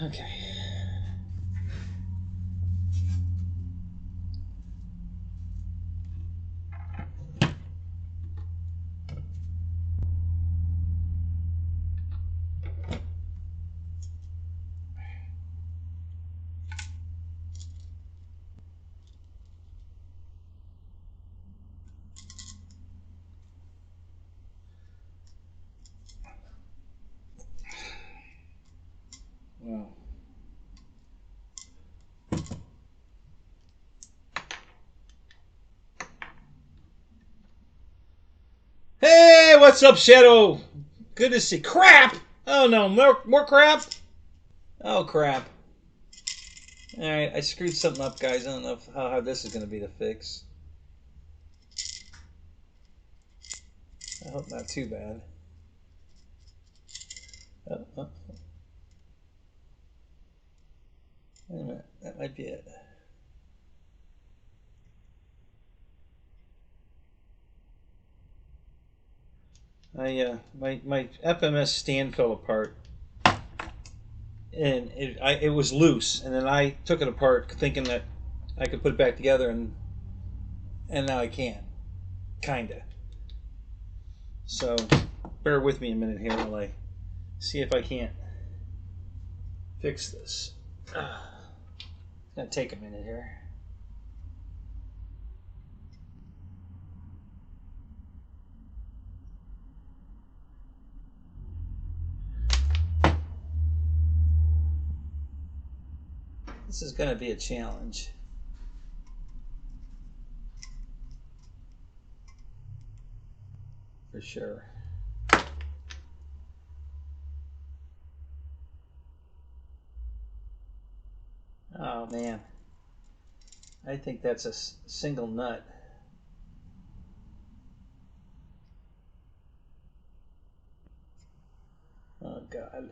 Okay. Wow. Hey, what's up, Shadow? Good to see. Crap! Oh no, more crap. Oh crap! All right, I screwed something up, guys. I don't know how hard this is going to be to fix. I hope not too bad. Oh. Wait a minute, that might be it. My FMS stand fell apart, and it was loose, and then I took it apart thinking that I could put it back together, and now I can't, kinda. So bear with me a minute here while I see if I can't fix this. It's gonna take a minute here. This is gonna be a challenge. For sure. Oh man, I think that's a single nut. Oh God.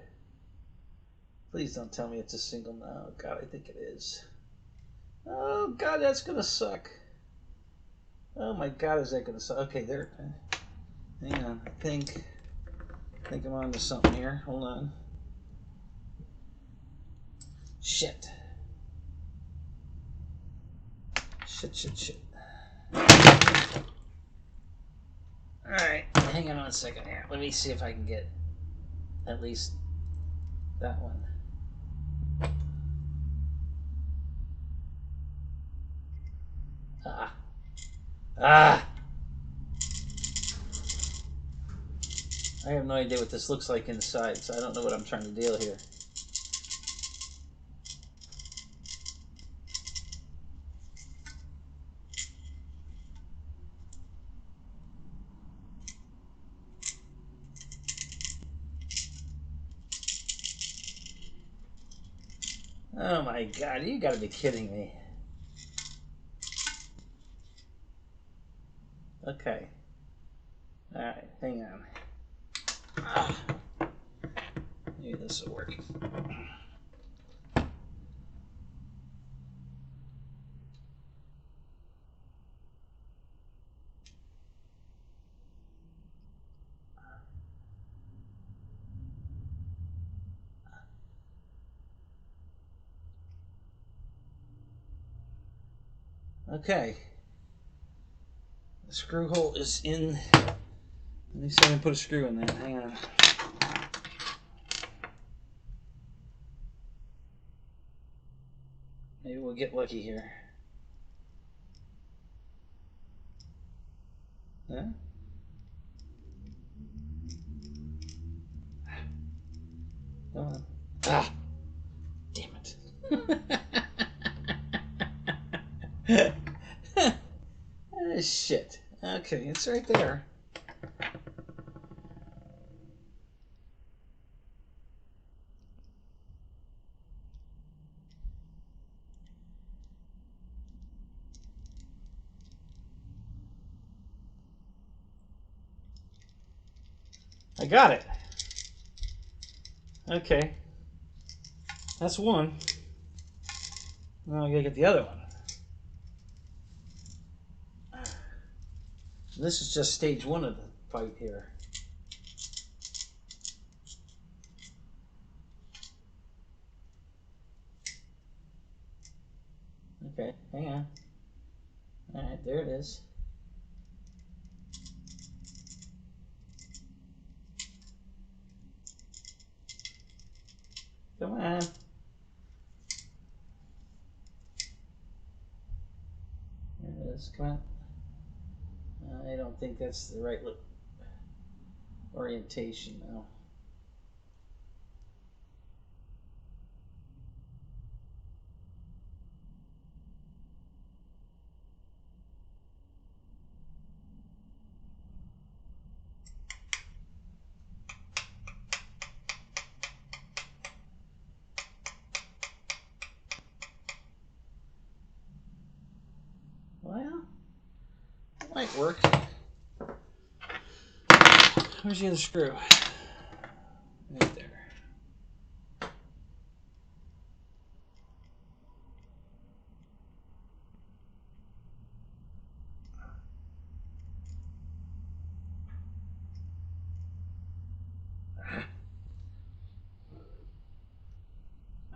Please don't tell me it's a single nut. Oh God, I think it is. Oh God, that's gonna suck. Oh my God, is that gonna suck? Okay, there. Hang on, I think I'm onto something here. Hold on. Shit. Shit. Alright, hang on 1 second here. Let me see if I can get at least that one. Ah! I have no idea what this looks like inside, so I don't know what I'm trying to deal here. Oh my God, you gotta be kidding me. Okay. Alright, hang on. Maybe this will work. Okay. The screw hole is in. Let me see if I can put a screw in that. Hang on. Maybe we'll get lucky here. Huh? Come on. Ah! Damn it. Shit. Okay, it's right there. I got it. Okay. That's one. Now I gotta get the other one. This is just stage one of the fight here. Okay, hang on. Alright, there it is. Come on. There it is. Come on. I don't think that's the right orientation now. Well, it might work. Where's the other screw? Right there.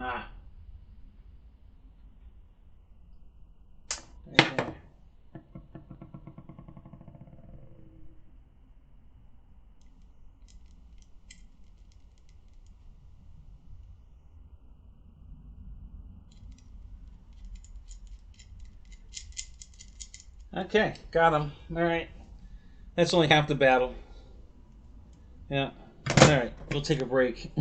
Ah. Right there. Okay, got him. All right. That's only half the battle. Yeah. All right, we'll take a break.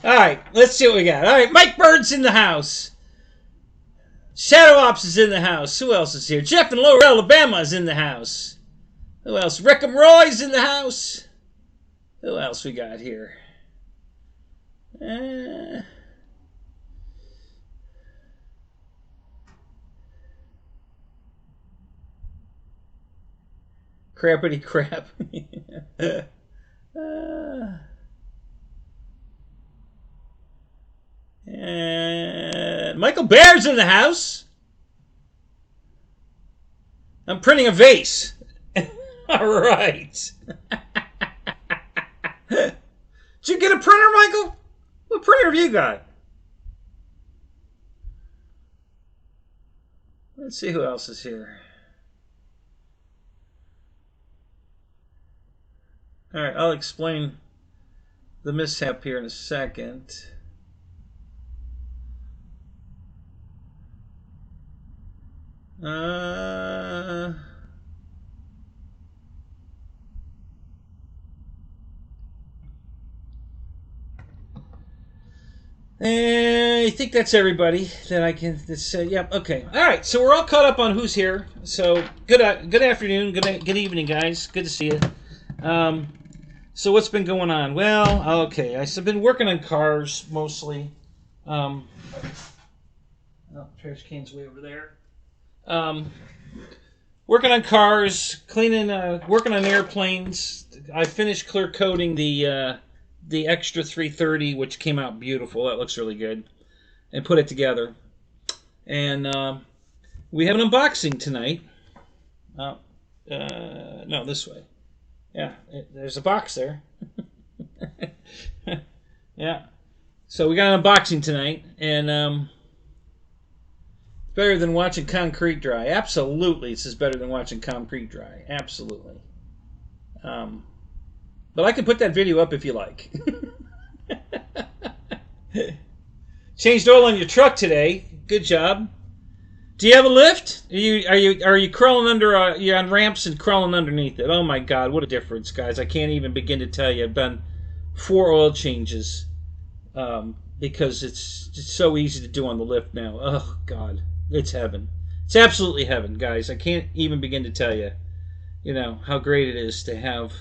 All right, let's see what we got. All right, Mike Bird's in the house. Shadow Ops is in the house. Who else is here? Jeff in Lower Alabama is in the house. Who else? Reckham Roy's in the house. Who else we got here? Crappity crap. And Michael Bear's in the house. I'm printing a vase. All right. Did you get a printer, Michael? What printer have you got? Let's see who else is here. All right, I'll explain the mishap here in a second. I think that's everybody that I can say. Yep. Okay. All right. So we're all caught up on who's here. So good afternoon, good evening, guys. Good to see you. So what's been going on? Well, okay. I've been working on cars mostly. Oh, trash can's way over there. Working on cars, cleaning, working on airplanes. I finished clear coating the extra 330, which came out beautiful. That looks really good, and put it together. And we have an unboxing tonight. No, this way. Yeah, there's a box there. Yeah. So we got an unboxing tonight, and better than watching concrete dry. Absolutely, this is better than watching concrete dry. Absolutely. But I can put that video up if you like. Changed oil on your truck today. Good job. Do you have a lift? Are you crawling under? You're on ramps and crawling underneath it. Oh my God, what a difference, guys! I can't even begin to tell you. I've done 4 oil changes because it's so easy to do on the lift now. Oh God, it's heaven. It's absolutely heaven, guys. I can't even begin to tell you, how great it is to have,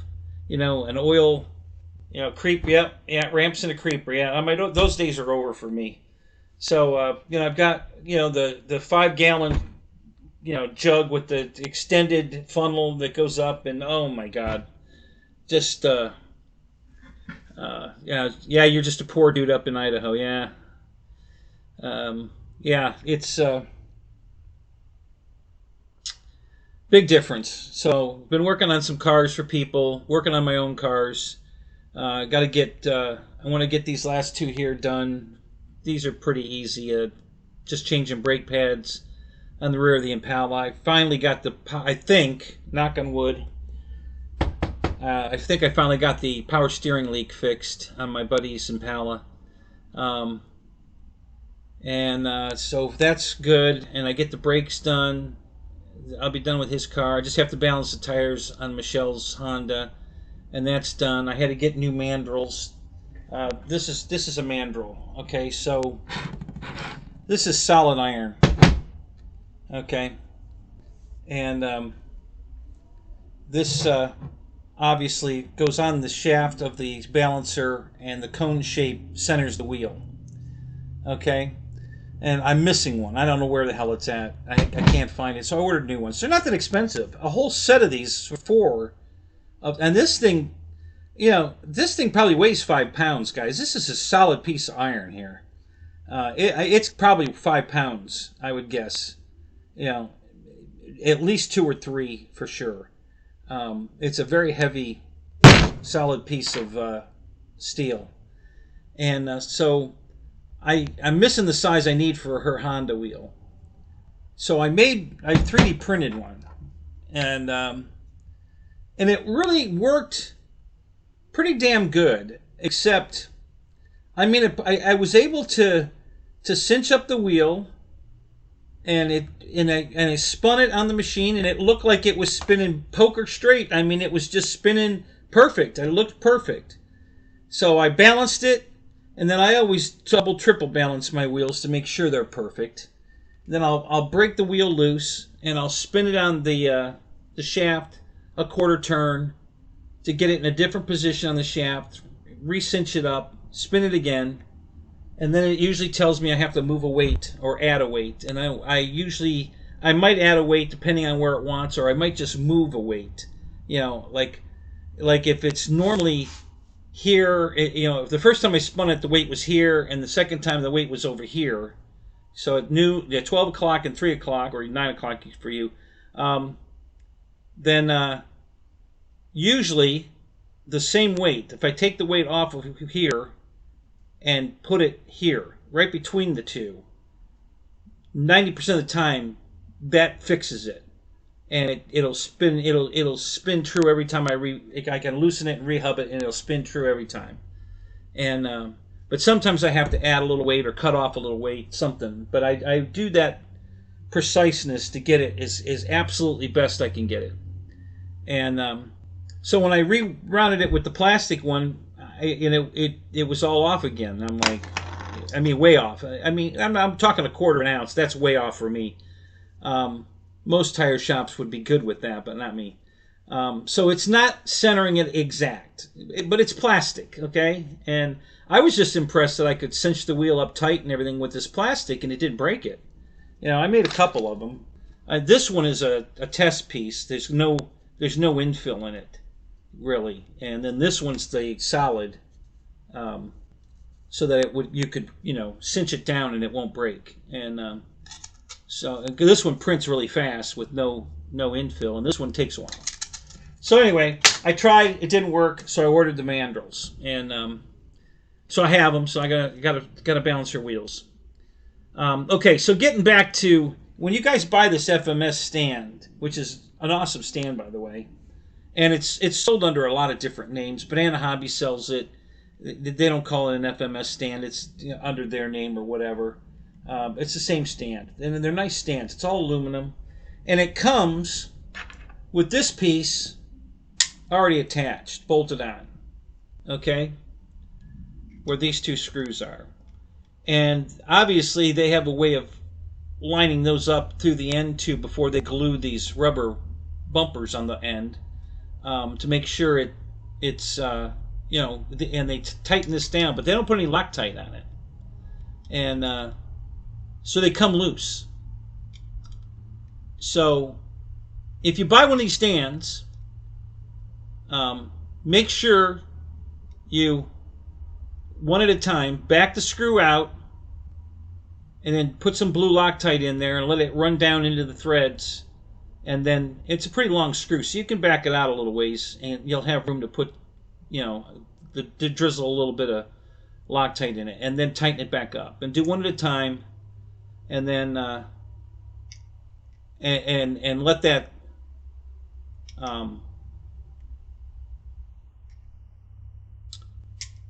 an oil, creep. Yep, yeah, ramps and a creeper. Yeah, those days are over for me. So I've got the 5-gallon jug with the extended funnel that goes up, and oh my God, just you're just a poor dude up in Idaho. Yeah, it's big difference. So been working on some cars for people, working on my own cars. Got to get. I want to get these last two here done. These are pretty easy. Just changing brake pads on the rear of the Impala. I finally got the. I think, knock on wood. I think I finally got the power steering leak fixed on my buddy's Impala. So that's good. And I get the brakes done. I'll be done with his car. I just have to balance the tires on Michelle's Honda. And that's done. I had to get new mandrels. This is a mandrel. Okay, so this is solid iron. Okay, and this obviously goes on the shaft of the balancer, and the cone shape centers the wheel. Okay, and I'm missing one. I don't know where the hell it's at. I can't find it, so I ordered new ones. They're not that expensive. A whole set of these for four. And this thing, you know, this thing probably weighs 5 pounds, guys. This is a solid piece of iron here. It's probably 5 pounds, I would guess. You know, at least 2 or 3 for sure. It's a very heavy, solid piece of steel. And so I'm missing the size I need for her Honda wheel. So I 3D printed one. And it really worked pretty damn good, except, I mean, I was able to cinch up the wheel, and I spun it on the machine, and it looked like it was spinning poker straight. I mean, it was just spinning perfect. It looked perfect. So I balanced it, and then I always double, triple balance my wheels to make sure they're perfect. Then I'll break the wheel loose, and I'll spin it on the shaft a quarter turn to get it in a different position on the shaft, re-cinch it up, spin it again, and then it usually tells me I have to move a weight or add a weight. And I might add a weight depending on where it wants, or I might just move a weight. You know, like if it's normally here, you know, if the first time I spun it, the weight was here, and the second time the weight was over here. So it knew at 12 o'clock and 3 o'clock, or 9 o'clock for you, then usually the same weight, if I take the weight off of here and put it here, right between the two, 90% of the time that fixes it, and it'll spin true every time I can loosen it and rehub it, and it'll spin true every time. And but sometimes I have to add a little weight or cut off a little weight, something. But I do that preciseness to get it as absolutely best I can get it. And so when I re-rounded it with the plastic one, it was all off again. I'm like, I mean, way off. I mean, I'm talking a quarter of an ounce. That's way off for me. Most tire shops would be good with that, but not me. So it's not centering it exact, but it's plastic, okay? And I was just impressed that I could cinch the wheel up tight and everything with this plastic, and it didn't break it. You know, I made a couple of them. This one is a test piece. There's no infill in it, really. And then this one's the solid, so that you could cinch it down and it won't break. And so this one prints really fast with no infill, and this one takes a while. So anyway, I tried. It didn't work, so I ordered the mandrels, and so I have them. So I gotta balance your wheels. Okay, so getting back to when you guys buy this FMS stand, which is an awesome stand, by the way, and it's sold under a lot of different names. Banana Hobby sells it. They don't call it an FMS stand. It's under their name or whatever. It's the same stand, and they're nice stands. It's all aluminum, and it comes with this piece already attached, bolted on. Okay, where these two screws are. And obviously they have a way of lining those up through the end too before they glue these rubber bumpers on the end to make sure it's and they tighten this down, but they don't put any Loctite on it. And so they come loose. So if you buy one of these stands, make sure you, one at a time, back the screw out and then put some blue Loctite in there and let it run down into the threads. And then it's a pretty long screw, so you can back it out a little ways and you'll have room to put to drizzle a little bit of Loctite in it, and then tighten it back up, and do one at a time, and then and let that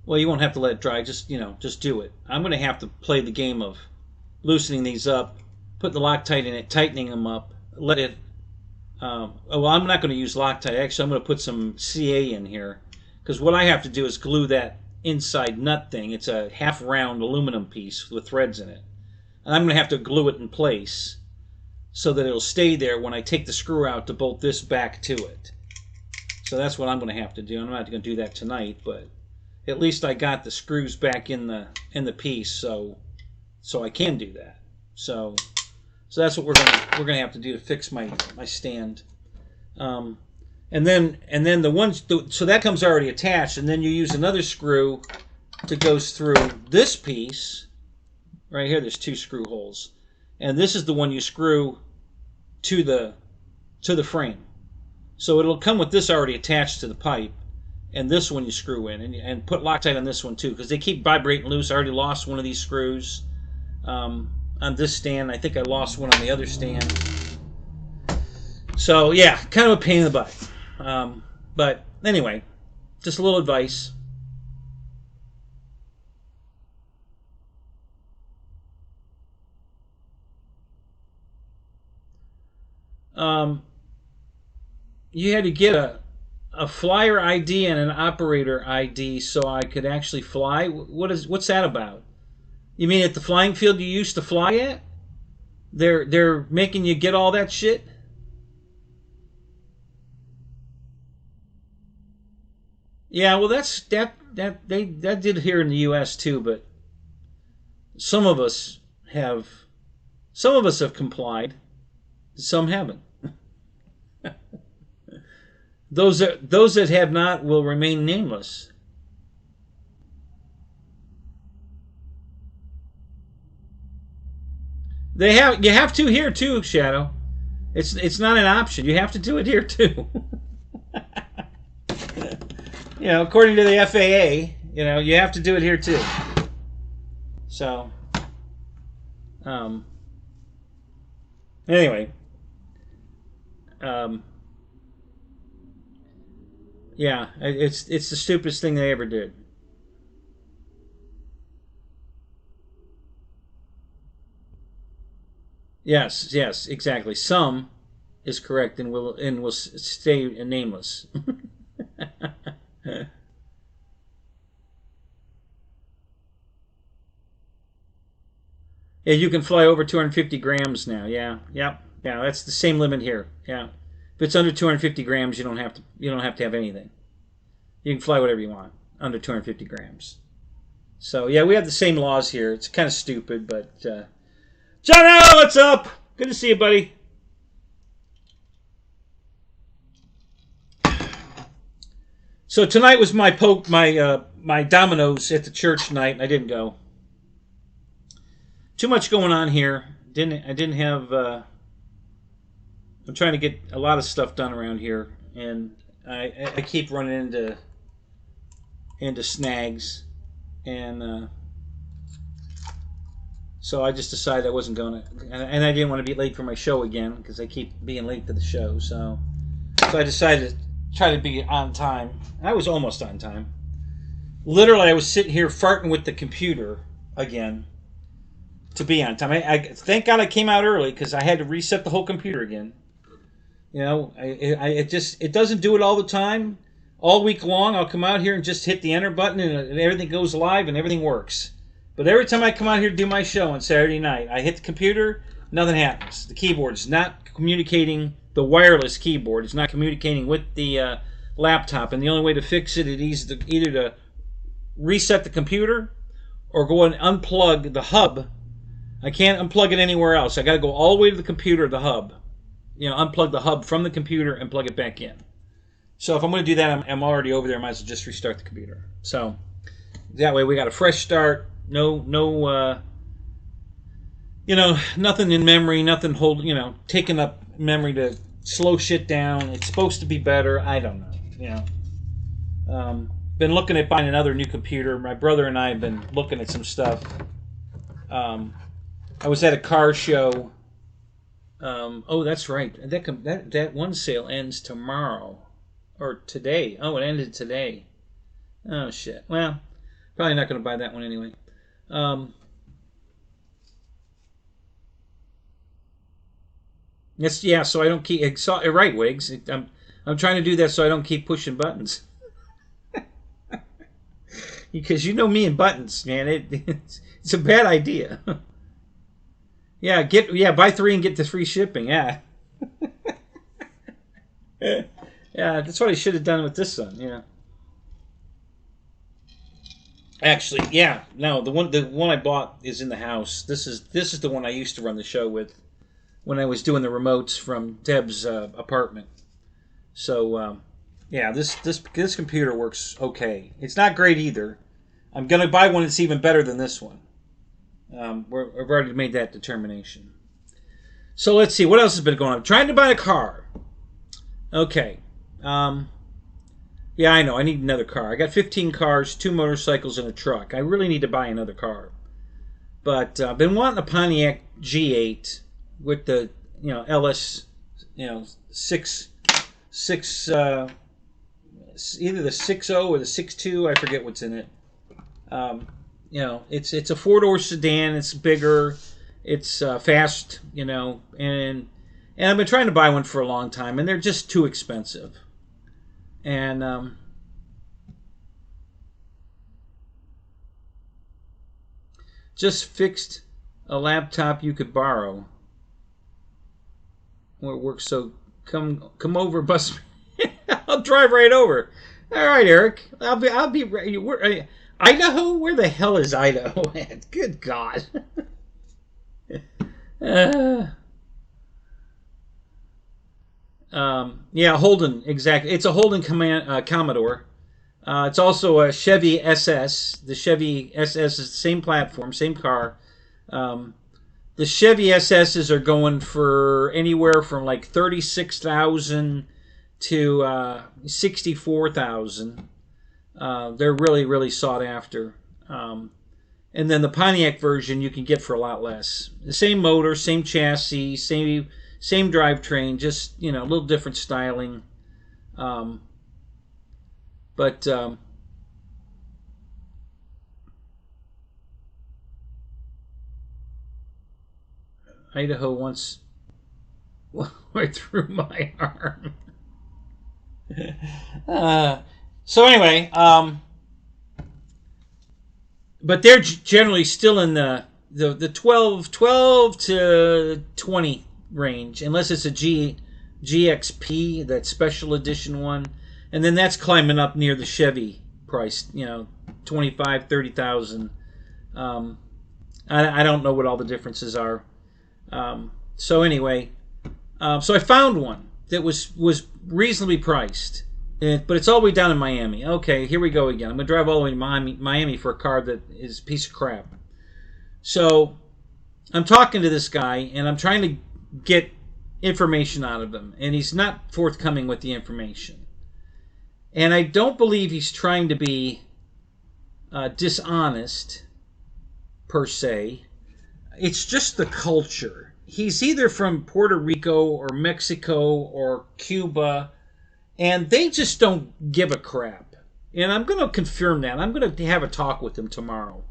well, you won't have to let it dry. Just just do it. I'm going to have to play the game of loosening these up, putting the Loctite in it, tightening them up, let it. Well, I'm not going to use Loctite. Actually, I'm going to put some CA in here, because what I have to do is glue that inside nut thing. It's a half round aluminum piece with threads in it, and I'm going to have to glue it in place so that it'll stay there when I take the screw out to bolt this back to it. So that's what I'm going to have to do. I'm not going to do that tonight, but at least I got the screws back in the piece, so I can do that. So that's what we're gonna have to do to fix my stand. And then the ones, so that comes already attached, and then you use another screw that goes through this piece right here. There's 2 screw holes, and this is the one you screw to the frame. So it'll come with this already attached to the pipe, and this one you screw in, and put Loctite on this one too, because they keep vibrating loose. I already lost one of these screws on this stand. I think I lost one on the other stand. So yeah, kind of a pain in the butt. But anyway, just a little advice. You had to get a flyer ID and an operator ID so I could actually fly. What's that about? You mean at the flying field you used to fly at? They're making you get all that shit? Yeah, well that did here in the US too, but some of us have complied, some haven't. Those that have not will remain nameless. You have to here too, Shadow. It's not an option. You have to do it here too. According to the FAA, you have to do it here too. So, anyway, yeah, it's the stupidest thing they ever did. Yes, exactly. Some is correct and will stay nameless. Yeah, you can fly over 250 grams now. Yeah, that's the same limit here. Yeah, if it's under 250 grams, you don't have to have anything. You can fly whatever you want under 250 grams. So yeah, we have the same laws here. It's kind of stupid, but Jono, what's up? Good to see you, buddy. So tonight was my dominoes at the church night, and I didn't go. Too much going on here. I didn't have. I'm trying to get a lot of stuff done around here, and I keep running into snags, and so I just decided I wasn't going to, and I didn't want to be late for my show again because I keep being late to the show. So I decided to try to be on time. I was almost on time. Literally, I was sitting here farting with the computer again to be on time. I thank God I came out early because I had to reset the whole computer again. It doesn't do it all the time. All week long, I'll come out here and just hit the enter button and everything goes live and everything works. But every time I come out here to do my show on Saturday night, I hit the computer, nothing happens. The keyboard's not communicating, the wireless keyboard is not communicating with the laptop, and the only way to fix it is either to reset the computer or go and unplug the hub. I can't unplug it anywhere else. I got to go all the way to the computer, the hub. Unplug the hub from the computer and plug it back in. So if I'm going to do that, I'm already over there. I might as well just restart the computer. So that way we got a fresh start. No, nothing in memory, nothing taking up memory to slow shit down. It's supposed to be better. I don't know, been looking at buying another new computer. My brother and I have been looking at some stuff. I was at a car show. Oh, that's right. That one sale ends tomorrow. Or today. Oh, it ended today. Oh, shit. Well, probably not going to buy that one anyway. Yes, yeah, so I don't keep... Right, Wiggs. I'm trying to do that so I don't keep pushing buttons. Because you know me and buttons, man. It's a bad idea. Yeah, buy 3 and get the free shipping. Yeah. Yeah, that's what I should have done with this one. Yeah. Actually, yeah. No, the one I bought is in the house. This is the one I used to run the show with when I was doing the remotes from Deb's apartment. So, yeah, this computer works okay. It's not great either. I'm gonna buy one that's even better than this one. I've already made that determination. So let's see what else has been going on. I'm trying to buy a car. Okay. Yeah, I know. I need another car. I got 15 cars, 2 motorcycles, and a truck. I really need to buy another car. But I've been wanting a Pontiac G8 with the LS 6 either the 6.0 or the 6.2. I forget what's in it. It's a 4-door sedan. It's bigger. It's fast. And I've been trying to buy one for a long time, and they're just too expensive. And just fixed a laptop you could borrow. Well, it works. So come over, bus me. I'll drive right over. All right, Eric. I'll be. Idaho? Where the hell is Idaho at? Good God. Yeah, Holden, exactly. It's a Holden Commodore. It's also a Chevy SS. The Chevy SS is the same platform, same car. The Chevy SSs are going for anywhere from like $36,000 to $64,000. They're really, really sought after. And then the Pontiac version you can get for a lot less. The same motor, same chassis, same drivetrain, just a little different styling. But Idaho once went through my arm. So anyway, but they're generally still in the 12 to 20 range, unless it's a GXP, that special edition one, and then that's climbing up near the Chevy price, 25, 30,000. I don't know what all the differences are. So anyway, so I found one that was reasonably priced. But it's all the way down in Miami. Okay, here we go again. I'm going to drive all the way to Miami for a car that is a piece of crap. So I'm talking to this guy, and I'm trying to get information out of him. And he's not forthcoming with the information. And I don't believe he's trying to be dishonest, per se. It's just the culture. He's either from Puerto Rico or Mexico or Cuba, and they just don't give a crap. And I'm going to confirm that. I'm going to have a talk with them tomorrow.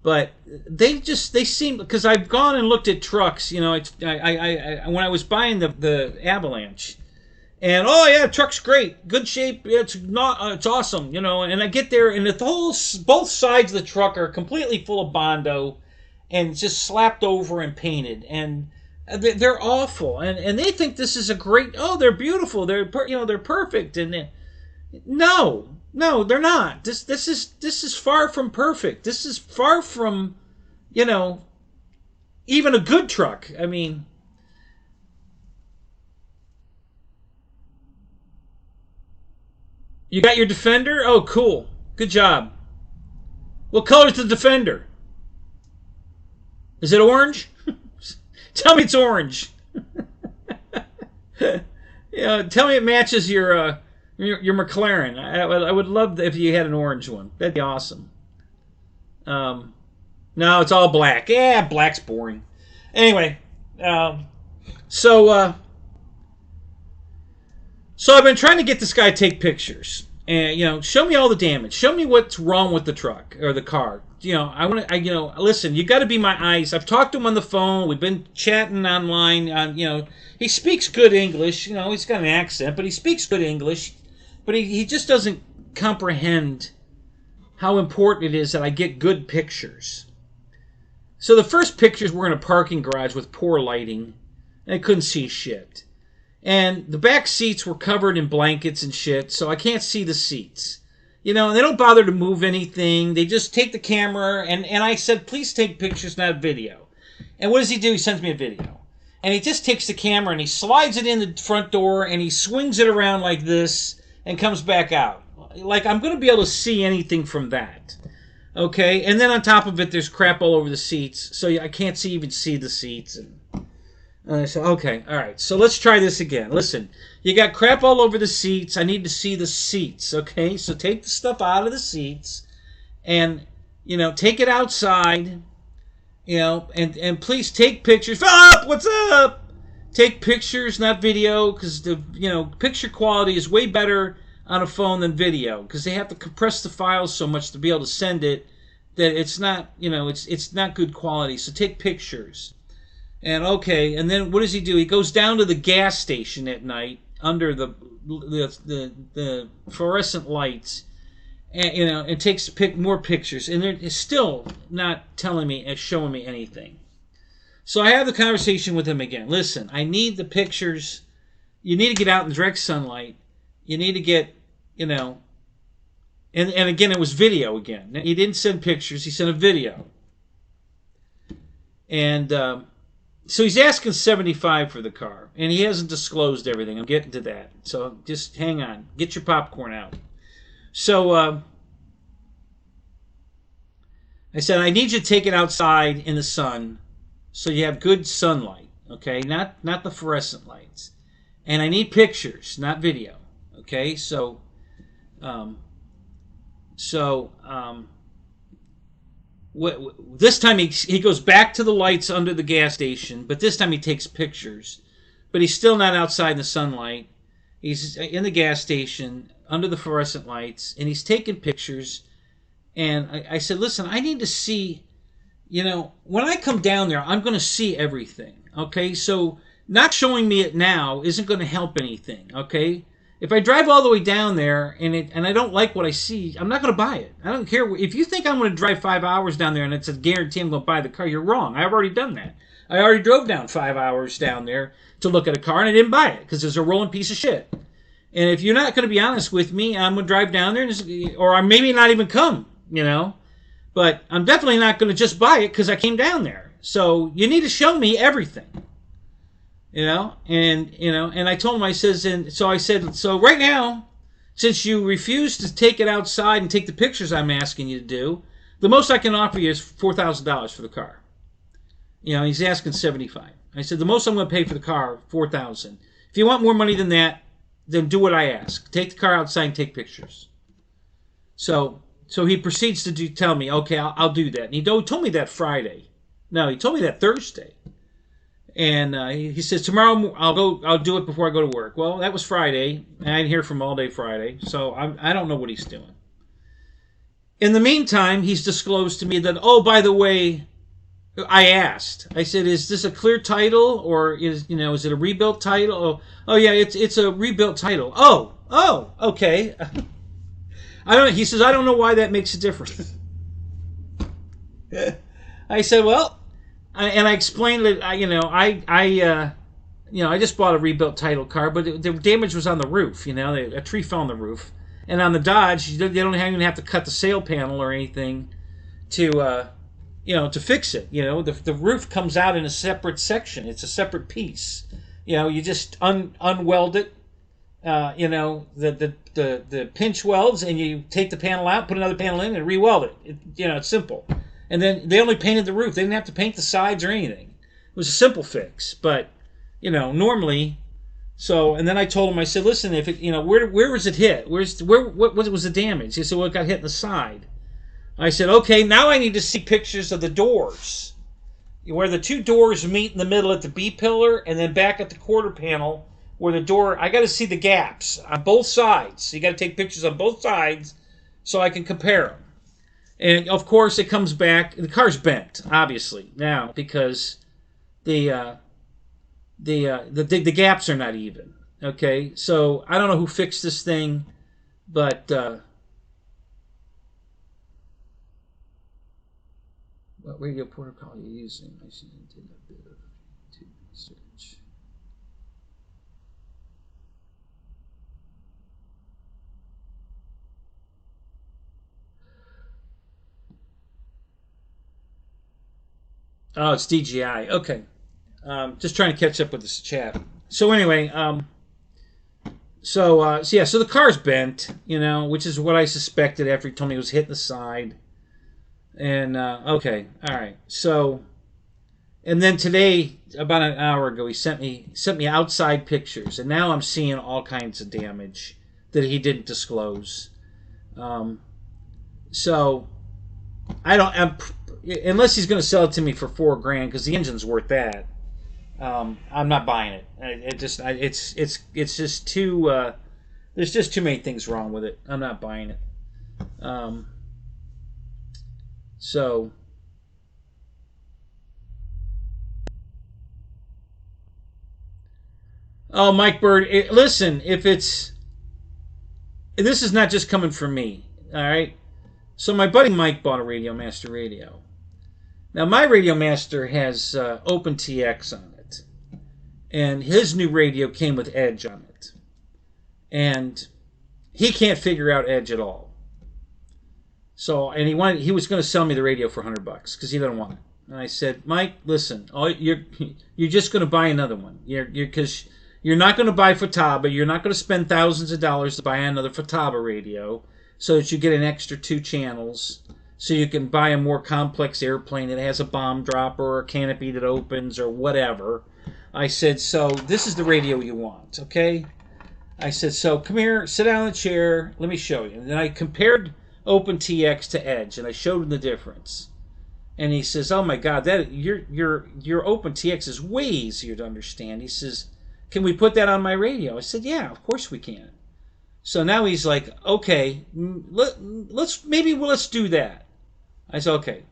But they seem, because I've gone and looked at trucks, when I was buying the Avalanche, and oh yeah, truck's great, good shape, it's awesome, and I get there and both sides of the truck are completely full of Bondo, and just slapped over and painted, and they're awful, and they think this is a great. Oh, they're beautiful. They're perfect, and no, they're not. This is far from perfect. This is far from, even a good truck. I mean, you got your Defender? Oh, cool. Good job. What color is the Defender? Is it orange? Tell me it's orange. Tell me it matches your Your McLaren. I would love if you had an orange one. That'd be awesome. No, it's all black. Yeah, black's boring. Anyway, so I've been trying to get this guy to take pictures, and show me all the damage. Show me what's wrong with the truck or the car. I want to. Listen. You got to be my eyes. I've talked to him on the phone. We've been chatting online. He speaks good English. He's got an accent, but he speaks good English. But he just doesn't comprehend how important it is that I get good pictures. So the first pictures were in a parking garage with poor lighting, and I couldn't see shit. And the back seats were covered in blankets and shit, so I can't see the seats. And they don't bother to move anything. They just take the camera, and I said, please take pictures, not video. And what does he do? He sends me a video. And he just takes the camera, and he slides it in the front door, and he swings it around like this, and comes back out. Like, I'm going to be able to see anything from that. Okay? And then on top of it, there's crap all over the seats, so I can't even see the seats. And I said, okay, all right, so let's try this again. Listen, you got crap all over the seats. I need to see the seats, okay? So take the stuff out of the seats and, take it outside, and please take pictures. Up, what's up? Take pictures, not video, because the, picture quality is way better on a phone than video, because they have to compress the files so much to be able to send it that it's not, it's not good quality. So take pictures. And okay, and then what does he do? He goes down to the gas station at night under the fluorescent lights, and and takes more pictures, and they're still not telling me and showing me anything. So I have the conversation with him again. Listen, I need the pictures. You need to get out in direct sunlight. You need to get, and again, it was video again. He didn't send pictures. He sent a video. And so he's asking $75 for the car, and he hasn't disclosed everything. I'm getting to that. So just hang on. Get your popcorn out. So I said, I need you to take it outside in the sun so you have good sunlight, okay? Not the fluorescent lights. And I need pictures, not video, okay? So this time he goes back to the lights under the gas station, but this time he takes pictures. But he's still not outside in the sunlight. He's in the gas station under the fluorescent lights, and he's taking pictures. And I said, listen, I need to see, when I come down there, I'm going to see everything, okay? So not showing me it now isn't going to help anything, okay? If I drive all the way down there and I don't like what I see, I'm not going to buy it. I don't care. If you think I'm going to drive 5 hours down there and it's a guarantee I'm going to buy the car, you're wrong. I've already done that. I already drove down 5 hours down there to look at a car, and I didn't buy it because it's a rolling piece of shit. And if you're not going to be honest with me, I'm going to drive down there, or I maybe not even come, But I'm definitely not going to just buy it because I came down there. So you need to show me everything. And I told him, I said, so right now, since you refuse to take it outside and take the pictures I'm asking you to do, the most I can offer you is $4,000 for the car. He's asking $75. I said, the most I'm going to pay for the car, $4,000. If you want more money than that, then do what I ask. Take the car outside and take pictures. So he proceeds to tell me, okay, I'll do that. And he told me that Friday. No, he told me that Thursday. And he says, tomorrow I'll do it before I go to work. Well, that was Friday, and I didn't hear from him all day Friday, so I don't know what he's doing. In the meantime, he's disclosed to me that, oh, by the way, I asked. I said, is this a clear title, or is it a rebuilt title? Oh yeah, it's a rebuilt title. Oh, okay. He says, I don't know why that makes a difference. I said, well, and I explained that I just bought a rebuilt title car, but the damage was on the roof. A tree fell on the roof, and on the Dodge, they don't even have to cut the sail panel or anything to fix it. The roof comes out in a separate section. It's a separate piece. You just unweld it. The pinch welds, and you take the panel out, put another panel in, and re-weld it. It's simple. And then they only painted the roof. They didn't have to paint the sides or anything. It was a simple fix. But, normally, So, and then I told him, I said, listen, if it, where was it hit? What was the damage? He said, well, it got hit in the side. I said, okay, now I need to see pictures of the doors, where the two doors meet in the middle at the B pillar, and then back at the quarter panel where the door. I got to see the gaps on both sides. So you got to take pictures on both sides so I can compare them. And of course, it comes back. The car's bent, obviously now because the gaps are not even. Okay, so I don't know who fixed this thing, but what radio protocol are you using? I should do a bit of research. Oh, it's DJI. Okay, just trying to catch up with this chat. So anyway, so the car's bent, which is what I suspected after he told me it was hitting the side. And okay, all right. So, and then today, about an hour ago, he sent me outside pictures, and now I'm seeing all kinds of damage that he didn't disclose. So unless he's going to sell it to me for $4,000 because the engine's worth that. I'm not buying it. It's just too. There's just too many things wrong with it. I'm not buying it. So. Oh, Mike Bird, listen. This is not just coming from me. All right. So my buddy Mike bought a Radio Master radio. Now my Radio Master has OpenTX on it, and his new radio came with Edge on it, and he can't figure out Edge at all. So, and he was going to sell me the radio for $100 because he doesn't want it. And I said, Mike, listen, you're just going to buy another one. Because you're not going to buy Futaba. You're not going to spend thousands of dollars to buy another Futaba radio so that you get an extra 2 channels. So you can buy a more complex airplane that has a bomb dropper or a canopy that opens or whatever. I said, so this is the radio you want, okay? I said, so come here, sit down in the chair, let me show you. And then I compared OpenTX to Edge, and I showed him the difference. And he says, oh my God, your OpenTX is way easier to understand. He says, can we put that on my radio? I said, yeah, of course we can. So now he's like, okay, let's do that. I said, okay.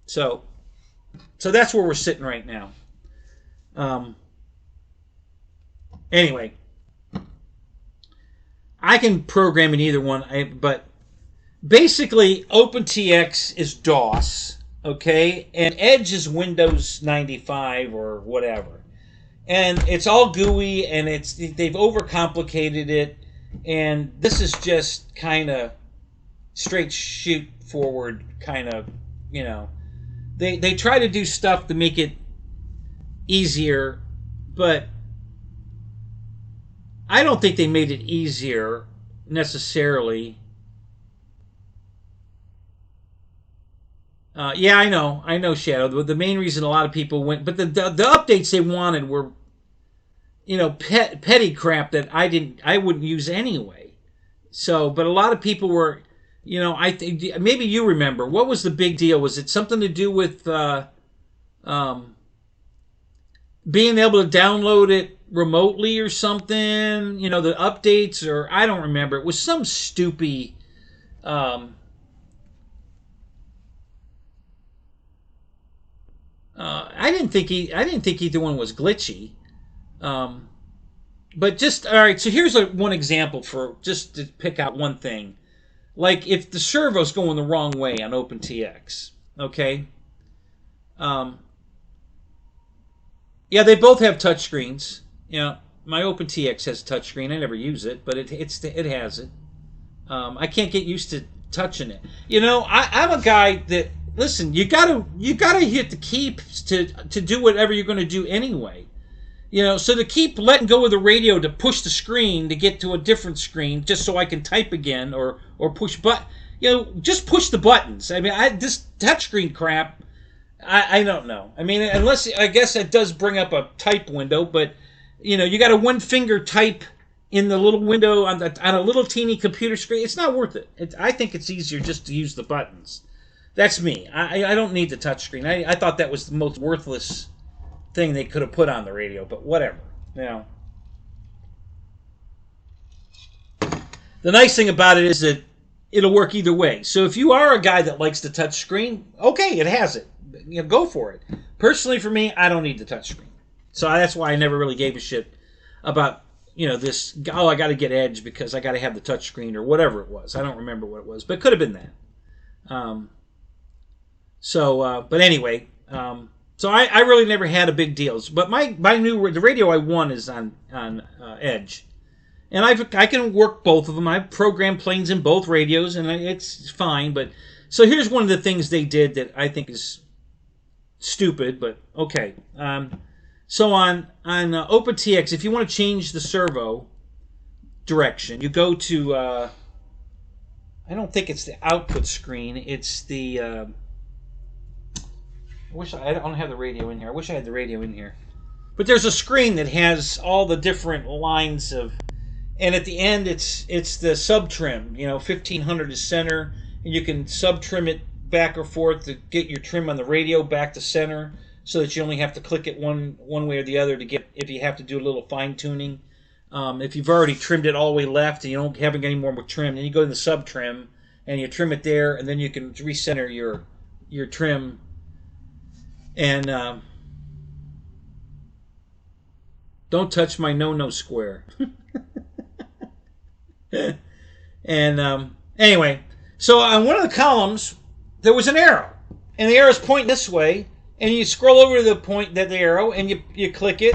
So that's where we're sitting right now. Anyway, I can program in either one, but basically OpenTX is DOS, okay, and Edge is Windows 95 or whatever, and it's all GUI, and they've overcomplicated it, and this is just kind of straight shoot forward kind of, they try to do stuff to make it easier, but I don't think they made it easier necessarily. Yeah, I know, Shadow. The main reason a lot of people went, but the updates they wanted were, petty crap that I wouldn't use anyway. So, but a lot of people were, I think maybe you remember what was the big deal? Was it something to do with being able to download it remotely or something? The updates, or I don't remember. It was some stupid. I didn't think either one was glitchy. But just all right. So here's one example for just to pick out one thing. Like if the servo's going the wrong way on OpenTX, okay. Yeah, they both have touchscreens. My OpenTX has a touchscreen. I never use it, but it has it. I can't get used to touching it. I'm a guy that. Listen, you gotta hit the keys to do whatever you're going to do anyway. So to keep letting go of the radio to push the screen to get to a different screen just so I can type again or push just push the buttons. I mean, this touchscreen crap, I don't know. I mean, unless I guess it does bring up a type window, but you got a one-finger type in the little window on a little teeny computer screen. It's not worth it. I think it's easier just to use the buttons. That's me. I don't need the touchscreen. I thought that was the most worthless thing they could have put on the radio, but whatever. The nice thing about it is that it'll work either way. So if you are a guy that likes the touchscreen, okay, it has it. Go for it. Personally, for me, I don't need the touchscreen. So that's why I never really gave a shit about this. Oh, I got to get Edge because I got to have the touchscreen or whatever it was. I don't remember what it was, but it could have been that. But anyway, so I really never had a big deal. But the radio I won is on Edge, and I can work both of them. I program planes in both radios, and it's fine. But so here's one of the things they did that I think is stupid, but okay. So on OpenTX, if you want to change the servo direction, you go to I don't think it's the output screen. It's the I don't have the radio in here. I wish I had the radio in here. But there's a screen that has all the different lines of, and at the end it's the sub trim. 1500 is center, and you can sub trim it back or forth to get your trim on the radio back to center, so that you only have to click it one way or the other to get, if you have to do a little fine tuning. If you've already trimmed it all the way left and you don't have any more trim, then you go to the sub trim and you trim it there, and then you can recenter your trim. And don't touch my no square. And anyway, so on one of the columns there was an arrow, and the arrow's pointing this way, and you scroll over to the point that the arrow, and you click it,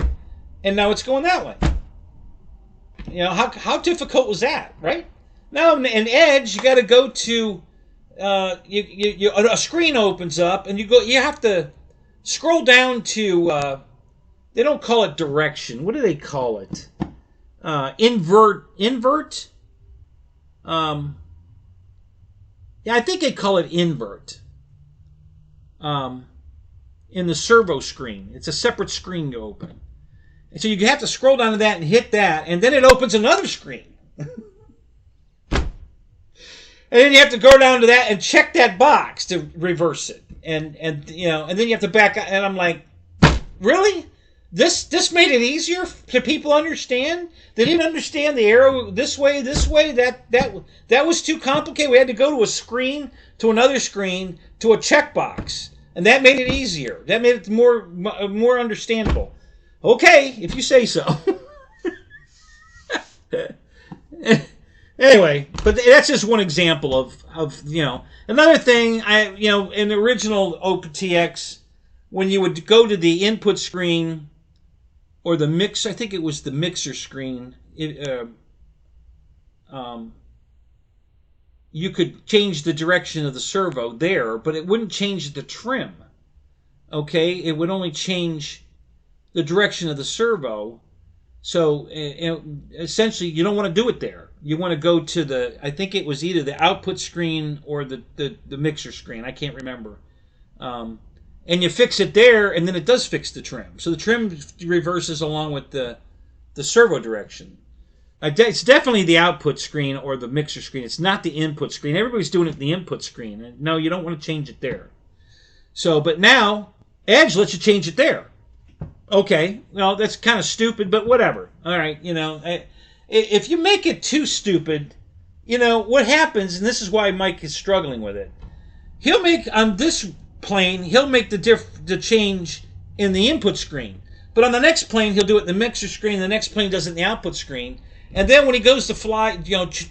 and now it's going that way. How difficult was that, right? Now in Edge, you got to go to a screen opens up, and you have to scroll down to they don't call it direction. What do they call it? Invert. Yeah, I think they call it invert. In the servo screen. It's a separate screen to open. And so you have to scroll down to that and hit that, and then it opens another screen. And then you have to go down to that and check that box to reverse it. And then you have to back up, and I'm like, really? This made it easier to people understand? They didn't understand the arrow this way. That was too complicated. We had to go to a screen, to another screen, to a checkbox. And that made it easier. That made it more understandable. Okay, if you say so. Anyway, but that's just one example of another thing. In the original OpenTX, when you would go to the input screen or the mix, I think it was the mixer screen. You could change the direction of the servo there, but it wouldn't change the trim. Okay? It would only change the direction of the servo. So, essentially, you don't want to do it there. You want to go to I think it was either the output screen or the mixer screen. I can't remember. And you fix it there, and then it does fix the trim. So the trim reverses along with the servo direction. It's definitely the output screen or the mixer screen. It's not the input screen. Everybody's doing it in the input screen. No, you don't want to change it there. So, but now, Edge lets you change it there. Okay, well, that's kind of stupid, but whatever. All right, if you make it too stupid, what happens, and this is why Mike is struggling with it, he'll make, on this plane, he'll make the change in the input screen. But on the next plane, he'll do it in the mixer screen, the next plane does it in the output screen. And then when he goes to fly,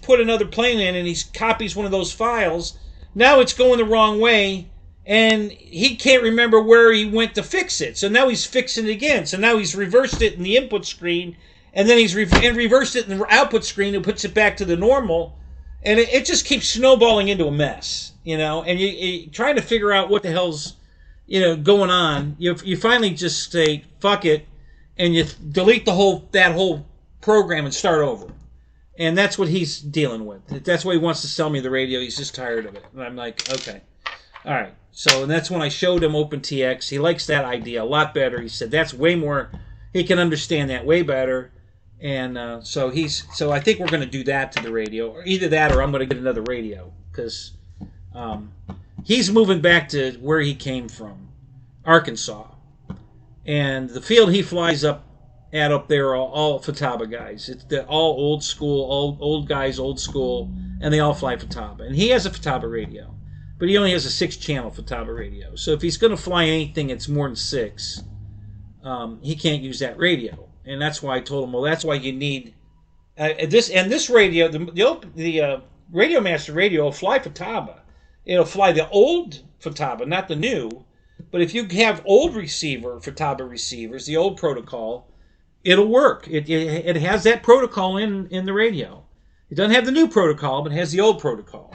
put another plane in, and he copies one of those files, now it's going the wrong way, and he can't remember where he went to fix it. So now he's fixing it again. So now he's reversed it in the input screen, and then he's reversed it in the output screen and puts it back to the normal, and it just keeps snowballing into a mess, and you're trying to figure out what the hell's, going on. You finally just say, fuck it, and you delete that whole program and start over. And that's what he's dealing with. That's why he wants to sell me the radio. He's just tired of it. And I'm like, okay. All right. So, and that's when I showed him OpenTX. He likes that idea a lot better. He said, that's way more he can understand that way better. And so I think we're going to do that to the radio, or either that, or I'm going to get another radio, because he's moving back to where he came from, Arkansas, and the field he flies up there are all Futaba guys. They're all old school, old guys, old school, and they all fly Futaba. And he has a Futaba radio, but he only has a 6-channel Futaba radio. So if he's going to fly anything that's more than 6, he can't use that radio. And that's why I told him, well, that's why you need this radio. The Radio Master radio will fly Futaba. It'll fly the old Futaba, not the new. But if you have old Futaba receivers, the old protocol, it'll work. It has that protocol in the radio. It doesn't have the new protocol, but it has the old protocol.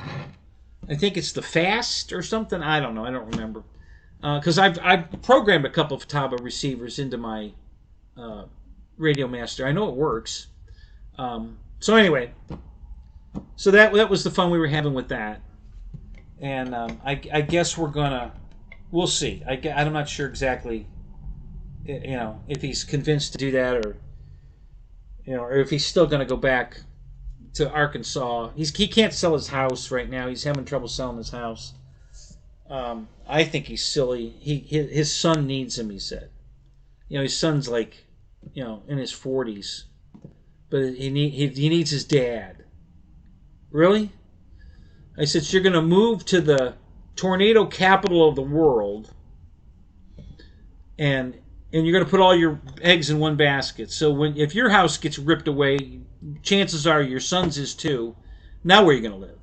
I think it's the fast or something. I don't know. I don't remember. Because I've programmed a couple of Futaba receivers into my Radio Master. I know it works. So anyway, so that was the fun we were having with that. And I guess we'll see. I'm not sure exactly, if he's convinced to do that, or or if he's still going to go back to Arkansas. He can't sell his house right now. He's having trouble selling his house. I think he's silly. His son needs him, he said. His son's like, in his 40s, but he needs his dad. Really? I said, so you're going to move to the tornado capital of the world, and you're going to put all your eggs in one basket. So if your house gets ripped away, chances are your son's is too. Now where are you going to live?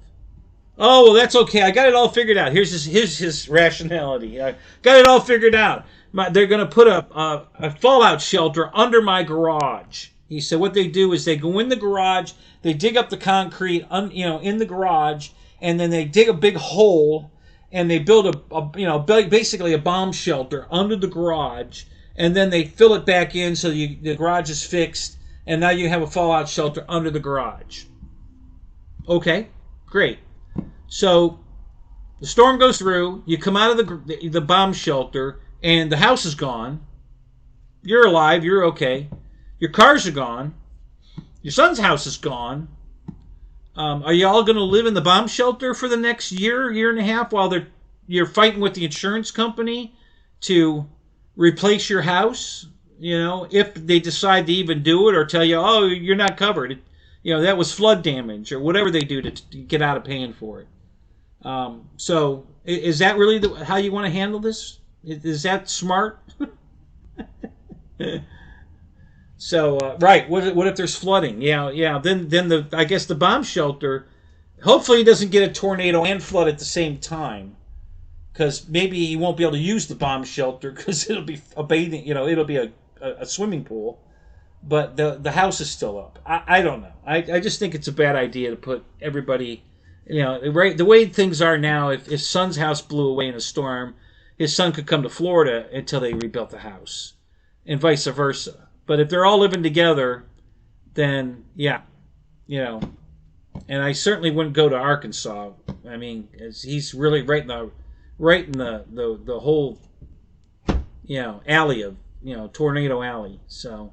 Oh, well, that's okay. I got it all figured out. Here's his rationality. I got it all figured out. They're going to put a fallout shelter under my garage. He said what they do is they go in the garage, they dig up the concrete, in the garage, and then they dig a big hole, and they build basically a bomb shelter under the garage, and then they fill it back in so the garage is fixed, and now you have a fallout shelter under the garage. Okay, great. So the storm goes through, you come out of the bomb shelter, and the house is gone. You're alive, you're okay. Your cars are gone. Your son's house is gone. Are you all going to live in the bomb shelter for the next year and a half while you're fighting with the insurance company to replace your house? If they decide to even do it, or tell you, oh, you're not covered. That was flood damage, or whatever they do to get out of paying for it. So is that really how you want to handle this? Is that smart? So right, what if there's flooding? Yeah. Then I guess the bomb shelter, hopefully he doesn't get a tornado and flood at the same time, because maybe he won't be able to use the bomb shelter because it'll be a bathing, it'll be a swimming pool, but the house is still up. I don't know. I just think it's a bad idea to put everybody, right, the way things are now. If his son's house blew away in a storm, his son could come to Florida until they rebuilt the house, and vice versa. But if they're all living together, then yeah, and I certainly wouldn't go to Arkansas. I mean, he's really right in the whole alley of Tornado Alley. So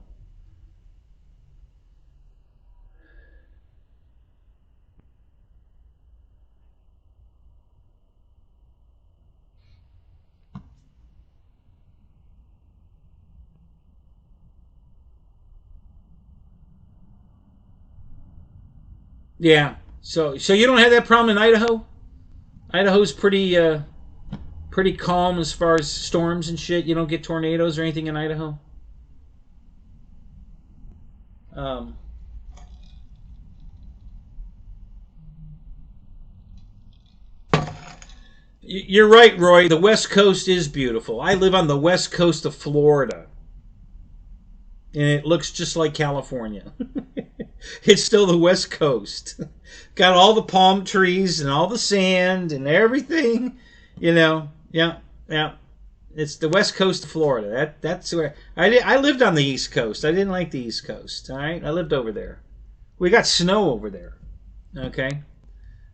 yeah, so you don't have that problem in Idaho? Idaho's pretty calm as far as storms and shit. You don't get tornadoes or anything in Idaho? You're right, Roy. The West Coast is beautiful. I live on the west coast of Florida, and it looks just like California. It's still the West Coast. Got all the palm trees and all the sand and everything. Yeah. It's the West Coast of Florida. That's where I lived on the East Coast. I didn't like the East Coast. All right, I lived over there. We got snow over there. Okay,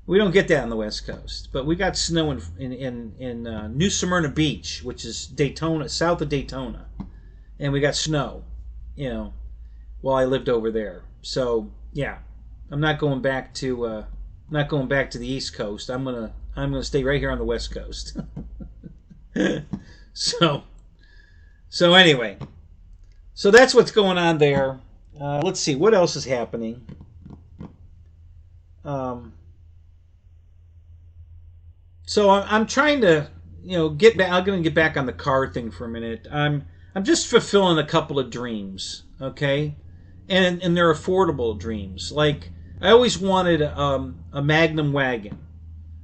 we don't get that on the West Coast, but we got snow in New Smyrna Beach, which is Daytona, south of Daytona, and we got snow. you know, while I lived over there. So yeah, I'm not going back to the East Coast. I'm gonna stay right here on the West Coast. so anyway, so that's what's going on there. Let's see what else is happening. So I'm trying to, get back. I'm going to get back on the car thing for a minute. I'm just fulfilling a couple of dreams, okay, and they're affordable dreams. Like I always wanted a Magnum wagon,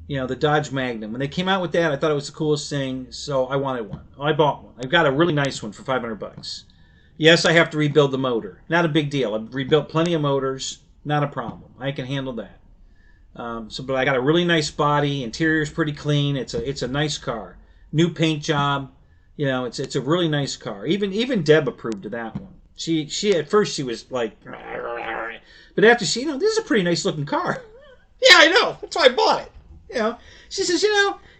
the Dodge Magnum. When they came out with that, I thought it was the coolest thing, so I wanted one. I bought one. I've got a really nice one for $500. Yes, I have to rebuild the motor. Not a big deal. I've rebuilt plenty of motors. Not a problem. I can handle that. But I got a really nice body. Interior's pretty clean. It's a nice car. New paint job. It's a really nice car. Even Deb approved of that one. She at first she was like, but after this is a pretty nice looking car. Yeah, I know. That's why I bought it. She says,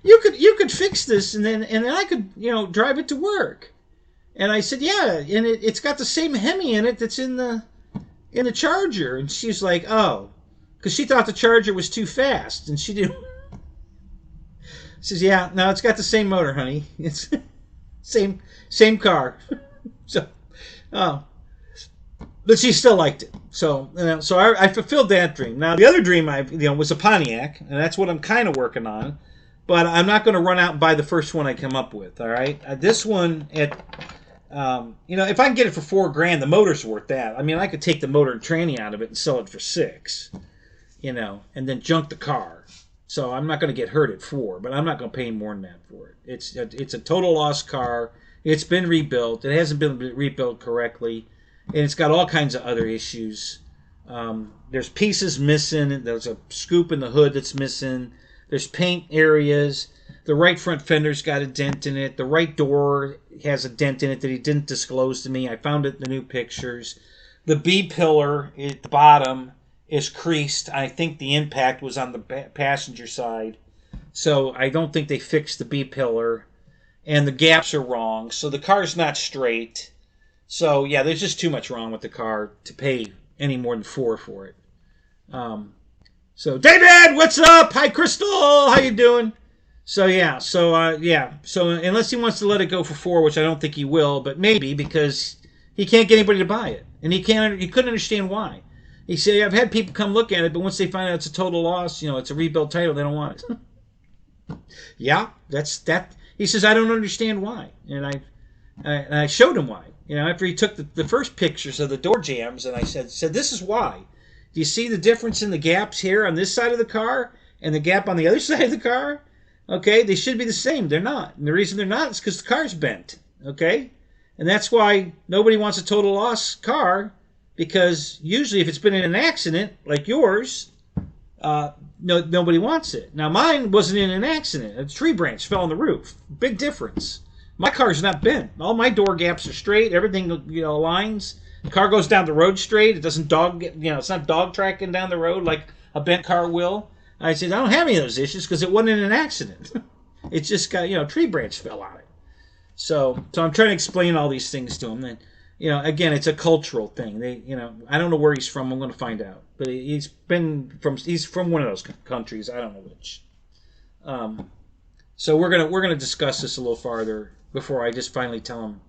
you could fix this and then I could drive it to work. And I said, yeah, and it's got the same Hemi in it that's in the Charger. And she's like, oh. Because she thought the Charger was too fast, and she didn't. She says, "Yeah, no, it's got the same motor, honey. It's same car." So, but she still liked it. So I fulfilled that dream. Now the other dream was a Pontiac, and that's what I'm kind of working on. But I'm not going to run out and buy the first one I come up with. All right, this one if I can get it for $4,000, the motor's worth that. I mean, I could take the motor and tranny out of it and sell it for $6,000. And then junk the car. So I'm not going to get hurt at $4,000, but I'm not going to pay more than that for it. It's a total loss car. It's been rebuilt. It hasn't been rebuilt correctly, and it's got all kinds of other issues. There's pieces missing. There's a scoop in the hood that's missing. There's paint areas. The right front fender's got a dent in it. The right door has a dent in it that he didn't disclose to me. I found it in the new pictures. The B pillar at the bottom is creased. I think the impact was on the passenger side. So I don't think they fixed the B pillar. And the gaps are wrong. So the car's not straight. So yeah, there's just too much wrong with the car to pay any more than $4,000 for it. So David, what's up? Hi, Crystal. How you doing? So yeah. So unless he wants to let it go for $4,000, which I don't think he will, but maybe because he can't get anybody to buy it. And he couldn't understand why. He said, I've had people come look at it, but once they find out it's a total loss, it's a rebuilt title, they don't want it. Yeah, that's that. He says, I don't understand why. And I showed him why. After he took the first pictures of the door jambs, and I said, this is why. Do you see the difference in the gaps here on this side of the car and the gap on the other side of the car? Okay, they should be the same. They're not. And the reason they're not is because the car's bent. Okay? And that's why nobody wants a total loss car. Because usually if it's been in an accident, like yours, nobody wants it. Now mine wasn't in an accident. A tree branch fell on the roof. Big difference. My car's not bent. All my door gaps are straight. Everything, aligns. The car goes down the road straight. It doesn't it's not dog tracking down the road like a bent car will. I said, I don't have any of those issues because it wasn't in an accident. It just got, a tree branch fell on it. So I'm trying to explain all these things to him. Then, again, it's a cultural thing. I don't know where he's from. I'm going to find out. But he's from one of those countries. I don't know which. So we're gonna discuss this a little farther before I just finally tell him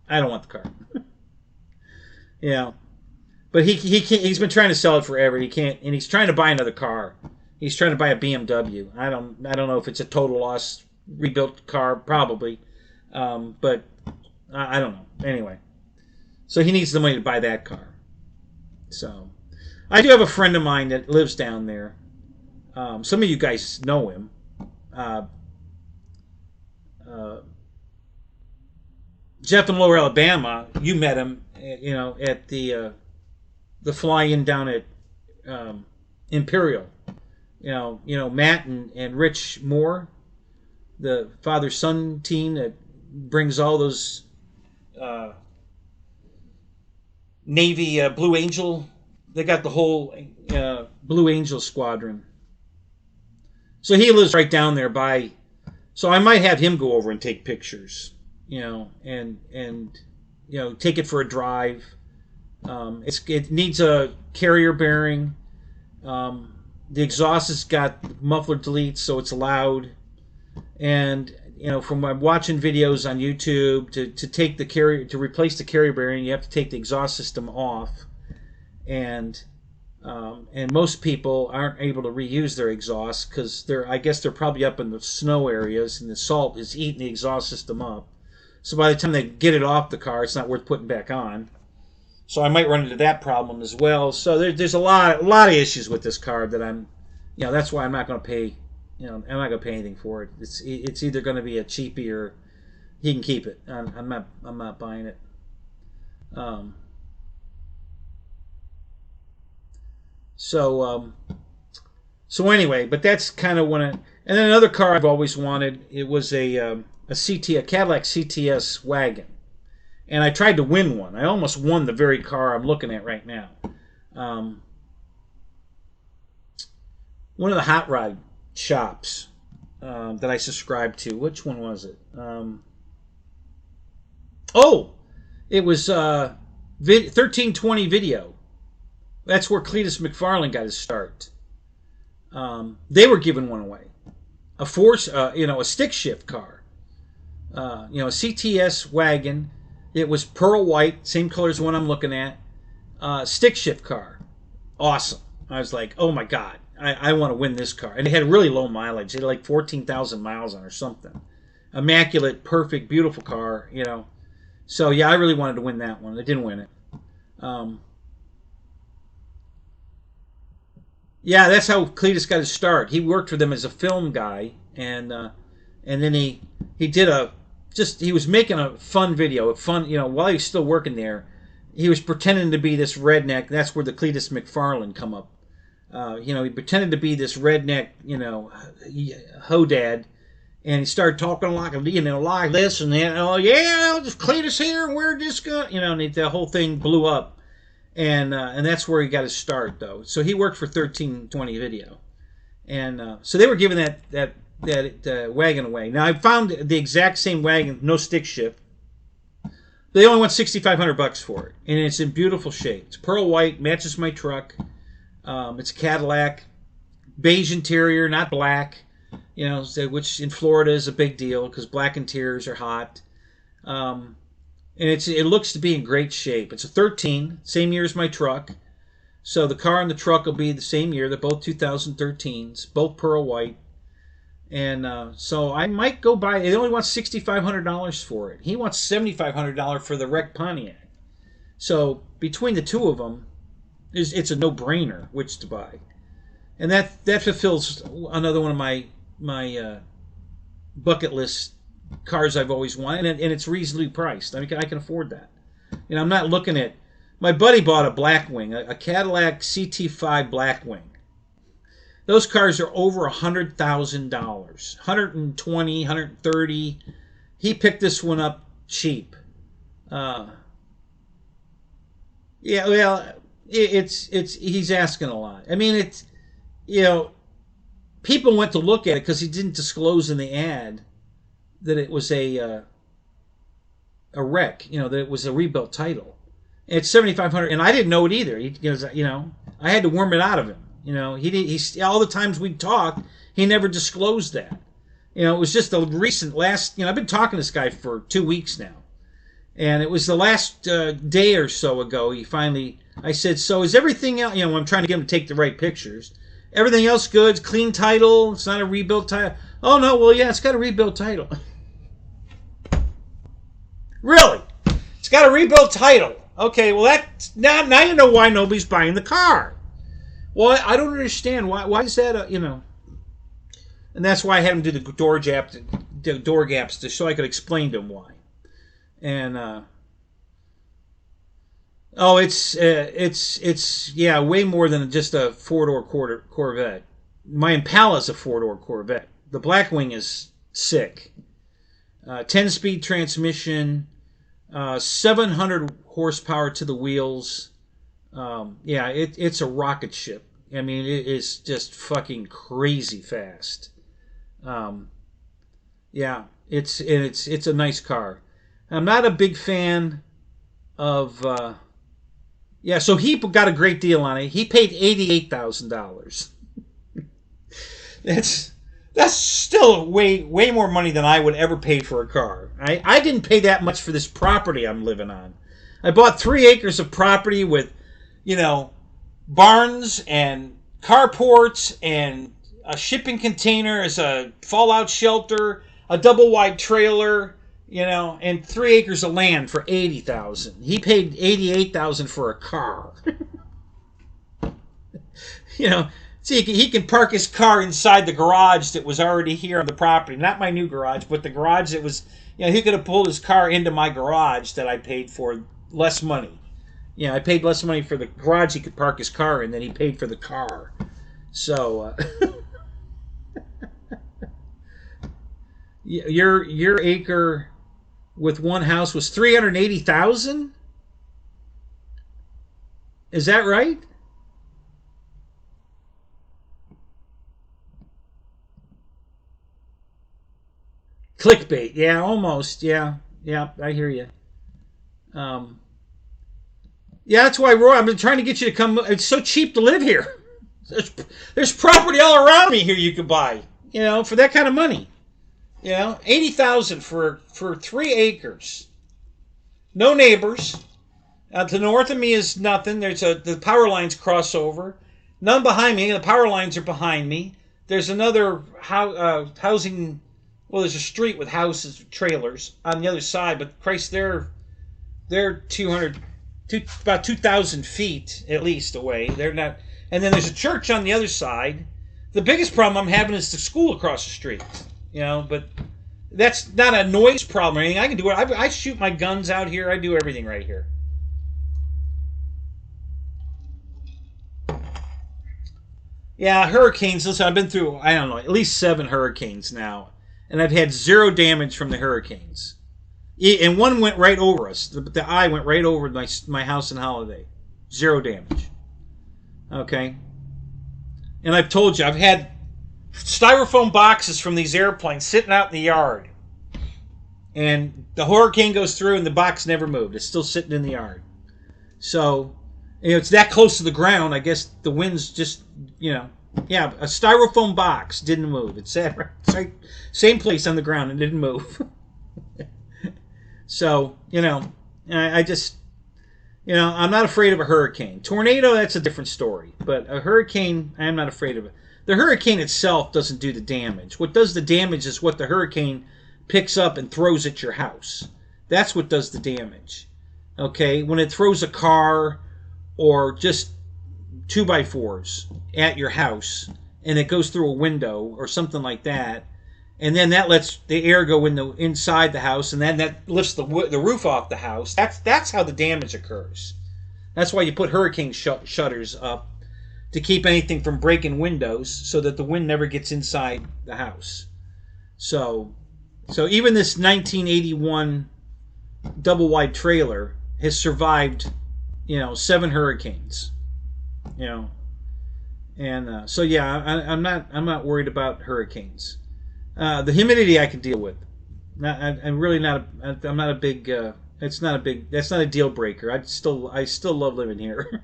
I don't want the car. But he can't, he's been trying to sell it forever. He can't, and he's trying to buy another car. He's trying to buy a BMW. I don't know if it's a total loss rebuilt car, probably. But I don't know. Anyway. So he needs the money to buy that car. So I do have a friend of mine that lives down there. Some of you guys know him. Jeff in Lower Alabama, you met him, at the fly-in down at Imperial. Matt and Rich Moore, the father-son team that brings all those Navy Blue Angel. They got the whole Blue Angel squadron. So he lives right down there so I might have him go over and take pictures, and take it for a drive. It needs a carrier bearing. The exhaust has got muffler delete, so it's loud. And from watching videos on YouTube, to take the carrier, to replace the carrier bearing, you have to take the exhaust system off. And most people aren't able to reuse their exhaust because I guess they're probably up in the snow areas and the salt is eating the exhaust system up. So by the time they get it off the car, it's not worth putting back on. So I might run into that problem as well. So there's a lot of issues with this car that that's why I'm not going to pay. I'm not going to pay anything for it. It's either going to be a cheapie or he can keep it. I'm not buying it. So anyway, but that's kind of and then another car I've always wanted. It was a Cadillac CTS wagon, and I tried to win one. I almost won the very car I'm looking at right now. One of the hot rod shops that I subscribed to. Which one was it? It was 1320 Video. That's where Cletus McFarlane got his start. They were giving one away, a stick shift car, a CTS wagon. It was pearl white, same color as the one I'm looking at. Stick shift car, awesome. I was like, oh my god, I want to win this car. And it had really low mileage. It had like 14,000 miles on or something. Immaculate, perfect, beautiful car. So yeah, I really wanted to win that one. I didn't win it. Yeah, that's how Cletus got his start. He worked for them as a film guy, and then he was making a fun video, while he was still working there, he was pretending to be this redneck. That's where the Cletus McFarlane come up. He pretended to be this redneck, hodad, and he started talking like this and that. Oh yeah, Cletus here, and we're just going, and the whole thing blew up. And that's where he got his start, though. So he worked for 1320 Video, and so they were giving that wagon away. Now I found the exact same wagon, no stick shift. They only want $6,500 for it, and it's in beautiful shape. It's pearl white, matches my truck. It's a Cadillac, beige interior, not black. Which in Florida is a big deal because black interiors are hot. And it looks to be in great shape. It's a 13, same year as my truck. So the car and the truck will be the same year. They're both 2013s, both pearl white. And so I might go buy. They only want $6,500 for it. He wants $7,500 for the wrecked Pontiac. So between the two of them, it's a no-brainer which to buy. And that fulfills another one of my bucket list cars I've always wanted, and it's reasonably priced. I mean, I can afford that. I'm not looking at. My buddy bought a Blackwing, a Cadillac CT5 Blackwing. Those cars are over $100,000, $120,000, $130,000. He picked this one up cheap. Yeah, well, he's asking a lot. I mean, people went to look at it because he didn't disclose in the ad that it was a wreck, that it was a rebuilt title. It's $7,500, and I didn't know it either. I had to worm it out of him. He all the times we talked, he never disclosed that. It was just the recent last. I've been talking to this guy for 2 weeks now, and it was the last day or so ago. I said, so is everything else? I'm trying to get him to take the right pictures. Everything else good? Clean title? It's not a rebuilt title. Oh no, well yeah, it's got a rebuilt title. Really? It's got a rebuilt title. Okay, well now you know why nobody's buying the car. Well, I don't understand why is that and that's why I had him do the door gaps so I could explain to him why. And it's way more than just a 4-door Corvette. My Impala's a 4-door Corvette. The Blackwing is sick. 10-speed transmission, 700 horsepower to the wheels. It's a rocket ship. I mean, it is just fucking crazy fast. It's a nice car. I'm not a big fan of yeah. So he got a great deal on it. He paid $88,000. That's still way more money than I would ever pay for a car. I didn't pay that much for this property I'm living on. I bought 3 acres of property with, you know, barns and carports and a shipping container as a fallout shelter, a double wide trailer, you know, and 3 acres of land for $80,000. He paid $88,000 for a car. You know, see, he can park his car inside the garage that was already here on the property. Not my new garage, but the garage that was, you know, he could have pulled his car into my garage that I paid for less money. You know, I paid less money for the garage he could park his car in than he paid for the car. So, your acre with one house was $380,000? Is that right? Clickbait, yeah, almost, yeah, I hear you. Yeah, that's why, Roy, I've been trying to get you to come. It's so cheap to live here. There's property all around me here you could buy, you know, for that kind of money. You know, $80,000 for 3 acres. No neighbors. To the north of me is nothing. The power lines cross over. None behind me. The power lines are behind me. There's another housing. Well, there's a street with houses, trailers on the other side, but Christ, they're about 2,000 feet at least away. They're not. And then there's a church on the other side. The biggest problem I'm having is the school across the street. You know, but that's not a noise problem or anything. I can do it. I shoot my guns out here. I do everything right here. Yeah, hurricanes. Listen, I've been through, I don't know, at least 7 hurricanes now. And I've had 0 damage from the hurricanes. And one went right over us. The eye went right over my house in Holiday. 0 damage. Okay? And I've told you, I've had styrofoam boxes from these airplanes sitting out in the yard. And the hurricane goes through and the box never moved. It's still sitting in the yard. So, you know, it's that close to the ground. I guess the wind's just, you know. Yeah, a styrofoam box didn't move. It sat right, same place on the ground and didn't move. So, you know, I just, you know, I'm not afraid of a hurricane. Tornado, that's a different story. But a hurricane, I'm not afraid of it. The hurricane itself doesn't do the damage. What does the damage is what the hurricane picks up and throws at your house. That's what does the damage. Okay? When it throws a car or just 2x4s at your house and it goes through a window or something like that, and then that lets the air go inside the house, and then that lifts the roof off the house. That's how the damage occurs. That's why you put hurricane shutters up, to keep anything from breaking windows so that the wind never gets inside the house. So even this 1981 double wide trailer has survived, you know, 7 hurricanes. You know, and so yeah, I'm not worried about hurricanes. The humidity I can deal with. I'm really not. I'm not a big. It's not a big. That's not a deal breaker. I still love living here.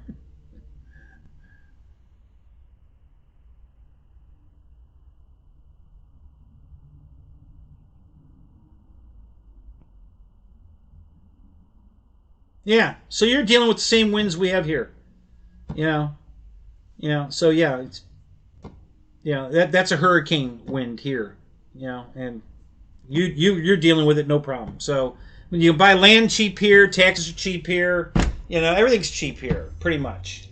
Yeah. So you're dealing with the same winds we have here. You know. So yeah, it's, you know, that's a hurricane wind here. You know, and you're dealing with it no problem. So when you buy land cheap here, taxes are cheap here. You know, everything's cheap here, pretty much.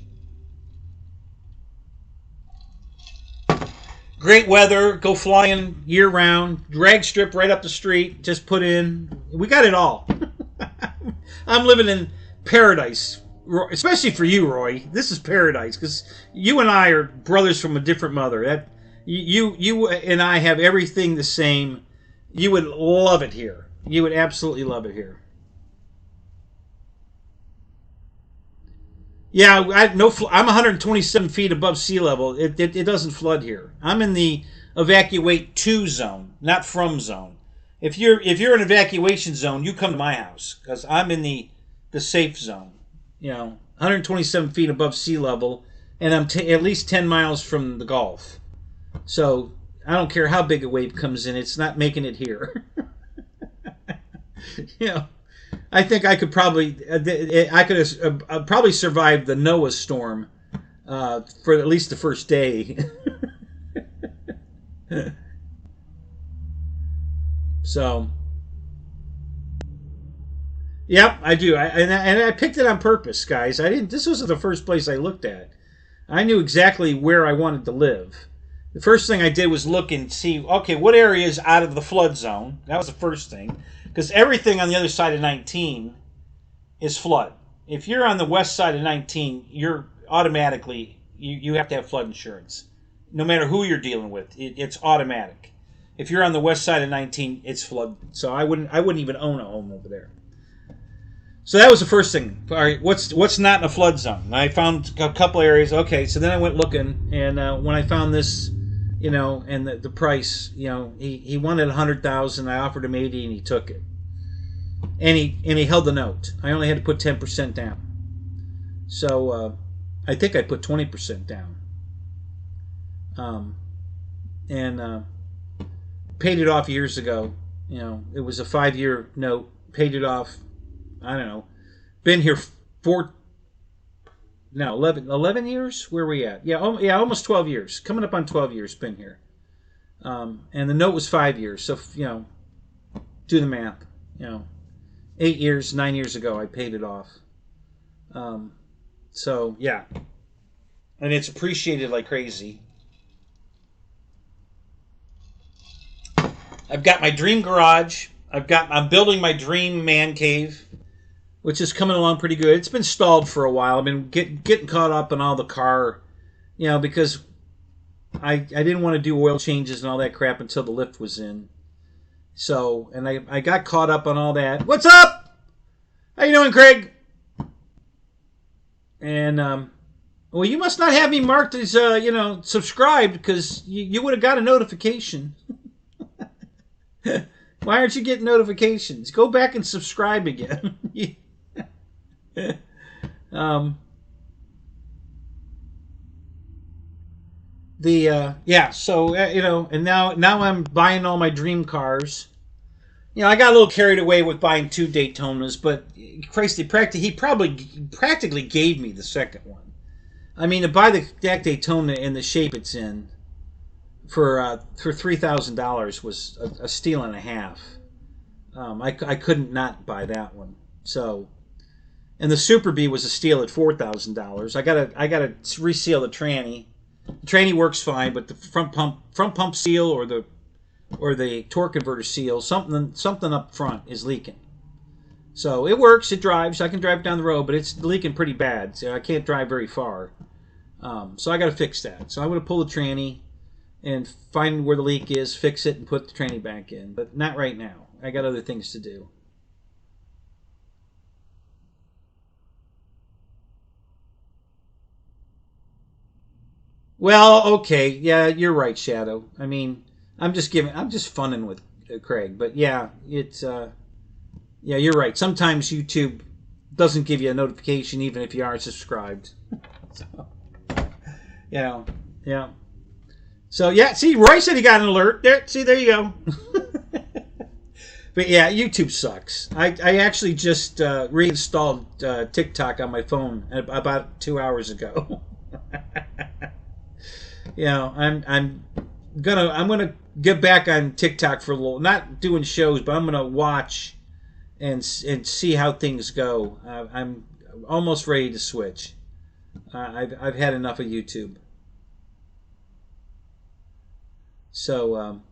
Great weather, go flying year round. Drag strip right up the street, just put in. We got it all. I'm living in paradise. Especially for you, Roy. This is paradise, because you and I are brothers from a different mother. You and I have everything the same. You would love it here. You would absolutely love it here. Yeah, I'm 127 feet above sea level. It doesn't flood here. I'm in the evacuate to zone, not from zone. If you're in evacuation zone, you come to my house, because I'm in the the safe zone. 127 feet above sea level, and I'm at least 10 miles from the Gulf. So I don't care how big a wave comes in, it's not making it here. I think I could probably survive the Noah storm for at least the first day. So, yep, I do. And I picked it on purpose, guys. I didn't. This wasn't the first place I looked at. I knew exactly where I wanted to live. The first thing I did was look and see, okay, what area is out of the flood zone? That was the first thing. Because everything on the other side of 19 is flood. If you're on the west side of 19, you're automatically, you have to have flood insurance. No matter who you're dealing with, it's automatic. If you're on the west side of 19, it's flood. So I wouldn't even own a home over there. So that was the first thing. All right, what's not in a flood zone? I found a couple areas. Okay, so then I went looking, and when I found this, and the price, he wanted 100,000. I offered him 80, and he took it. And he held the note. I only had to put 10% down. So I think I put 20% down. And paid it off years ago. It was a 5-year note. Paid it off. I don't know. Been here 11 years? Where are we at? Yeah, almost 12 years. Coming up on 12 years been here. And the note was 5 years. So, do the math. 8 years, 9 years ago, I paid it off. So, yeah. And it's appreciated like crazy. I've got my dream garage. I'm building my dream man cave, which is coming along pretty good. It's been stalled for a while. I've been getting caught up in all the car, because I didn't want to do oil changes and all that crap until the lift was in. So, and I got caught up on all that. What's up? How you doing, Craig? And, well, you must not have me marked as, subscribed, because you would have got a notification. Why aren't you getting notifications? Go back and subscribe again. So and now I'm buying all my dream cars. I got a little carried away with buying 2 Daytonas, but Christ, he practically gave me the second one. I mean, to buy that Daytona in the shape it's in for $3,000 was a steal and a half. I couldn't not buy that one. So, and the Super Bee was a steal at $4,000. I gotta reseal the tranny. The tranny works fine, but the front pump seal or the torque converter seal, something up front is leaking. So it works, it drives. I can drive down the road, but it's leaking pretty bad. So I can't drive very far. So I got to fix that. So I'm going to pull the tranny and find where the leak is, fix it, and put the tranny back in. But not right now. I got other things to do. Well, okay, yeah, you're right, Shadow. I mean, I'm just funning with Craig, but yeah, it's yeah, you're right. Sometimes YouTube doesn't give you a notification even if you are subscribed. So, yeah. So yeah, see, Roy said he got an alert. There you go. But yeah, YouTube sucks. I actually just reinstalled TikTok on my phone about 2 hours ago. I'm gonna get back on TikTok for a little, not doing shows, but I'm gonna watch and see how things go. I'm almost ready to switch. I've had enough of YouTube. So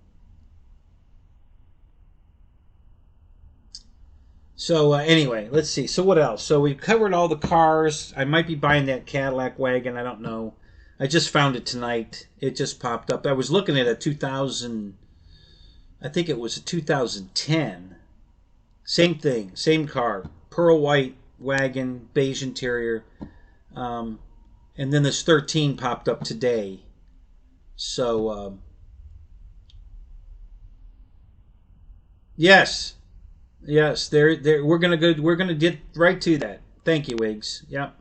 anyway, let's see. So what else? So we've covered all the cars. I might be buying that Cadillac wagon. I don't know. I just found it tonight. It just popped up. I was looking at a 2000, I think it was a 2010. Same thing, same car. Pearl white wagon, beige interior. And then this 13 popped up today. So, yes. Yes, we're gonna get right to that. Thank you, Wiggs. Yep.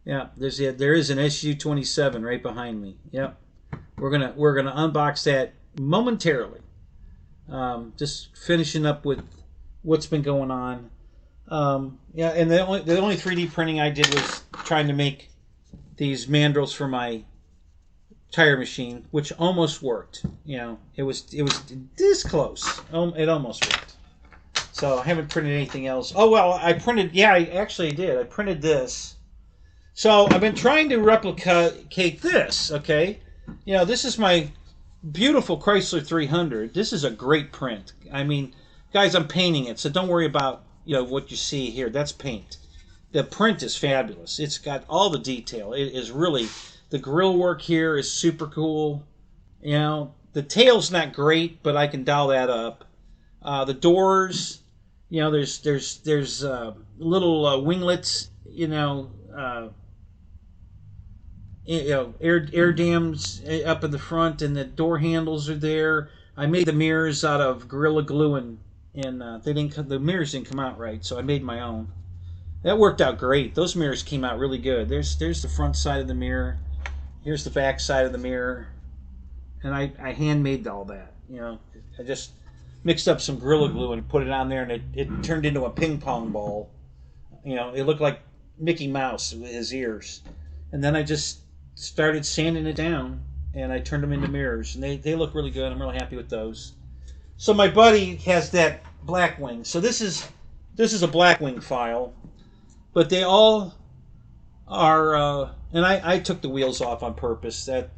Yeah, there is an SU-27 right behind me. Yep. We're gonna unbox that momentarily. Just finishing up with what's been going on. Yeah, and the only 3D printing I did was trying to make these mandrels for my tire machine, which almost worked. You know, it was this close. It almost worked. So I haven't printed anything else. Oh well, I printed. Yeah, I actually did. I printed this. So I've been trying to replicate this. Okay, you know, this is my beautiful Chrysler 300. This is a great print. I mean, guys, I'm painting it, so don't worry about what you see here. That's paint. The print is fabulous. It's got all the detail. It is really, the grill work here is super cool. You know, the tail's not great, but I can dial that up. The doors, you know, there's little winglets, air dams up in the front, and the door handles are there. I made the mirrors out of Gorilla Glue, and the mirrors didn't come out right, so I made my own. That worked out great. Those mirrors came out really good. There's the front side of the mirror. Here's the back side of the mirror, and I handmade all that. I just mixed up some Gorilla Glue and put it on there, and it turned into a ping pong ball. It looked like Mickey Mouse with his ears. And then I just started sanding it down, and I turned them into mirrors, and they look really good. I'm really happy with those. So my buddy has that Blackwing. So this is a Blackwing file, but they all are. And I took the wheels off on purpose. That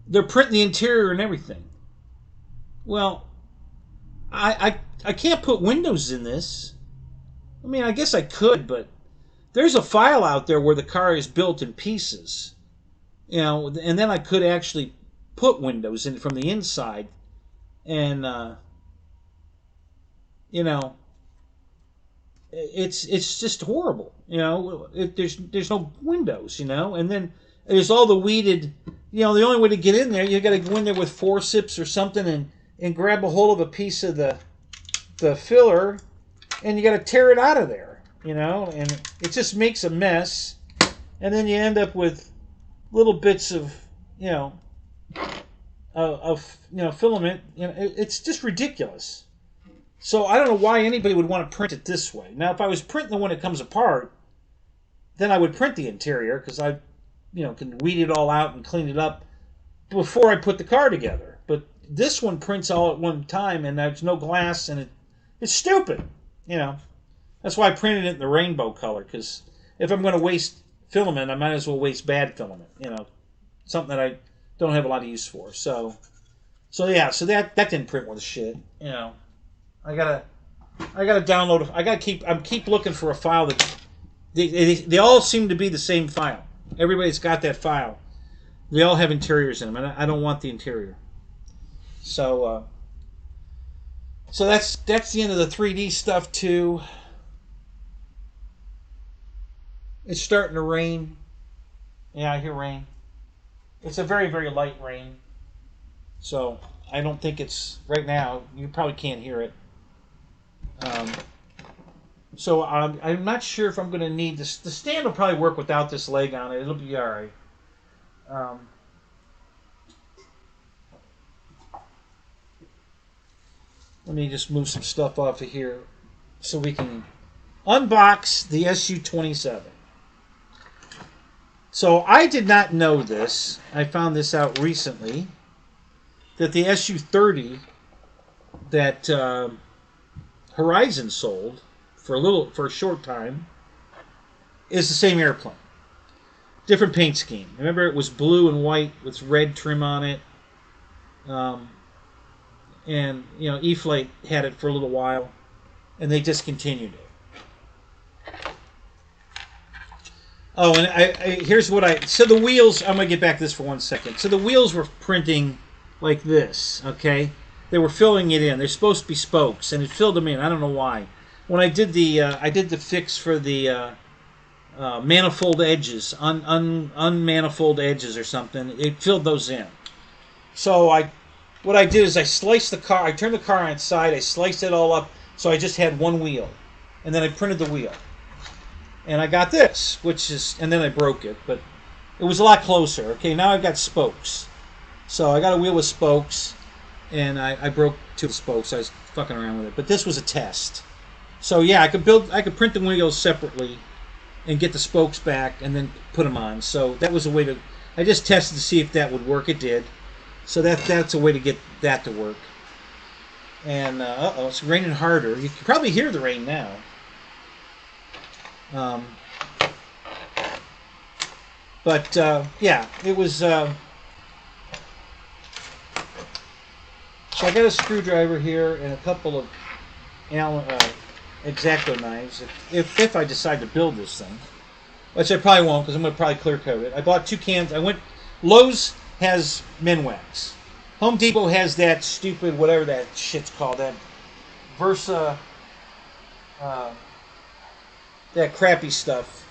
they're printing the interior and everything. Well, I can't put windows in this. I mean, I guess I could, but there's a file out there where the car is built in pieces, and then I could actually put windows in from the inside, and it's just horrible. There's no windows, and then there's all the weeded. The only way to get in there, you got to go in there with forceps or something and grab a hold of a piece of the filler, and you got to tear it out of there. And it just makes a mess, and then you end up with little bits of filament. It's just ridiculous. So I don't know why anybody would want to print it this way. Now, if I was printing the one that comes apart, then I would print the interior, because I, can weed it all out and clean it up before I put the car together. But this one prints all at one time, and there's no glass, and it's stupid. That's why I printed it in the rainbow color, because if I'm going to waste filament, I might as well waste bad filament. Something that I don't have a lot of use for. So that didn't print worth shit. I gotta download. I'm keep looking for a file that they all seem to be the same file. Everybody's got that file. They all have interiors in them, and I don't want the interior. So that's the end of the 3D stuff too. It's starting to rain. Yeah, I hear rain. It's a very, very light rain. So I don't think it's right now. You probably can't hear it. So I'm not sure if I'm going to need this. The stand will probably work without this leg on it. It'll be all right. Let me just move some stuff off of here so we can unbox the SU-27. So I did not know this. I found this out recently, that the SU-30 that Horizon sold for a short time is the same airplane. Different paint scheme. Remember, it was blue and white with red trim on it. And E-Flght had it for a little while, and they discontinued it. Oh, and here's what so the wheels, I'm going to get back to this for 1 second. So the wheels were printing like this, okay? They were filling it in. They're supposed to be spokes, and it filled them in. I don't know why. When I did the fix for the manifold edges, unmanifold edges or something, it filled those in. So I what I did is I sliced the car. I turned the car on its side. I sliced it all up, so I just had one wheel, and then I printed the wheel, and I got this, which is, and then I broke it, but it was a lot closer. Okay, now I've got spokes, so I got a wheel with spokes, and I broke 2 spokes. I was fucking around with it, but this was a test. So yeah, I could print the wheels separately, and get the spokes back, and then put them on. So that was a way to. I just tested to see if that would work. It did. So that's a way to get that to work. And uh-oh, it's raining harder. You can probably hear the rain now. Yeah, it was. So I got a screwdriver here and a couple of X-Acto knives. If I decide to build this thing, which I probably won't, because I'm going to probably clear coat it. I bought 2 cans. Lowe's has Minwax. Home Depot has that stupid, whatever that shit's called, that Versa, that crappy stuff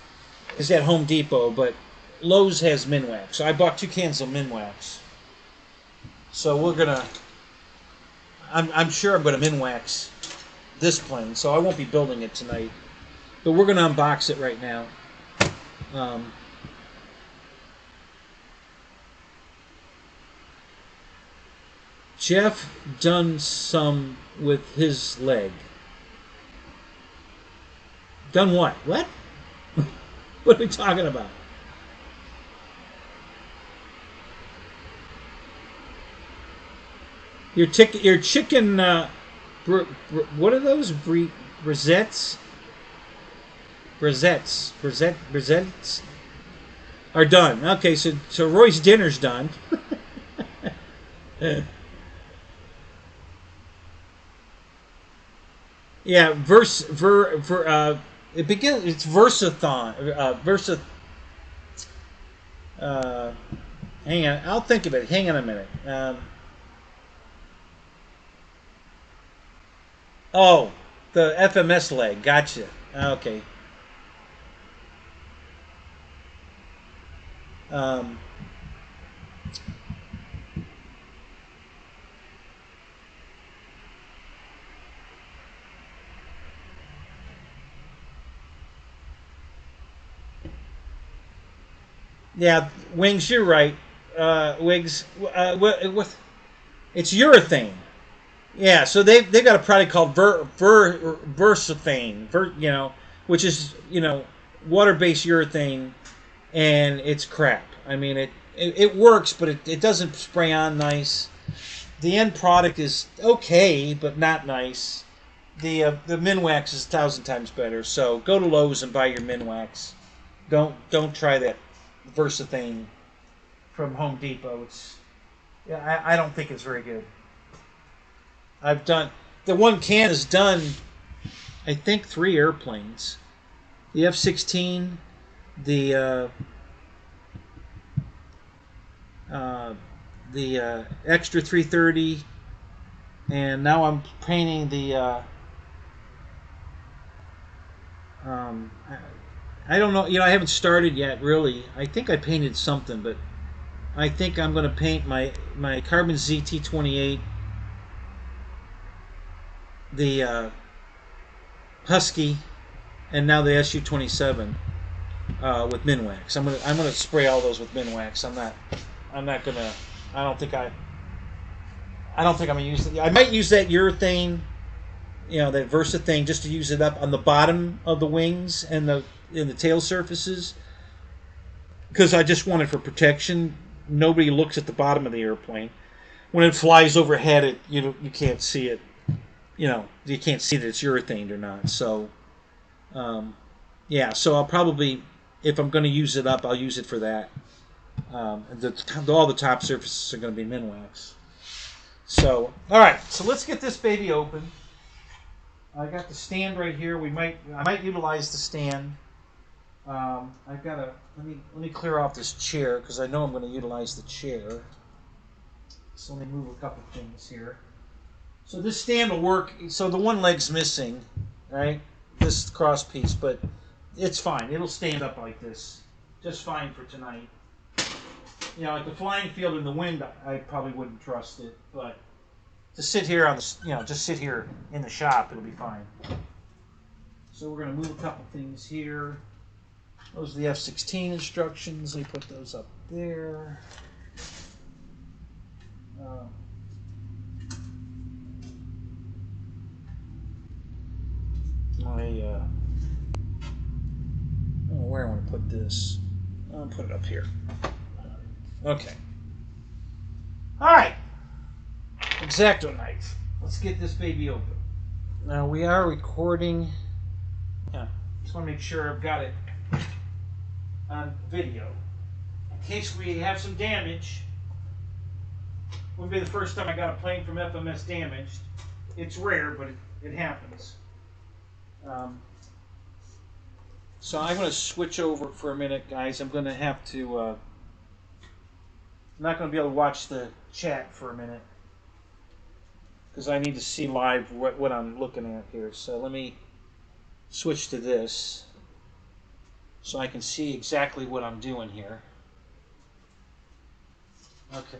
is at Home Depot, but Lowe's has Minwax. So I bought 2 cans of Minwax. So we're going to, I'm sure I'm going to Minwax this plane, so I won't be building it tonight. But we're going to unbox it right now. Jeff done some with his leg. Done what? What? What are we talking about? Your chicken. What are those? Brisettes? Brisettes are done. Okay, so Roy's dinner's done. Yeah, it begins. It's Versathon. Hang on, I'll think of it. Hang on a minute. Oh, the FMS leg. Gotcha. Okay. Yeah, Wings, you're right. Wings, it's urethane. Yeah, so they've got a product called Versathane, which is water-based urethane, and it's crap. I mean, it works, but it doesn't spray on nice. The end product is okay, but not nice. The Minwax is 1,000 times better. So go to Lowe's and buy your Minwax. Don't try that Versathane from Home Depot. I don't think it's very good. I've done the one can has done, I think, 3 airplanes. The F-16, the Extra 330, and now I'm painting the. I don't know. I haven't started yet, really. I think I painted something, but I think I'm going to paint my Carbon ZT-28, the Husky, and now the SU-27 with Minwax. I'm gonna spray all those with Minwax. I'm not gonna. I don't think I'm gonna use it. I might use that urethane, that Versathane, just to use it up on the bottom of the wings and the tail surfaces, because I just want it for protection. Nobody looks at the bottom of the airplane when it flies overhead. You can't see it. You can't see that it's urethane or not. So, yeah. So I'll probably, if I'm going to use it up, I'll use it for that. All the top surfaces are going to be Minwax. So, all right. So let's get this baby open. I got the stand right here. I might utilize the stand. I've got let me clear off this chair, because I know I'm going to utilize the chair. So let me move a couple things here. So this stand will work. So the one leg's missing, right? This cross piece, but it's fine. It'll stand up like this, just fine for tonight. You know, like the flying field in the wind, I probably wouldn't trust it, but to sit here on the, you know, just sit here in the shop, it'll be fine. So we're going to move a couple things here. Those are the F-16 instructions. Let me put those up there. Where I want to put this. I'll put it up here. Okay. All right. X-Acto knife. Let's get this baby open. Now we are recording. Yeah. Just want to make sure I've got it on video in case we have some damage. Wouldn't be the first time I got a plane from FMS damaged. It's rare, but it happens. So I'm going to switch over for a minute, guys. I'm going to have to. I'm not going to be able to watch the chat for a minute because I need to see live what I'm looking at here. So let me switch to this so I can see exactly what I'm doing here. Okay.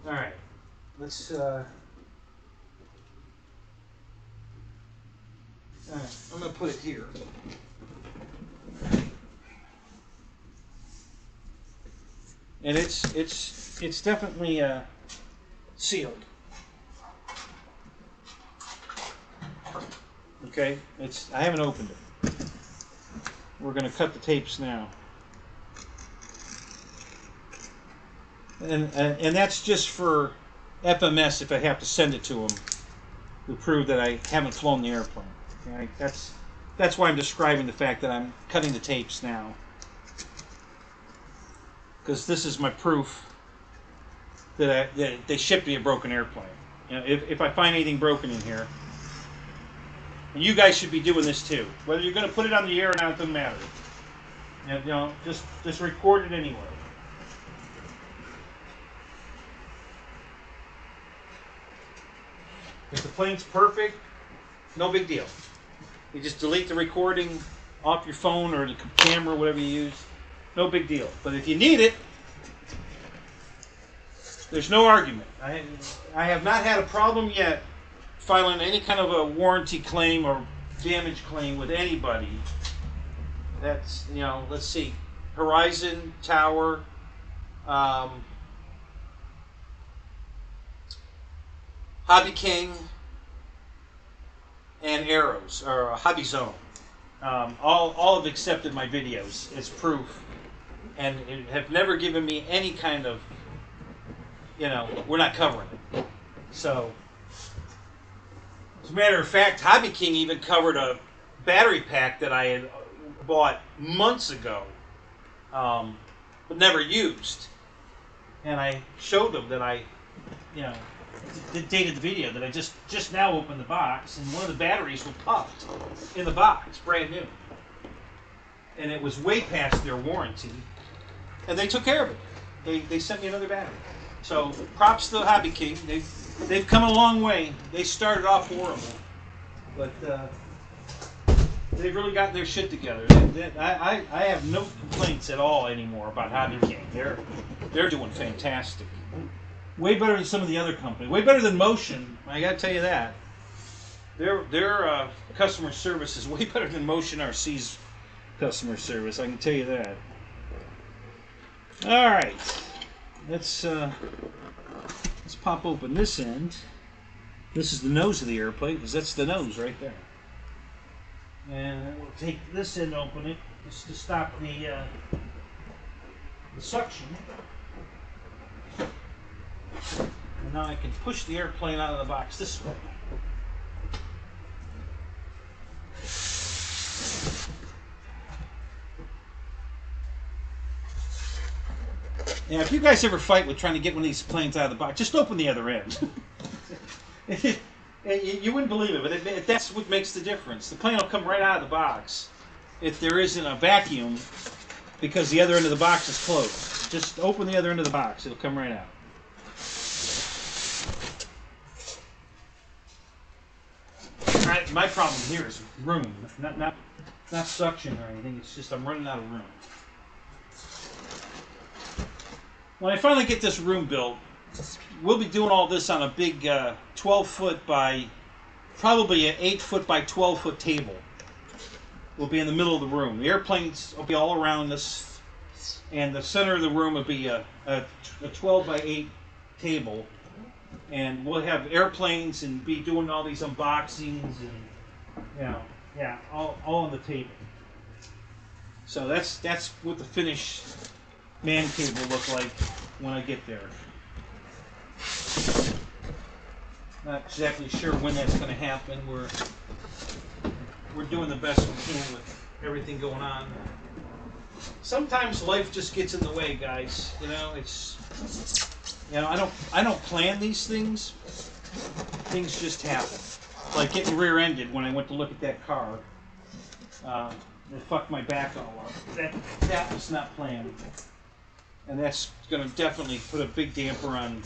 All right. Let's. All right. I'm going to put it here. And it's definitely sealed. Okay, I haven't opened it. We're going to cut the tapes now. And that's just for FMS if I have to send it to them to prove that I haven't flown the airplane. Okay? That's why I'm describing the fact that I'm cutting the tapes now. Because this is my proof that they shipped me a broken airplane. You know, if I find anything broken in here, and you guys should be doing this too. Whether you're going to put it on the air or not, it doesn't matter. You know, just record it anyway. If the plane's perfect, no big deal. You just delete the recording off your phone or the camera, whatever you use. No big deal. But if you need it, there's no argument. I have not had a problem yet filing any kind of a warranty claim or damage claim with anybody. That's, you know, let's see. Horizon, Tower, Hobby King, and Arrows, or Hobby Zone. All have accepted my videos as proof and have never given me any kind of, you know, we're not covering it. So, as a matter of fact, Hobby King even covered a battery pack that I had bought months ago, but never used. And I showed them that I, you know, dated the video that I just now opened the box, and one of the batteries was popped in the box, brand new. And it was way past their warranty, and they took care of it. They sent me another battery. So props to Hobby King. They've come a long way. They started off horrible, but they've really got their shit together. I have no complaints at all anymore about Hobby King. They're doing fantastic. Way better than some of the other companies. Way better than Motion. I got to tell you that. Their customer service is way better than Motion RC's customer service. I can tell you that. All right, let's pop open this end. This is the nose of the airplane because that's the nose right there. And we'll take this end, open it just to stop the suction. And now I can push the airplane out of the box this way. Yeah, if you guys ever fight with trying to get one of these planes out of the box, just open the other end. You wouldn't believe it, but that's what makes the difference. The plane will come right out of the box if there isn't a vacuum because the other end of the box is closed. Just open the other end of the box. It'll come right out. My problem here is room, not not suction or anything. It's just I'm running out of room. When I finally get this room built, we'll be doing all this on a big 12-foot by, probably an 8-foot by 12-foot table. We'll be in the middle of the room. The airplanes will be all around us, and the center of the room will be a 12 by 8 table. And we'll have airplanes and be doing all these unboxings and, you know, yeah, all on the table. So that's what the finished man cave will look like when I get there. Not exactly sure when that's going to happen. We're doing the best we can with everything going on. Sometimes life just gets in the way, guys. You know, it's, you know, I don't plan these things. Things just happen. Like getting rear-ended when I went to look at that car. It fucked my back all up. That was not planned. And that's going to definitely put a big damper on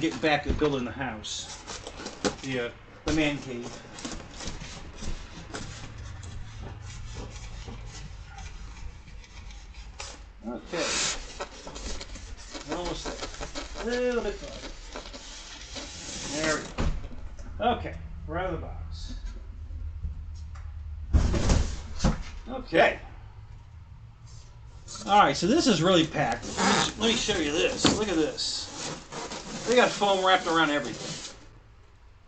getting back to building the house. The man cave. Okay. Almost there. A little bit farther. There we go. Okay. We're out of the box. Okay. Alright, so this is really packed. Let me show you this. Look at this. They got foam wrapped around everything.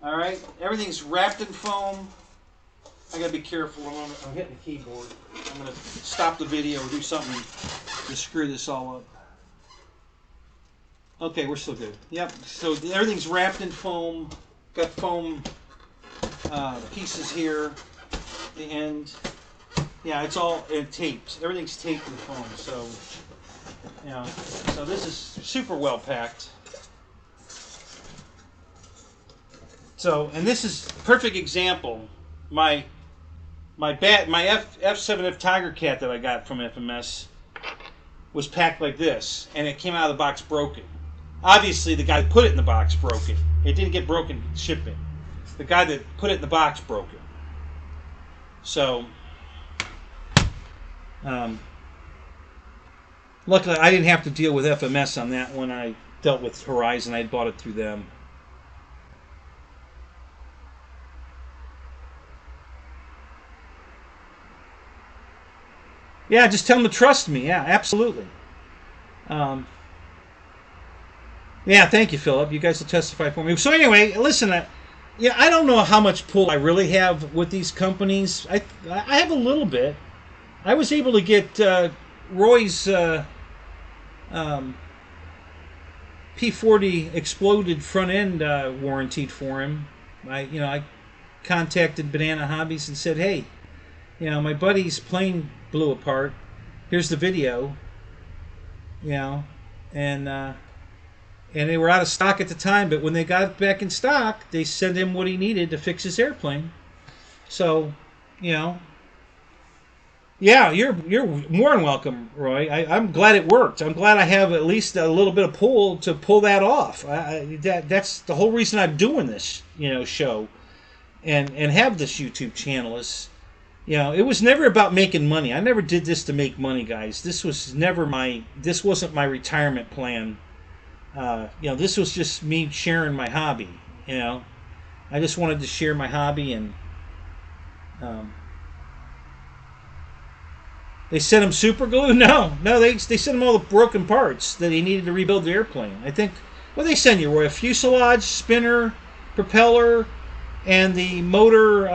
Alright? Everything's wrapped in foam. I gotta be careful. I'm hitting the keyboard. I'm gonna stop the video or do something to screw this all up. Okay, we're still good. Yep, so everything's wrapped in foam. Got foam pieces here, the end. Yeah, it's all taped. Everything's taped in foam, so, you know, so this is super well packed. So, and this is a perfect example. My F7F Tiger Cat that I got from FMS was packed like this, and it came out of the box broken. Obviously, the guy that put it in the box broke it. It didn't get broken shipping. The guy that put it in the box broke it. So, luckily, I didn't have to deal with FMS on that when I dealt with Horizon. I bought it through them. Yeah, just tell them to trust me. Yeah, absolutely. Yeah, thank you, Philip. You guys will testify for me. So anyway, listen, yeah, I don't know how much pull I really have with these companies. I have a little bit. I was able to get Roy's P40 exploded front end warranted for him. I contacted Banana Hobbies and said, hey, my buddy's plane blew apart. Here's the video. And they were out of stock at the time, but when they got back in stock, they sent him what he needed to fix his airplane. So, yeah, you're more than welcome, Roy. I'm glad it worked. I'm glad I have at least a little bit of pull to pull that off. That's the whole reason I'm doing this, show, and have this YouTube channel is, it was never about making money. I never did this to make money, guys. This wasn't my retirement plan. This was just me sharing my hobby. I just wanted to share my hobby, and they sent him super glue. No, they sent him all the broken parts that he needed to rebuild the airplane. I think what they send you, Roy, a fuselage, spinner, propeller, and the motor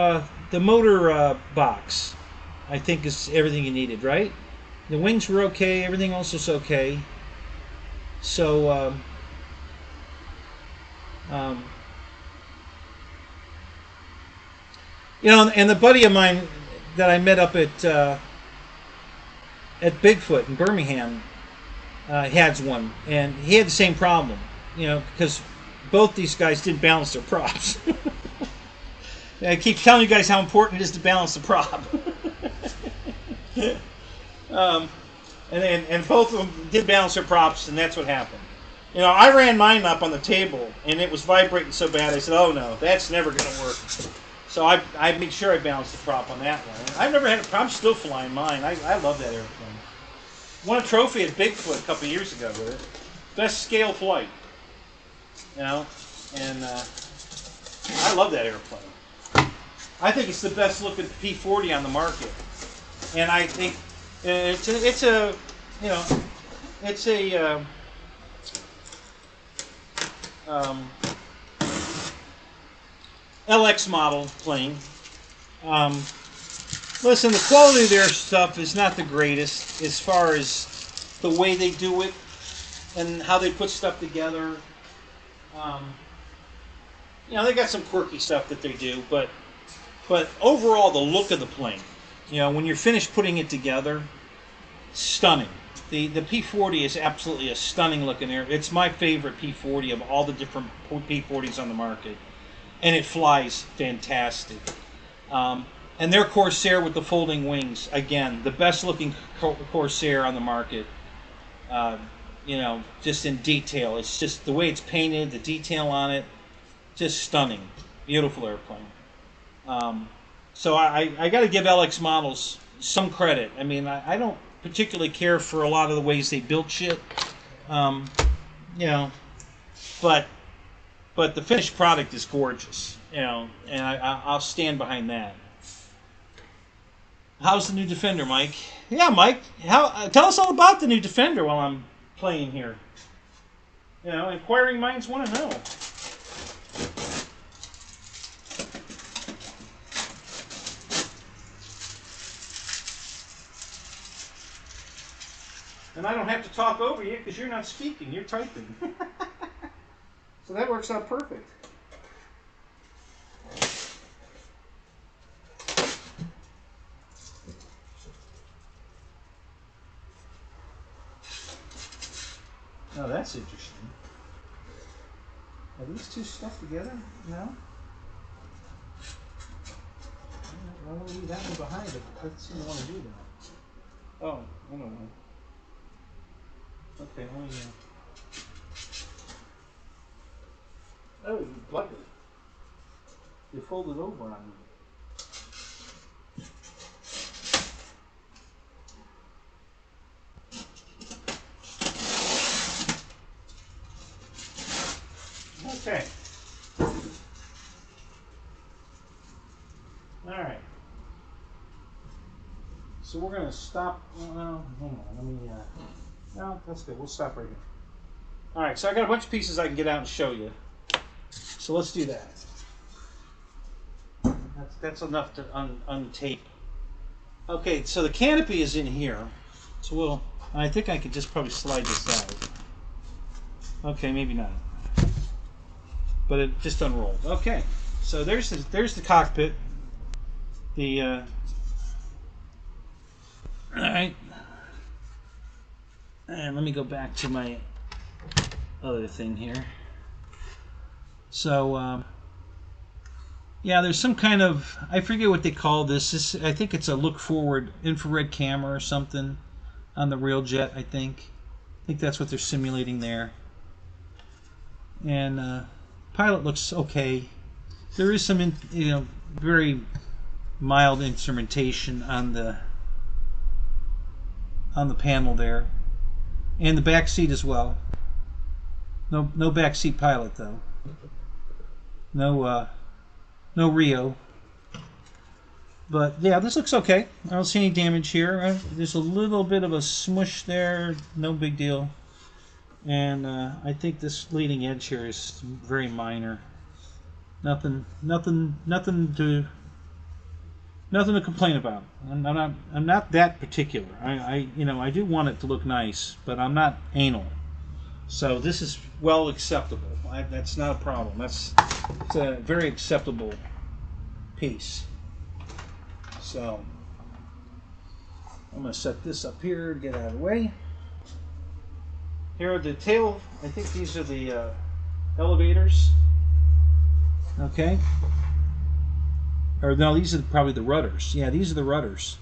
box. I think is everything you needed, right? The wings were okay. Everything else was okay. So, and the buddy of mine that I met up at Bigfoot in Birmingham had one, and he had the same problem, because both these guys didn't balance their props. I keep telling you guys how important it is to balance the prop. And both of them did balance their props, and that's what happened. I ran mine up on the table, and it was vibrating so bad, I said, oh no, that's never going to work. So I made sure I balanced the prop on that one. I've never had a problem. I'm still flying mine. I love that airplane. Won a trophy at Bigfoot a couple years ago with it. Best scale flight. You know, and I love that airplane. I think it's the best looking P-40 on the market, and I think it's a you know, it's a LX model plane. Listen, the quality of their stuff is not the greatest as far as the way they do it and how they put stuff together. You know, they got some quirky stuff that they do, but overall, the look of the plane, you know, when you're finished putting it together, stunning. The P-40 is absolutely a stunning looking air. It's my favorite P-40 of all the different P-40s on the market, and it flies fantastic. And their Corsair with the folding wings, again, the best looking Corsair on the market. You know, just in detail. It's just the way it's painted, the detail on it, just stunning. Beautiful airplane. So I got to give LX models some credit. I mean, I don't particularly care for a lot of the ways they build shit, you know, but the finished product is gorgeous, you know, and I'll stand behind that. How's the new Defender, Mike? Yeah, Mike, tell us all about the new Defender while I'm playing here. You know, inquiring minds want to know. And I don't have to talk over you because you're not speaking, you're typing. So that works out perfect. Oh, that's interesting. Are these two stuck together? No? I want to leave that one behind it. I seem to want to do that. Oh, I don't know. Okay, let me. Oh, you plugged it. You folded over on me. Okay. All right. So we're going to stop. Well, hang on. Let me. No, that's good. We'll stop right here. All right. So I got a bunch of pieces I can get out and show you. So let's do that. That's enough to untape. Okay. So the canopy is in here. So I think I could just probably slide this out. Okay, maybe not. But it just unrolled. Okay, so there's the cockpit. All right, and let me go back to my other thing here. So yeah, there's some kind of, I forget what they call this. I think it's a look forward infrared camera or something on the Railjet. I think that's what they're simulating there. And pilot looks okay. There is some, very mild instrumentation on the panel there, and the back seat as well. No back seat pilot though. No Rio. But yeah, this looks okay. I don't see any damage here. There's a little bit of a smush there. No big deal. And I think this leading edge here is very minor. Nothing to complain about. I'm not that particular. I do want it to look nice, but I'm not anal. So this is well acceptable. That's not a problem. It's a very acceptable piece. So I'm going to set this up here to get out of the way. Here are the tail. I think these are the elevators. Okay. Or no, these are probably the rudders. Yeah, these are the rudders.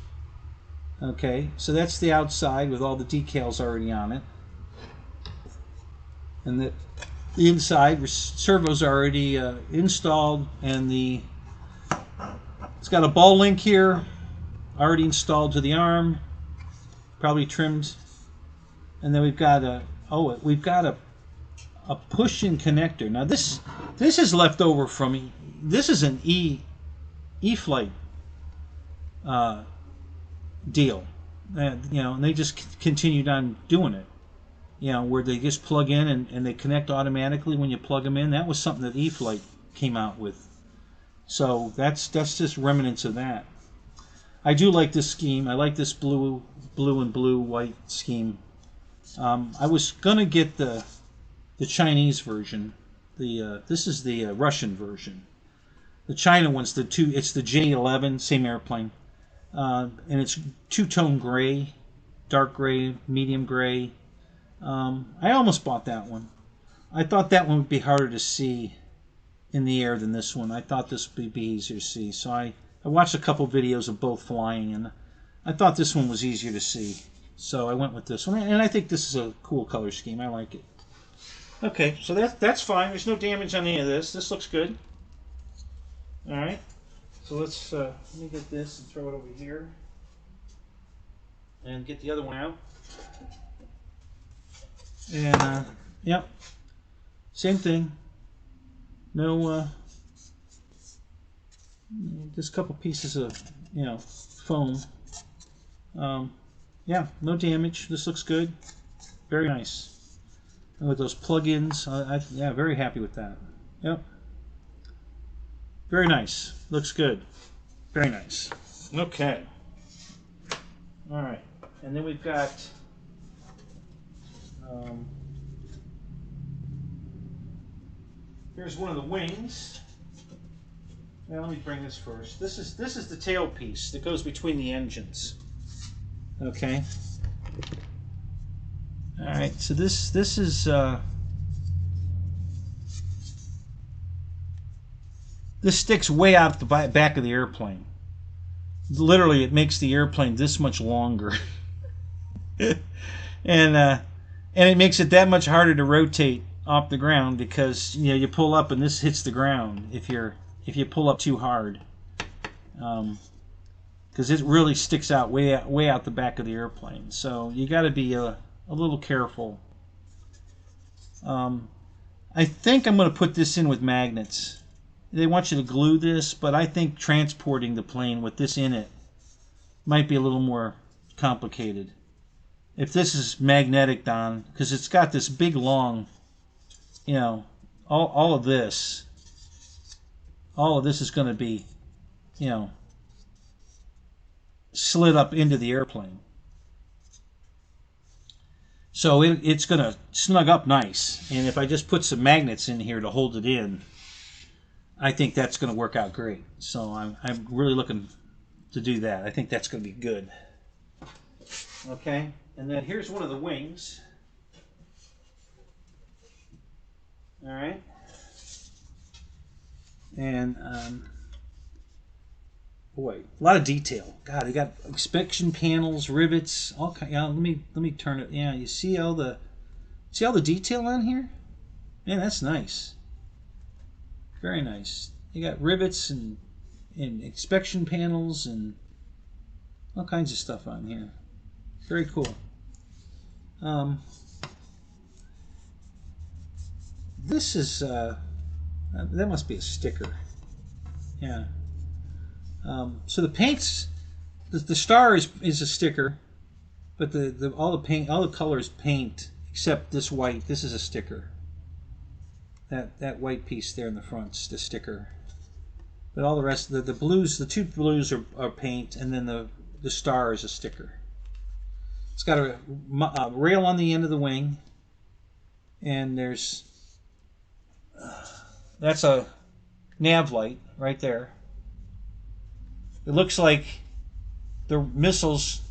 Okay, so that's the outside with all the decals already on it. And the inside, servos are already installed, and the It's got a ball link here, already installed to the arm, probably trimmed. And then we've got a push-in connector. Now this is left over from, this is an Flght deal. And they just continued on doing it. Where they just plug in and they connect automatically when you plug them in. That was something that Flght came out with. So that's just remnants of that. I do like this scheme. I like this blue and white scheme. I was gonna get the Chinese version. This is the Russian version. The China one's it's the J11, same airplane, and it's two-tone gray, dark gray, medium gray. I almost bought that one. I thought that one would be harder to see in the air than this one. I thought this would be easier to see. So I watched a couple videos of both flying, and I thought this one was easier to see. So I went with this one, and I think this is a cool color scheme. I like it. Okay, so that's fine. There's no damage on any of this. This looks good. All right. So let's let me get this and throw it over here, and get the other one out. And yep, same thing. No, just a couple pieces of foam. Yeah, no damage. This looks good. Very nice. And with those plug-ins, yeah, very happy with that. Yep. Very nice. Looks good. Very nice. Okay. All right. And then we've got here's one of the wings. Now let me bring this first. This is the tail piece that goes between the engines. Okay. All right. So this is this sticks way out the back of the airplane. Literally, it makes the airplane this much longer, and it makes it that much harder to rotate off the ground because you pull up and this hits the ground if you pull up too hard, because it really sticks out way out the back of the airplane. So you got to be a little careful. I think I'm going to put this in with magnets. They want you to glue this, but I think transporting the plane with this in it might be a little more complicated. If this is magnetic, Don, because it's got this big long, all of this is going to be, slid up into the airplane. So it's going to snug up nice. And if I just put some magnets in here to hold it in, I think that's going to work out great. So I'm really looking to do that. I think that's going to be good. Okay, and then here's one of the wings. All right, and boy, a lot of detail. God, they got inspection panels, rivets, all kind. Yeah, let me turn it. Yeah, you see all the detail on here? Man, that's nice. Very nice. You got rivets and inspection panels and all kinds of stuff on here. Very cool. This is that must be a sticker. Yeah. So the paints, the star is a sticker, but all the colors paint except this white. This is a sticker. That white piece there in the front's the sticker, but all the rest, the blues, the two blues are paint, and then the star is a sticker. It's got a rail on the end of the wing, and that's a nav light right there. It looks like the missiles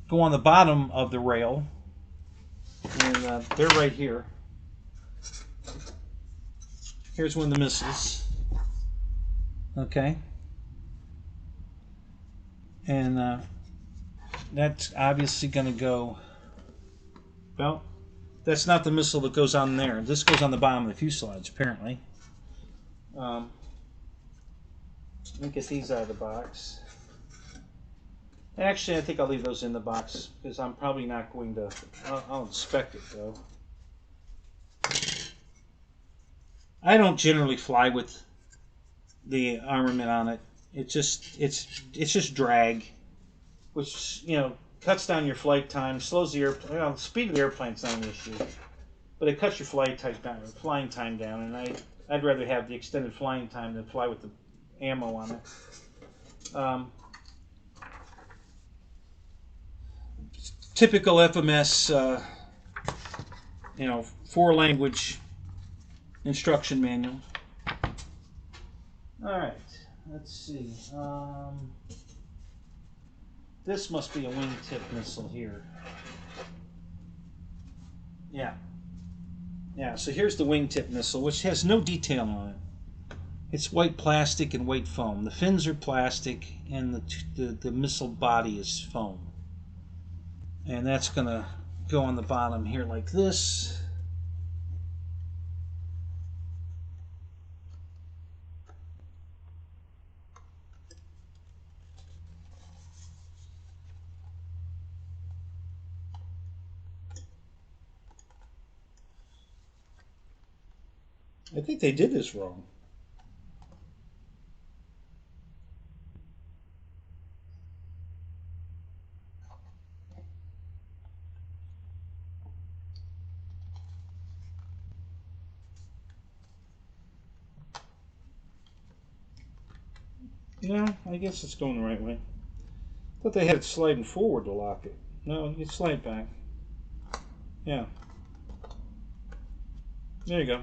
go on the bottom of the rail, and they're right here. Here's one of the missiles. Okay. And that's obviously going to go... Well, that's not the missile that goes on there. This goes on the bottom of the fuselage, apparently. Let me get these out of the box. Actually, I think I'll leave those in the box because I'm probably not going to. I'll inspect it though. I don't generally fly with the armament on it. It's just drag, which cuts down your flight time, slows the airplane. Well, the speed of the airplane's not an issue, but it cuts your flying time down, and I'd rather have the extended flying time than fly with the ammo on it. Typical FMS, 4-language instruction manual. All right, let's see. This must be a wingtip missile here. Yeah. Yeah, so here's the wingtip missile, which has no detail on it. It's white plastic and white foam. The fins are plastic, and the missile body is foam. And that's going to go on the bottom here like this. I think they did this wrong. No, I guess it's going the right way. I thought they had it sliding forward to lock it. No, you slide back. Yeah. There you go.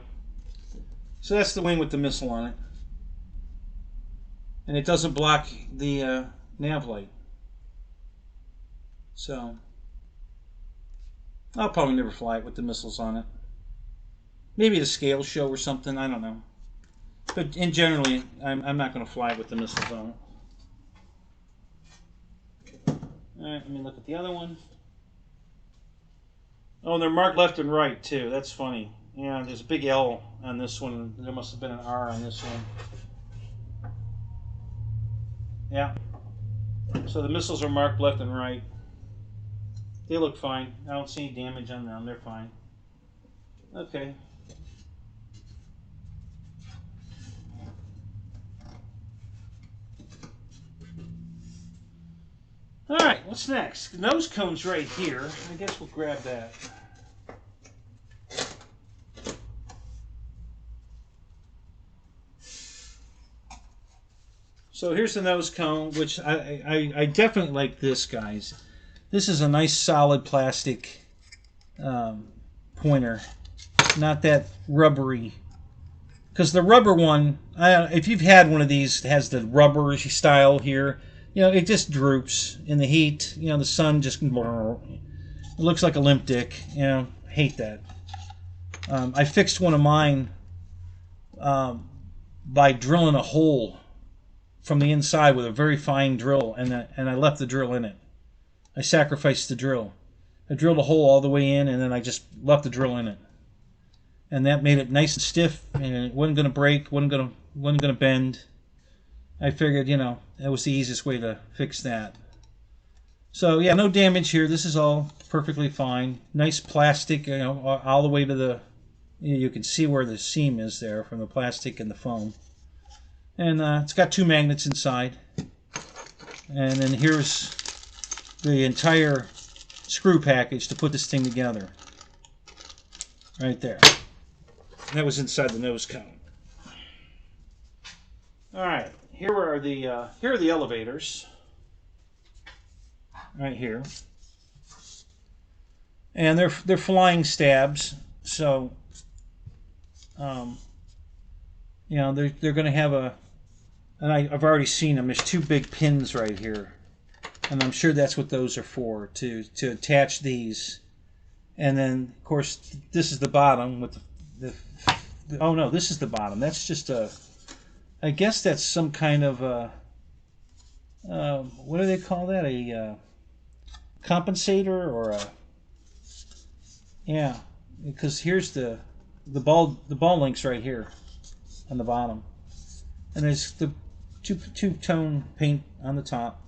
So that's the wing with the missile on it. And it doesn't block the nav light. So I'll probably never fly it with the missiles on it. Maybe at a scale show or something, I don't know. But generally, I'm not going to fly it with the missiles on it. Alright, let me look at the other one. Oh, they're marked left and right, too. That's funny. Yeah, there's a big L on this one. There must have been an R on this one. Yeah. So the missiles are marked left and right. They look fine. I don't see any damage on them. They're fine. Okay. Alright, what's next? The nose cone's right here. I guess we'll grab that. So here's the nose cone, which I definitely like this, guys. This is a nice solid plastic pointer. Not that rubbery. Because the rubber one, if you've had one of these that has the rubber style here, it just droops in the heat. The sun just, it looks like a limp dick. Hate that. I fixed one of mine by drilling a hole from the inside with a very fine drill, and I left the drill in it. I sacrificed the drill. I drilled a hole all the way in, and then I just left the drill in it. And that made it nice and stiff, and it wasn't going to break, wasn't going to bend. I figured, that was the easiest way to fix that. So yeah, no damage here. This is all perfectly fine. Nice plastic, all the way to the. You can see where the seam is there from the plastic and the foam. And it's got 2 magnets inside. And then here's the entire screw package to put this thing together. Right there. That was inside the nose cone. All right, here are the elevators. Right here. And they're flying stabs, so they're going to have a. And I've already seen them. There's 2 big pins right here, and I'm sure that's what those are for, to attach these. And then, of course, this is the bottom with the oh no, this is the bottom. That's just a. I guess that's some kind of a. What do they call that? A compensator or a. Yeah, because here's the ball links right here on the bottom, and there's the two-tone paint on the top.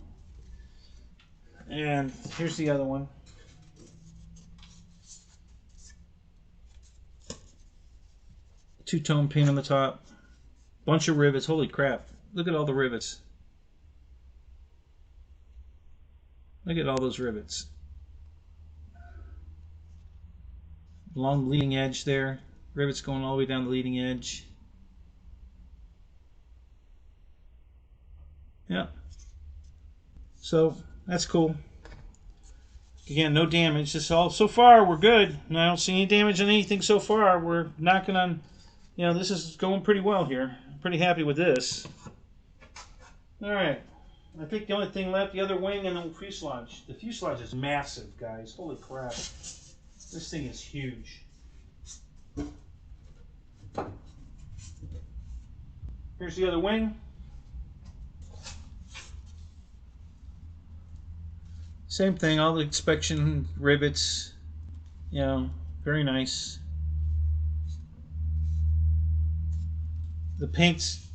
And here's the other one. Two-tone paint on the top. Bunch of rivets. Holy crap. Look at all the rivets. Look at all those rivets. Along the leading edge there. Rivets going all the way down the leading edge. Yeah. So that's cool. Again, no damage. This all so far we're good. And I don't see any damage on anything so far. We're knocking on, you know, this is going pretty well here. I'm pretty happy with this. All right. I think the only thing left, the other wing and the fuselage. The fuselage is massive, guys. Holy crap. This thing is huge. Here's the other wing. Same thing, all the inspection rivets, you know, very nice. The paint's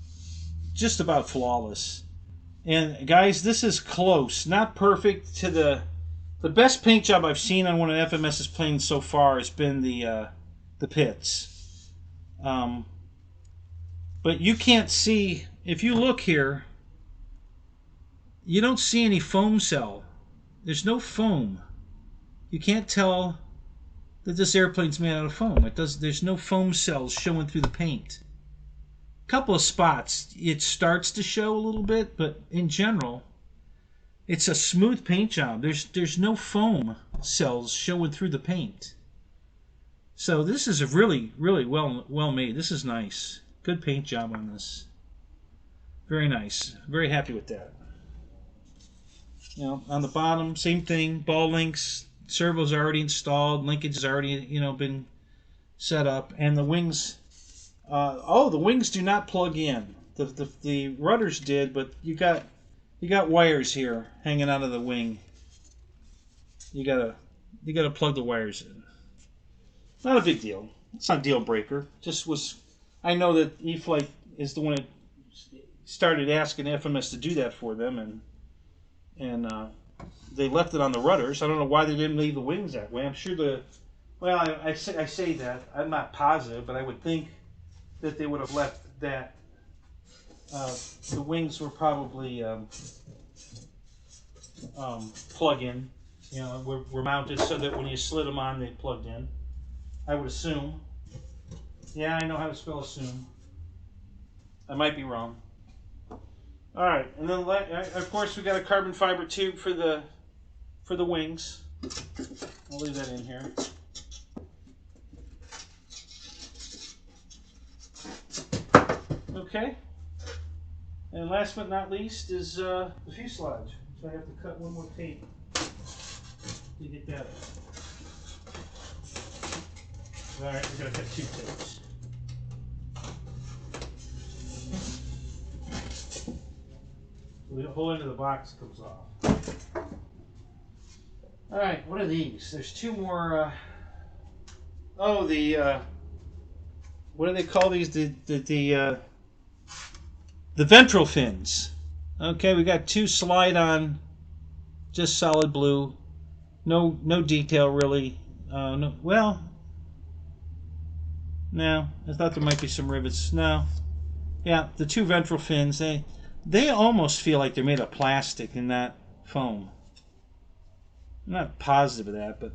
just about flawless. And guys, this is close, not perfect to the best paint job I've seen on one of FMS's planes so far has been the pits. But you can't see, if you look here, you don't see any foam cell. There's no foam. You can't tell that this airplane's made out of foam. There's no foam cells showing through the paint. A couple of spots it starts to show a little bit, but in general, it's a smooth paint job. There's no foam cells showing through the paint. So this is a really well made. This is nice. Good paint job on this. Very nice. Very happy with that. You know, on the bottom, same thing. Ball links, servos are already installed. Linkage has already, you know, been set up, and the wings. The wings do not plug in. The rudders did, but you got wires here hanging out of the wing. You gotta plug the wires in. Not a big deal. It's not a deal breaker. Just was. I know that E-Flite is the one that started asking FMS to do that for them, and they left it on the rudders. I don't know why they didn't leave the wings that way. I'm sure I say that. I'm not positive, but I would think that they would have left that. The wings were probably plug-in. You know, were mounted so that when you slid them on, they plugged in. I would assume. Yeah, I know how to spell assume. I might be wrong. All right, and then of course we got a carbon fiber tube for the wings. I'll leave that in here. Okay, and last but not least is the fuselage. So I have to cut one more tape to get that. All right, we're gonna cut 2 tapes. The whole end of the box comes off. All right, what are these? There's 2 more. What do they call these? The ventral fins. Okay, we got 2 slide-on, just solid blue. No detail really. No, well, no. I thought there might be some rivets. No. Yeah, the 2 ventral fins. They almost feel like they're made of plastic and not foam. I'm not positive of that, but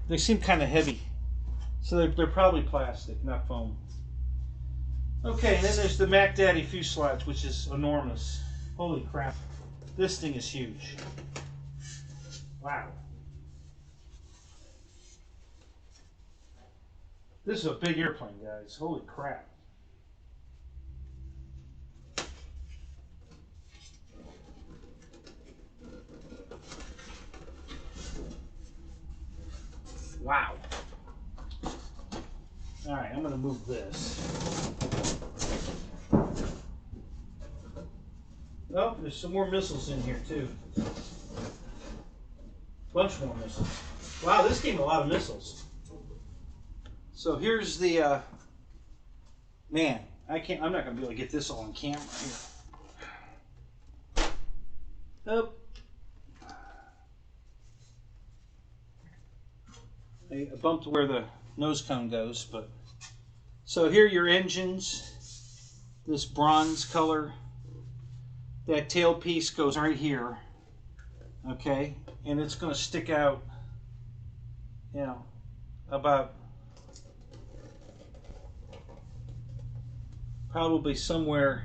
they seem kind of heavy. So they're probably plastic, not foam. Okay, and then there's the Mac Daddy fuselage, which is enormous. Holy crap. This thing is huge. Wow. This is a big airplane, guys. Holy crap. Wow. All right, I'm going to move this. Oh, there's some more missiles in here, too. Bunch more missiles. Wow, this came with a lot of missiles. So here's the... man, I'm not going to be able to get this all on camera here. Oh. I bumped where the nose cone goes, but so here are your engines. This bronze color. That tail piece goes right here. Okay, and it's going to stick out, you know, about probably somewhere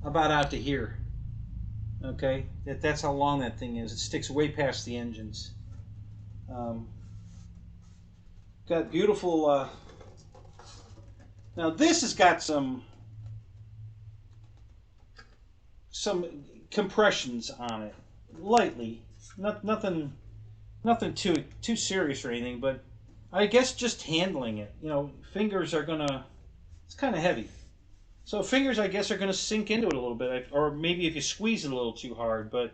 about out to here. Okay, that's how long that thing is. It sticks way past the engines. Got beautiful. Now this has got some compressions on it, lightly. Nothing too serious or anything. But I guess just handling it. You know, fingers are gonna. It's kind of heavy. So fingers, I guess, are going to sink into it a little bit, or maybe if you squeeze it a little too hard. But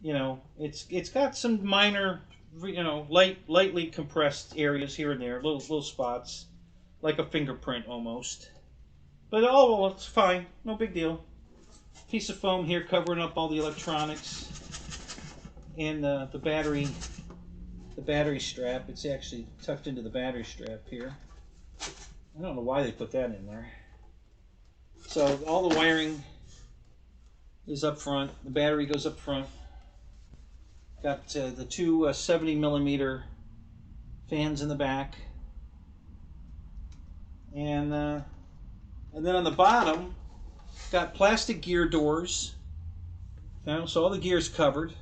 you know, it's got some minor, you know, lightly compressed areas here and there, little spots, like a fingerprint almost. But oh well, it's fine, no big deal. Piece of foam here covering up all the electronics, and the battery strap. It's actually tucked into the battery strap here. I don't know why they put that in there. So all the wiring is up front. The battery goes up front. Got the two 70mm fans in the back, and then on the bottom, got plastic gear doors. You know, so all the gear's covered,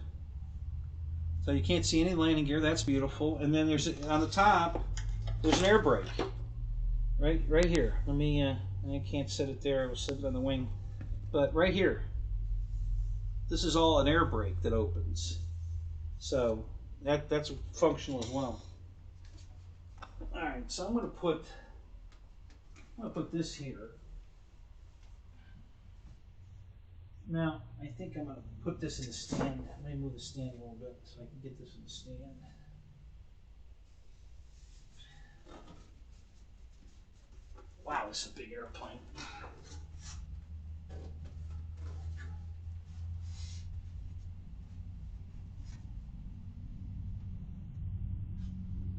so you can't see any landing gear. That's beautiful. And then there's on the top, there's an air brake. Right here. Let me. I can't set it there. I will set it on the wing, but right here. This is all an air brake that opens. So that's functional as well. All right, so I'm going to put this here. Now I think I'm going to put this in the stand. Let me move the stand a little bit so I can get this in the stand. Wow, this is a big airplane.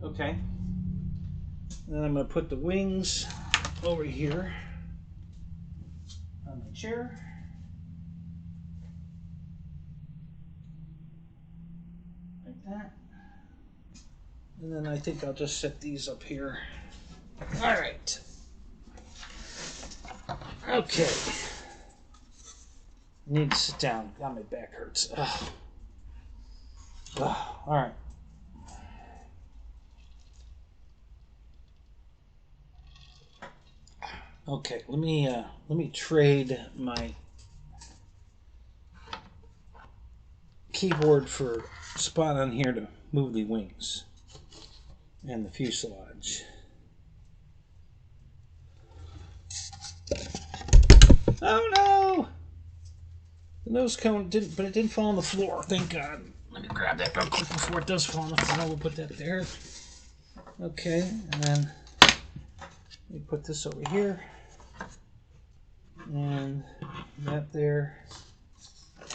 Okay. And then I'm going to put the wings over here on my chair. Like that. And then I think I'll just set these up here. All right. Okay. I need to sit down. God, my back hurts. Ugh. Ugh. All right. Okay, let me trade my keyboard for a spot on here to move the wings and the fuselage. Oh no! The nose cone didn't, but it didn't fall on the floor. Thank God. Let me grab that real quick before it does fall on the floor. We'll put that there. Okay, and then let me put this over here. And that there.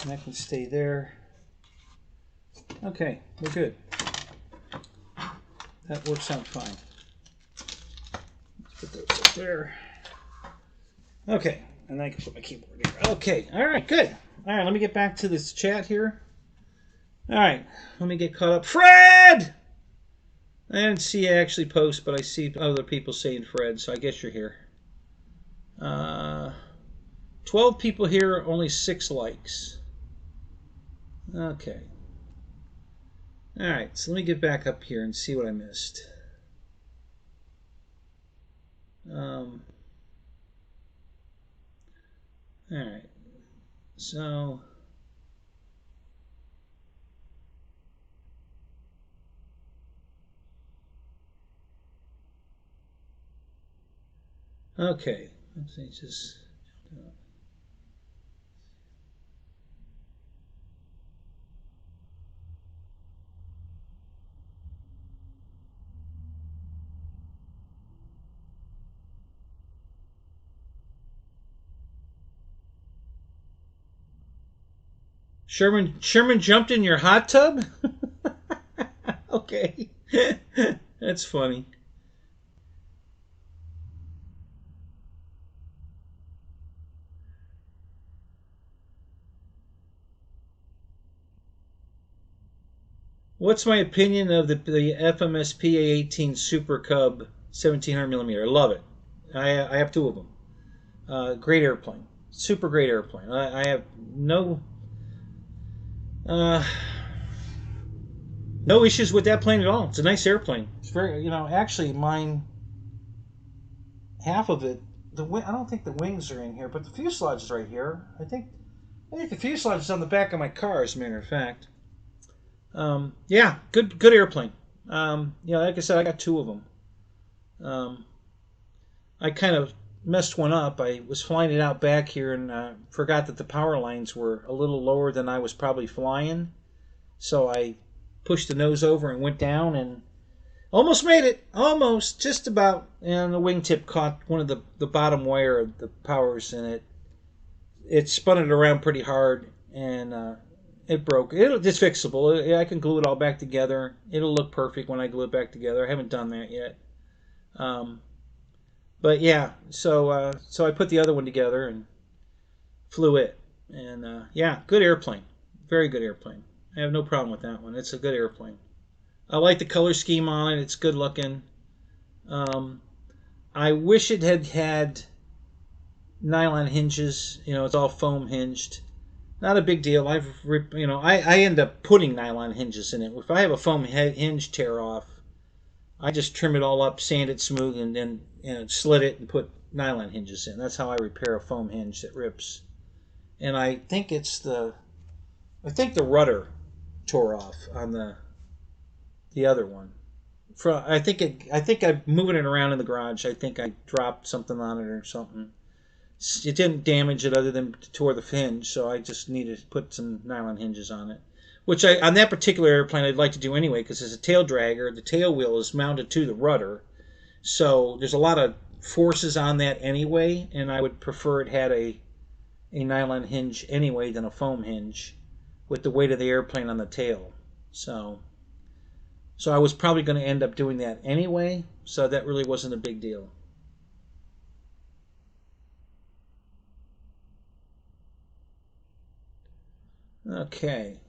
And that can stay there. Okay, we're good. That works out fine. Let's put those up there. Okay, and I can put my keyboard here. Okay, all right, good. All right, let me get back to this chat here. All right, let me get caught up. Fred! I didn't see you actually post, but I see other people saying Fred, so I guess you're here. 12 people here, only 6 likes. Okay. All right, so let me get back up here and see what I missed. All right, so okay, let's see, just Sherman jumped in your hot tub? Okay. That's funny. What's my opinion of the FMS PA-18 Super Cub 1700 millimeter? I love it. I have two of them. Great airplane. Super great airplane. I have uh, no issues with that plane at all. It's a nice airplane. It's very, actually mine, half of it, I don't think the wings are in here, but the fuselage is right here. I think the fuselage is on the back of my car, as a matter of fact. Yeah, good airplane. Like I said, I got two of them. I kind of messed one up. I was flying it out back here and forgot that the power lines were a little lower than I was probably flying. So I pushed the nose over and went down and almost made it. Almost, just about. And the wingtip caught one of the bottom wire of the powers, and it spun it around pretty hard, and it broke. It's fixable. I can glue it all back together. It'll look perfect when I glue it back together. I haven't done that yet. But yeah, so I put the other one together and flew it. And yeah, good airplane. Very good airplane. I have no problem with that one. It's a good airplane. I like the color scheme on it. It's good looking. I wish it had nylon hinges. It's all foam hinged. Not a big deal. I end up putting nylon hinges in it. If I have a foam hinge tear off, I just trim it all up, sand it smooth, and then slit it and put nylon hinges in. That's how I repair a foam hinge that rips. And I think the rudder tore off on the other one. I think I'm moving it around in the garage. I think I dropped something on it or something. It didn't damage it other than tore the hinge, so I just need to put some nylon hinges on it. Which on that particular airplane I'd like to do anyway, because it's a tail dragger. The tail wheel is mounted to the rudder, so there's a lot of forces on that anyway, and I would prefer it had a nylon hinge anyway than a foam hinge, with the weight of the airplane on the tail. So I was probably going to end up doing that anyway, so that really wasn't a big deal. Okay.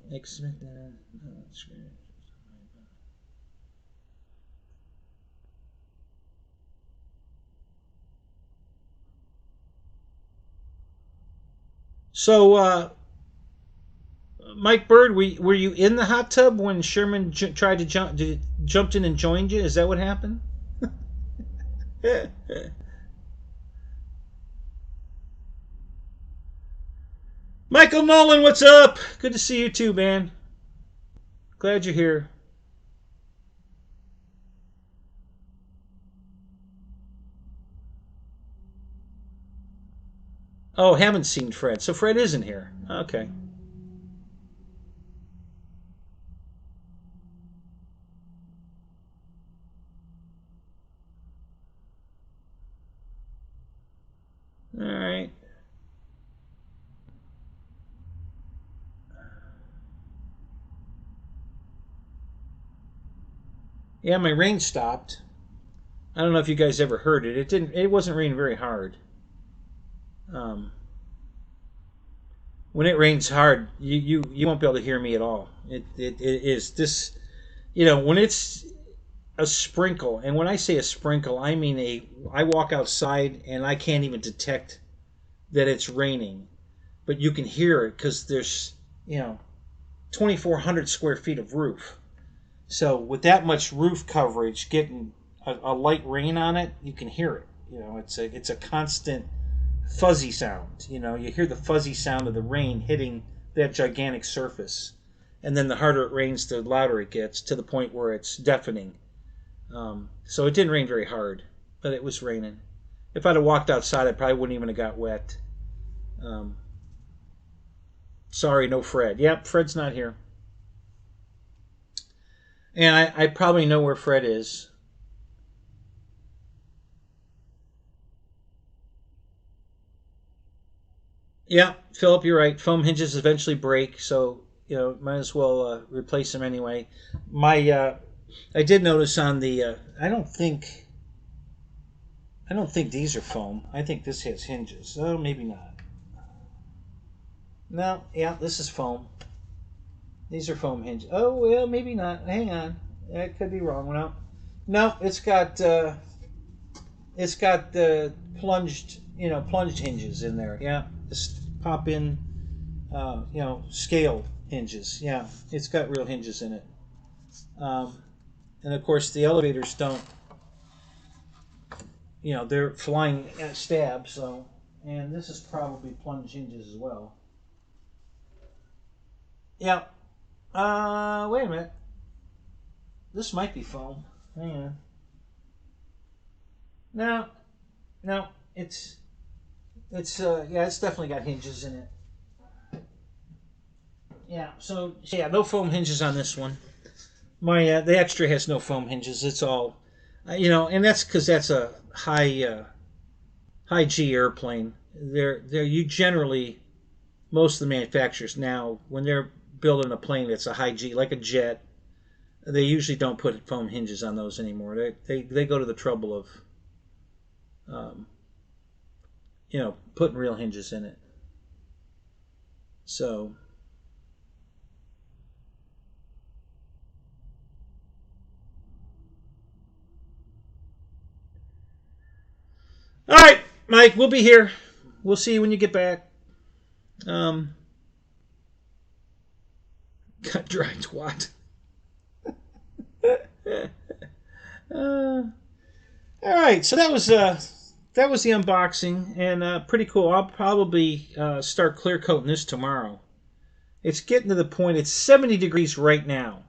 So, Mike Bird, were you in the hot tub when Sherman tried to jumped in and joined you? Is that what happened? Michael Nolan, what's up? Good to see you too, man. Glad you're here. Oh, haven't seen Fred. So Fred isn't here. Okay. All right. Yeah, my rain stopped. I don't know if you guys ever heard it. It wasn't raining very hard. When it rains hard, you won't be able to hear me at all. It is this, when it's a sprinkle, and when I say a sprinkle, I mean I walk outside and I can't even detect that it's raining, but you can hear it because there's 2,400 square feet of roof. So with that much roof coverage, getting a light rain on it, you can hear it. It's a constant fuzzy sound. You hear the fuzzy sound of the rain hitting that gigantic surface, and then the harder it rains, the louder it gets, to the point where it's deafening. So it didn't rain very hard, but it was raining. If I'd have walked outside, I probably wouldn't even have got wet. Sorry, no Fred. Yep, Fred's not here. And I probably know where Fred is. Yeah, Philip, you're right. Foam hinges eventually break, so might as well replace them anyway. I did notice on the. I don't think these are foam. I think this has hinges. Oh, maybe not. No, yeah, this is foam. These are foam hinges. Oh, well, maybe not. Hang on, I could be wrong. No, it's got plunged hinges in there. Yeah, just pop in, scale hinges. Yeah, it's got real hinges in it. And of course, the elevators don't. They're flying at stab. So, and this is probably plunge hinges as well. Yeah. Wait a minute. This might be foam. Hang on. No, it's definitely got hinges in it. Yeah, so no foam hinges on this one. The extra has no foam hinges. It's all, and that's because that's a high G airplane. You generally, most of the manufacturers now, when they're building a plane that's a high G, like a jet, they usually don't put foam hinges on those anymore. They go to the trouble of putting real hinges in it. So, all right, Mike, we'll be here. We'll see you when you get back. Got dry twat. All right, so that was the unboxing, and pretty cool. I'll probably start clear coating this tomorrow. It's getting to the point. It's 70 degrees right now.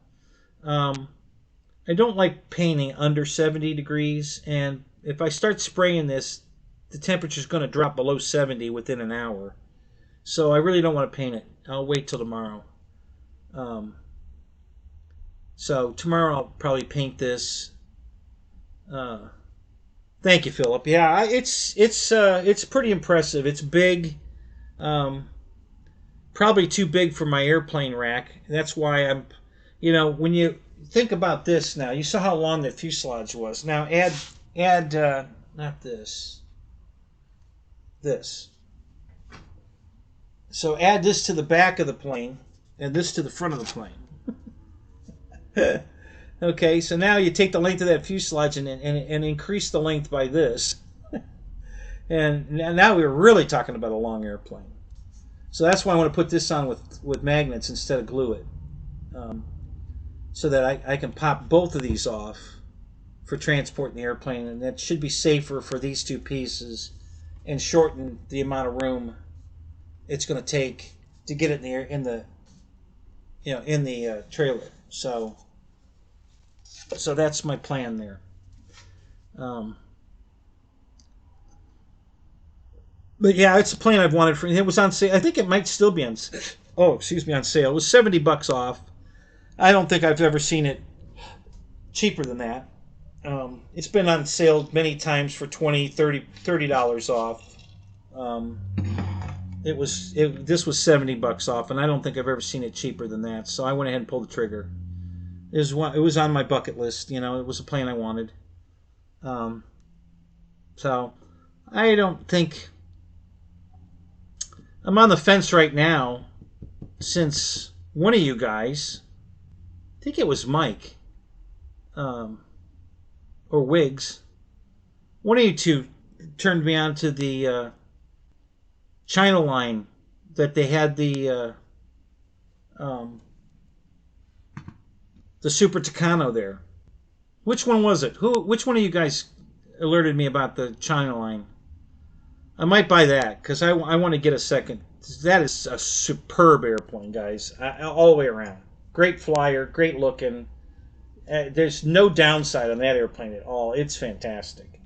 I don't like painting under 70 degrees, and if I start spraying this, the temperature is going to drop below 70 within an hour. So I really don't want to paint it. I'll wait till tomorrow. So tomorrow I'll probably paint this. Thank you, Philip. Yeah, it's pretty impressive. It's big. Probably too big for my airplane rack. That's why I'm, when you think about this now, you saw how long the fuselage was. Now add not this. So add this to the back of the plane and this to the front of the plane. Okay, so now you take the length of that fuselage and increase the length by this. And now we're really talking about a long airplane. So that's why I want to put this on with magnets instead of glue it. So that I can pop both of these off for transporting the airplane, and that should be safer for these two pieces and shorten the amount of room it's going to take to get it in the trailer. So that's my plan there. But yeah, it's a plane I've wanted for. It was on sale. I think it might still be on. On sale. It was $70 off. I don't think I've ever seen it cheaper than that. It's been on sale many times for $20, $30 off. This was $70 off, and I don't think I've ever seen it cheaper than that. So I went ahead and pulled the trigger. It was on my bucket list. It was a plane I wanted. So I don't think. I'm on the fence right now, since one of you guys, I think it was Mike, or Wiggs, one of you two turned me on to the China line that they had the Super Tucano there. Which one was it? Which one of you guys alerted me about the China line? I might buy that because I want to get a second. That is a superb airplane, guys, all the way around. Great flyer, great looking. There's no downside on that airplane at all. It's fantastic.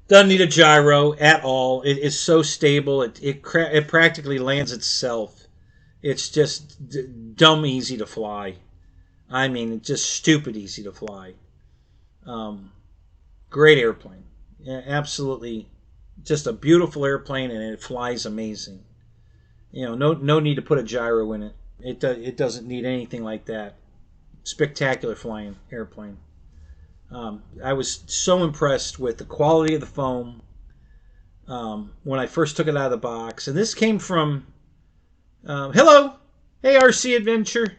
Doesn't need a gyro at all. It is so stable. It practically lands itself. It's just dumb easy to fly. I mean, it's just stupid easy to fly. Great airplane. Yeah, absolutely Just a beautiful airplane, and it flies amazing. You know, no need to put a gyro in it. It doesn't need anything like that. Spectacular flying airplane. I was so impressed with the quality of the foam when I first took it out of the box. And this came from, hello, hey RC Adventure.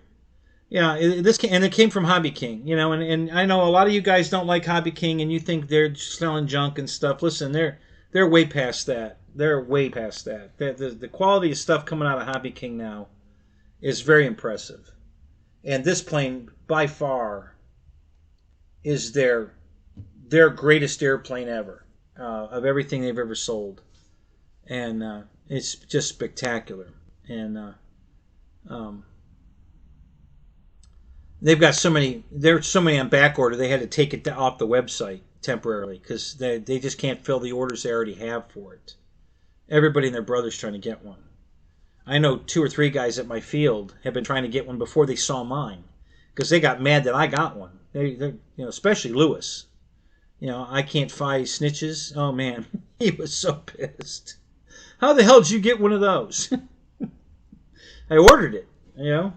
Yeah, it came from Hobby King, you know, and I know a lot of you guys don't like Hobby King and you think they're selling junk and stuff. Listen, they're way past that. They're way past that. The quality of stuff coming out of Hobby King now is very impressive. And this plane, by far, is their greatest airplane ever, of everything they've ever sold. And it's just spectacular. And they've got so many, there's so many on back order, they had to take it off the website temporarily because they just can't fill the orders they already have for it. Everybody and their brother's trying to get one. I know 2 or 3 guys at my field have been trying to get one before they saw mine because they got mad that I got one. They you know, especially Lewis. You know, I can't fight snitches. Oh man, he was so pissed. How the hell did you get one of those? I ordered it. You know,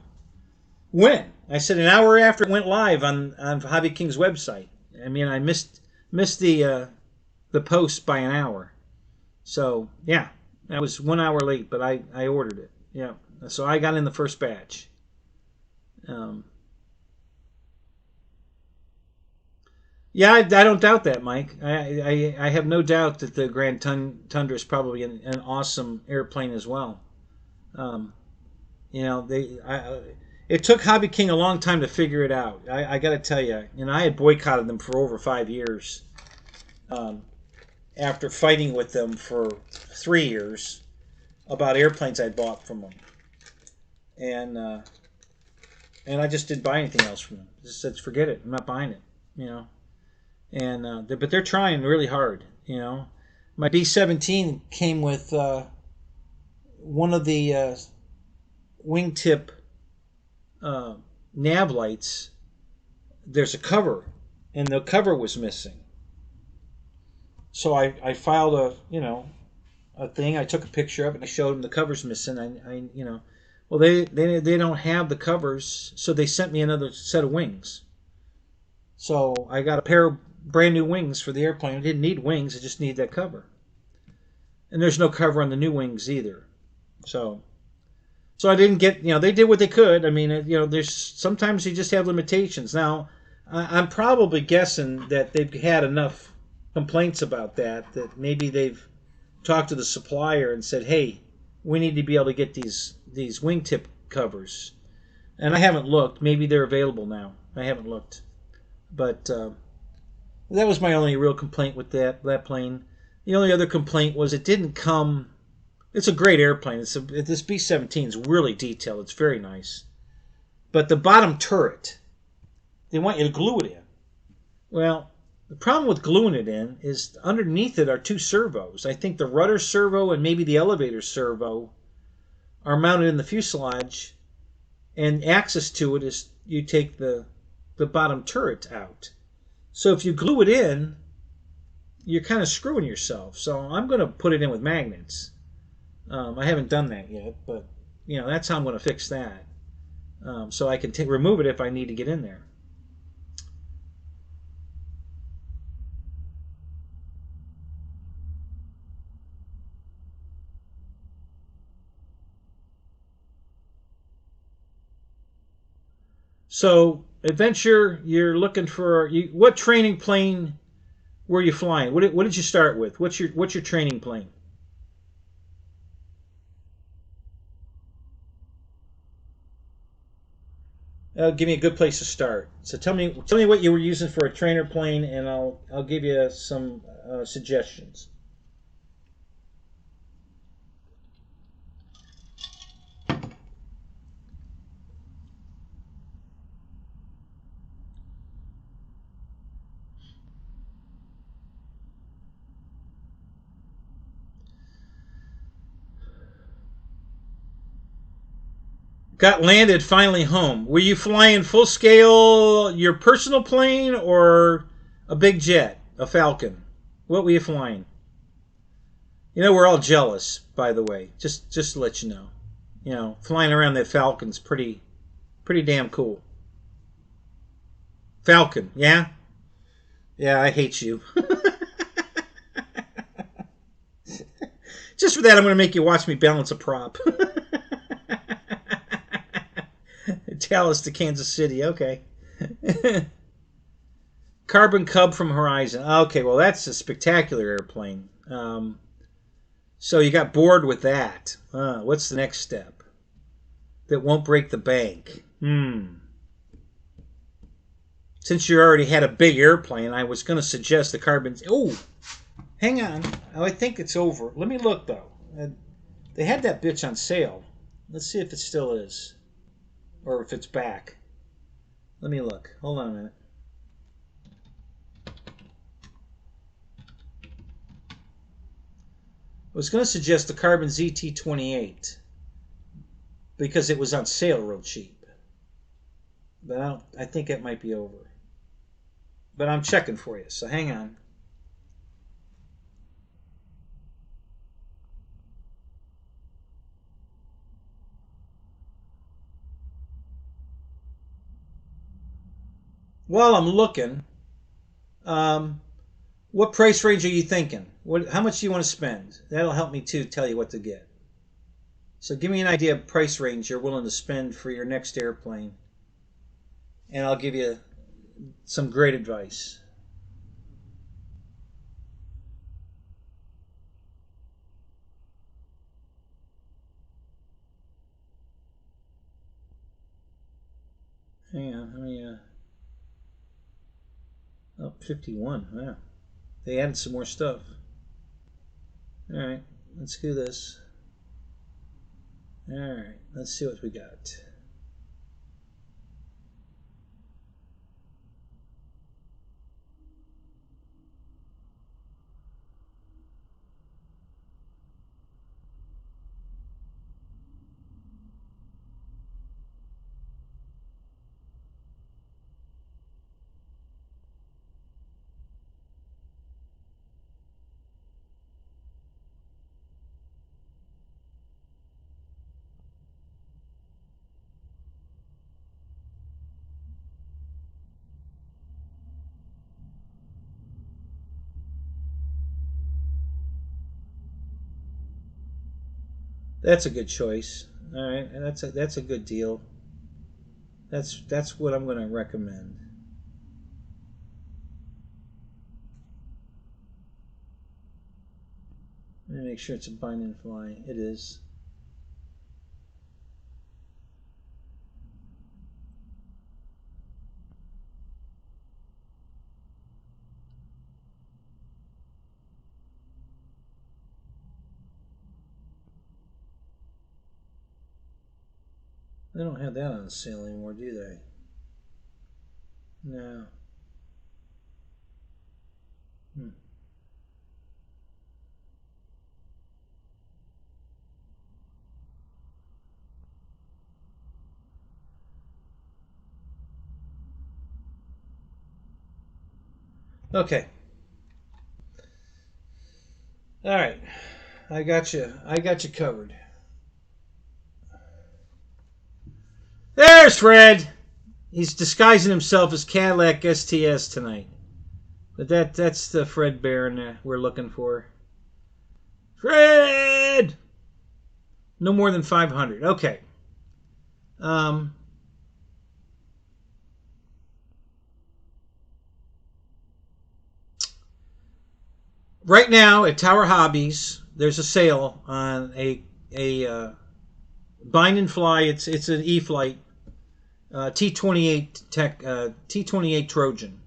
when? I said an hour after it went live on Hobby King's website. I mean, I missed the post by an hour. So yeah, I was 1 hour late, but I ordered it. Yeah, so I got in the first batch. Yeah, I don't doubt that, Mike. I have no doubt that the Grand Tundra is probably an awesome airplane as well. You know, it took Hobby King a long time to figure it out. I got to tell you, I had boycotted them for over 5 years. After fighting with them for 3 years about airplanes I'd bought from them, and I just didn't buy anything else from them. Just said, forget it. I'm not buying it. You know, and but they're trying really hard. You know, my B-17 came with one of the wingtip nav lights. There's a cover, and the cover was missing. So I filed a thing. I took a picture of it and I showed them the cover's missing. Well they don't have the covers, so they sent me another set of wings. So I got a pair of brand new wings for the airplane. I didn't need wings, I just need that cover. And there's no cover on the new wings either. So I didn't get, they did what they could. I mean, there's sometimes you just have limitations. Now, I'm probably guessing that they've had enough complaints about that maybe they've talked to the supplier and said, hey, we need to be able to get these wingtip covers. And I haven't looked. Maybe they're available now. I haven't looked. But that was my only real complaint with that plane. The only other complaint was it didn't come. It's a great airplane. This B-17 is really detailed. It's very nice. But the bottom turret, they want you to glue it in. Well, the problem with gluing it in is underneath it are 2 servos. I think the rudder servo and maybe the elevator servo are mounted in the fuselage, and access to it is you take the bottom turret out. So if you glue it in, you're kind of screwing yourself. So I'm going to put it in with magnets. I haven't done that yet, but that's how I'm going to fix that. So I can remove it if I need to get in there. So, Adventure, you're looking for what training plane were you flying? What did you start with? What's your training plane? Give me a good place to start. So tell me what you were using for a trainer plane, and I'll give you some suggestions. Got landed finally home. Were you flying full scale, your personal plane, or a big jet, a Falcon? What were you flying? You know, we're all jealous, by the way. Just to let you know. You know, flying around that Falcon's pretty damn cool. Falcon, yeah? Yeah, I hate you. Just for that, I'm going to make you watch me balance a prop. Dallas to Kansas City, okay. Carbon Cub from Horizon. Okay, well, that's a spectacular airplane. So you got bored with that. What's the next step? That won't break the bank. Since you already had a big airplane, I was going to suggest the Carbon... Oh, hang on. Oh, I think it's over. Let me look, though. They had that bitch on sale. Let's see if it still is. Or if it's back. Let me look. Hold on a minute. I was going to suggest the Carbon ZT-28 because it was on sale real cheap. But I think it might be over. But I'm checking for you, so hang on. While I'm looking, what price range are you thinking? How much do you want to spend? That'll help me too tell you what to get. So give me an idea of price range you're willing to spend for your next airplane, and I'll give you some great advice. Hang on, how many? Oh, 51. Wow. They added some more stuff. Alright, let's do this. Alright, let's see what we got. That's a good choice. All right, that's a good deal. That's what I'm going to recommend. Let me make sure it's a bind and fly. It is. They don't have that on sale anymore, do they? No. Okay. All right. I got you. I got you covered. There's Fred. He's disguising himself as Cadillac STS tonight. But that's the Fred Barron we're looking for. Fred! No more than 500. Okay. Right now at Tower Hobbies, there's a sale on a bind and fly. It's an E-Flite T28 Tech T28 Trojan.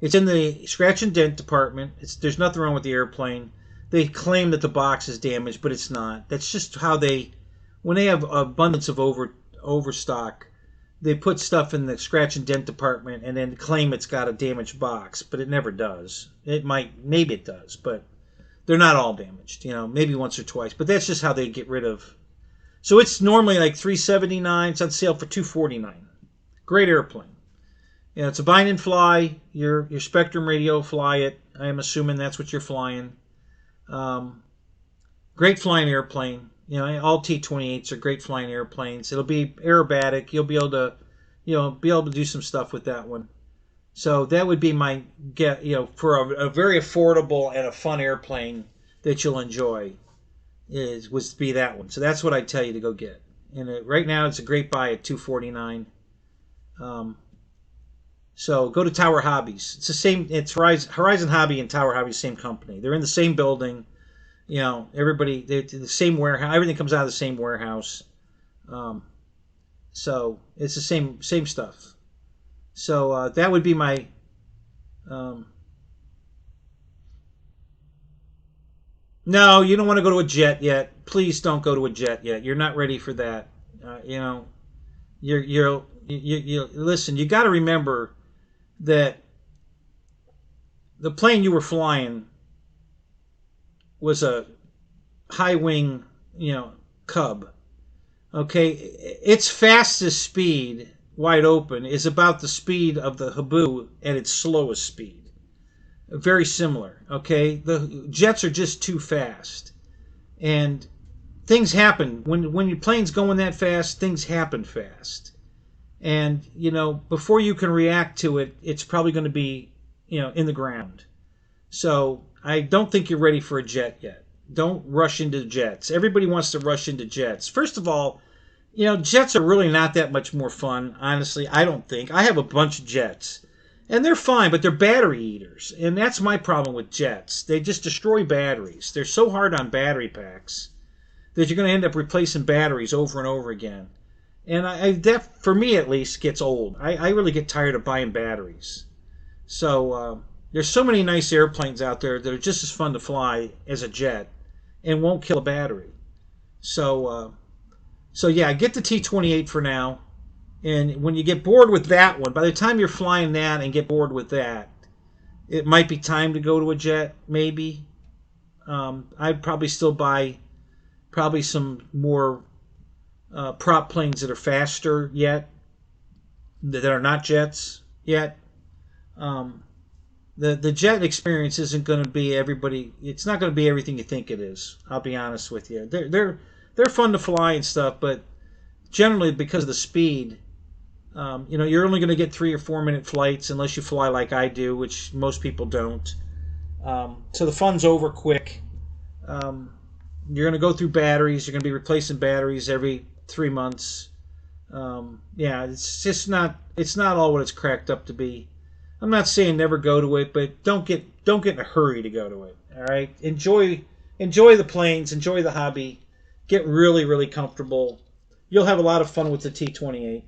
It's in the scratch and dent department. There's nothing wrong with the airplane. They claim that the box is damaged, but it's not. That's just how when they have abundance of overstock, they put stuff in the scratch and dent department and then claim it's got a damaged box, but it never does. Maybe it does, but they're not all damaged. Maybe once or twice, but that's just how they get rid of. So it's normally like $379. It's on sale for $249. Great airplane. It's a bind and fly. Your Spectrum radio, fly it. I am assuming that's what you're flying. Great flying airplane. You know, all T-28s are great flying airplanes. It'll be aerobatic. You'll be able to, be able to do some stuff with that one. So that would be my get. For a very affordable and a fun airplane that you'll enjoy, was to be that one. So that's what I'd tell you to go get. And right now it's a great buy at $249. So go to Tower Hobbies. It's the same. It's Horizon Hobby and Tower Hobby, same company. They're in the same building. Everybody, the same warehouse. Everything comes out of the same warehouse. So it's the same stuff. So that would be my. No, you don't want to go to a jet yet. Please don't go to a jet yet. You're not ready for that. You listen. You got to remember that the plane you were flying was a high wing, Cub. Okay, its fastest speed, wide open, is about the speed of the Habu at its slowest speed. Very similar. Okay, the jets are just too fast, and things happen when your plane's going that fast. Things happen fast, and before you can react to it, it's probably going to be in the ground. So I don't think you're ready for a jet yet. Don't rush into jets. Everybody wants to rush into jets. First of all, jets are really not that much more fun, honestly. I don't think. I have a bunch of jets, and they're fine, but they're battery eaters, and that's my problem with jets. They just destroy batteries. They're so hard on battery packs that you're going to end up replacing batteries over and over again. And that, for me at least, gets old. I really get tired of buying batteries. So there's so many nice airplanes out there that are just as fun to fly as a jet and won't kill a battery. So yeah, get the T-28 for now. And when you get bored with that one, by the time you're flying that and get bored with that, it might be time to go to a jet, maybe. I'd probably still buy some more prop planes that are faster yet, that are not jets yet. The jet experience isn't going to be everybody. It's not going to be everything you think it is. I'll be honest with you. They're fun to fly and stuff, but generally because of the speed, you're only going to get 3 or 4 minute flights unless you fly like I do, which most people don't. So the fun's over quick. You're going to go through batteries. You're going to be replacing batteries every 3 months. Yeah, it's just not. It's not all what it's cracked up to be. I'm not saying never go to it, but don't get in a hurry to go to it. All right, enjoy the planes, enjoy the hobby, get really, really comfortable. You'll have a lot of fun with the T-28.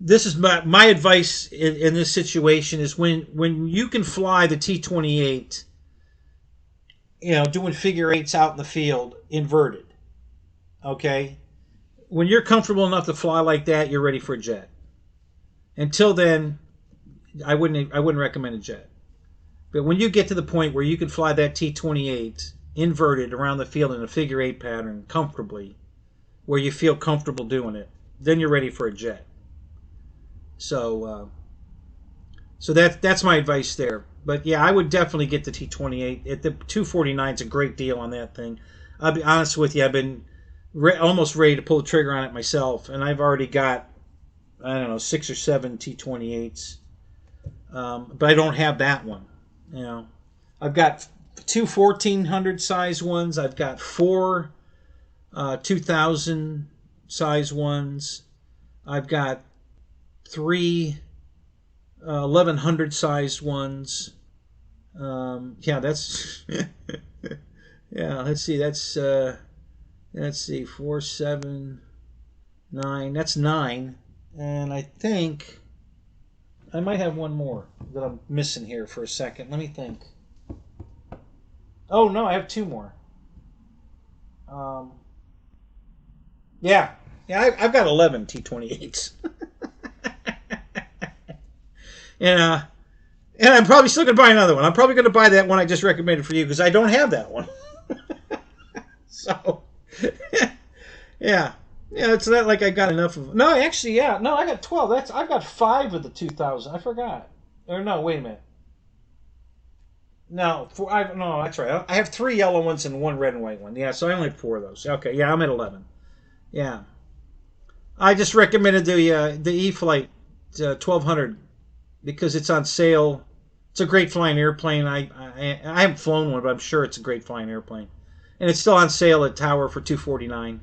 This is my advice in this situation is when you can fly the T-28, doing figure eights out in the field, inverted. Okay? When you're comfortable enough to fly like that, you're ready for a jet. Until then, I wouldn't recommend a jet. But when you get to the point where you can fly that T-28 inverted around the field in a figure eight pattern comfortably, where you feel comfortable doing it, then you're ready for a jet. So that's my advice there. But yeah, I would definitely get the T-28. The $249 is a great deal on that thing. I'll be honest with you, I've been almost ready to pull the trigger on it myself, and I've already got, 6 or 7 T-28s, but I don't have that one. I've got 2 1,400 size ones. I've got 4 2,000 size ones. I've got 3 1,100 size ones. Yeah, that's yeah. Let's see. Let's see. 4, 7, 9. That's 9, and I think I might have one more that I'm missing here for a second. Let me think. Oh no, I have 2 more. Yeah, I've got 11 T-28s. And I'm probably still going to buy another one. I'm probably going to buy that one I just recommended for you because I don't have that one. So, yeah, it's not like I got enough of. No, actually, yeah, no, I got 12. I've got 5 of the 2,000. I forgot. Or no, wait a minute. No, no, that's right. I have 3 yellow ones and 1 red and white one. Yeah, so I only have 4 of those. Okay, yeah, I'm at 11. Yeah, I just recommended the E-Flite 1200 because it's on sale. It's a great flying airplane. I haven't flown one, but I'm sure it's a great flying airplane, and it's still on sale at Tower for $249.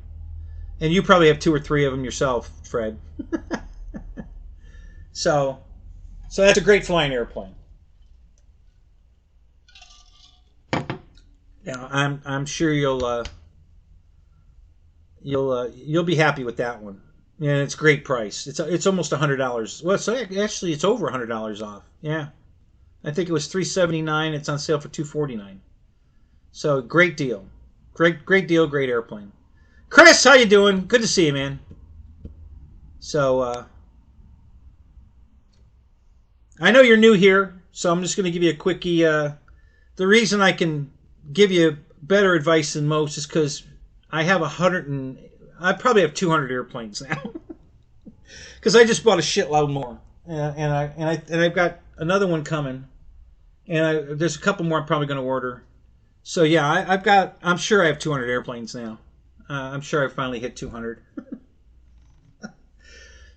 And you probably have 2 or 3 of them yourself, Fred. So that's a great flying airplane. Yeah, I'm sure you'll be happy with that one. And it's a great price. It's almost $100. Well, so actually it's over $100 off. Yeah, I think it was $379. It's on sale for $249. So great deal, great deal, great airplane. Chris, how you doing? Good to see you, man. So I know you're new here, so I'm just going to give you a quickie. The reason I can give you better advice than most is because I probably have 200 airplanes now, because I just bought a shitload more, and I've got another one coming, and there's a couple more I'm probably going to order. So yeah, I'm sure I have 200 airplanes now. I'm sure I finally hit 200.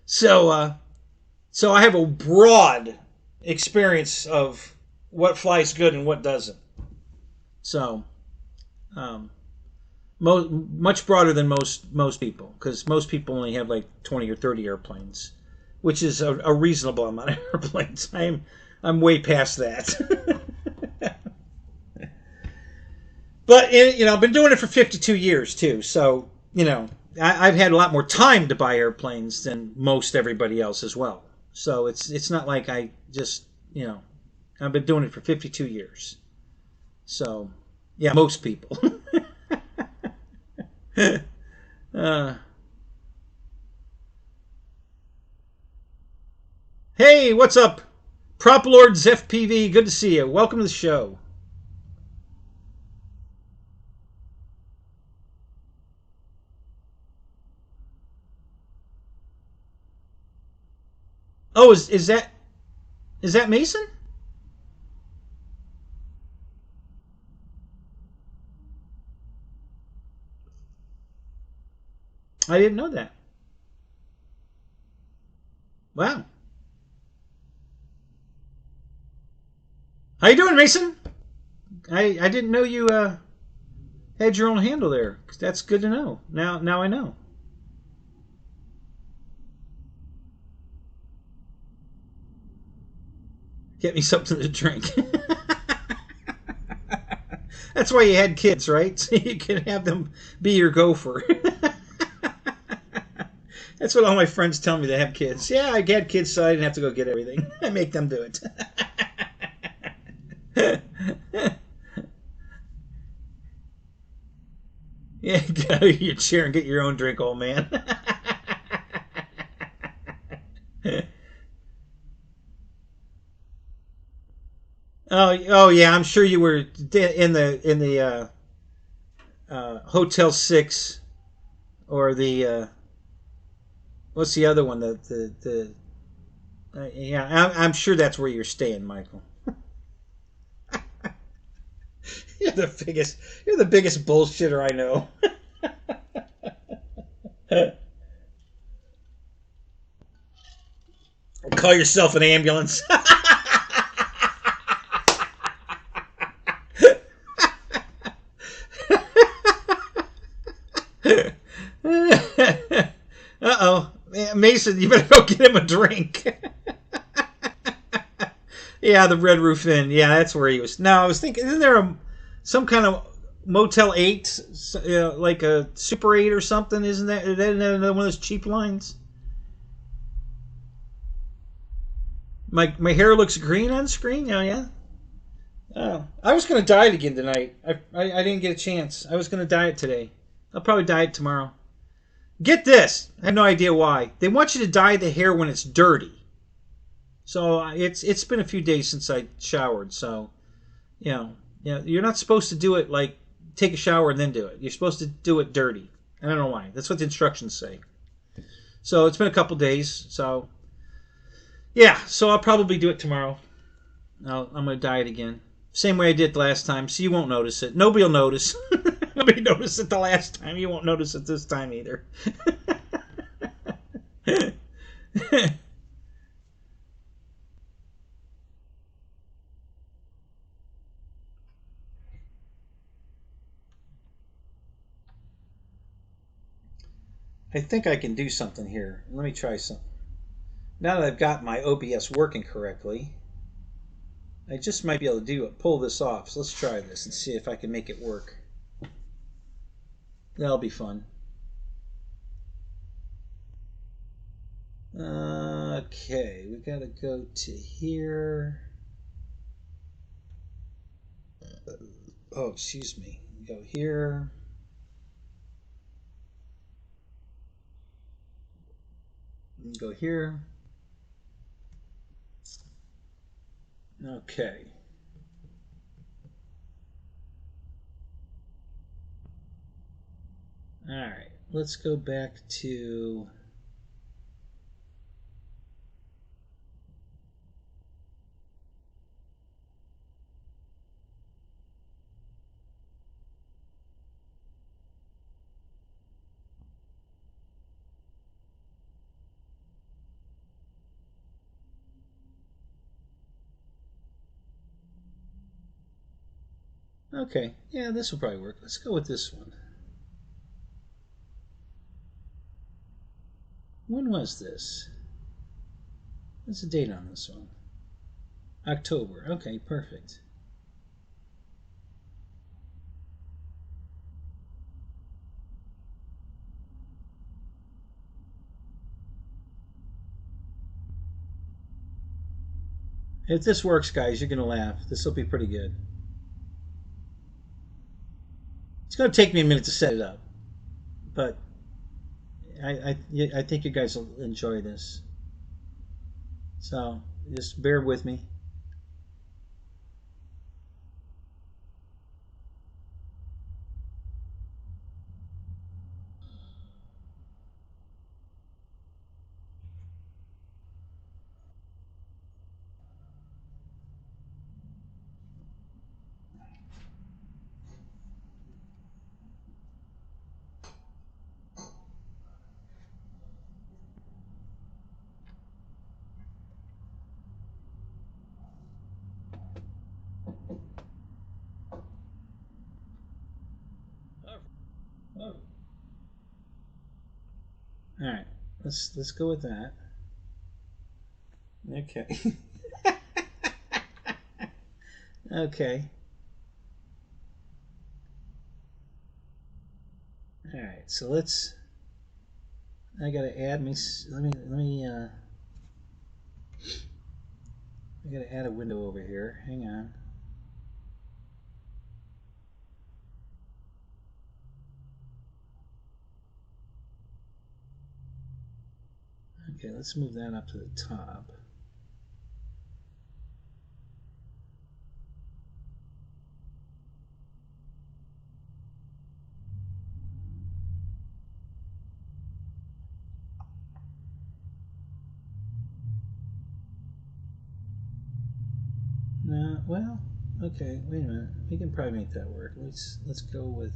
So I have a broad experience of what flies good and what doesn't. So, much broader than most people, because most people only have like 20 or 30 airplanes, which is a reasonable amount of airplanes. I'm way past that. But I've been doing it for 52 years too, so I've had a lot more time to buy airplanes than most everybody else as well. So it's not like I just I've been doing it for 52 years. So yeah, most people. Hey, what's up, Prop Lords FPV? Good to see you. Welcome to the show. Oh, is that Mason? I didn't know that. Wow. How you doing, Mason? I didn't know you had your own handle there. That's good to know. Now I know. Get me something to drink. That's why you had kids, right? So you can have them be your gopher. That's what all my friends tell me. They have kids. Yeah, I had kids, so I didn't have to go get everything. I make them do it. Yeah, get out of your chair and get your own drink, old man. Oh yeah, I'm sure you were in the Hotel 6 or the what's the other one? Yeah, I'm sure that's where you're staying, Michael. You're the biggest bullshitter I know. Call yourself an ambulance. Uh-oh. Mason, you better go get him a drink. Yeah, the Red Roof Inn. Yeah, that's where he was. No, I was thinking, isn't there some kind of Motel 8, like a Super 8 or something? Isn't that another one of those cheap lines? My hair looks green on screen? Oh, yeah? Oh, I was going to dye it again tonight. I didn't get a chance. I was going to dye it today. I'll probably dye it tomorrow. Get this. I have no idea why. They want you to dye the hair when it's dirty. So it's been a few days since I showered. So, you're not supposed to do it like take a shower and then do it. You're supposed to do it dirty. I don't know why. That's what the instructions say. So it's been a couple days. So, yeah. So I'll probably do it tomorrow. I'm going to dye it again. Same way I did last time, so you won't notice it. Nobody will notice. Nobody noticed it the last time. You won't notice it this time either. I think I can do something here. Let me try something. Now that I've got my OBS working correctly, I just might be able to pull this off. So let's try this and see if I can make it work. That'll be fun. Okay, we gotta go to here. Oh, excuse me. Go here. Go here. Okay. All right, let's go back to okay, yeah, this will probably work. Let's go with this one. When was this? What's the date on this one? October. Okay, perfect. If this works, guys, you're going to laugh. This will be pretty good. It's going to take me a minute to set it up, but I think you guys will enjoy this. So just bear with me. All right, let's go with that. Okay. Okay. All right, so let's. I gotta add me. I gotta add a window over here. Hang on. Okay, let's move that up to the top. No, well, okay. Wait a minute. We can probably make that work. Let's go with.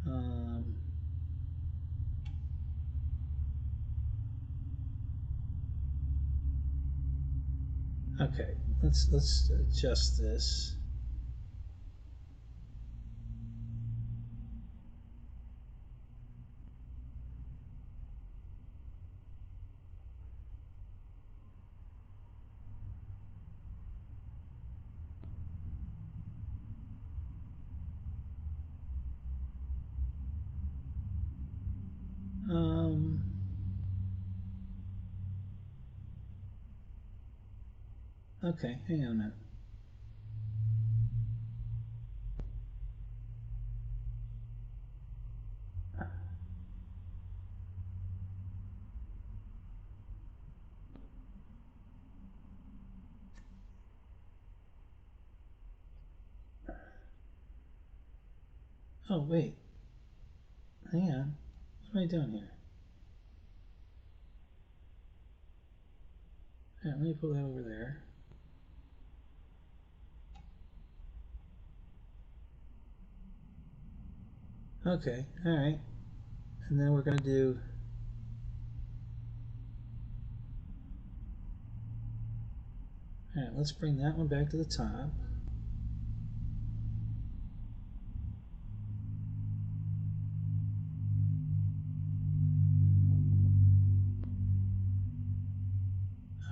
Um, okay, let's adjust this. Um, okay, hang on a minute. Oh wait, hang on. What am I doing here? Yeah, let me pull that over there. Okay, all right. And then we're going to do... All right, let's bring that one back to the top.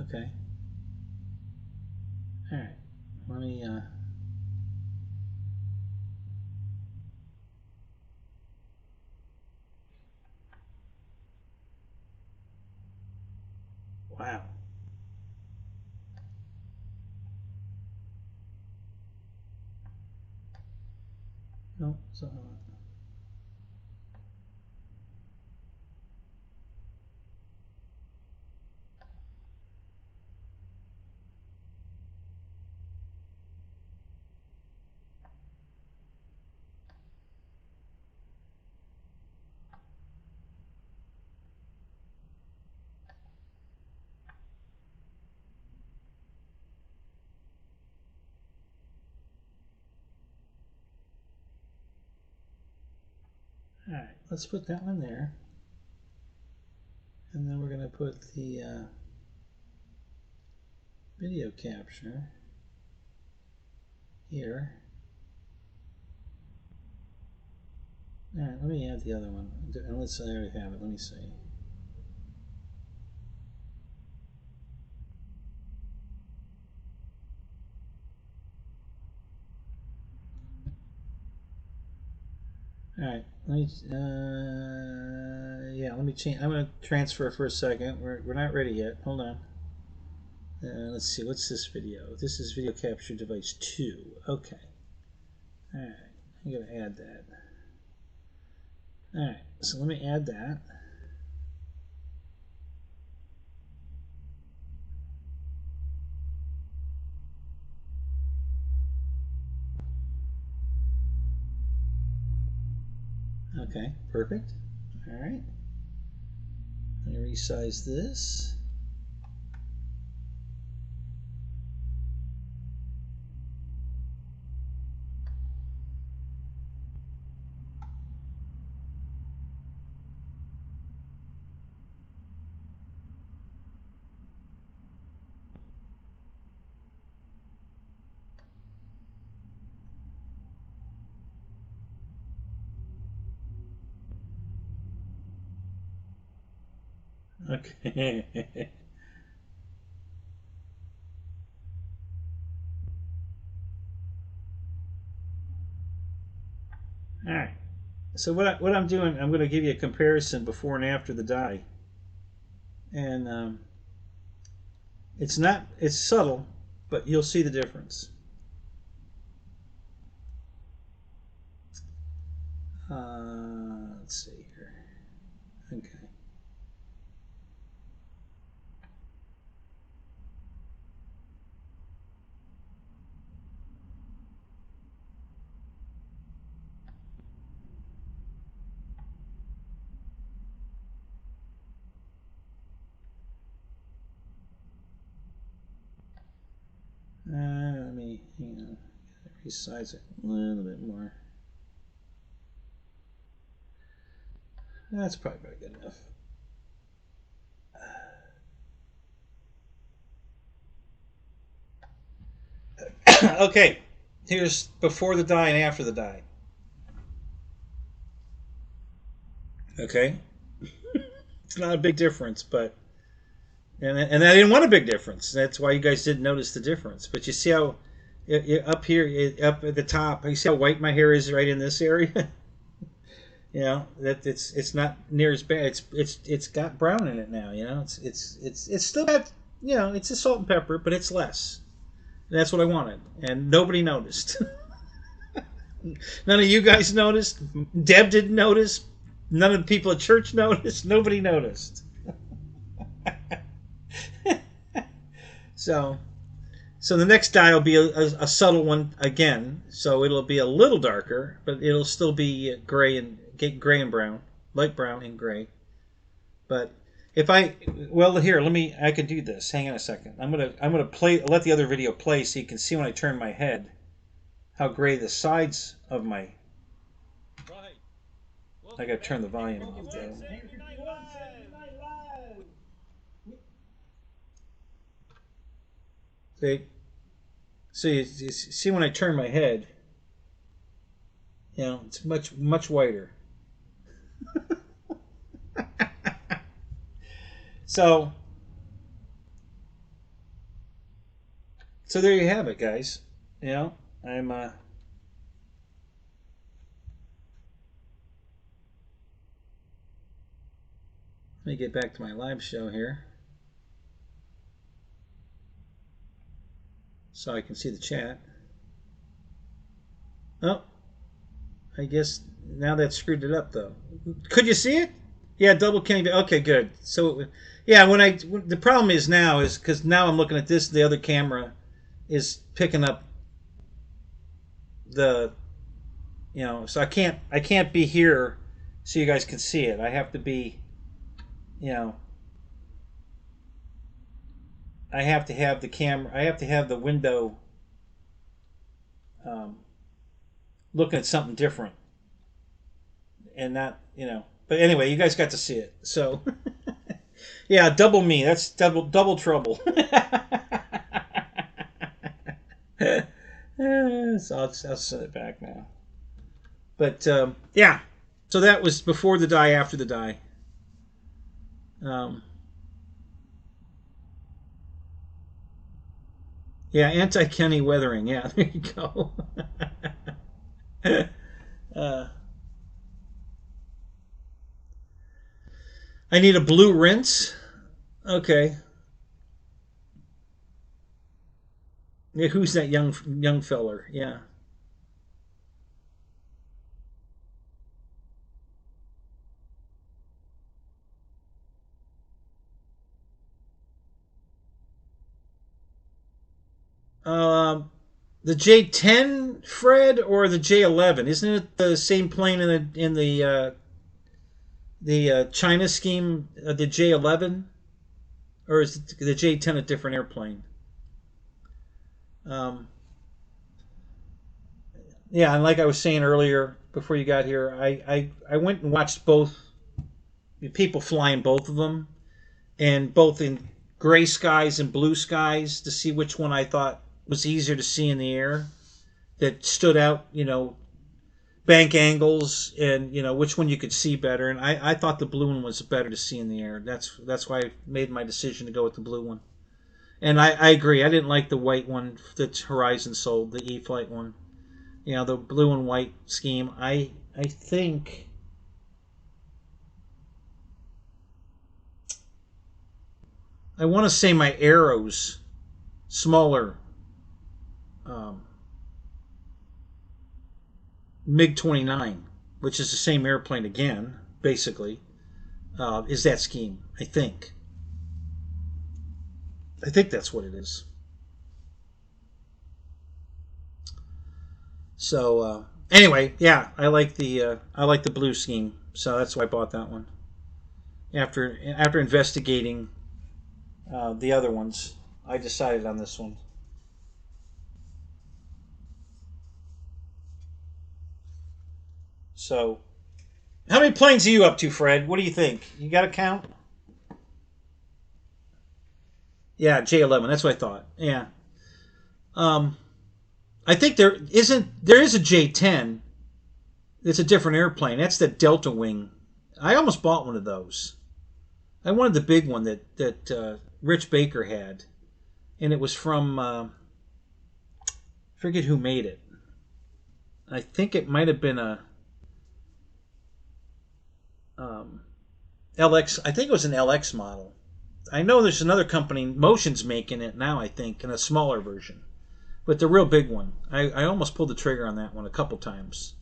Okay. All right. Let me... Wow. No, it's not. All right, let's put that one there. And then we're going to put the video capture here. All right, let me add the other one. And let's say I already have it. Let me see. All right, let me, yeah, let me change. I'm going to transfer for a second. We're not ready yet. Hold on. Let's see, what's this video? This is video capture device 2. Okay. All right, I'm going to add that. All right, so let me add that. Okay, perfect. All right. Let me resize this. Okay. All right. So what I'm doing, I'm going to give you a comparison before and after the dye, and it's subtle, but you'll see the difference. Let's see here. Okay. Let me, resize it a little bit more. That's probably about good enough. Okay, here's before the dye and after the dye. Okay, it's not a big difference, but and I didn't want a big difference. That's why you guys didn't notice the difference. But you see how up here, up at the top, you see how white my hair is right in this area. You know that it's not near as bad. It's got brown in it now. You know it's still got, it's a salt and pepper, but it's less. And that's what I wanted, and nobody noticed. None of you guys noticed. Deb didn't notice. None of the people at church noticed. Nobody noticed. So the next dye will be a subtle one again. So it'll be a little darker, but it'll still be gray and brown, light brown and gray. But If I, well, here, I can do this. Hang on a second. I'm gonna let the other video play so you can see when I turn my head how gray the sides of my. I gotta turn the volume off though. So you see when I turn my head, it's much whiter. So there you have it, guys. I'm let me get back to my live show here so I can see the chat. Oh, I guess now that screwed it up though. Could you see it? Yeah, double candy. Okay, good. So, yeah, the problem is now is because now I'm looking at this, the other camera is picking up the, so I can't be here so you guys can see it. I have to be, I have to have the camera. I have to have the window looking at something different, and not, But anyway, you guys got to see it. So, yeah, double me. That's double trouble. So I'll send it back now. But yeah, so that was before the die, after the die. Yeah, anti-Kenny weathering. Yeah, there you go. I need a blue rinse. Okay. Yeah, who's that young feller? Yeah. The J10, Fred, or the J11? Isn't it the same plane in the China scheme, the J11, or is the J10 a different airplane? Yeah, and like I was saying earlier before you got here, I went and watched both people flying both of them, and both in gray skies and blue skies to see which one I thought was easier to see in the air, that stood out, bank angles, and which one you could see better. And I thought the blue one was better to see in the air. That's why I made my decision to go with the blue one. And I agree. I didn't like the white one that Horizon sold, the E-Flite one. The blue and white scheme. I think I want to say my arrows smaller. MiG-29, which is the same airplane again, basically, is that scheme. I think that's what it is. So anyway, yeah, I like the blue scheme, so that's why I bought that one. After investigating the other ones, I decided on this one. So, how many planes are you up to, Fred? What do you think? You got a count? Yeah, J11. That's what I thought. Yeah. I think there is a J10. It's a different airplane. That's the Delta Wing. I almost bought one of those. I wanted the big one that Rich Baker had, and it was from I forget who made it. I think it might have been a LX. I think it was an LX model. I know there's another company, Motion's making it now, I think, in a smaller version. But the real big one. I almost pulled the trigger on that one a couple times.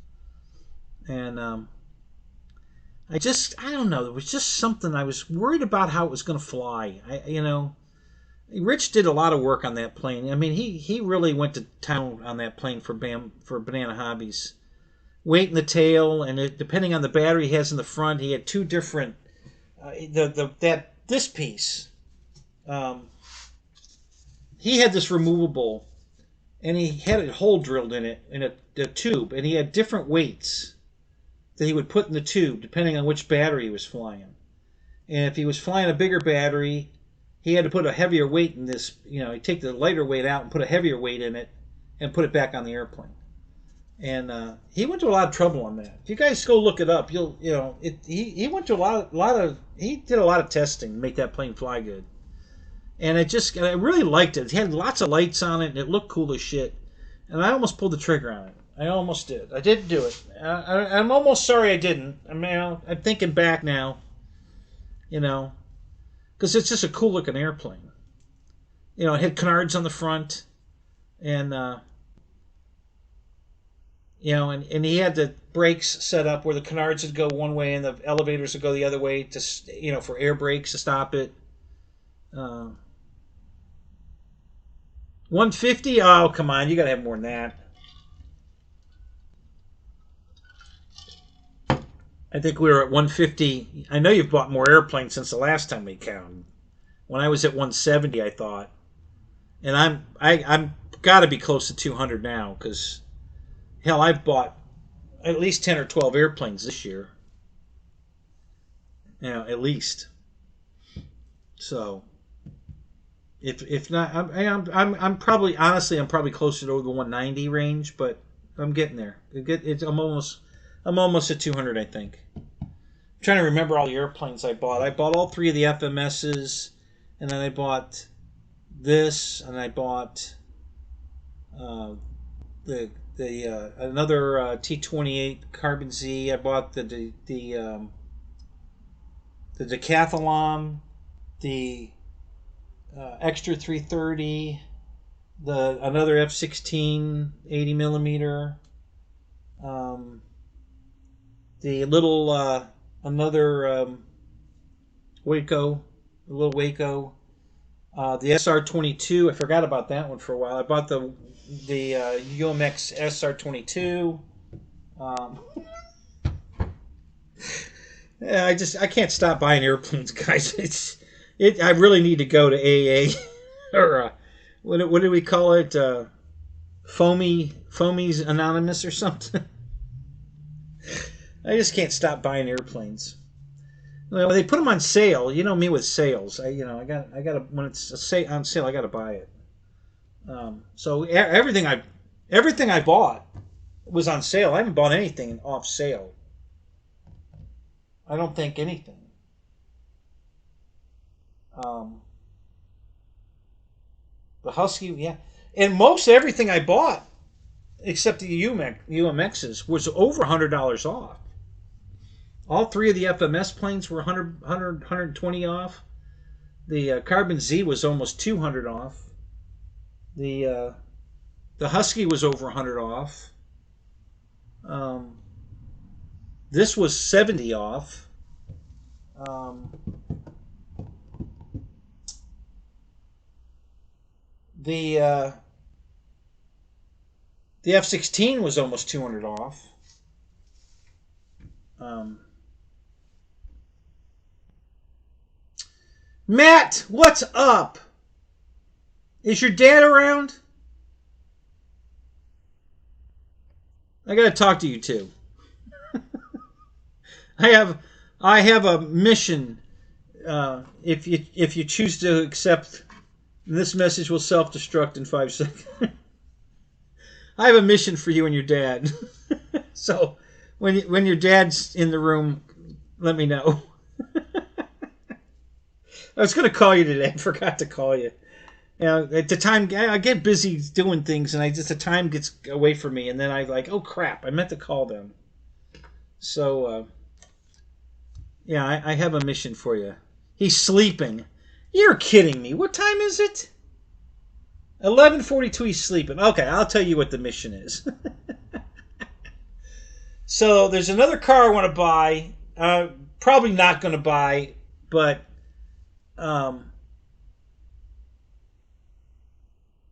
And I don't know. There was just something. I was worried about how it was going to fly. Rich did a lot of work on that plane. I mean, he really went to town on that plane for Banana Hobbies. Weight in the tail, and depending on the battery he has in the front, he had two different. That this piece. He had this removable, and he had a hole drilled in it, in a tube, and he had different weights that he would put in the tube depending on which battery he was flying. And if he was flying a bigger battery, he had to put a heavier weight in this. You know, he'd take the lighter weight out and put a heavier weight in it, and put it back on the airplane. And he went to a lot of trouble on that. If you guys go look it up, he went to he did a lot of testing to make that plane fly good. And I really liked it. It had lots of lights on it, and it looked cool as shit. And I almost pulled the trigger on it. I almost did. I didn't do it. I'm almost sorry I didn't. I mean, I'm thinking back now, because it's just a cool looking airplane. It had canards on the front, and and he had the brakes set up where the canards would go one way and the elevators would go the other way to, for air brakes to stop it. 150? Oh, come on. You got to have more than that. I think we were at 150. I know you've bought more airplanes since the last time we counted. When I was at 170, I thought. And I'm got to be close to 200 now, because hell, I've bought at least 10 or 12 airplanes this year. At least. So, if not, I'm probably, honestly, I'm probably closer to the 190 range, but I'm getting there. I'm almost at 200, I think. I'm trying to remember all the airplanes I bought. I bought all 3 of the FMSs, and then I bought this, and I bought another T-28 Carbon Z. I bought the Decathlon, the Extra 330, another F-16 80 millimeter, the little another Waco, the little Waco, the SR-22. I forgot about that one for a while. I bought the UMX SR-22. Yeah, I can't stop buying airplanes, guys. I really need to go to AA or what do we call it? Foamy's Anonymous or something. I just can't stop buying airplanes. Well, they put them on sale. You know me with sales. I got when it's on sale, I got to buy it. So everything I bought was on sale. I haven't bought anything off sale. I don't think anything. The Husky, yeah, and most everything I bought, except the UMXs, was over $100 off. All 3 of the FMS planes were 120 off. The Carbon Z was almost 200 off. The Husky was over 100 off. This was 70 off. The F-16 was almost 200 off. Matt, what's up? Is your dad around? I gotta talk to you too. I have a mission. If you choose to accept, this message will self-destruct in 5 seconds. I have a mission for you and your dad. So when your dad's in the room, let me know. I was going to call you today. I forgot to call you. At the time, I get busy doing things, and the time gets away from me, and then I like, oh crap, I meant to call them. So, yeah, I have a mission for you. He's sleeping. You're kidding me. What time is it? 11:42. He's sleeping. Okay, I'll tell you what the mission is. So there's another car I want to buy. Probably not going to buy, but oh,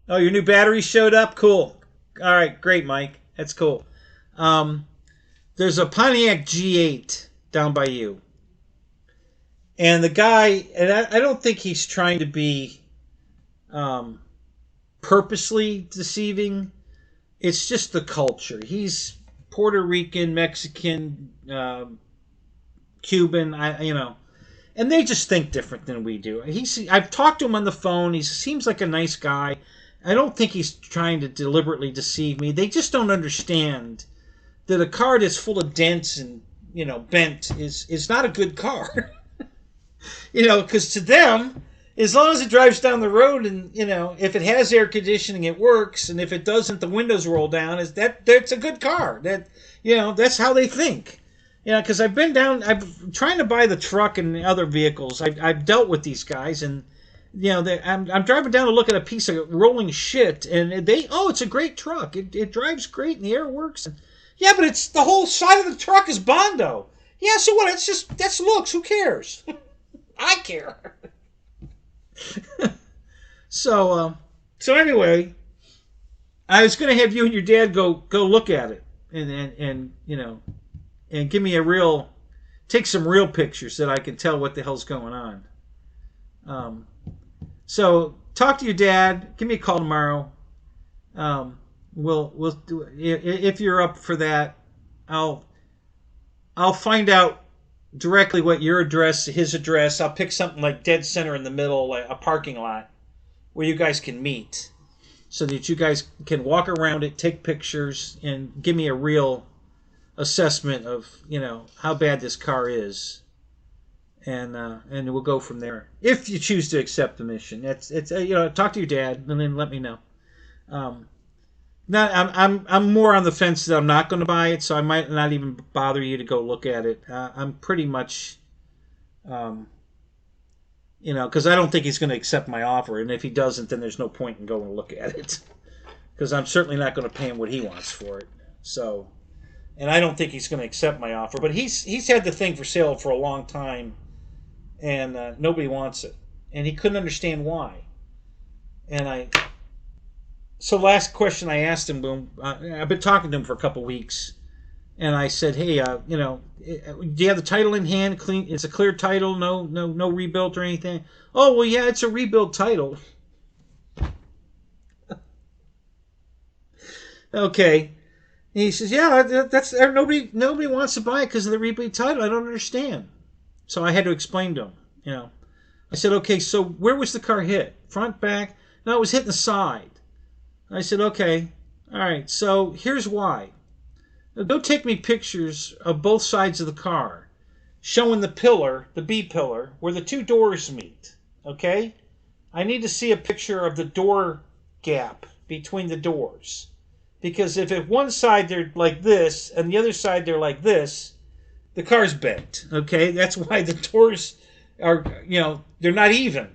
your new battery showed up? Cool. All right, great, Mike. That's cool. There's a Pontiac G8 down by you. And the guy, and I don't think he's trying to be purposely deceiving. It's just the culture. He's Puerto Rican, Mexican, Cuban, and they just think different than we do. I've talked to him on the phone. He seems like a nice guy. I don't think he's trying to deliberately deceive me. They just don't understand that a car that's full of dents and bent is not a good car. Because to them, as long as it drives down the road and if it has air conditioning, it works, and if it doesn't, the windows roll down. That's a good car. That's how they think. Because I'm trying to buy the truck and other vehicles. I've dealt with these guys, and I'm driving down to look at a piece of rolling shit, and it's a great truck. It drives great, and the air works. Yeah, but it's the whole side of the truck is Bondo. Yeah, so what? That's looks. Who cares? I care. So anyway, I was going to have you and your dad go look at it, and give me take some real pictures so that I can tell what the hell's going on. So talk to your dad. Give me a call tomorrow. We'll do it. If you're up for that. I'll find out directly what your address, his address. I'll pick something like dead center in the middle, like a parking lot where you guys can meet, so that you guys can walk around it, take pictures, and give me a real assessment of how bad this car is, and we'll go from there. If you choose to accept the mission, talk to your dad and then let me know. I'm more on the fence that I'm not going to buy it, so I might not even bother you to go look at it. I'm pretty much, because I don't think he's going to accept my offer, and if he doesn't, then there's no point in going to look at it, because I'm certainly not going to pay him what he wants for it. So, and I don't think he's going to accept my offer. But he's had the thing for sale for a long time, and nobody wants it, and he couldn't understand why. So last question I asked him, I've been talking to him for a couple weeks, and I said, hey, do you have the title in hand? Clean? It's a clear title, no rebuilt or anything. Oh, well, yeah, it's a rebuilt title. Okay. And he says, yeah, that's nobody wants to buy it because of the rebuilt title. I don't understand. So I had to explain to him. I said, okay, so where was the car hit? Front, back? No, it was hitting the side. I said, okay, all right, so here's why. Go take me pictures of both sides of the car, showing the pillar, the B pillar, where the two doors meet, okay? I need to see a picture of the door gap between the doors. Because if at one side they're like this, and the other side they're like this, the car's bent, okay? That's why the doors are, they're not even.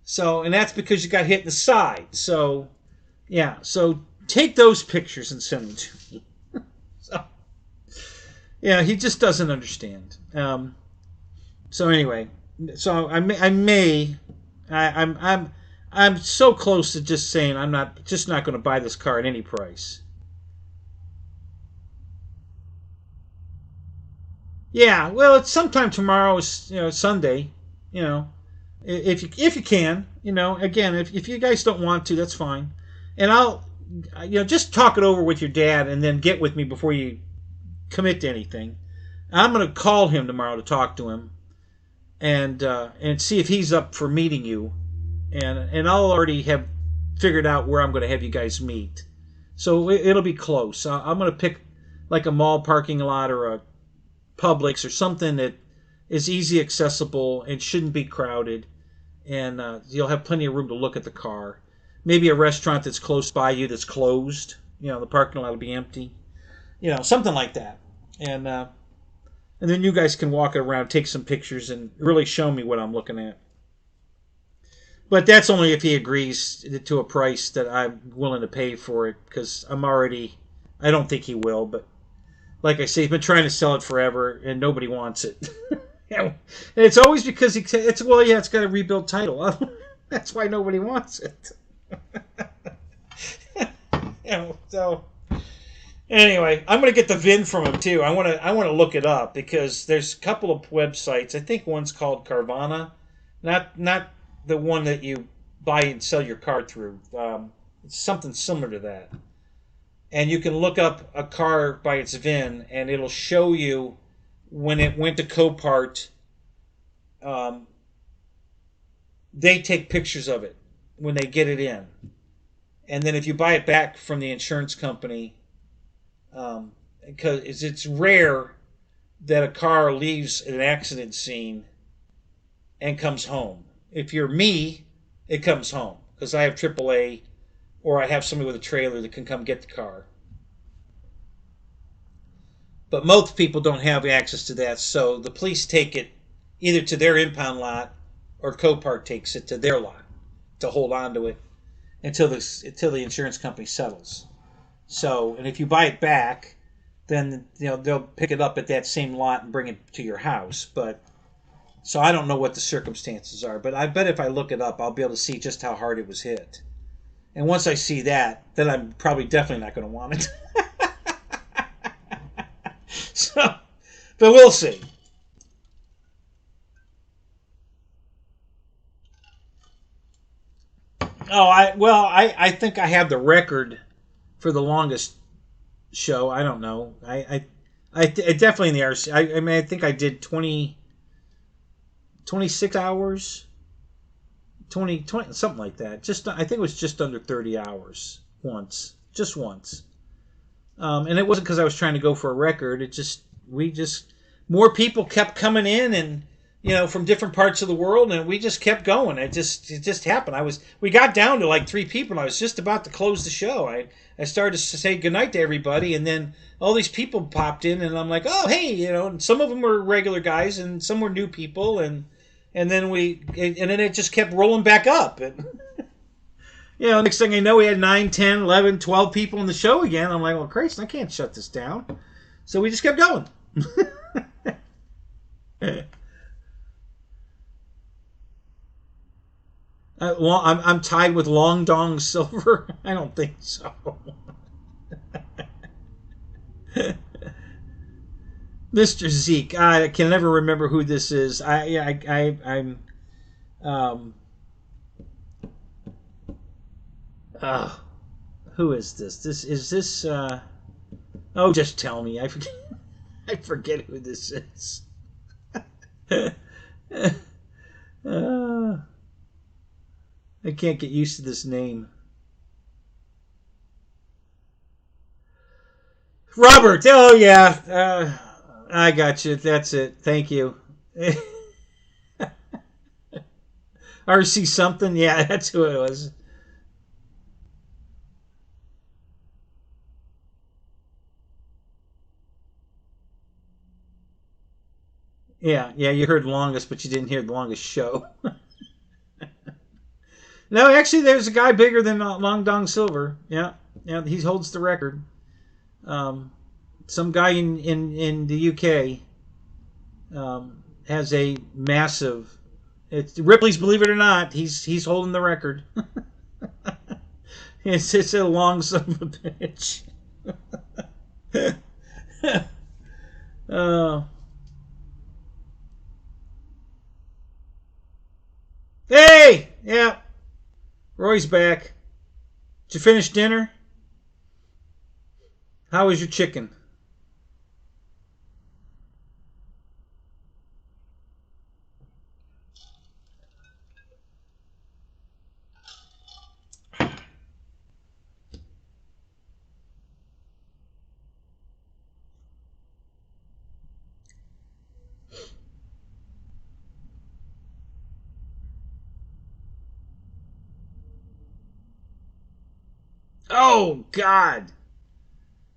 So, and that's because you got hit in the side, so... Yeah, so take those pictures and send them to me. So, yeah, he just doesn't understand. So anyway, so I'm so close to just saying I'm not going to buy this car at any price. Yeah, well, it's sometime tomorrow. Sunday. If you can. Again, if you guys don't want to, that's fine. And I'll, just talk it over with your dad and then get with me before you commit to anything. I'm going to call him tomorrow to talk to him and see if he's up for meeting you. And I'll already have figured out where I'm going to have you guys meet. So it'll be close. I'm going to pick like a mall parking lot or a Publix or something that is easy accessible and shouldn't be crowded. And you'll have plenty of room to look at the car. Maybe a restaurant that's close by you that's closed. The parking lot will be empty. Something like that. And then you guys can walk around, take some pictures, and really show me what I'm looking at. But that's only if he agrees to a price that I'm willing to pay for it, because I don't think he will, but like I say, he's been trying to sell it forever, and nobody wants it. And it's always because it's got a rebuilt title. That's why nobody wants it. So Anyway, I'm gonna get the VIN from him too. I wanna look it up because there's a couple of websites. I think one's called Carvana, not the one that you buy and sell your car through. It's something similar to that, and you can look up a car by its VIN, and it'll show you when it went to Copart. They take pictures of it when they get it in, and then if you buy it back from the insurance company. Because it's rare that a car leaves an accident scene and comes home. If you're me, it comes home because I have AAA or I have somebody with a trailer that can come get the car. But most people don't have access to that, so the police take it either to their impound lot or Copart takes it to their lot to hold on to it until the insurance company settles. So, and if you buy it back, then they'll pick it up at that same lot and bring it to your house. But so I don't know what the circumstances are, but I bet if I look it up, I'll be able to see just how hard it was hit. And once I see that, then I'm probably definitely not going to want it. So, but we'll see. I think I have the record for the longest show. I don't know. I definitely in the RC. I mean, I think I did 26 hours, 20 something like that. I think it was just under 30 hours just once. And it wasn't because I was trying to go for a record. More people kept coming in and from different parts of the world, and we just kept going. It just happened. We got down to like 3 people, and I was just about to close the show. I started to say goodnight to everybody, and then all these people popped in, and I'm like, oh, hey, and some of them were regular guys, and some were new people, and then it just kept rolling back up. And, next thing I know, we had 9, 10, 11, 12 people in the show again. I'm like, well, Christ, I can't shut this down. So we just kept going. I'm tied with Long Dong Silver. I don't think so. Mr. Zeke. I can never remember who this is. I'm. Who is this? Is this. Oh, just tell me. I forget. I forget who this is. I can't get used to this name. Robert. Oh, yeah. I got you. That's it. Thank you. RC something. Yeah, that's who it was. Yeah, you heard longest, but you didn't hear the longest show. No, actually, there's a guy bigger than Long Dong Silver. Yeah, he holds the record. Some guy in the UK has a massive. It's Ripley's, believe it or not. He's holding the record. It's a long son of a bitch. Hey, yeah. Roy's back. Did you finish dinner? How was your chicken? Oh, God.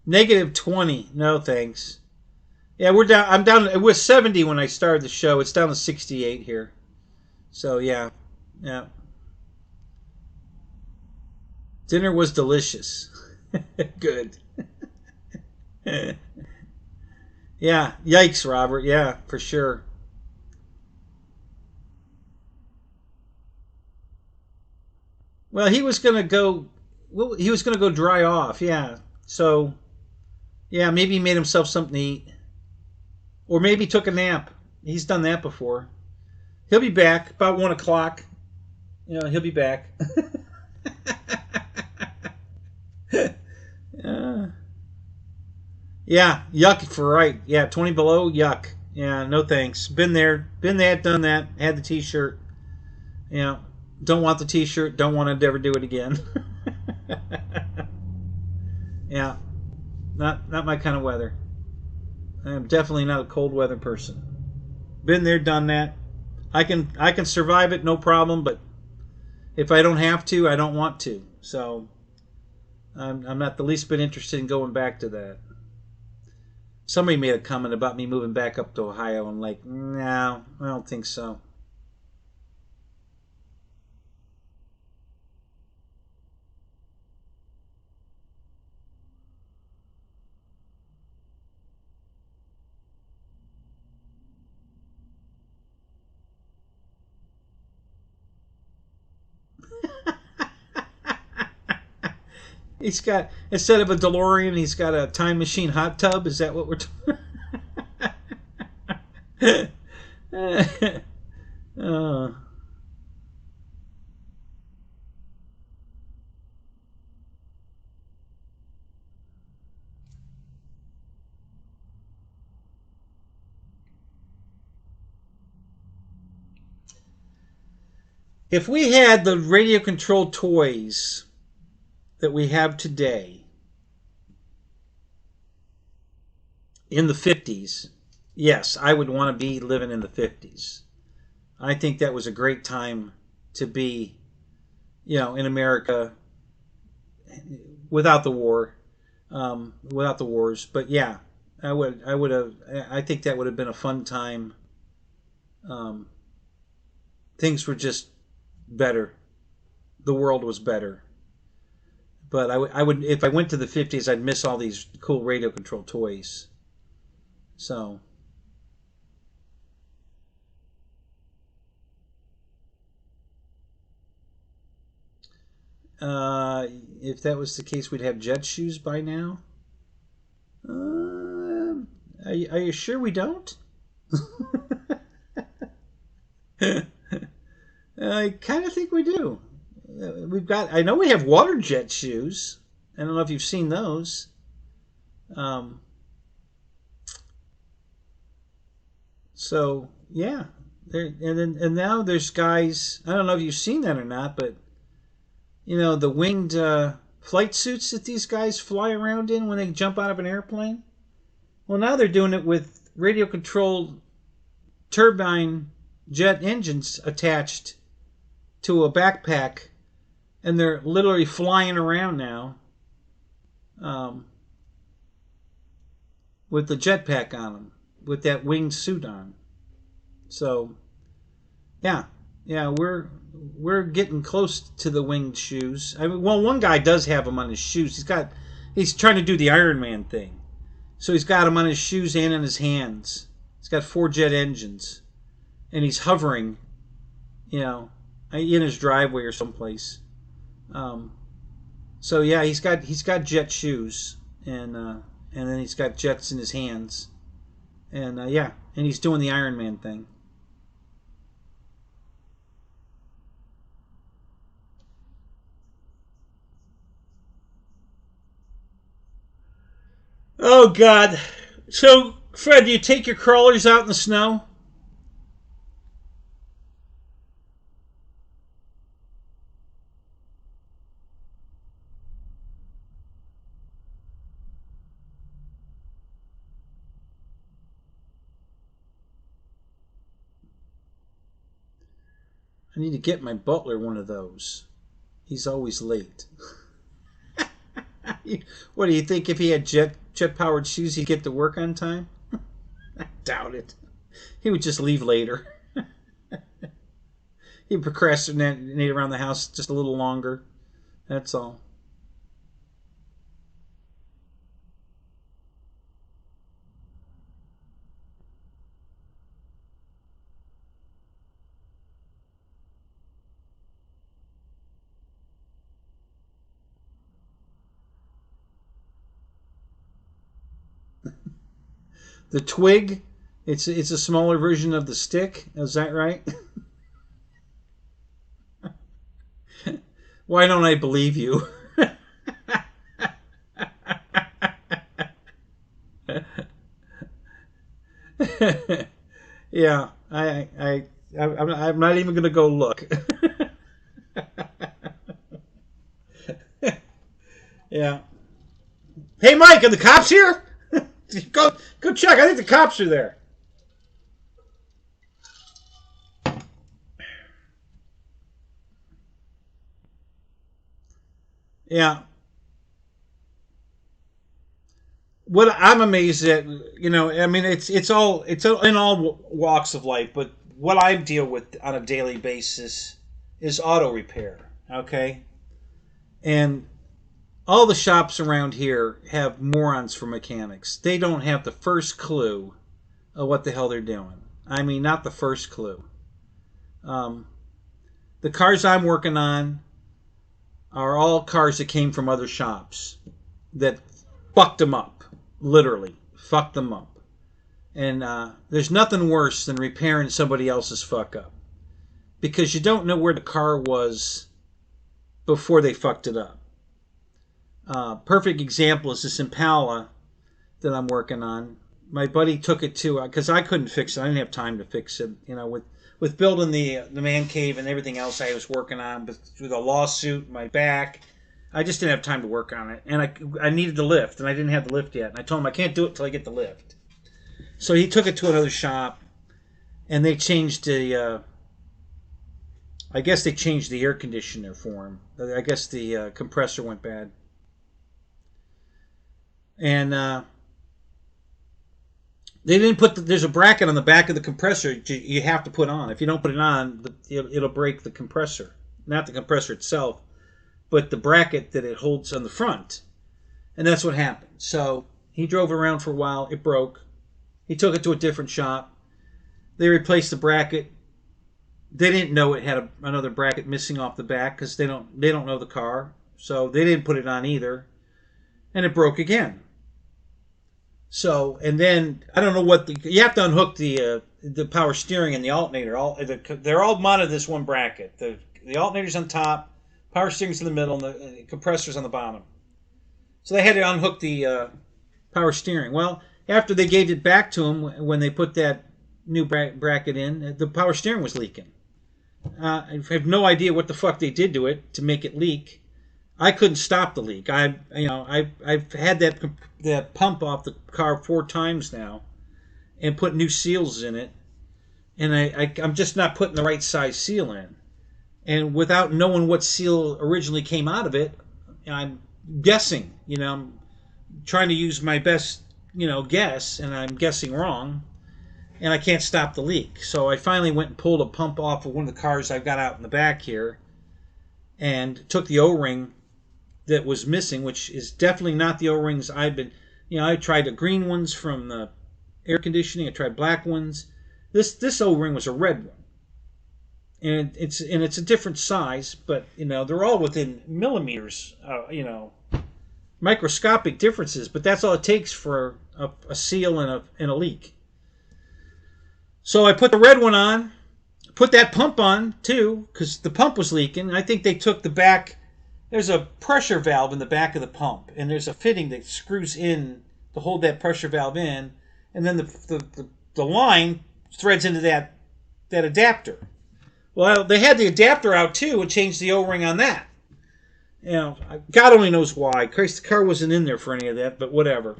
-20. No, thanks. Yeah, we're down. I'm down. It was 70 when I started the show. It's down to 68 here. So, yeah. Dinner was delicious. Good. Yeah. Yikes, Robert. Yeah, for sure. Well, he was going to go. Well, he was going to go dry off. Yeah. So Yeah, maybe he made himself something to eat. Or maybe took a nap. He's done that before. He'll be back about 1 o'clock. You know, he'll be back. uh, yeah, yuck for right. Yeah, 20 below, yuck. Yeah, no thanks. Been there, been that, done that. Had the t-shirt. Yeah, don't want the t-shirt. Don't want to ever do it again. Yeah, not my kind of weather. I am definitely not a cold weather person. Been there, done that. I can survive it, no problem. But if I don't have to, I don't want to. So I'm not the least bit interested in going back to that. Somebody made a comment about me moving back up to Ohio. I'm like, no, I don't think so. He's got, instead of a DeLorean, he's got a time machine hot tub. Is that what we're talking? uh, if we had the radio controlled toys that we have today in the 50s, yes, I would want to be living in the 50s. I think that was a great time to be, in America without the war, without the wars. But yeah, would have. I think that would have been a fun time. Um, Things were just better. The world was better. But I would, if I went to the 50s, I'd miss all these cool radio control toys. So, if that was the case, we'd have jet shoes by now. Are you sure we don't? I kind of think we do. We've got. I know we have water jet shoes. I don't know if you've seen those. Um, so yeah, and now there's guys. I don't know if you've seen that or not, but the winged flight suits that these guys fly around in when they jump out of an airplane. Well, now they're doing it with radio controlled turbine jet engines attached to a backpack, and they're literally flying around now um, with the jetpack on them, with that winged suit on. So, yeah, yeah, we're getting close to the winged shoes. I mean, well, one guy does have them on his shoes. He's trying to do the Iron Man thing, so he's got them on his shoes and in his hands. He's got 4 jet engines, and he's hovering, in his driveway or someplace. Um, so yeah, he's got jet shoes, and then he's got jets in his hands, and yeah, and he's doing the Iron Man thing. Oh God! So Fred, do you take your crawlers out in the snow? I need to get my butler one of those. He's always late. What do you think? If he had jet powered shoes, he'd get to work on time? I doubt it. He would just leave later. He'd procrastinate around the house just a little longer. That's all. The twig, it's a smaller version of the stick. Is that right? Why don't I believe you? Yeah, I'm not even gonna go look. Yeah. Hey, Mike, are the cops here? Go check. I think the cops are there. Yeah. What I'm amazed at, I mean, it's in all walks of life, but what I deal with on a daily basis is auto repair. Okay, and all the shops around here have morons for mechanics. They don't have the first clue of what the hell they're doing. I mean, not the first clue. The cars I'm working on are all cars that came from other shops that fucked them up. Literally, fucked them up. And there's nothing worse than repairing somebody else's fuck up. Because you don't know where the car was before they fucked it up. Perfect example is this Impala that I'm working on. My buddy took it to, because I couldn't fix it. I didn't have time to fix it. With building the man cave and everything else I was working on, with a lawsuit, my back, I just didn't have time to work on it. And I needed the lift, and I didn't have the lift yet. And I told him I can't do it until I get the lift. So he took it to another shop, and they changed I guess they changed the air conditioner for him. I guess the compressor went bad. And they didn't put there's a bracket on the back of the compressor you have to put on. If you don't put it on, it'll break the compressor. Not the compressor itself, but the bracket that it holds on the front. And that's what happened. So he drove around for a while. It broke. He took it to a different shop. They replaced the bracket. They didn't know it had another bracket missing off the back because they don't know the car. So they didn't put it on either. And it broke again. So, and then, I don't know what you have to unhook the power steering and the alternator. They're all mounted to this one bracket. The alternator's on top, power steering's in the middle, and the compressor's on the bottom. So they had to unhook the power steering. Well, after they gave it back to them, when they put that new bracket in, the power steering was leaking. I have no idea what the fuck they did to it to make it leak. I couldn't stop the leak. I've had that pump off the car 4 times now, and put new seals in it, and I'm just not putting the right size seal in. And without knowing what seal originally came out of it, I'm guessing. I'm trying to use my best guess, and I'm guessing wrong, and I can't stop the leak. So I finally went and pulled a pump off of one of the cars I've got out in the back here, and took the O-ring that was missing, which is definitely not the O-rings I've been. I tried the green ones from the air conditioning. I tried black ones. This O-ring was a red one, and it's a different size, but they're all within millimeters. Microscopic differences, but that's all it takes for a seal and a leak. So I put the red one on, put that pump on too, because the pump was leaking. I think they took the back. There's a pressure valve in the back of the pump, and there's a fitting that screws in to hold that pressure valve in, and then the line threads into that adapter. Well, they had the adapter out too and changed the O-ring on that. God only knows why. Christ, the car wasn't in there for any of that, but whatever.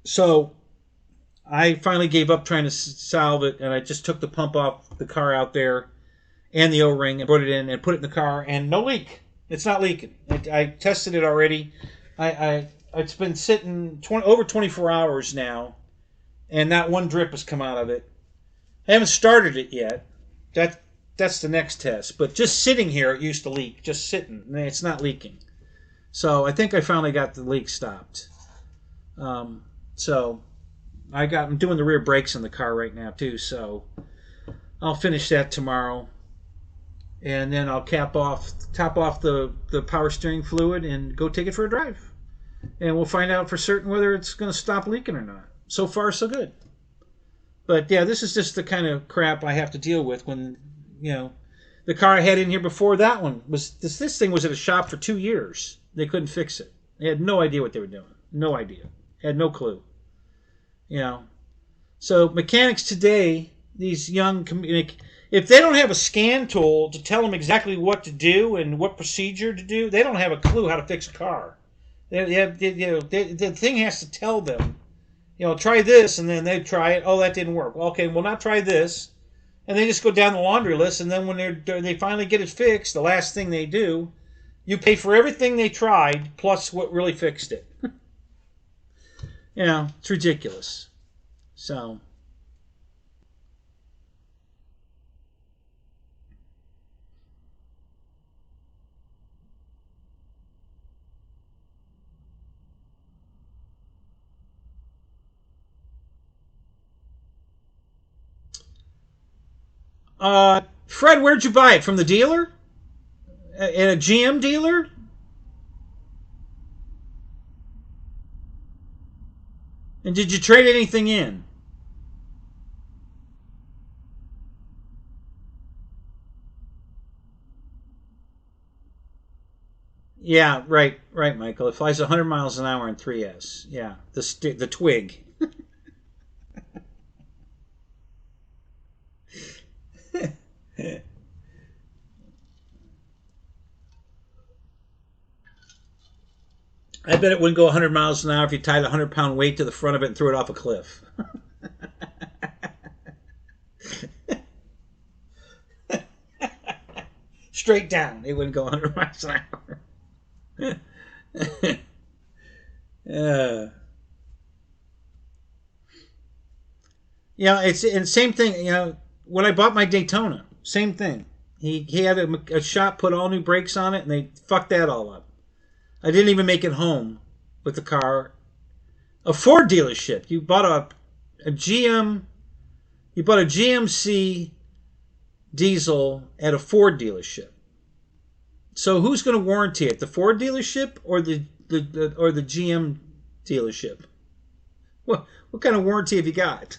So I finally gave up trying to solve it, and I just took the pump off the car out there and the O-ring and put it in and put it in the car, and no leak. It's not leaking. I tested it already. It's been sitting over 24 hours now, and not one drip has come out of it. I haven't started it yet. That's the next test. But just sitting here, it used to leak. Just sitting. It's not leaking. So I think I finally got the leak stopped. So I'm doing the rear brakes in the car right now too. So I'll finish that tomorrow, and then I'll top off the power steering fluid and go take it for a drive. and we'll find out for certain whether it's going to stop leaking or not. So far, so good. But yeah, this is just the kind of crap I have to deal with when, the car I had in here before that one was, this thing was at a shop for 2 years. They couldn't fix it. They had no idea what they were doing. No idea. Had no clue. So mechanics today, these young, if they don't have a scan tool to tell them exactly what to do and what procedure to do, they don't have a clue how to fix a car. The thing has to tell them, try this, and then they try it. Oh, that didn't work. Okay, well, now try this. And they just go down the laundry list, and then when they finally get it fixed, the last thing they do, you pay for everything they tried plus what really fixed it. It's ridiculous. So, Fred, where'd you buy it? From the dealer? At a GM dealer? And did you trade anything in? Yeah, right, Michael. It flies 100 miles an hour in 3S. Yeah, the twig. I bet it wouldn't go 100 miles an hour if you tied a 100-pound weight to the front of it and threw it off a cliff. Straight down. It wouldn't go 100 miles an hour. It's and same thing. When I bought my Daytona, same thing. He had a shop put all new brakes on it, and they fucked that all up. I didn't even make it home with the car. A Ford dealership. You bought a GM. You bought a GMC diesel at a Ford dealership. So who's going to warranty it? The Ford dealership or the GM dealership? What kind of warranty have you got?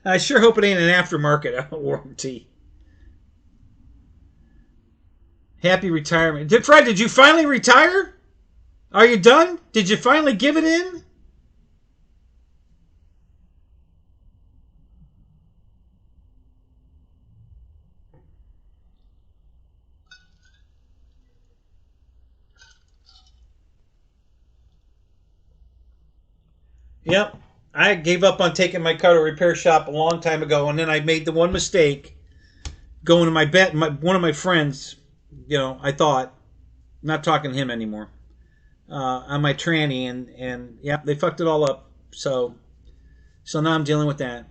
I sure hope it ain't an aftermarket warranty. Happy retirement. Fred, did you finally retire? Are you done? Did you finally give it in? Yep. I gave up on taking my car to a repair shop a long time ago, and then I made the one mistake going to one of my friends, I thought, not talking to him anymore, on my tranny, and yeah, they fucked it all up. So now I'm dealing with that.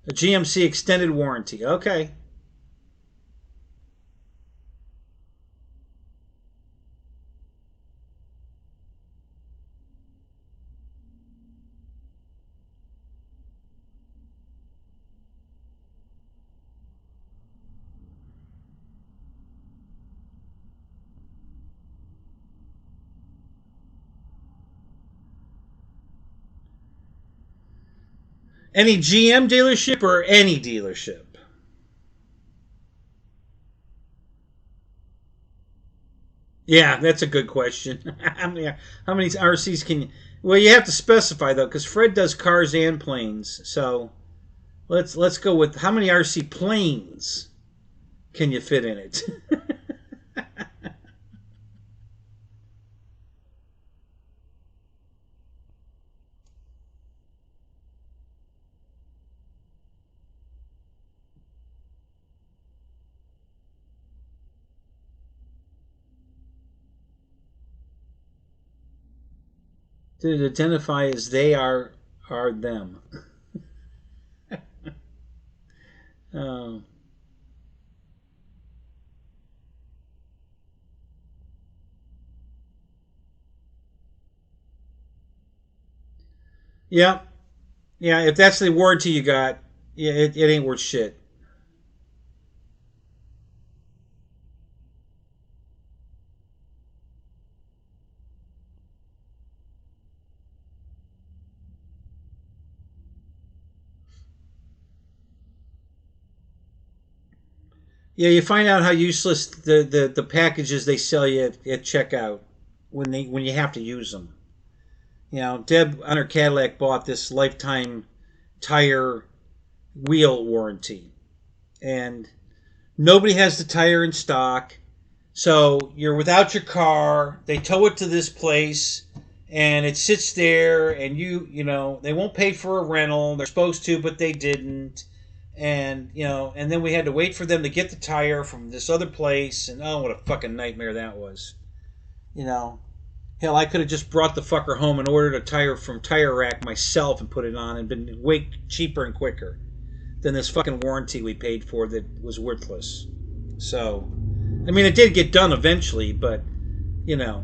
A GMC extended warranty. Okay. Any GM dealership or any dealership? Yeah, that's a good question. how many RCs can you? Well, you have to specify though, because Fred does cars and planes. So let's go with how many RC planes can you fit in it? To identify as they are them. Oh. Yeah, yeah. If that's the warranty you got, yeah, it ain't worth shit. Yeah, you find out how useless the packages they sell you at checkout when you have to use them. You know, Deb on her Cadillac bought this lifetime tire wheel warranty, and nobody has the tire in stock. So you're without your car. They tow it to this place, and it sits there, and you know, they won't pay for a rental. They're supposed to, but they didn't. And you know, and then we had to wait for them to get the tire from this other place, and oh, what a fucking nightmare that was. You know, hell, I could have just brought the fucker home and ordered a tire from Tire Rack myself and put it on, and been way cheaper and quicker than this fucking warranty we paid for that was worthless. So, I mean, it did get done eventually, but you know,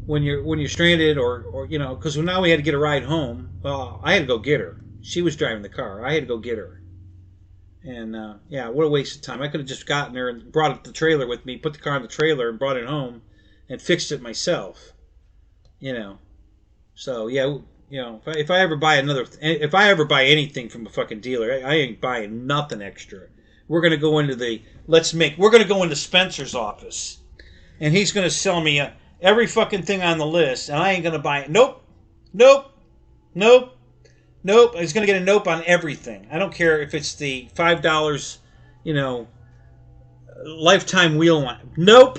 when you're stranded or you know, because now we had to get a ride home. Well, I had to go get her. She was driving the car. I had to go get her. And yeah, what a waste of time. I could have just gotten there and brought the trailer with me, put the car in the trailer, and brought it home, and fixed it myself. You know, so yeah, you know, if I ever buy anything from a fucking dealer, I ain't buying nothing extra. We're gonna go into we're gonna go into Spencer's office, and he's gonna sell me every fucking thing on the list, and I ain't gonna buy it. Nope, nope, nope. Nope, he's going to get a nope on everything. I don't care if it's the $5, you know, lifetime wheel one. Nope.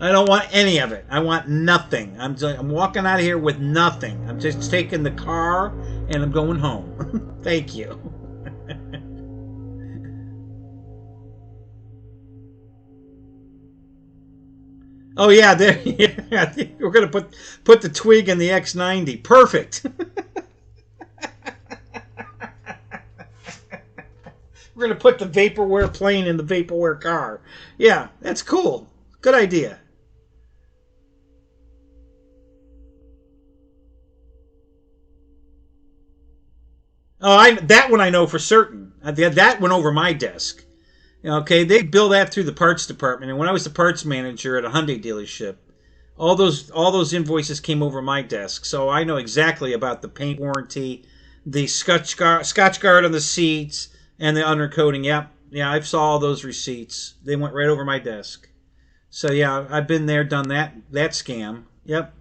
I don't want any of it. I want nothing. I'm walking out of here with nothing. I'm just taking the car and I'm going home. Thank you. Oh yeah, there. Yeah, I think we're gonna put the Twig in the X90. Perfect. We're gonna put the vaporware plane in the vaporware car. Yeah, that's cool. Good idea. Oh, that one I know for certain. That went over my desk. Okay, they bill that through the parts department, and when I was the parts manager at a Hyundai dealership, all those invoices came over my desk, so I know exactly about the paint warranty, the Scotch guard on the seats, and the undercoating. Yep, yeah, I saw all those receipts. They went right over my desk. So yeah, I've been there, done that scam. Yep,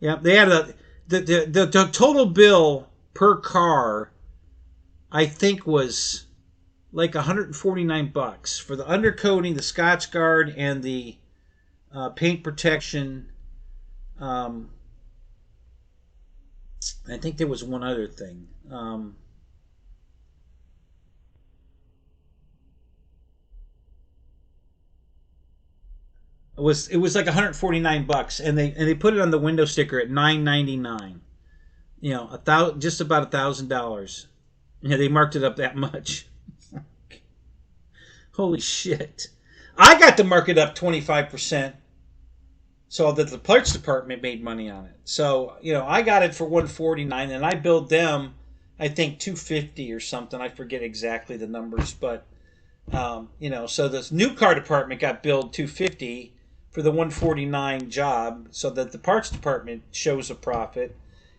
yep. They had the total bill per car, I think was like $149 for the undercoating, the Scotch guard, and the paint protection. Um, I think there was one other thing. It was like $149, and they put it on the window sticker at $999. You know, just about $1,000. Yeah, they marked it up that much. Holy shit! I got to mark it up 25%. So that the parts department made money on it. So, you know, I got it for $149, and I billed them, I think, $250 or something. I forget exactly the numbers, but you know, so this new car department got billed $250 for the $149 job, so that the parts department shows a profit,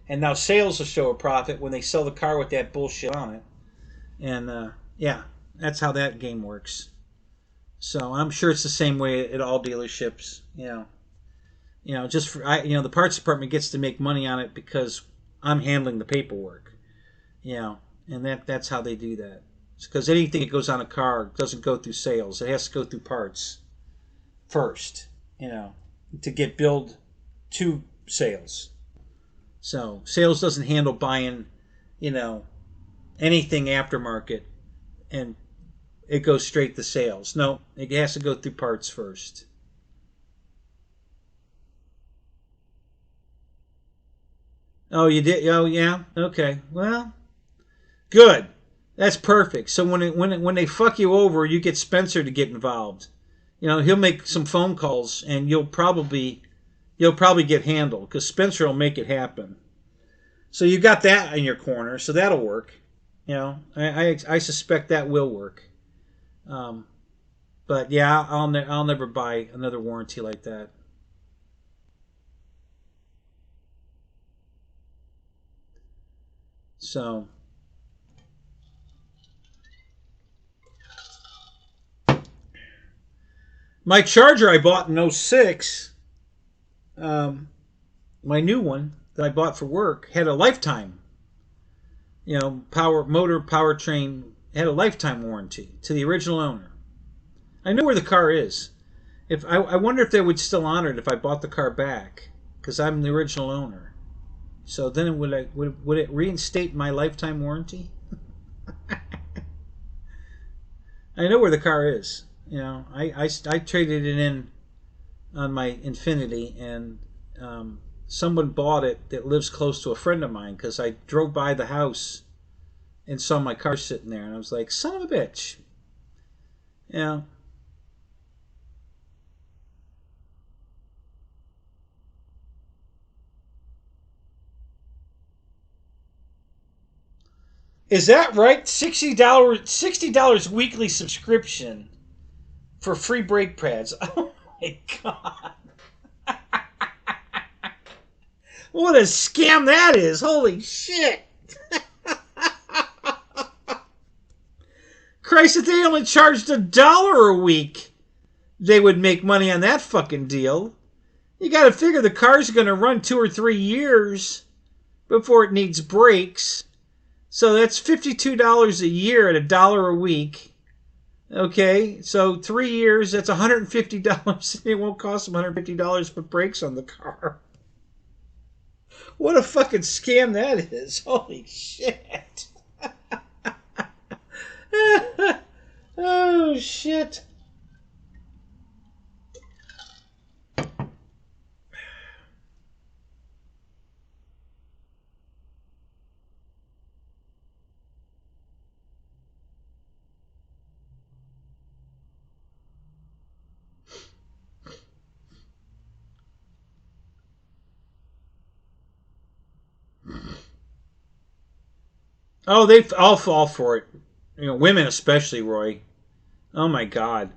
and now sales will show a profit when they sell the car with that bullshit on it. And yeah, that's how that game works. So I'm sure it's the same way at all dealerships. Just the parts department gets to make money on it because I'm handling the paperwork. And that's how they do that. Because anything that goes on a car doesn't go through sales; it has to go through parts first. To get billed to sales. So sales doesn't handle buying, anything aftermarket, and it goes straight to sales. No, it has to go through parts first. Oh, you did? Oh, yeah. Okay. Well, good. That's perfect. So when they fuck you over, you get Spencer to get involved. He'll make some phone calls, and you'll probably get handled because Spencer will make it happen. So you got that in your corner, so that'll work. I suspect that will work. Um, but yeah, I'll never buy another warranty like that. So My Charger I bought in '06, my new one that I bought for work, had a lifetime, powertrain, had a lifetime warranty to the original owner. I know where the car is. If I wonder if they would still honor it if I bought the car back, because I'm the original owner. So then would it reinstate my lifetime warranty? I know where the car is. I traded it in on my Infinity, and someone bought it that lives close to a friend of mine, because I drove by the house and saw my car sitting there, and I was like, son of a bitch. Yeah. Is that right? $60 weekly subscription for free brake pads. Oh my god. What a scam that is. Holy shit. Christ, if they only charged $1 a week, they would make money on that fucking deal. You got to figure the car's going to run 2 or 3 years before it needs brakes. So that's $52 a year at $1 a week. Okay, so 3 years, that's $150. It won't cost them $150 to put brakes on the car. What a fucking scam that is. Holy shit. Oh, shit. Oh, they all fall for it. Women especially, Roy. Oh my God.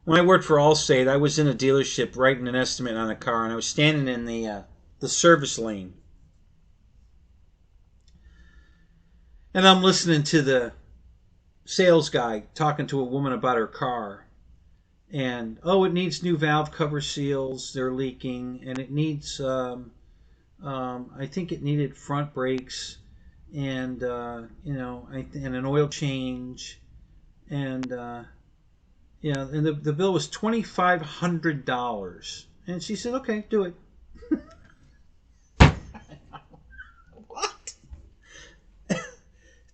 When I worked for Allstate, I was in a dealership writing an estimate on a car, and I was standing in the service lane, and I'm listening to the sales guy talking to a woman about her car, and it needs new valve cover seals, they're leaking, and it needs I think it needed front brakes, and and an oil change, and and the bill was $2,500, and she said, "Okay, do it." What?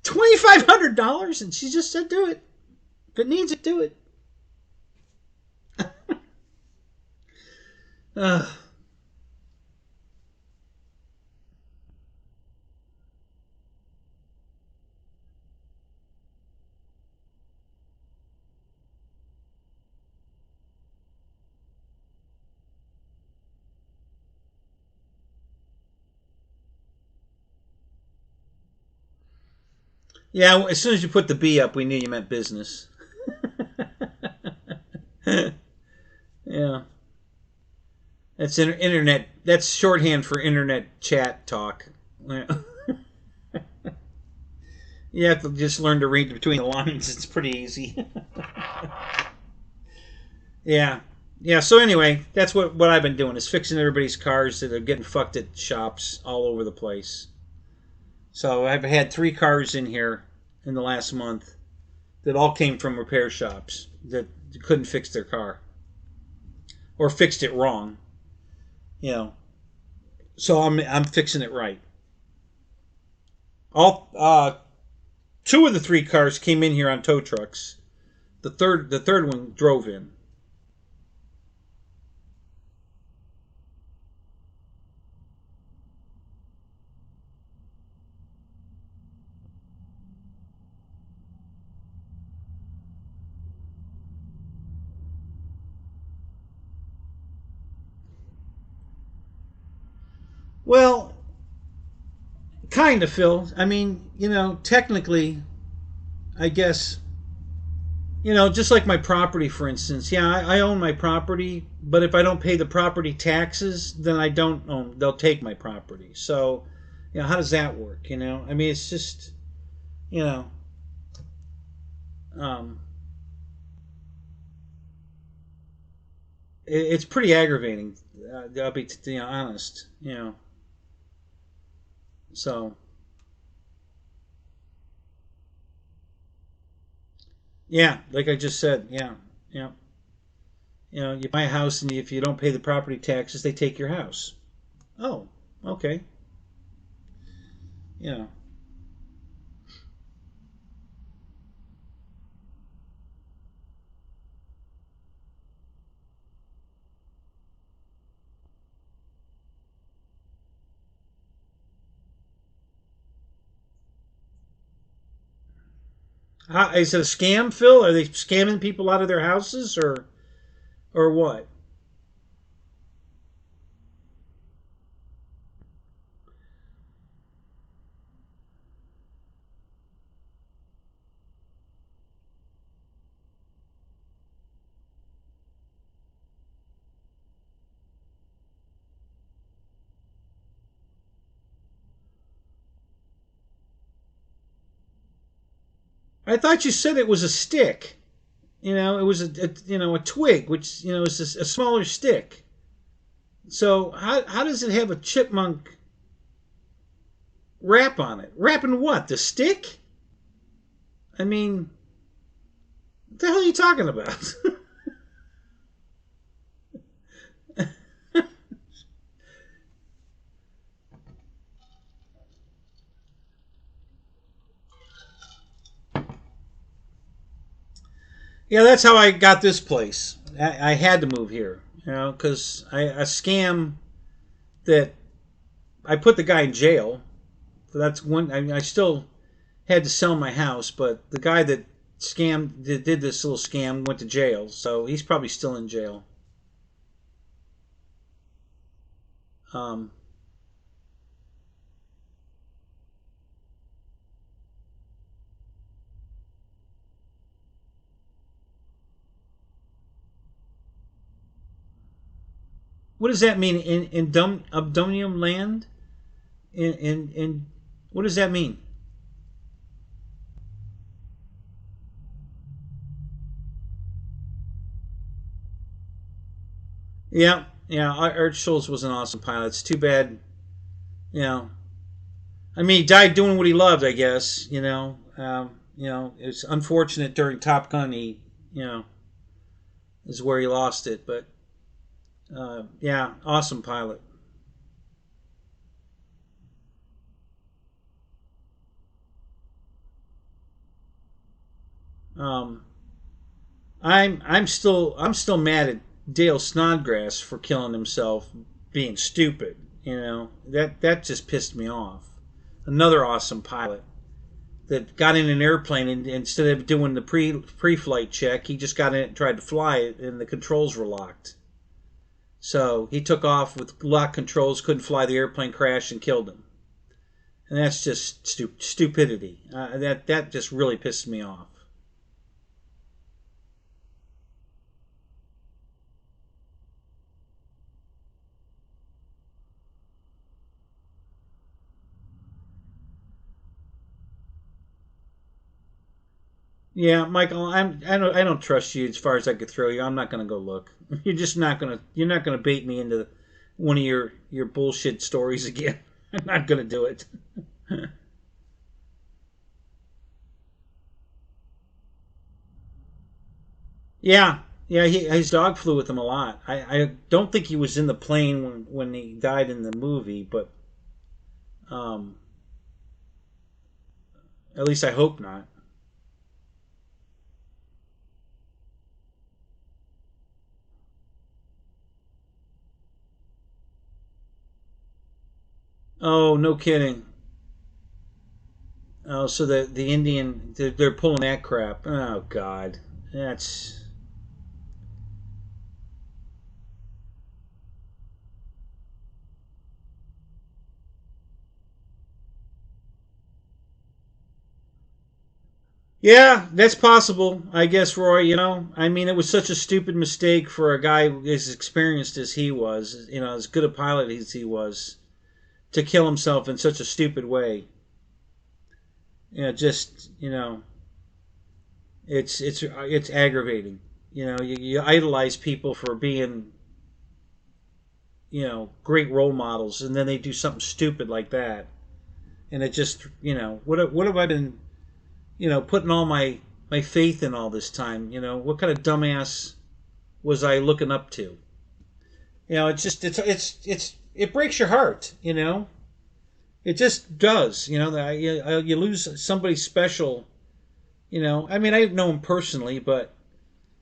$2,500, and she just said, "Do it. If it needs it, do it." Yeah, as soon as you put the B up, we knew you meant business. Yeah. That's internet. That's shorthand for internet chat talk. You have to just learn to read between the lines. It's pretty easy. Yeah. Yeah, so anyway, that's what I've been doing, is fixing everybody's cars that are getting fucked at shops all over the place. So I've had 3 cars in here in the last month that all came from repair shops that couldn't fix their car, or fixed it wrong. So I'm fixing it right. All 2 of the 3 cars came in here on tow trucks. The third one drove in. Well, kind of, Phil. I mean, technically, I guess, just like my property, for instance. Yeah, I own my property, but if I don't pay the property taxes, then I don't own. They'll take my property. So, how does that work? I mean, it's just, you know, um, it's pretty aggravating. I'll be honest. So yeah, like I just said, yeah, yeah. You buy a house, and if you don't pay the property taxes, they take your house. Oh, okay. You know. Is it a scam, Phil? Are they scamming people out of their houses, or what? I thought you said it was a stick. It was a twig, which is a smaller stick. So how does it have a chipmunk wrap on it? Wrapping what? The stick? I mean, what the hell are you talking about? Yeah, that's how I got this place. I had to move here, because a scam that I put the guy in jail. So that's one. I mean, I still had to sell my house, but the guy that did this little scam went to jail, so he's probably still in jail. Um, what does that mean in Abdominium land? In what does that mean? Yeah, yeah. Art Schultz was an awesome pilot. It's too bad, you know. I mean, he died doing what he loved. I guess it's unfortunate during Top Gun. Is where he lost it, but yeah, awesome pilot. Um, I'm still mad at Dale Snodgrass for killing himself, being stupid. That just pissed me off. Another awesome pilot that got in an airplane, and instead of doing the pre-flight check, he just got in it and tried to fly it, and the controls were locked. So he took off with locked controls, couldn't fly the airplane, crashed, and killed him. And that's just stupidity. That just really pissed me off. Yeah, Michael, I don't trust you as far as I could throw you. I'm not gonna go look. You're not gonna bait me into one of your bullshit stories again. I'm not gonna do it. Yeah, yeah. His dog flew with him a lot. I don't think he was in the plane when he died in the movie, but um, at least I hope not. Oh, no kidding. Oh, so the Indian they're pulling that crap. Oh God, that's yeah, that's possible. I guess, Roy. I mean, it was such a stupid mistake for a guy as experienced as he was. As good a pilot as he was, to kill himself in such a stupid way. Just it's aggravating. You idolize people for being great role models, and then they do something stupid like that, and it just, what have I been, putting all my faith in all this time? What kind of dumbass was I looking up to? It's just it breaks your heart. It just does. You lose somebody special. I mean, I didn't know him personally, but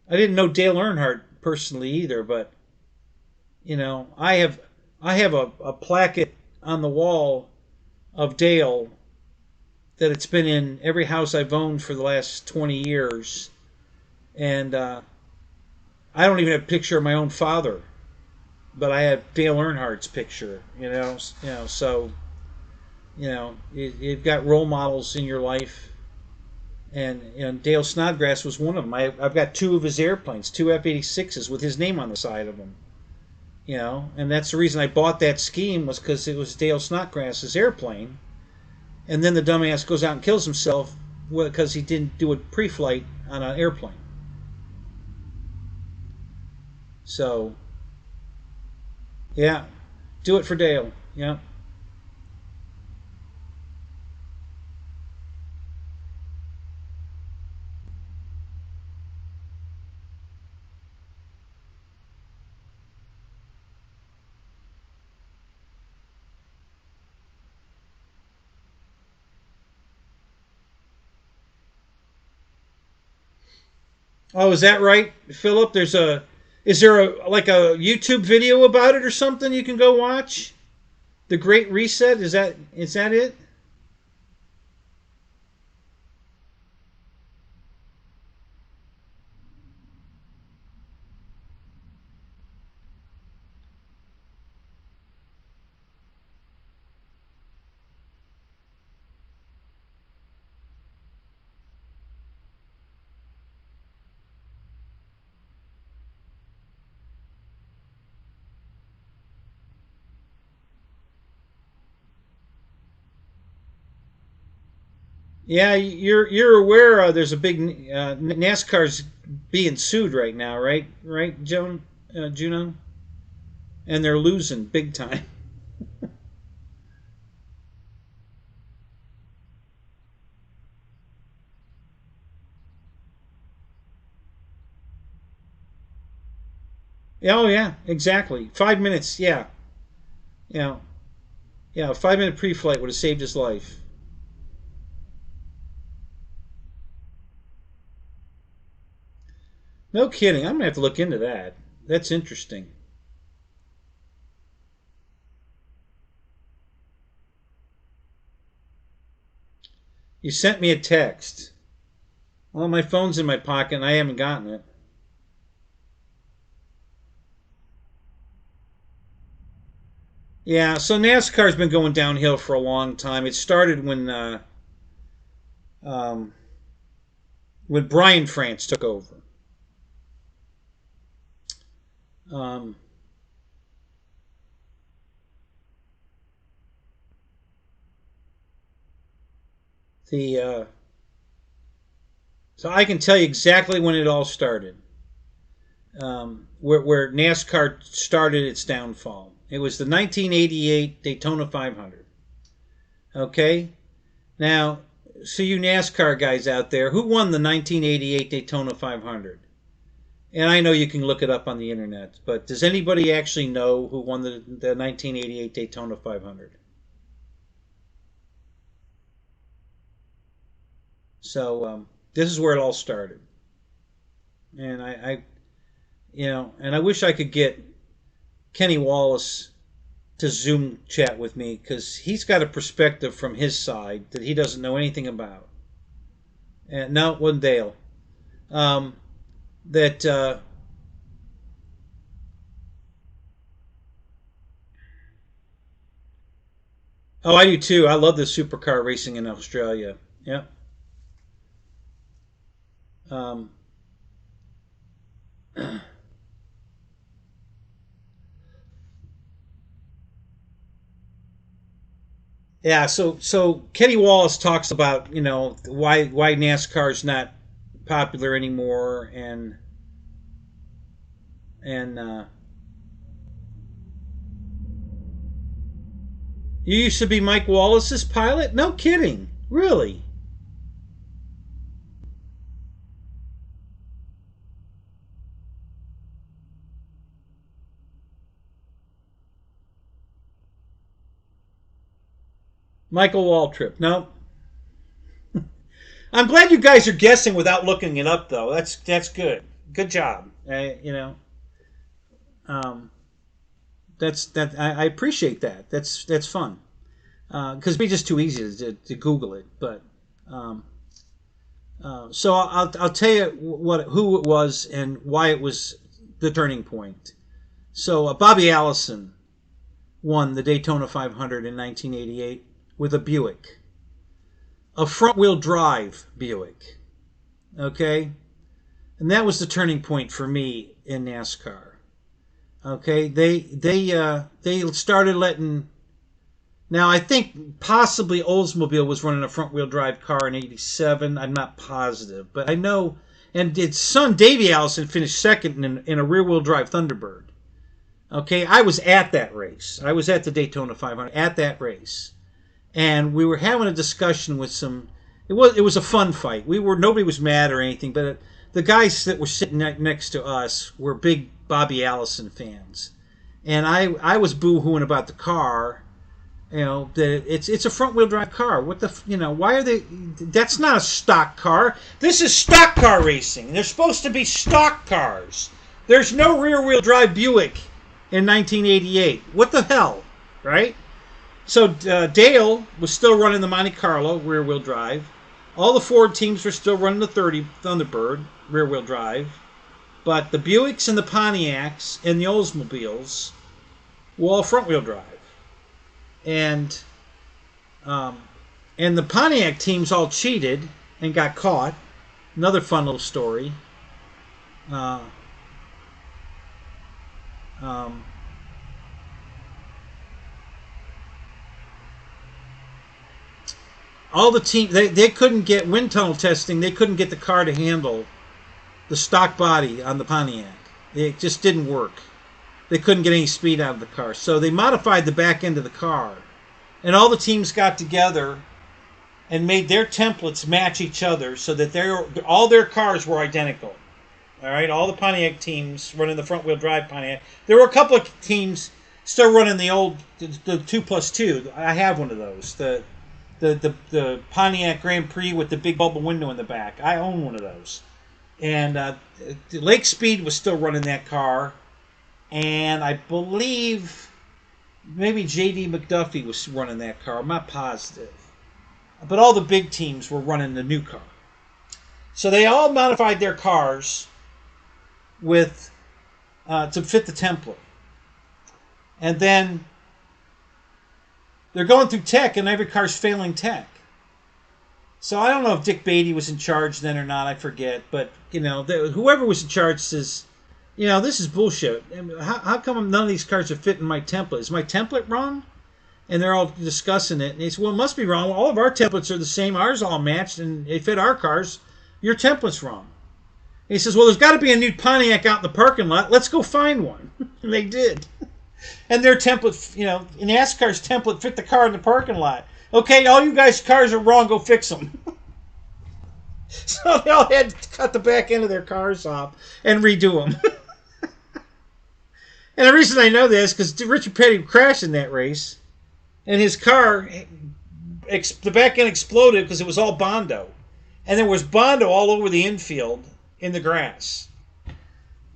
I didn't know Dale Earnhardt personally either. But I have a plaque on the wall of Dale that it's been in every house I've owned for the last 20 years, and I don't even have a picture of my own father, but I have Dale Earnhardt's picture. So you've got role models in your life, and Dale Snodgrass was one of them. I've got 2 of his airplanes, 2 F-86s with his name on the side of them. And that's the reason I bought that scheme, was because it was Dale Snodgrass's airplane, and then the dumbass goes out and kills himself because he didn't do a pre-flight on an airplane. So, yeah, do it for Dale. Yeah. Oh, is that right, Philip? Is there like a YouTube video about it or something you can go watch? The Great Reset, is that it? Yeah, you're aware there's a big NASCAR's being sued right now, right? Right, Juno, and they're losing big time. Oh yeah, exactly. 5 minutes. Yeah, yeah, yeah. A 5 minute pre-flight would have saved his life. No kidding. I'm gonna have to look into that. That's interesting. You sent me a text. Well, my phone's in my pocket and I haven't gotten it. Yeah, so NASCAR's been going downhill for a long time. It started um, when Brian France took over. Um, the So I can tell you exactly when it all started. Where NASCAR started its downfall. It was the 1988 Daytona 500. Okay? Now, so you NASCAR guys out there, who won the 1988 Daytona 500? And I know you can look it up on the internet, but does anybody actually know who won the 1988 Daytona 500? So this is where it all started. And and I wish I could get Kenny Wallace to Zoom chat with me, because he's got a perspective from his side that he doesn't know anything about. And no, it wasn't Dale. Um, that Oh, I do too. I love the supercar racing in Australia. Yeah. Um, yeah. So Kenny Wallace talks about why NASCAR's not popular anymore, and You used to be Mike Wallace's pilot? No kidding. Really? Michael Waltrip. No. I'm glad you guys are guessing without looking it up, though. That's good. Good job. I appreciate that. That's fun. Because it'd be just too easy to Google it. But so I'll tell you who it was and why it was the turning point. So Bobby Allison won the Daytona 500 in 1988 with a Buick, a front-wheel drive Buick. Okay, and that was the turning point for me in NASCAR. Okay, they started letting. Now I think possibly Oldsmobile was running a front-wheel drive car in '87. I'm not positive, but I know. And its son Davey Allison finished second in a rear-wheel drive Thunderbird. Okay, I was at that race. I was at the Daytona 500 at that race, and we were having a discussion with some. It was a fun fight. Nobody was mad or anything, but the guys that were sitting next to us were big Bobby Allison fans, and I was boo-hooing about the car. You know, that it's a front-wheel drive car. What the, why are they? That's not a stock car. This is stock car racing. They're supposed to be stock cars. There's no rear-wheel drive Buick in 1988. What the hell, right? So Dale was still running the Monte Carlo rear-wheel drive. All the Ford teams were still running the 30 Thunderbird rear-wheel drive. But the Buicks and the Pontiacs and the Oldsmobiles were all front-wheel drive. And the Pontiac teams all cheated and got caught. Another fun little story. All the team they couldn't get wind tunnel testing. They couldn't get the car to handle the stock body on the Pontiac. It just didn't work. They couldn't get any speed out of the car. So they modified the back end of the car. And all the teams got together and made their templates match each other so that all their cars were identical. All right, all the Pontiac teams running the front-wheel drive Pontiac. There were a couple of teams still running the old, the 2+2. I have one of those. The Pontiac Grand Prix with the big bubble window in the back. I own one of those. And Lake Speed was still running that car. And I believe maybe J.D. McDuffie was running that car. I'm not positive. But all the big teams were running the new car. So they all modified their cars with to fit the template. And then they're going through tech, and every car's failing tech. So I don't know if Dick Beatty was in charge then or not. I forget. But, whoever was in charge says, this is bullshit. How come none of these cars are fitting my template? Is my template wrong? And they're all discussing it. And he said, well, it must be wrong. All of our templates are the same. Ours all matched, and they fit our cars. Your template's wrong. And he says, well, there's got to be a new Pontiac out in the parking lot. Let's go find one. And they did. And their template, NASCAR's template fit the car in the parking lot. Okay, all you guys' cars are wrong. Go fix them. So they all had to cut the back end of their cars off and redo them. And the reason I know this is because Richard Petty crashed in that race, and his car, the back end exploded because it was all Bondo. And there was Bondo all over the infield in the grass.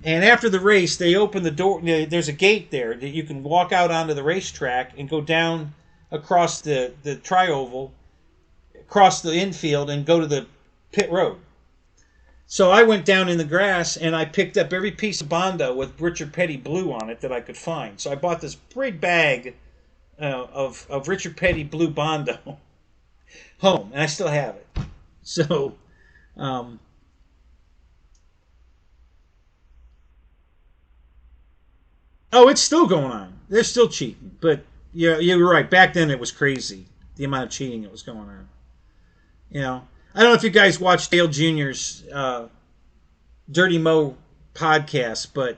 And after the race, they opened the door. There's a gate there that you can walk out onto the racetrack and go down across the tri-oval, across the infield, and go to the pit road. So I went down in the grass, and I picked up every piece of Bondo with Richard Petty blue on it that I could find. So I bought this big bag of Richard Petty blue Bondo home, and I still have it. So, oh, it's still going on. They're still cheating. But you're right. Back then it was crazy, the amount of cheating that was going on. I don't know if you guys watch Dale Jr.'s Dirty Mo podcast, but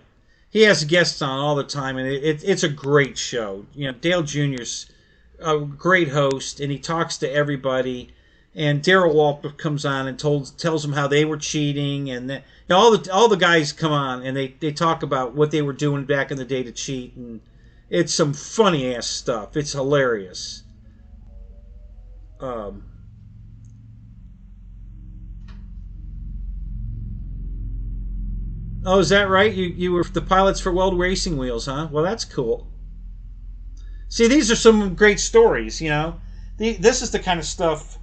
he has guests on all the time, and it's a great show. Dale Jr.'s a great host, and he talks to everybody. And Darrell Waltrip comes on and tells them how they were cheating, and all the guys come on and they talk about what they were doing back in the day to cheat, and it's some funny ass stuff. It's hilarious. Oh, is that right? You were the pilots for Weld Racing Wheels, huh? Well, that's cool. See, these are some great stories. This is the kind of stuff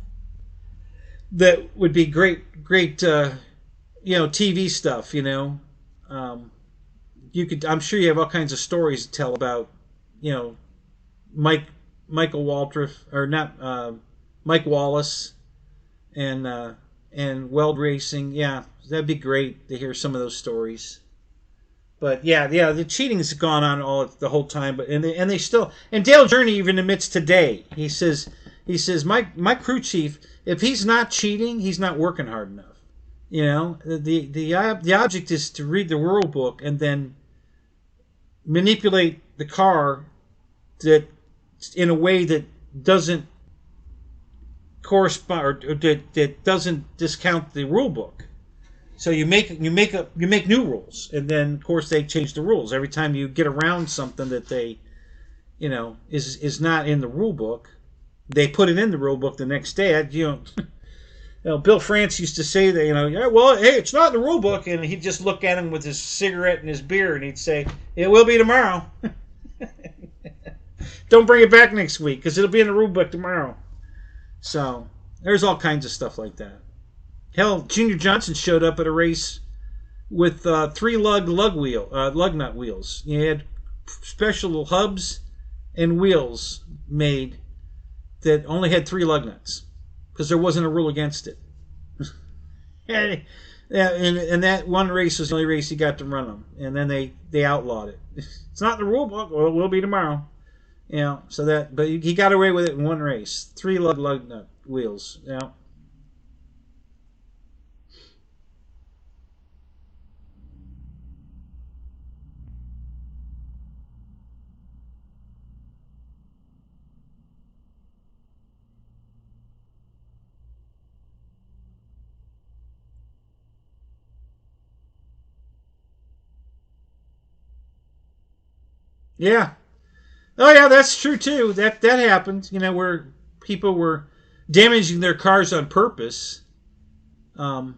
that would be great, TV stuff. You could. I'm sure you have all kinds of stories to tell about, Michael Waltrip, or not, Mike Wallace, and Weld Racing. Yeah, that'd be great to hear some of those stories. But yeah, the cheating's gone on the whole time. But they still, and Dale Journey even admits today. He says my crew chief, if he's not cheating, he's not working hard enough. The object is to read the rule book and then manipulate the car that in a way that doesn't correspond, or that doesn't discount the rule book. So you make new rules, and then of course they change the rules every time you get around something that they, is not in the rule book. They put it in the rule book the next day. Bill France used to say that, yeah, well, hey, it's not in the rule book, and he'd just look at him with his cigarette and his beer, and he'd say, it will be tomorrow. Don't bring it back next week, because it'll be in the rule book tomorrow. So there's all kinds of stuff like that. Hell, Junior Johnson showed up at a race with 3 lug nut wheels. He had special hubs and wheels made that only had 3 lug nuts because there wasn't a rule against it. And that one race was the only race he got to run them, and then they outlawed it. It's not in the rule book. Well, it will be tomorrow. But he got away with it in one race. 3 lug nut wheels. Yeah. Oh yeah, that's true too. That happened. Where people were damaging their cars on purpose. Rule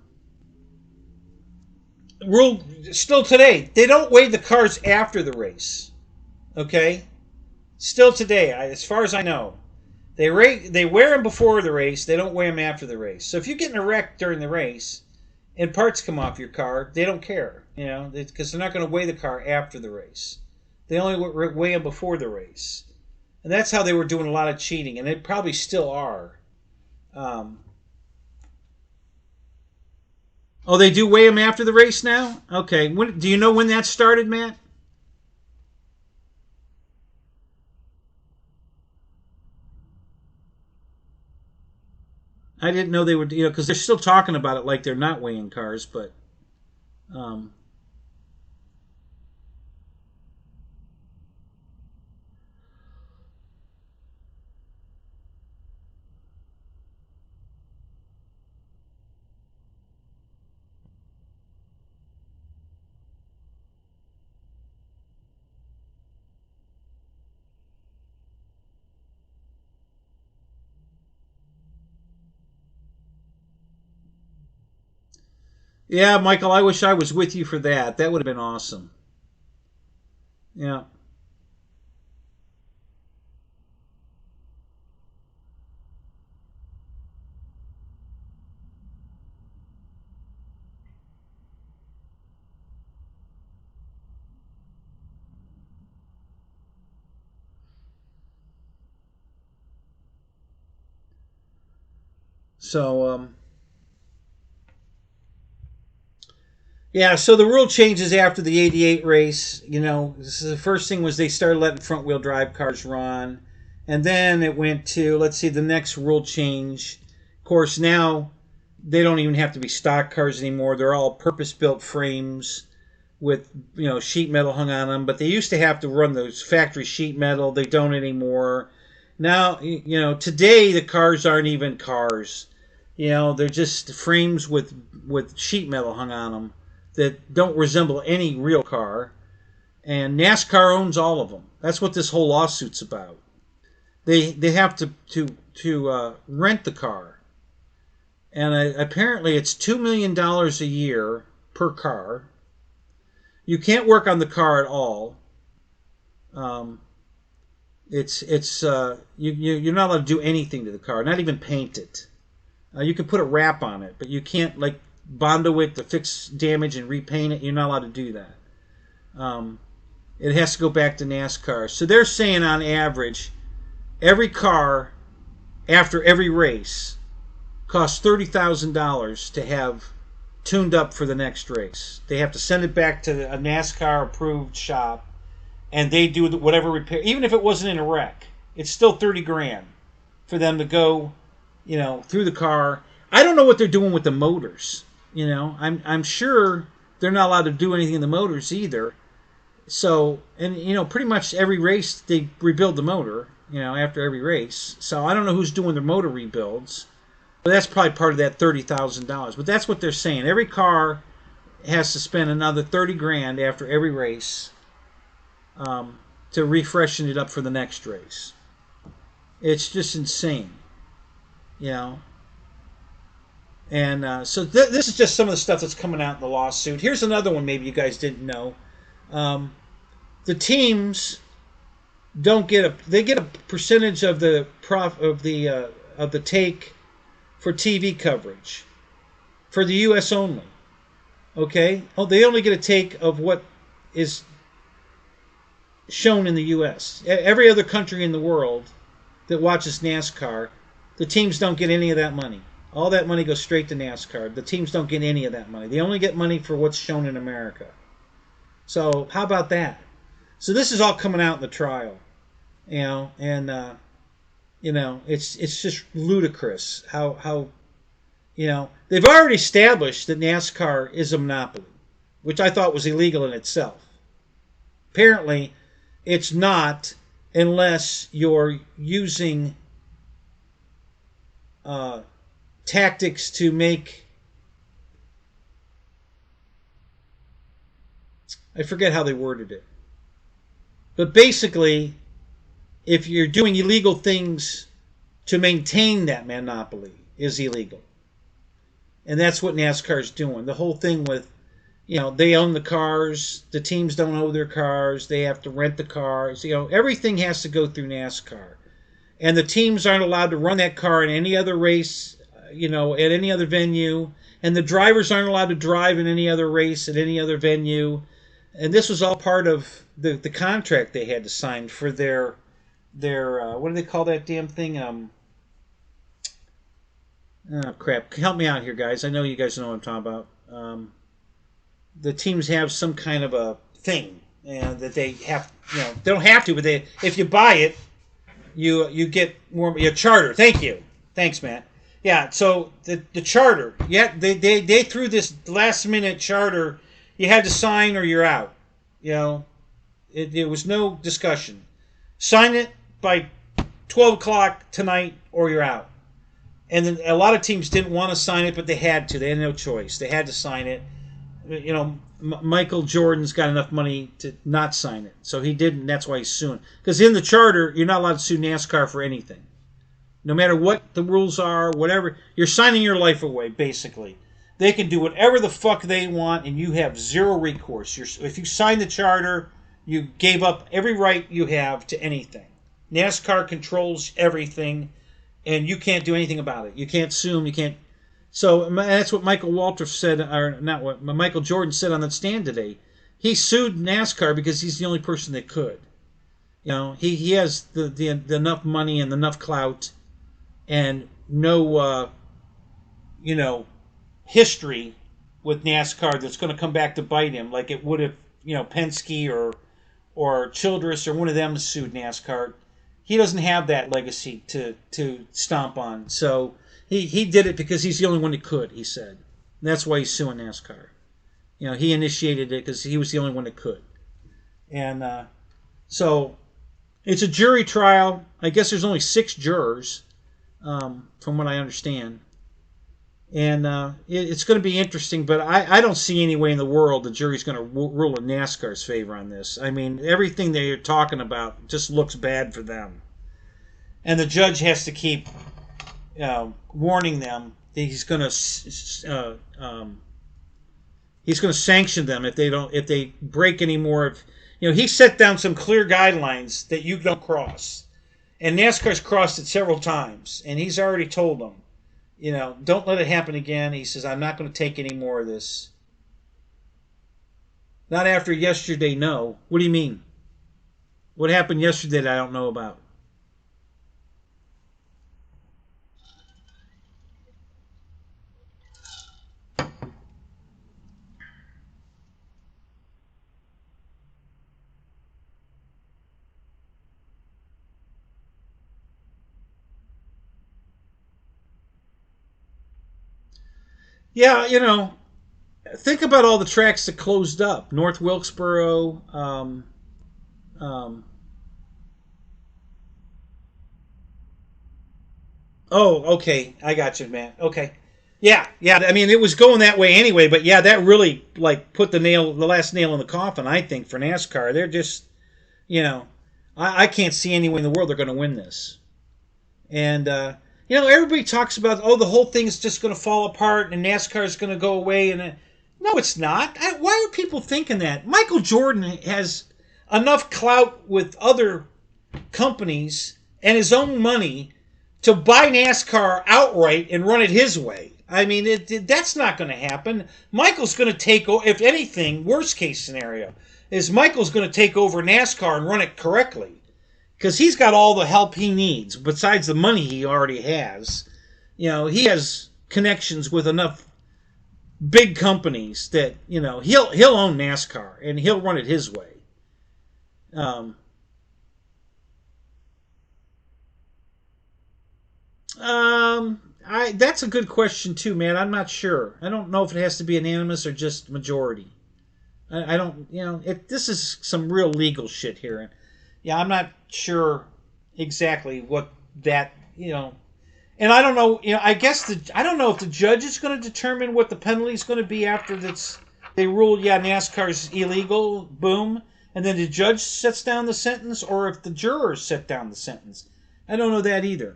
still today, they don't weigh the cars after the race. Okay, still today, as far as I know, they wear them before the race. They don't weigh them after the race. So if you get in a wreck during the race and parts come off your car, they don't care. Because they're not going to weigh the car after the race. They only weigh them before the race. And that's how they were doing a lot of cheating, and they probably still are. They do weigh them after the race now? Okay. Do you know when that started, Matt? I didn't know they would, because they're still talking about it like they're not weighing cars, but... Yeah, Michael, I wish I was with you for that. That would have been awesome. Yeah. So, yeah, so the rule changes after the 88 race. The first thing was they started letting front wheel drive cars run. And then it went to, let's see, the next rule change. Of course, now they don't even have to be stock cars anymore. They're all purpose-built frames with, sheet metal hung on them. But they used to have to run those factory sheet metal. They don't anymore. Now, today the cars aren't even cars. They're just frames with sheet metal hung on them that don't resemble any real car. And NASCAR owns all of them. That's what this whole lawsuit's about. They have to rent the car, and apparently it's $2 million a year per car. You can't work on the car at all. You're not allowed to do anything to the car, not even paint it. You can put a wrap on it, but you can't like Bondo it to fix damage and repaint it. You're not allowed to do that. It has to go back to NASCAR. So they're saying on average, every car after every race costs $30,000 to have tuned up for the next race. They have to send it back to a NASCAR approved shop, and they do whatever repair. Even if it wasn't in a wreck, it's still 30 grand for them to go, through the car. I don't know what they're doing with the motors. I'm sure they're not allowed to do anything in the motors either. So, and pretty much every race they rebuild the motor, after every race. So I don't know who's doing the motor rebuilds, but that's probably part of that $30,000. But that's what they're saying. Every car has to spend another 30 grand after every race to refreshen it up for the next race. It's just insane, And so this is just some of the stuff that's coming out in the lawsuit. Here's another one maybe you guys didn't know. The teams don't get they get a percentage of the take for TV coverage for the U.S. only. Okay, they only get a take of what is shown in the U.S. Every other country in the world that watches NASCAR, the teams don't get any of that money. All that money goes straight to NASCAR. The teams don't get any of that money. They only get money for what's shown in America. So how about that? So this is all coming out in the trial, and it's just ludicrous how they've already established that NASCAR is a monopoly, which I thought was illegal in itself. Apparently, it's not unless you're using tactics to make, I forget how they worded it. But basically, if you're doing illegal things to maintain that monopoly is illegal. And that's what NASCAR is doing. The whole thing with, they own the cars, the teams don't own their cars, they have to rent the cars. Everything has to go through NASCAR. And the teams aren't allowed to run that car in any other race, at any other venue. And the drivers aren't allowed to drive in any other race at any other venue. And this was all part of the contract they had to sign for their what do they call that damn thing? Oh, crap. Help me out here, guys. I know you guys know what I'm talking about. The teams have some kind of a thing that they have, they don't have to, but if you buy it, you get more, your charter. Thank you. Thanks, Matt. Yeah, so the charter. Yeah, they threw this last minute charter. You had to sign or you're out. It was no discussion. Sign it by 12 o'clock tonight or you're out. And then a lot of teams didn't want to sign it, but they had to. They had no choice. They had to sign it. Michael Jordan's got enough money to not sign it. So he didn't. That's why he's suing. Because in the charter, you're not allowed to sue NASCAR for anything. No matter what the rules are, whatever. You're signing your life away, basically. They can do whatever the fuck they want, and you have zero recourse. If you sign the charter, you gave up every right you have to anything. NASCAR controls everything, and you can't do anything about it. You can't sue them. You can't. So that's what Michael Waltrip said, or not what Michael Jordan said on the stand today. He sued NASCAR because he's the only person that could. He has the enough money and enough clout, and no history with NASCAR that's going to come back to bite him like it would have, Penske or Childress or one of them sued NASCAR. He doesn't have that legacy to stomp on. So he did it because he's the only one that could, he said. And that's why he's suing NASCAR. He initiated it because he was the only one that could. And so It's a jury trial. I guess there's only 6 jurors, from what I understand. And it's going to be interesting, but I don't see any way in the world the jury's going to rule in NASCAR's favor on this. I mean, everything they're talking about just looks bad for them. And the judge has to keep warning them that he's going to sanction them if they break any more of. He set down some clear guidelines that you don't cross, and NASCAR's crossed it several times, and he's already told them. Don't let it happen again. He says, I'm not going to take any more of this. Not after yesterday, no. What do you mean? What happened yesterday that I don't know about? Yeah, think about all the tracks that closed up. North Wilkesboro. Oh, okay. I got you, man. Okay. Yeah. I mean, it was going that way anyway, but yeah, that really put the last nail in the coffin, I think, for NASCAR. They're just, I can't see any way in the world they're going to win this. And everybody talks about, the whole thing's just going to fall apart and NASCAR is going to go away. And no, it's not. Why are people thinking that? Michael Jordan has enough clout with other companies and his own money to buy NASCAR outright and run it his way. I mean, that's not going to happen. Michael's going to take, if anything, worst case scenario, is Michael's going to take over NASCAR and run it correctly. Because he's got all the help he needs, besides the money he already has. He has connections with enough big companies that, he'll own NASCAR and he'll run it his way. That's a good question too, man. I'm not sure. I don't know if it has to be unanimous or just majority. I don't, this is some real legal shit here. Yeah, I'm not sure exactly what that, and I don't know, I guess I don't know if the judge is going to determine what the penalty is going to be after they rule, NASCAR's illegal, boom, and then the judge sets down the sentence, or if the jurors set down the sentence. I don't know that either.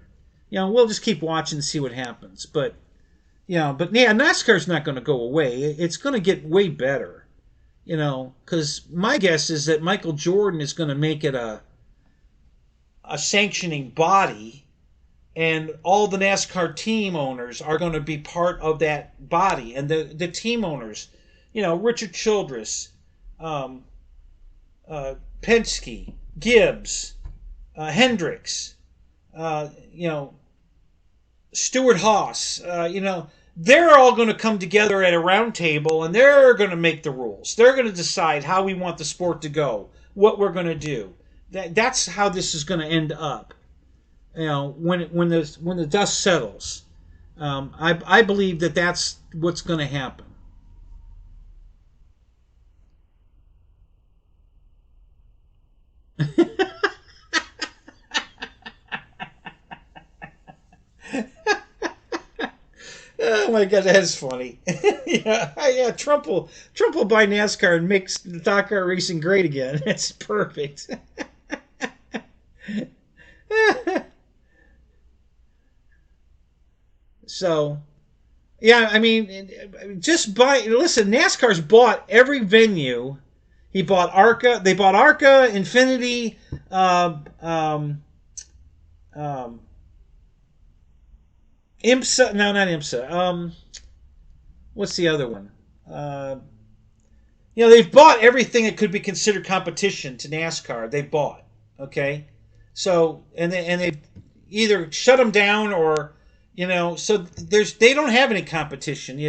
We'll just keep watching and see what happens. But NASCAR's not going to go away. It's going to get way better. Because my guess is that Michael Jordan is going to make it a sanctioning body, and all the NASCAR team owners are going to be part of that body, and the team owners, Richard Childress, Penske, Gibbs, Hendricks, Stuart Haas, they're all going to come together at a round table, and they're going to make the rules. They're going to decide how we want the sport to go, what we're going to do. That's how this is going to end up. When the dust settles, I believe that's what's going to happen. Oh my God, that's funny. yeah. Trump will buy NASCAR and make Dakar racing great again. That's perfect. So, yeah, I mean, listen, NASCAR's bought every venue. He bought ARCA. They bought ARCA, Infinity, IMSA. No, not IMSA. What's the other one? They've bought everything that could be considered competition to NASCAR. They've bought. Okay, so and they either shut them down or so they don't have any competition.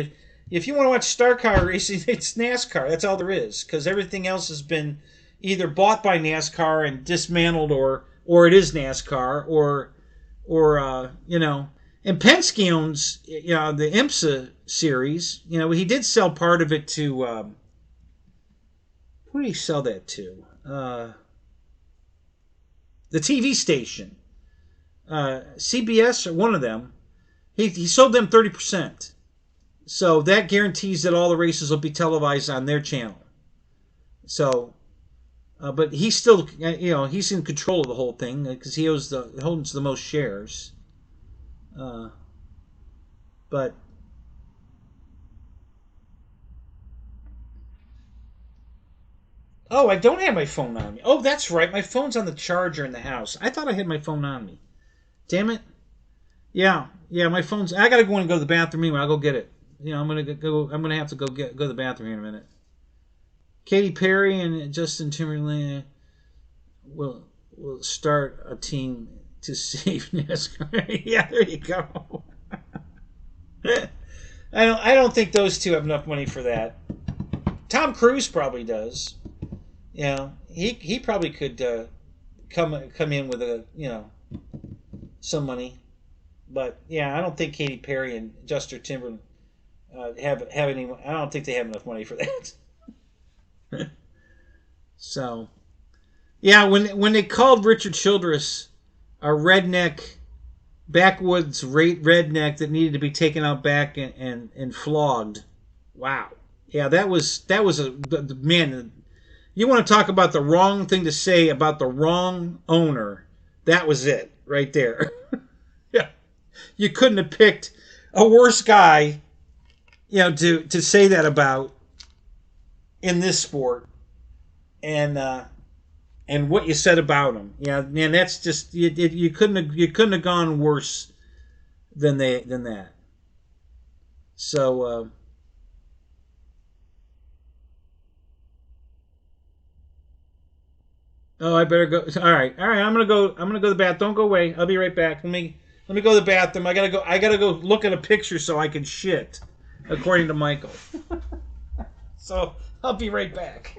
If you want to watch star car racing, it's NASCAR. That's all there is, because everything else has been either bought by NASCAR and dismantled, or it is NASCAR, or And Penske owns, the IMSA series. He did sell part of it to. Who did he sell that to? the TV station, CBS or one of them. He sold them 30%. So that guarantees that all the races will be televised on their channel. So, but he's still, he's in control of the whole thing because he owns the most shares. But oh, I don't have my phone on me. Oh, that's right, my phone's on the charger in the house. I thought I had my phone on me. Damn it. Yeah, my phone's. I gotta go and go to the bathroom anyway. I'll go get it. I'm gonna have to go to the bathroom in a minute. Katy Perry and Justin Timberlake will start a team to save NASCAR. Yeah, there you go. I don't think those two have enough money for that. Tom Cruise probably does. He probably could come in with some money. But yeah, I don't think Katy Perry and Justin Timberlake have any. I don't think they have enough money for that. So, yeah, when they called Richard Childress a redneck, backwoods redneck that needed to be taken out back and flogged, wow, yeah, that was man. You want to talk about the wrong thing to say about the wrong owner? That was it right there. Yeah, you couldn't have picked a worse guy, to say that about in this sport. And what you said about him, yeah, man, that's just you couldn't have gone worse than that. So, oh, I better go. All right. I'm gonna go. To the bath. Don't go away. I'll be right back. Let me go to the bathroom. I gotta go look at a picture so I can shit, according to Michael. So I'll be right back.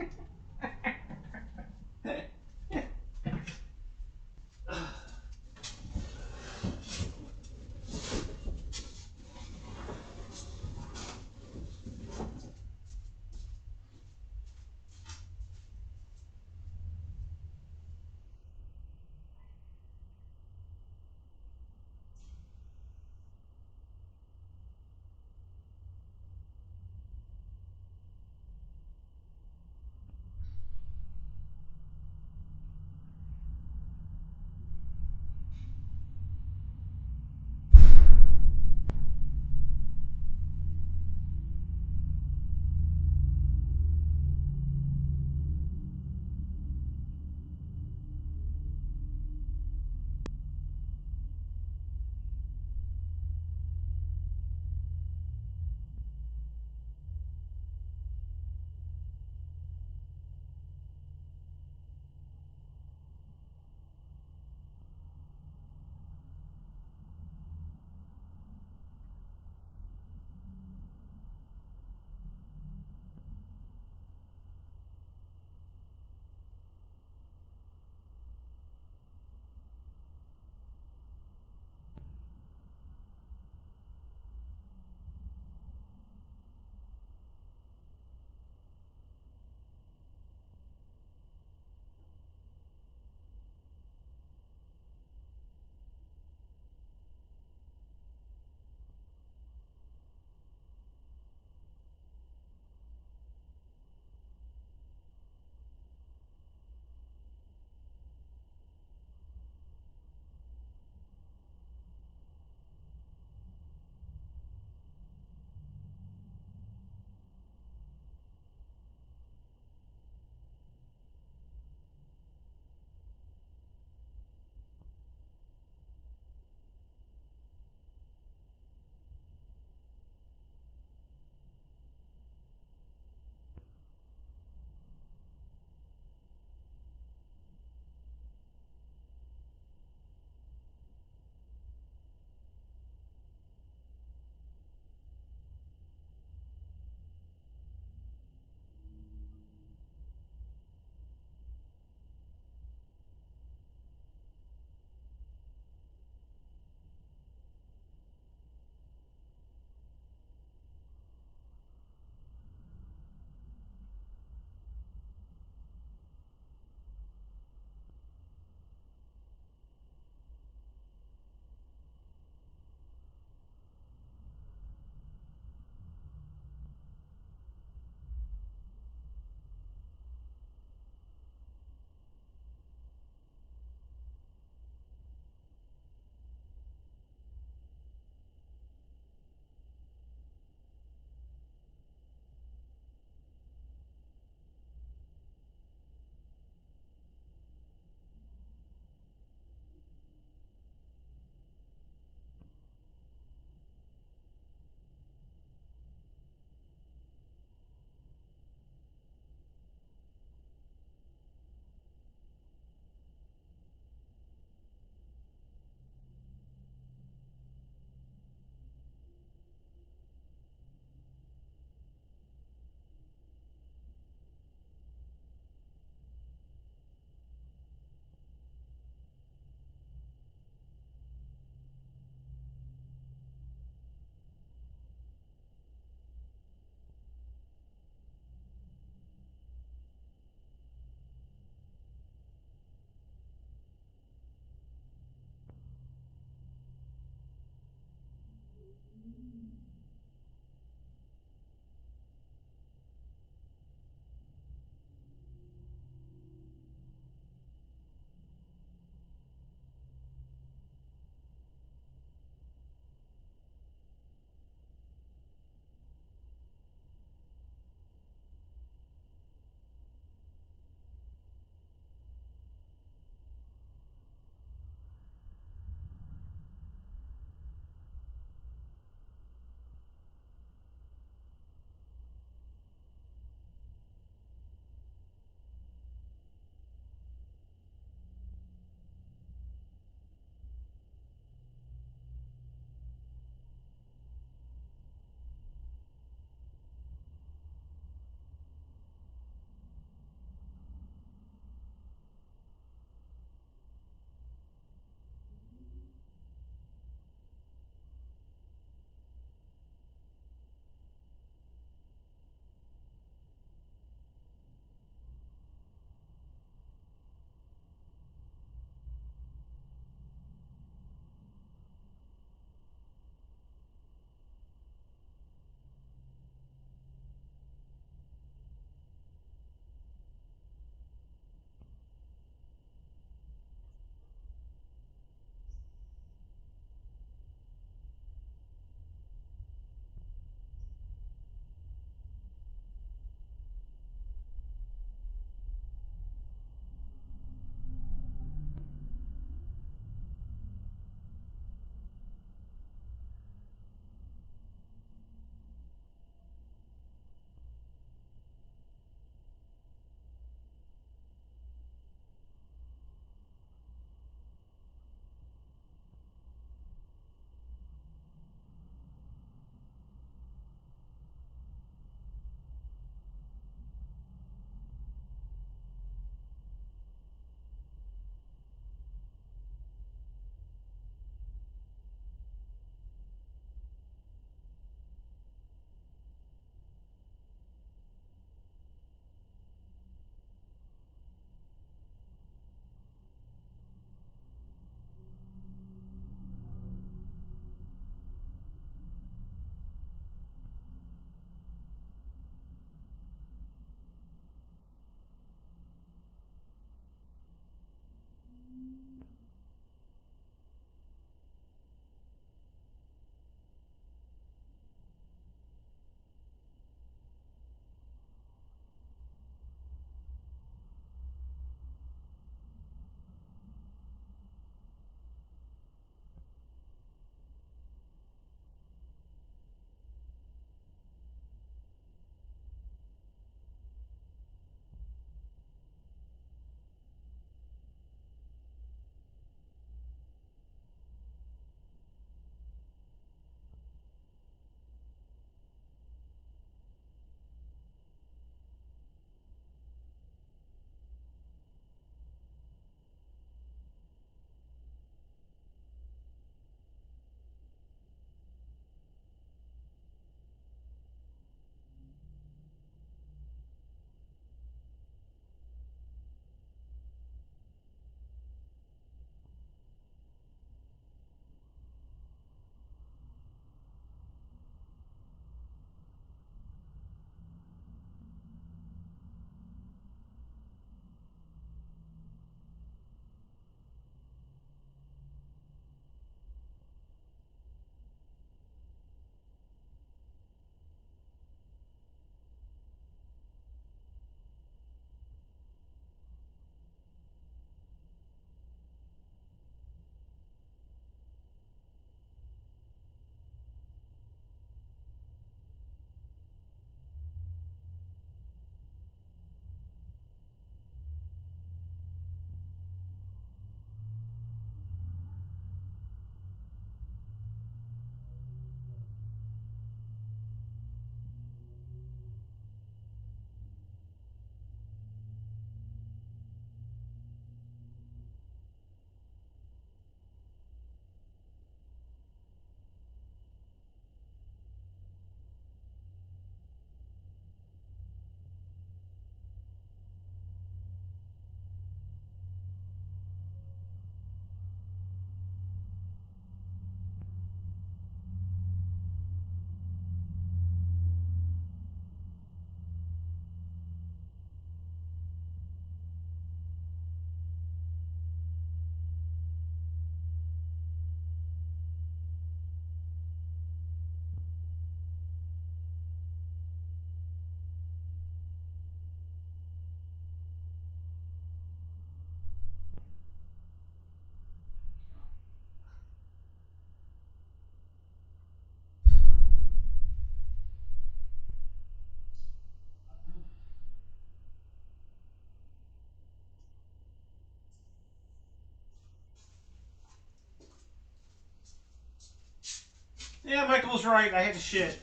Yeah, Michael was right. I had to shit.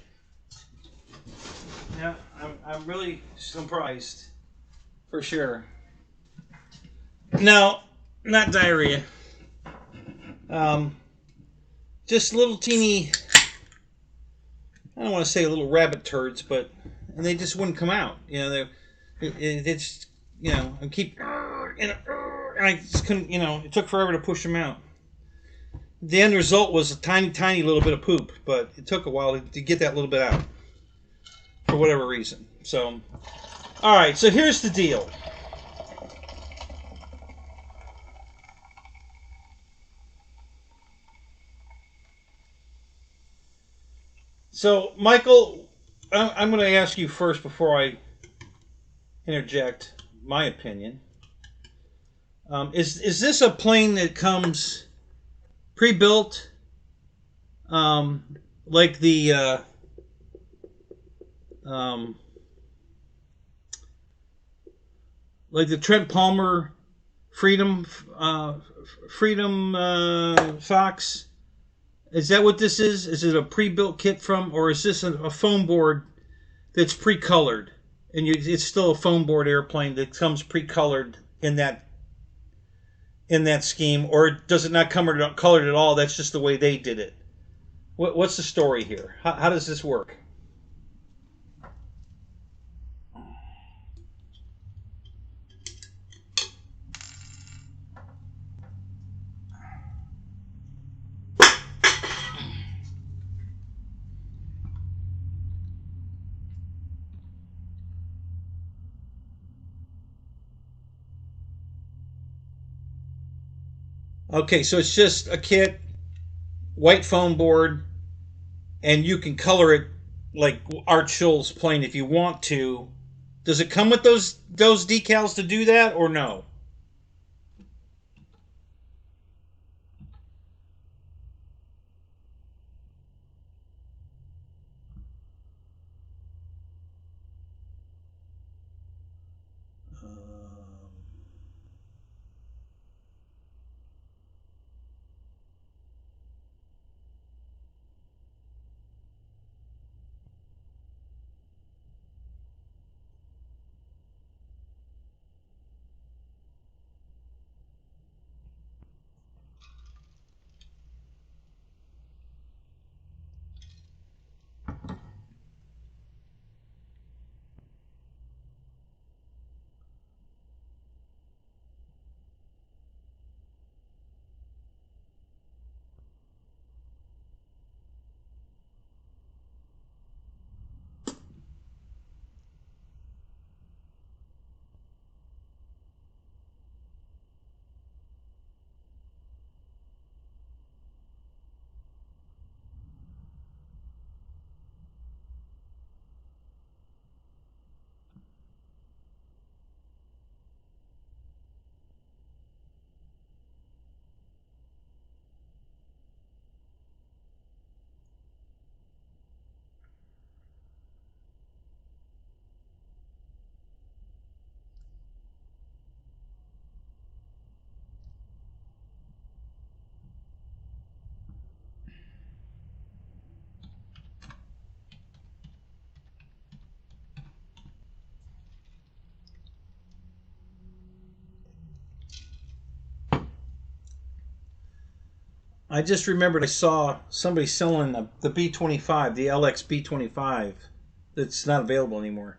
Yeah, I'm really surprised. For sure. No, not diarrhea. Just little teeny, I don't want to say little rabbit turds, but and they just wouldn't come out. You know, it's you know, I keep and I just couldn't. You know, it took forever to push them out. The end result was a tiny, tiny little bit of poop, but it took a while to get that little bit out for whatever reason. So, all right. So here's the deal. So, Michael, I'm going to ask you first before I interject my opinion. Is this a plane that comes pre-built, like the Trent Palmer Freedom Fox? Is that what this is? Is it a pre-built kit from, or is this a foam board that's pre-colored, and it's still a foam board airplane that comes pre-colored in that scheme, or does it not come colored at all? That's just the way they did it. What's the story here? How does this work? Okay, so it's just a kit, white foam board, and you can color it like Art Scholl's plane if you want to. Does it come with those decals to do that, or no? I just remembered I saw somebody selling the B-25, the LX B-25, that's not available anymore,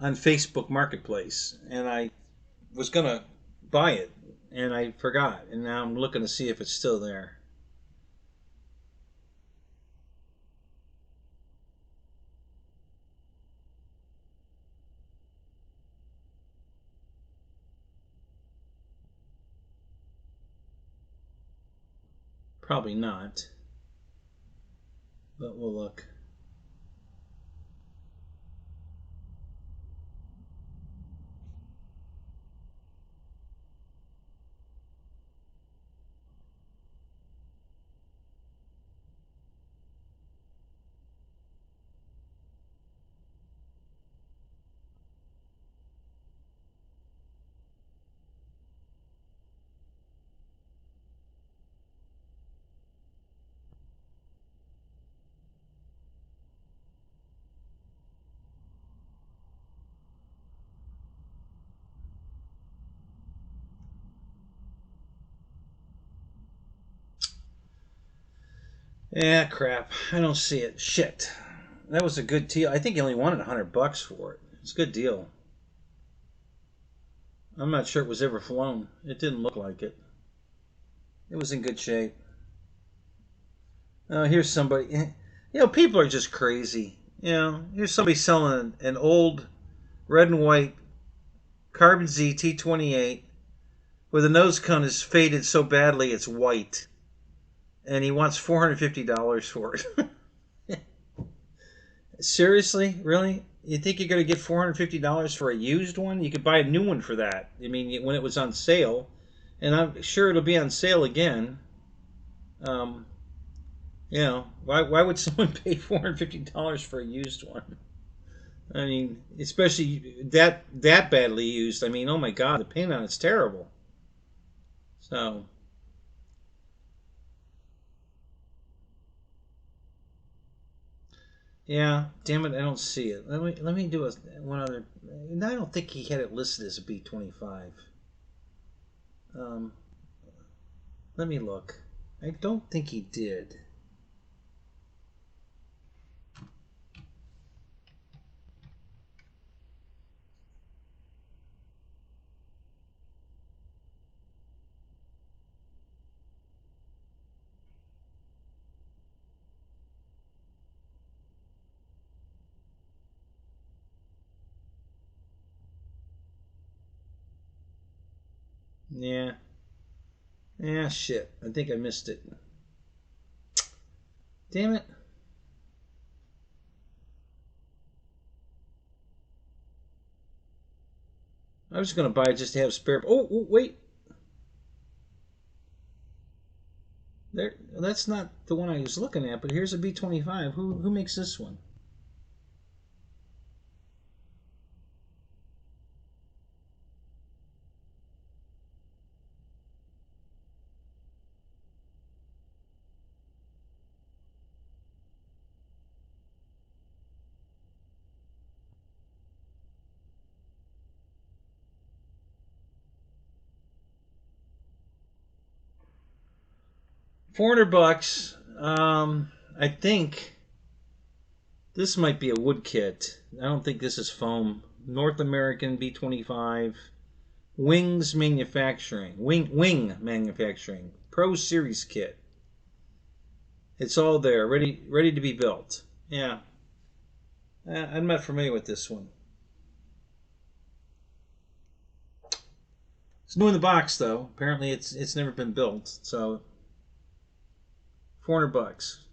on Facebook Marketplace, and I was gonna buy it, and I forgot, and now I'm looking to see if it's still there. Probably not, but we'll look. Yeah, crap. I don't see it. Shit. That was a good deal. I think he only wanted $100 for it. It's a good deal. I'm not sure it was ever flown. It didn't look like it. It was in good shape. Oh, here's somebody. You know, people are just crazy. You know, here's somebody selling an old red and white Carbon Z T-28 where the nose cone is faded so badly it's white. And he wants $450 for it. Seriously? Really? You think you're going to get $450 for a used one? You could buy a new one for that. I mean, when it was on sale. And I'm sure it'll be on sale again. You know, why would someone pay $450 for a used one? I mean, especially that badly used. I mean, oh my God, the paint on it's terrible. So, yeah, damn it, I don't see it. Let me do one other. I don't think he had it listed as a B-25. Um, let me look. I don't think he did. Yeah. Yeah, shit. I think I missed it. Damn it. I was going to buy it just to have spare. Oh, wait. There. That's not the one I was looking at, but here's a B-25. Who makes this one? $400. I think this might be a wood kit. I don't think this is foam. North American B-25 Wings Manufacturing. Wing Manufacturing. Pro Series kit. It's all there, ready to be built. Yeah. I'm not familiar with this one. It's new in the box though. Apparently it's never been built. So $400.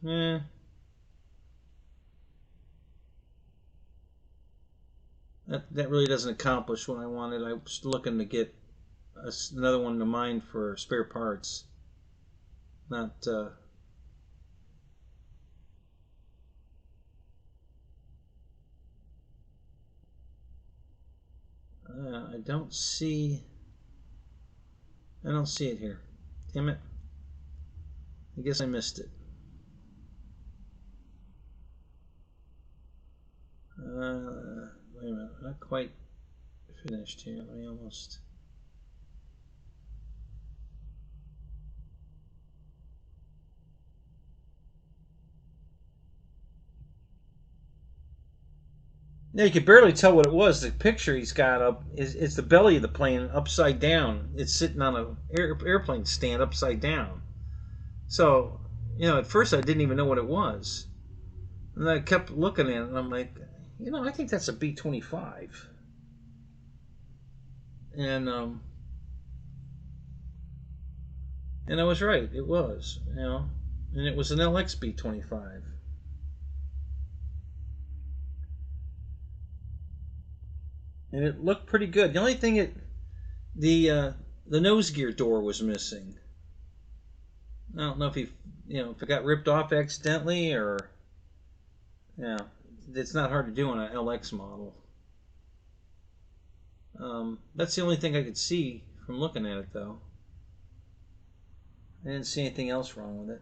That really doesn't accomplish what I wanted. I was looking to get another one to mine for spare parts. Not I don't see it here. Damn it. I guess I missed it. Wait a minute. Not quite finished here. Let me almost. Yeah, you could barely tell what it was. The picture he's got up is the belly of the plane upside down. It's sitting on an airplane stand upside down. So, you know, at first I didn't even know what it was. And I kept looking at it and I'm like, you know, I think that's a B-25. And and I was right. It was, you know. And it was an LX B-25. And it looked pretty good. The only thing the nose gear door was missing. I don't know if if it got ripped off accidentally or yeah, it's not hard to do on an LX model. That's the only thing I could see from looking at it, though. I didn't see anything else wrong with it.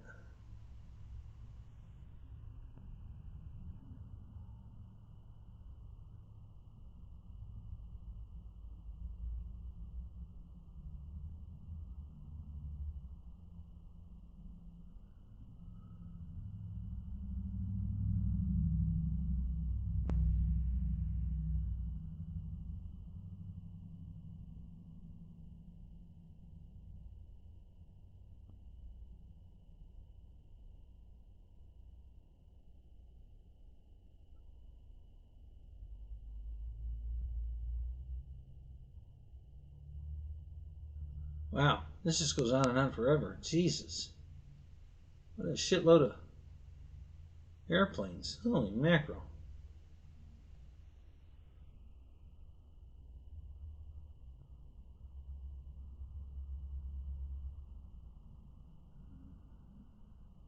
Wow, this just goes on and on forever. Jesus. What a shitload of airplanes. Holy mackerel.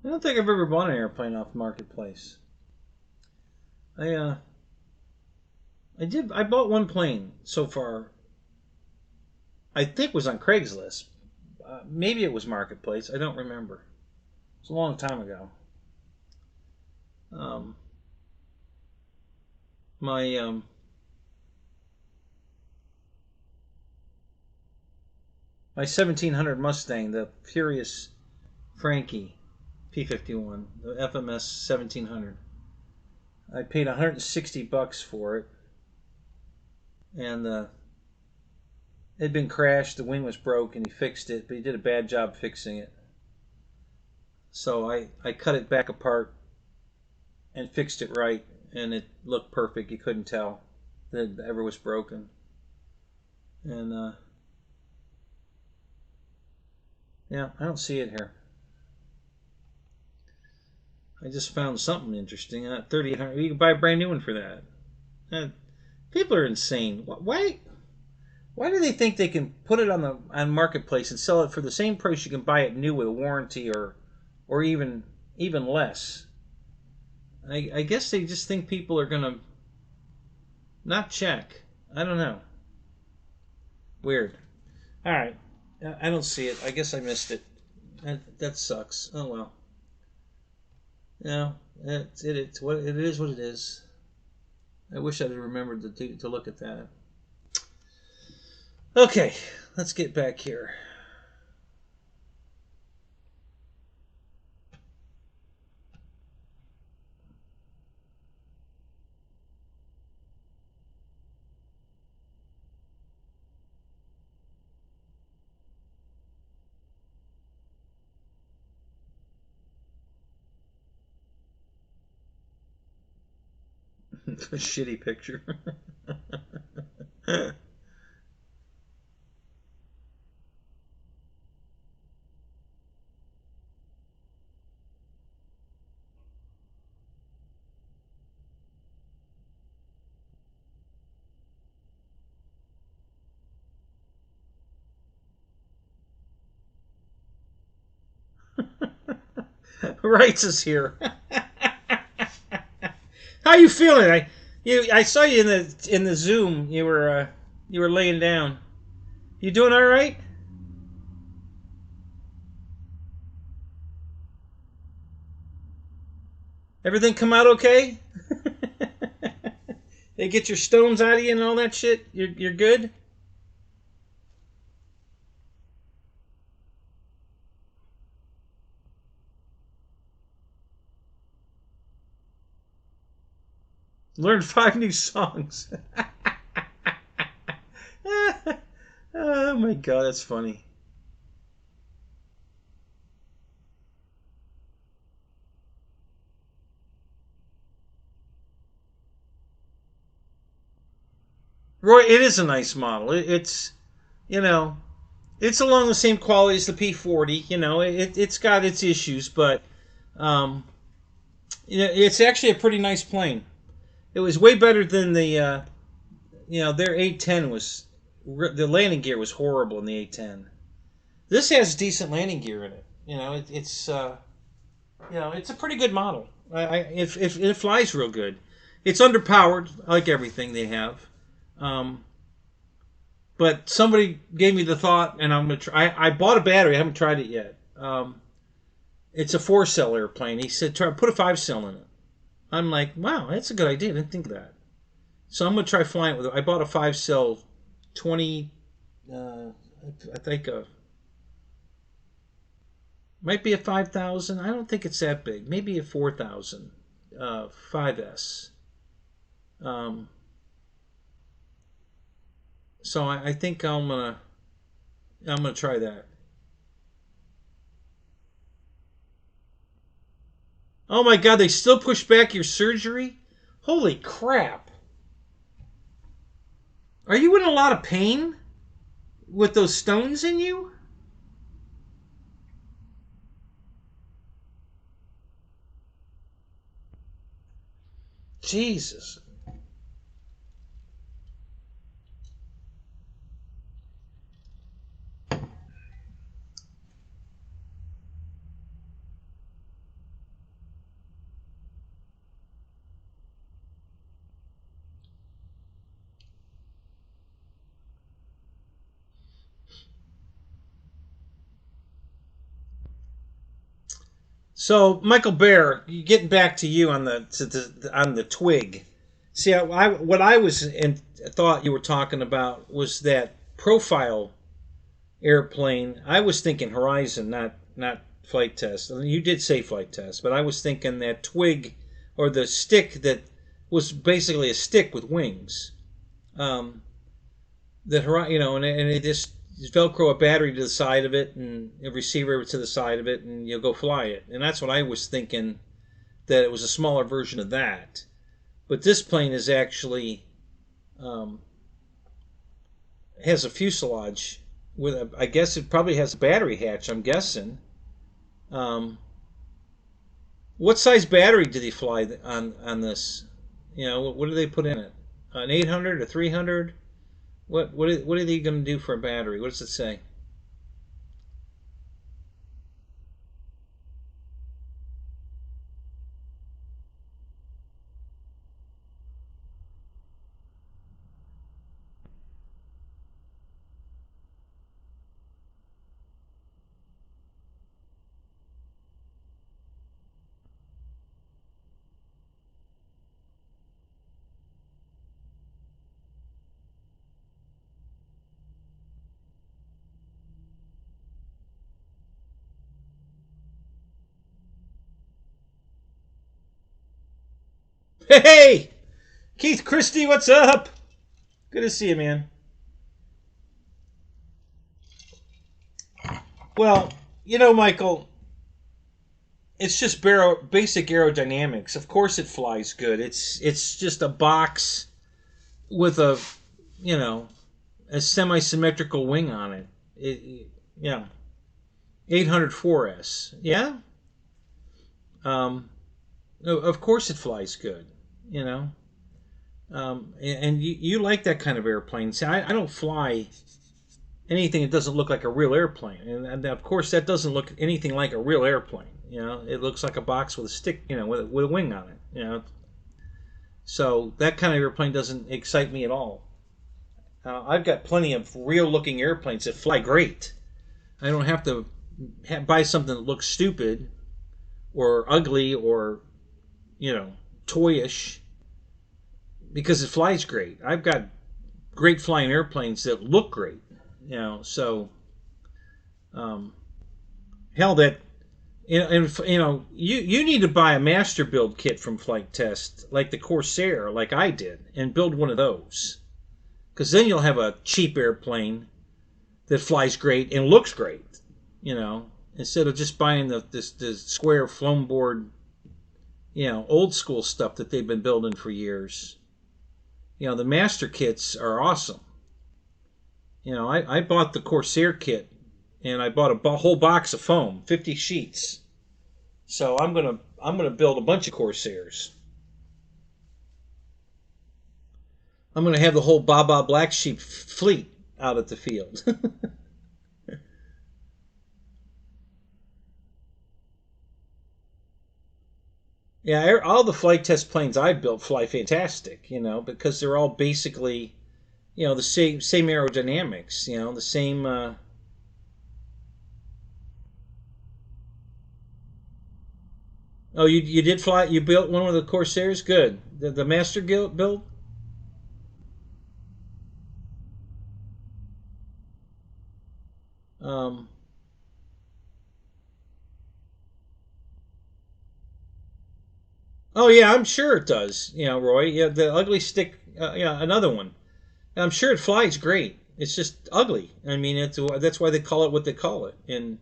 I don't think I've ever bought an airplane off the marketplace. I bought one plane so far. I think it was on Craigslist. Maybe it was marketplace. I don't remember. It was a long time ago. My 1700 Mustang, the Furious Frankie P-51, the FMS 1700. I paid $160 for it, and it had been crashed. The wing was broke, and he fixed it, but he did a bad job fixing it. So I cut it back apart and fixed it right, and it looked perfect. You couldn't tell that it ever was broken. And yeah, I don't see it here. I just found something interesting. $3,800. You can buy a brand new one for that. People are insane. Why do they think they can put it on marketplace and sell it for the same price you can buy it new with a warranty or even less? I guess they just think people are gonna not check. I don't know. Weird. All right. I don't see it. I guess I missed it. That sucks. Oh well. No, it's what it is. What it is. I wish I'd remembered to look at that. Okay, let's get back here. A shitty picture. Wrights is here. How you feeling? I saw you in the Zoom. You were laying down. You doing all right? Everything come out okay? They get your stones out of you and all that shit? You're good? Learned 5 new songs. Oh my god, that's funny. Roy, it is a nice model. It's, you know, it's along the same quality as the P40. You know, it's got its issues, but it's actually a pretty nice plane. It was way better than the, their 810 was. The landing gear was horrible in the 810. This has decent landing gear in it. It's a pretty good model. It flies real good. It's underpowered, like everything they have. But somebody gave me the thought, and I'm gonna try. I bought a battery. I haven't tried it yet. It's a 4-cell airplane. He said, put a 5-cell in it. I'm like, wow, that's a good idea. I didn't think of that. So I'm gonna try flying it with it. I bought a 5-cell 20. I think might be a 5,000. I don't think it's that big. Maybe a 4,000 5S. So I think I'm gonna try that. Oh my god, they still push back your surgery? Holy crap. Are you in a lot of pain with those stones in you? Jesus. So, Michael Bear, getting back to you on the twig. See, what I was thought you were talking about was that profile airplane. I was thinking Horizon, not flight test. You did say flight test, but I was thinking that twig or the stick that was basically a stick with wings. That and it just Velcro a battery to the side of it and a receiver to the side of it, and you'll go fly it. And that's what I was thinking, that it was a smaller version of that. But this plane is actually has a fuselage with I guess it probably has a battery hatch. I'm guessing. What size battery did he fly on this? What do they put in it? An 800 or 300? What are they going to do for a battery? What does it say? Hey, Keith Christie, what's up? Good to see you, man. Well, Michael, it's just basic aerodynamics. Of course, it flies good. It's just a box with a semi-symmetrical wing on it. Yeah, 804S. Yeah. Of course, it flies good. And you like that kind of airplane. See, I don't fly anything that doesn't look like a real airplane, and of course that doesn't look anything like a real airplane. It looks like a box with a stick, with a wing on it. So that kind of airplane doesn't excite me at all. I've got plenty of real-looking airplanes that fly great. I don't have to buy something that looks stupid or ugly or toyish, because it flies great. I've got great flying airplanes that look great. So hell, that you need to buy a master build kit from Flight Test, like the Corsair, like I did, and build one of those, because then you'll have a cheap airplane that flies great and looks great. Instead of just buying the square foam board, old school stuff that they've been building for years. The master kits are awesome. I bought the Corsair kit, and I bought a whole box of foam, 50 sheets. So I'm gonna build a bunch of Corsairs. I'm gonna have the whole Baba Black Sheep fleet out at the field. Yeah, all the flight test planes I built fly fantastic, because they're all basically, the same aerodynamics, the same. Oh, you did fly? You built one of the Corsairs? Good. The Master Guild build? Um, oh, yeah, I'm sure it does. Roy. Yeah, the ugly stick. Yeah, another one. I'm sure it flies great. It's just ugly. I mean, that's why they call it what they call it. And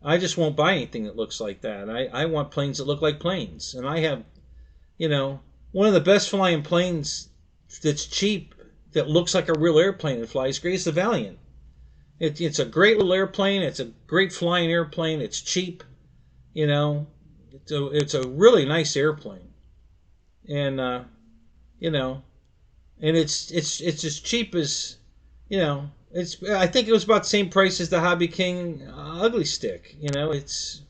I just won't buy anything that looks like that. I want planes that look like planes. And I have, one of the best flying planes that's cheap, that looks like a real airplane and flies great, is the Valiant. It's a great little airplane. It's a great flying airplane. It's cheap. It's a really nice airplane. And you know, and it's as cheap as, you know, it's. I think it was about the same price as the Hobby King Ugly Stick. You know, it's,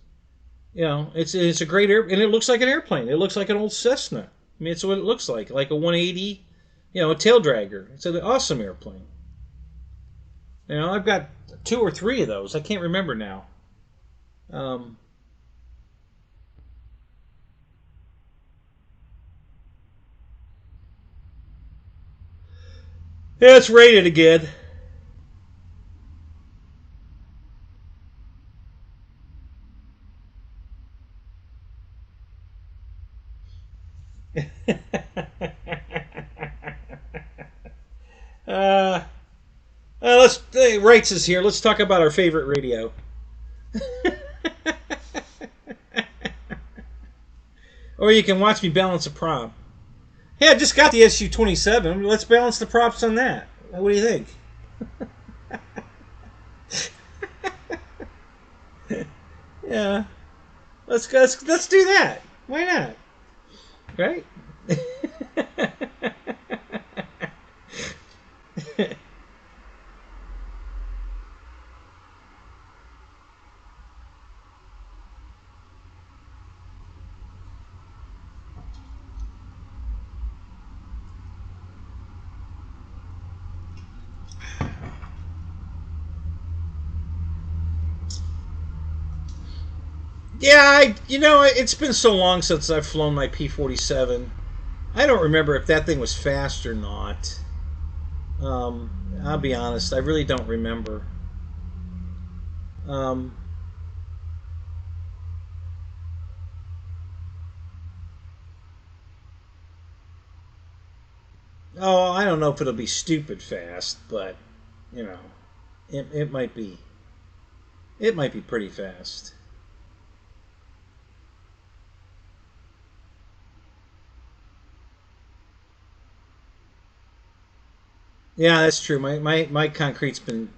you know, it's a great air, and it looks like an airplane. It looks like an old Cessna. I mean, it's what it looks like a 180, you know, a tail dragger. It's an awesome airplane. You know, I've got 2 or 3 of those. I can't remember now. Um, yeah, it's rated again. uh, Wrights is here. Let's talk about our favorite radio. Or you can watch me balance a prop. Hey, I just got the SU-27. Let's balance the props on that. What do you think? Yeah, let's do that. Why not? Right? Yeah, you know, it's been so long since I've flown my P-47. I don't remember if that thing was fast or not. I'll be honest, I really don't remember. Um, oh, I don't know if it'll be stupid fast, but you know, it might be. It might be pretty fast. Yeah, that's true. My concrete's been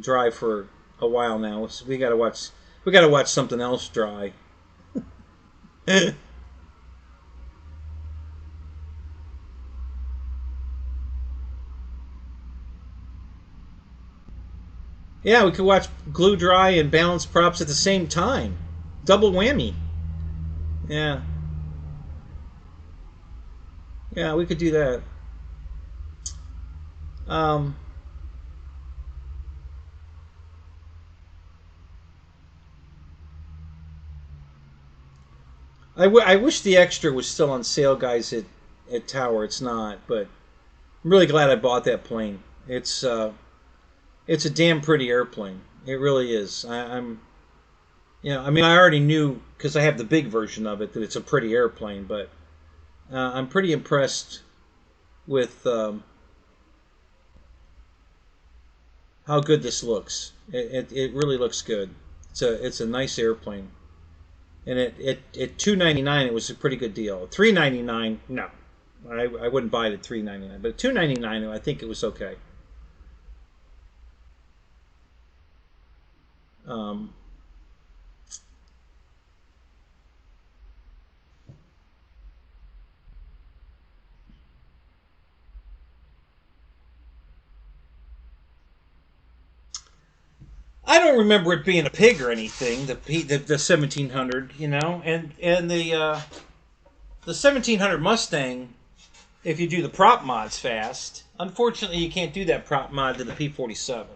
dry for a while now. So we gotta watch something else dry. Yeah, we could watch glue dry and balance props at the same time. Double whammy. Yeah. Yeah, we could do that. Um, I wish the extra was still on sale, guys, at Tower. It's not, but I'm really glad I bought that plane. It's a damn pretty airplane. It really is. I'm, you know, I mean, I already knew because I have the big version of it that it's a pretty airplane, but I'm pretty impressed with how good this looks. It really looks good. It's a nice airplane, and at $299 it was a pretty good deal. $399, no, I wouldn't buy it at $399, but at $299 I think it was okay. Um, I don't remember it being a pig or anything. The 1700, you know, and the 1700 Mustang. If you do the prop mods fast, unfortunately you can't do that prop mod to the P-47.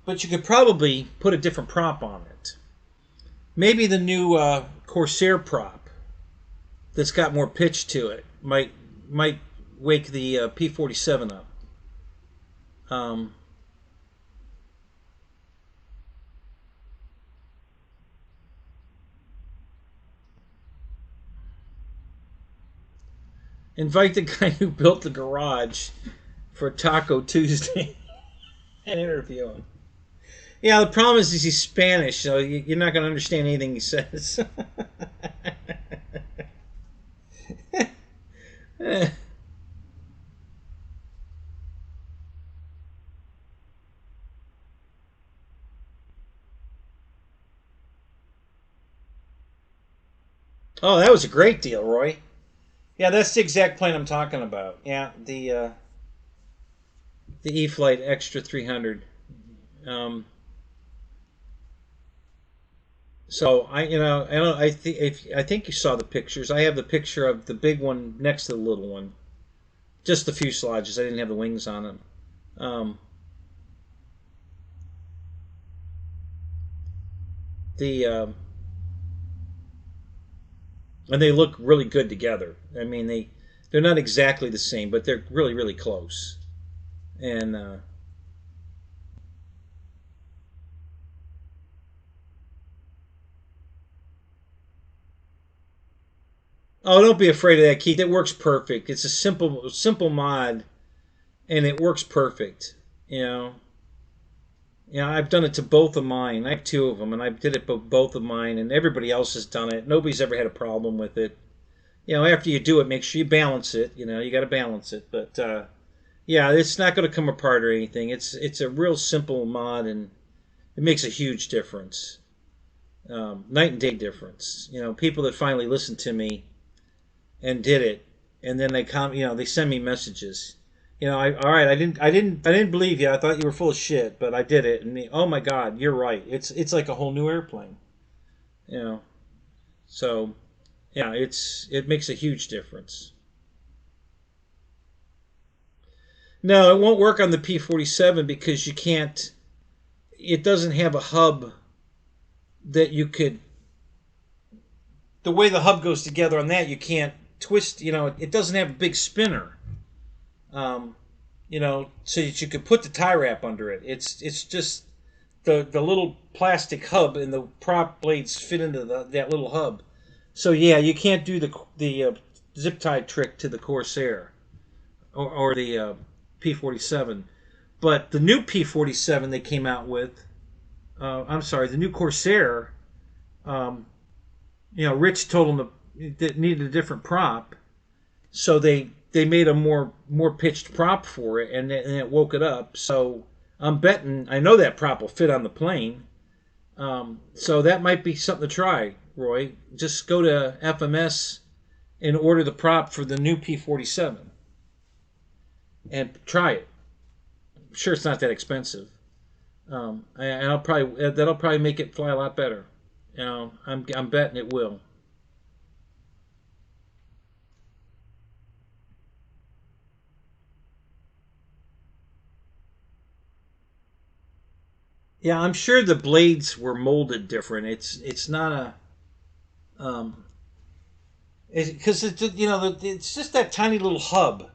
But you could probably put a different prop on it. Maybe the new Corsair prop that's got more pitch to it might wake the P-47 up. Um, Invite the guy who built the garage for Taco Tuesday and interview him. Yeah, the problem is he's Spanish, so you're not going to understand anything he says. Oh, that was a great deal, Roy. Yeah, that's the exact plane I'm talking about. Yeah, The E-Flite Extra 300. Um, so I think you saw the pictures. I have the picture of the big one next to the little one. Just the fuselages. I didn't have the wings on them. Um, the and they look really good together. I mean, they're not exactly the same, but they're really really close. And oh, don't be afraid of that, Keith. It works perfect. It's a simple mod, and it works perfect. You know. Yeah, I've done it to both of mine. I have two of them, and I did it both of mine, and everybody else has done it. Nobody's ever had a problem with it. You know, after you do it, make sure you balance it. You know, you got to balance it. But yeah, it's not going to come apart or anything. It's a real simple mod, and it makes a huge difference, night and day difference. You know, people that finally listened to me and did it, and then they send me messages. You know, all right, I didn't believe you. I thought you were full of shit, but I did it, and oh my God, you're right. It's like a whole new airplane. You know, so yeah, it makes a huge difference. No, it won't work on the P-47 because you can't. It doesn't have a hub that you could. The way the hub goes together on that, you can't twist. You know, it doesn't have a big spinner. Um, so that you could put the tie wrap under it. It's just the little plastic hub and the prop blades fit into that little hub. So yeah, you can't do the zip tie trick to the Corsair or the P-47. But the new P-47 they came out with, I'm sorry, the new Corsair. Um, Rich told them that needed a different prop, so they made a more pitched prop for it, and it woke it up. So I'm betting I know that prop will fit on the plane. So that might be something to try, Roy. Just go to FMS and order the prop for the new P-47 and try it. I'm sure it's not that expensive, and that'll probably make it fly a lot better. I'm betting it will. Yeah, I'm sure the blades were molded different. It's not because it's just that tiny little hub.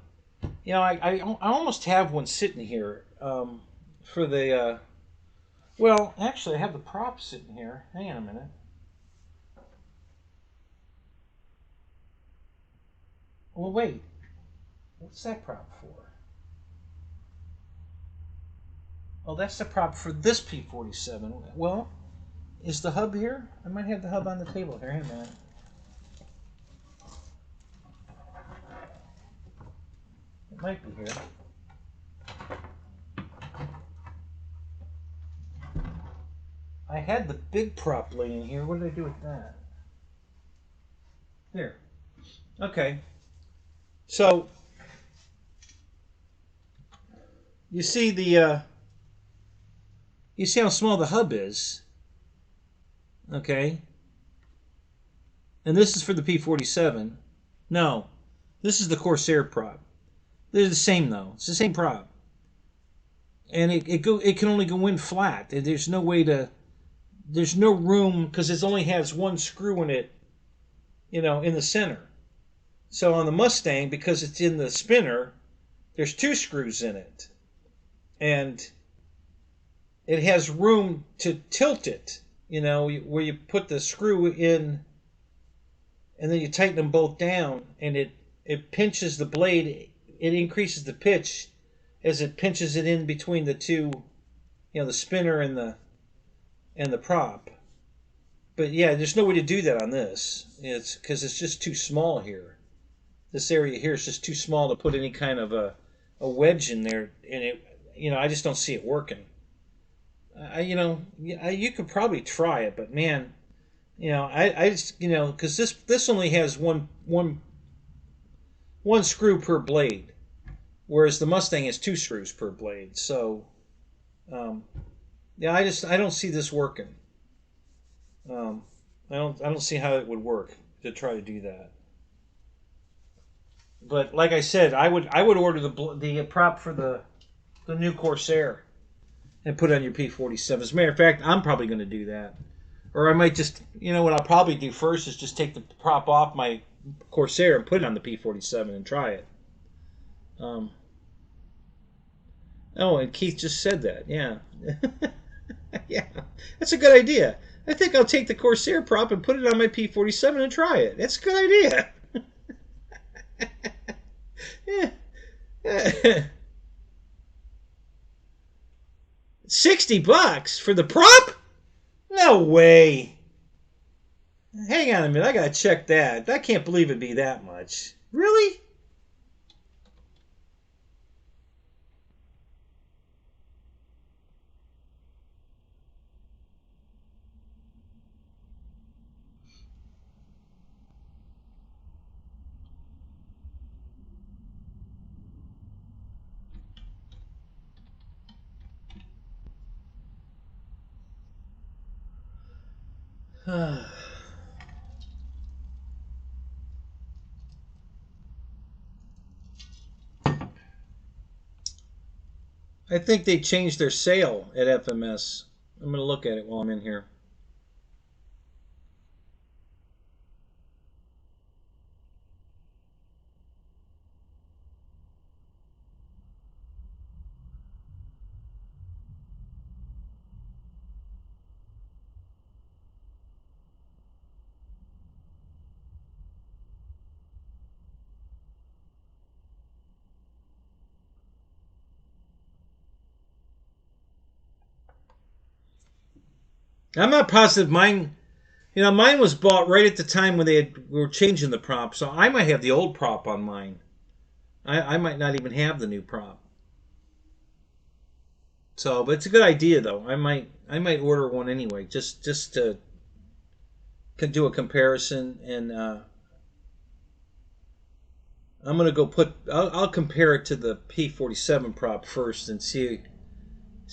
I almost have one sitting here for the. Well, actually, I have the prop sitting here. Hang on a minute. Well, wait. What's that prop for? Oh, that's the prop for this P-47. Well, is the hub here? I might have the hub on the table here. Hang on a minute. It might be here. I had the big prop laying here. What did I do with that? Here. Okay. So you see you see how small the hub is. Okay. And this is for the P-47. No, this is the Corsair prop. They're the same though. It's the same prop, and it can only go in flat. There's no way to. There's no room because it only has one screw in it. In the center. So on the Mustang, because it's in the spinner, there's two screws in it, and it has room to tilt it. Where you put the screw in, and then you tighten them both down, and it pinches the blade. It increases the pitch as it pinches it in between the two, the spinner and the prop. But yeah, there's no way to do that on this. It's because it's just too small here. This area here is just too small to put any kind of a wedge in there, and I just don't see it working. You could probably try it, but man, I just because this only has one one screw per blade, whereas the Mustang has 2 screws per blade. So, yeah, I don't see this working. I don't see how it would work to try to do that. But like I said, I would order the prop for the new Corsair and put it on your P-47. As a matter of fact, I'm probably going to do that. Or I might just, what I'll probably do first is just take the prop off my Corsair and put it on the P-47 and try it. Oh, and Keith just said that. Yeah. Yeah, that's a good idea. I think I'll take the Corsair prop and put it on my P-47 and try it. That's a good idea. Yeah. $60 for the prop? No way. Hang on a minute. I gotta check that. I can't believe it'd be that much. Really? I think they changed their sale at FMS. I'm going to look at it while I'm in here. I'm not positive mine. Mine was bought right at the time when were changing the prop, so I might have the old prop on mine. I might not even have the new prop. So, but it's a good idea though. I might order one anyway, just to do a comparison, and I'm gonna go I'll compare it to the P-47 prop first and see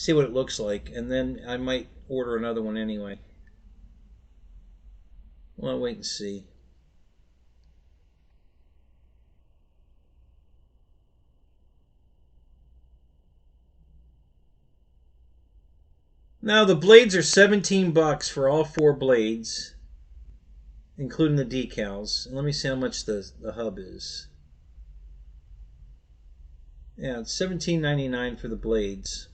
what it looks like, and then I might order another one anyway. Well, I'll wait and see. Now the blades are $17 for all 4 blades, including the decals. And let me see how much the hub is. Yeah, it's $17.99 for the blades.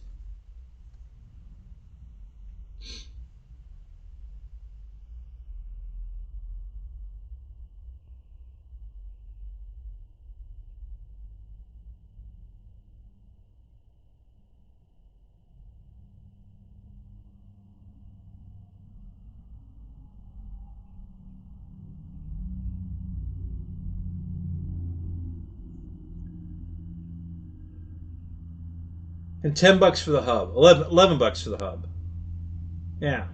And $10 for the hub. $11 for the hub. Yeah.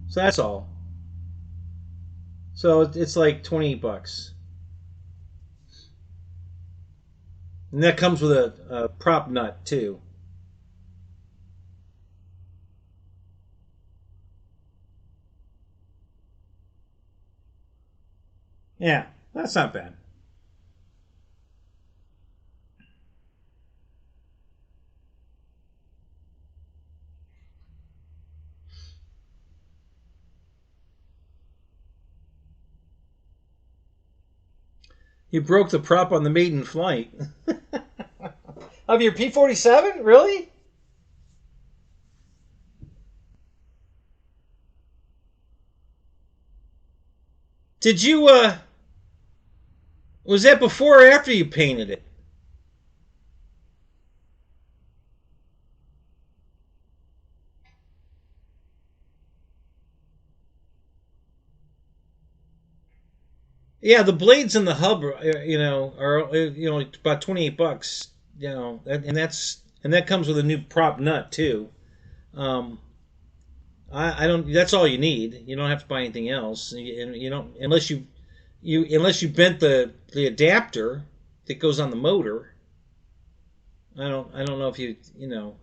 So that's all. So it's like $28. And that comes with a prop nut too. Yeah, that's not bad. You broke the prop on the maiden flight. Of your P-47? Really? Did you, was that before or after you painted it? Yeah, the blades in the hub, are about $28. And that comes with a new prop nut too. I don't. That's all you need. You don't have to buy anything else. You don't unless you bent the adapter that goes on the motor. I don't know if you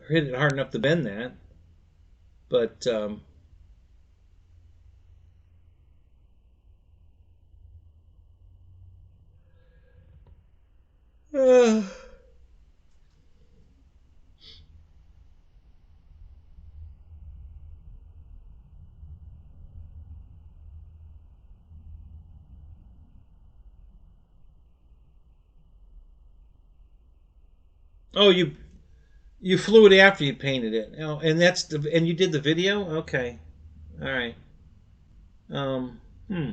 hit it hard enough to bend that, but uh, oh, you flew it after you painted it. Oh, and you did the video. Okay, all right. Um, hmm.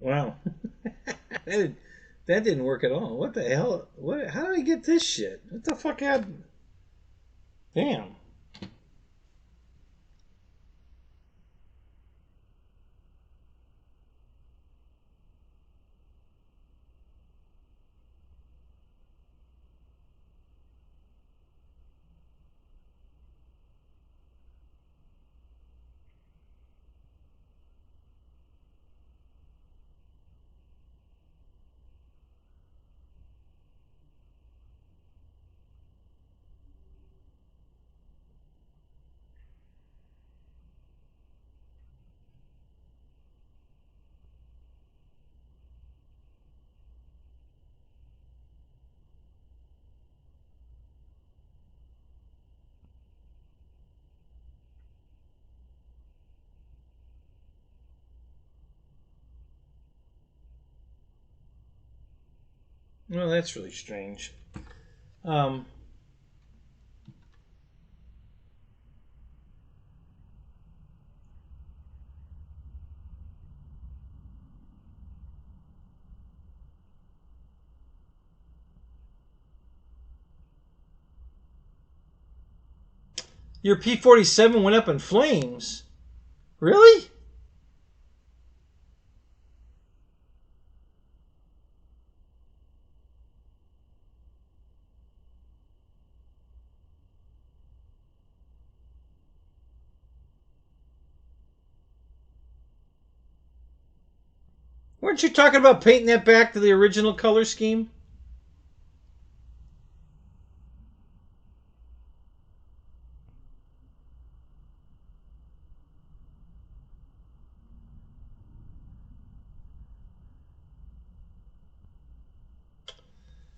Wow. that, did, that didn't work at all. What the hell? What? How did I get this shit? What the fuck happened? Damn. Well, that's really strange. Um, your P-47 went up in flames. Really? Weren't you talking about painting that back to the original color scheme?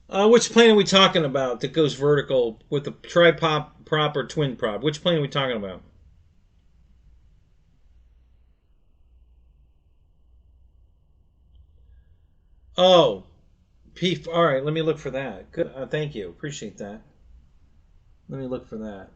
Which plane are we talking about that goes vertical with the tripod prop or twin prop? Which plane are we talking about? Oh, P. All right, let me look for that. Good. Thank you. Appreciate that. Let me look for that.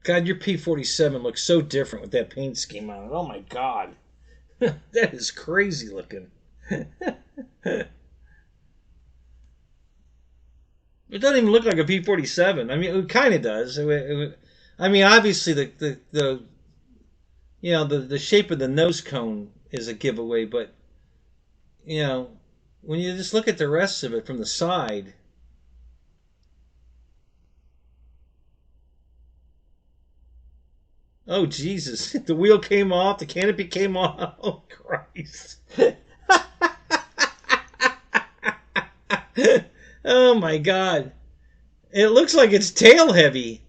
God, your P-47 looks so different with that paint scheme on it. Oh my God. That is crazy looking. It doesn't even look like a P-47. I mean, it kind of does. I mean, obviously the you know the shape of the nose cone is a giveaway, but you know when you just look at the rest of it from the side. Oh Jesus! The wheel came off. The canopy came off. Oh Christ! Oh my God! It looks like it's tail heavy.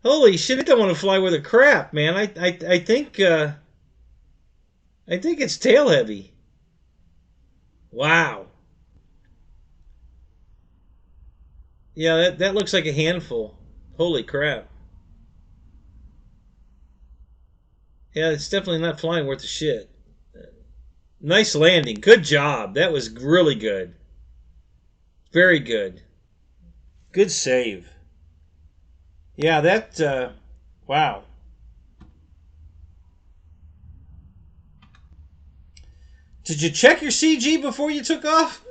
Holy shit! I don't want to fly with a crap, man. I think it's tail heavy. Wow. Yeah, that looks like a handful. Holy crap. Yeah, it's definitely not flying worth a shit. Nice landing. Good job. That was really good. Very good. Good save. Yeah, wow. Did you check your CG before you took off?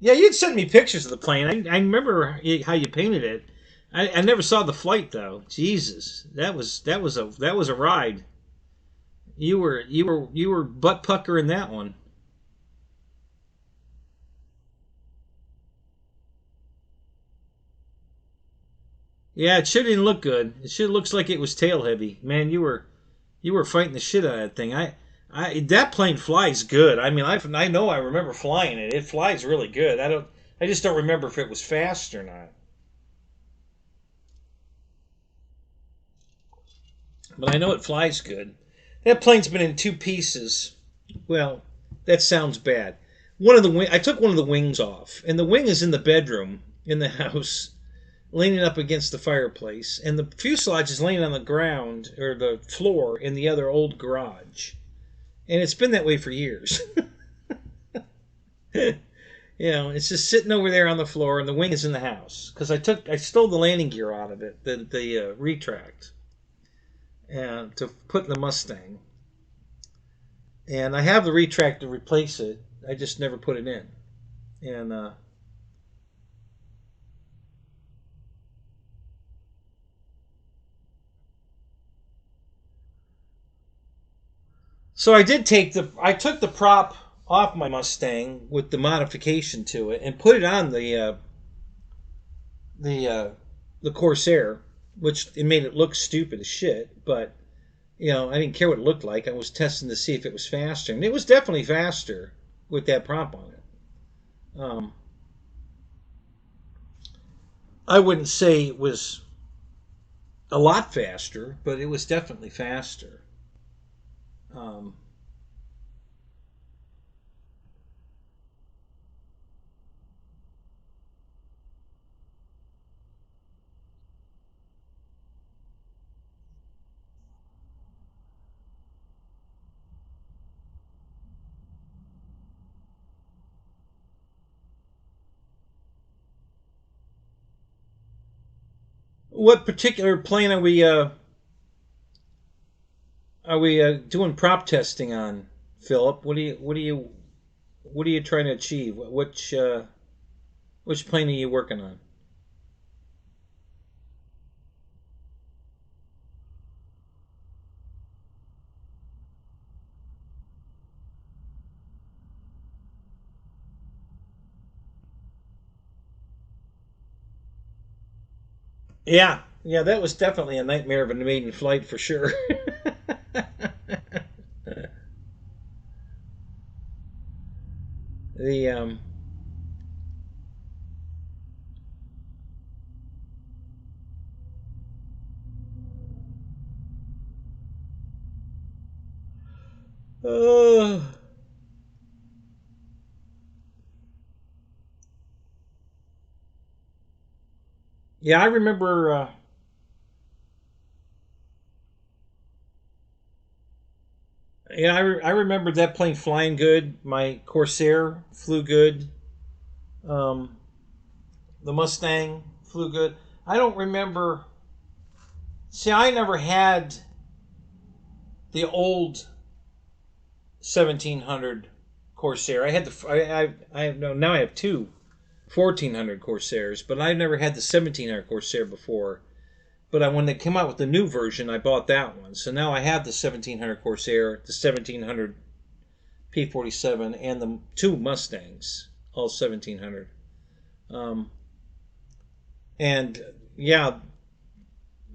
Yeah, you'd sent me pictures of the plane. I remember how you painted it. I never saw the flight though. Jesus, that was a ride. You were butt pucker in that one. Yeah, it sure didn't look good. It sure looks like it was tail heavy. Man, you were fighting the shit out of that thing. That plane flies good. I mean, I know I remember flying it. It flies really good. I just don't remember if it was fast or not. But I know it flies good. That plane's been in two pieces. Well, that sounds bad. I took one of the wings off, and the wing is in the bedroom in the house, leaning up against the fireplace, and the fuselage is laying on the ground or the floor in the other old garage. And it's been that way for years. It's just sitting over there on the floor, and the wing is in the house because I stole the landing gear out of it, the retract, and to put in the Mustang. And I have the retract to replace it. I just never put it in. And so I took the prop off my Mustang with the modification to it and put it on the uh, the Corsair, which it made it look stupid as shit. But I didn't care what it looked like. I was testing to see if it was faster, and it was definitely faster with that prop on it. Um, I wouldn't say it was a lot faster, but it was definitely faster. Um, what particular plane are we doing prop testing on, Philip? What are you trying to achieve? Which plane are you working on? Yeah, yeah, that was definitely a nightmare of a maiden flight for sure. the uh, yeah, I remember. Yeah, I remember that plane flying good. My Corsair flew good. Um, the Mustang flew good. I don't remember. See, I never had the old 1700 Corsair. I had I have no, now I have two 1400 Corsairs, but I've never had the 1700 Corsair before. But when they came out with the new version, I bought that one. So now I have the 1700 Corsair, the 1700 P-47, and the two Mustangs, all 1700. Um, and yeah,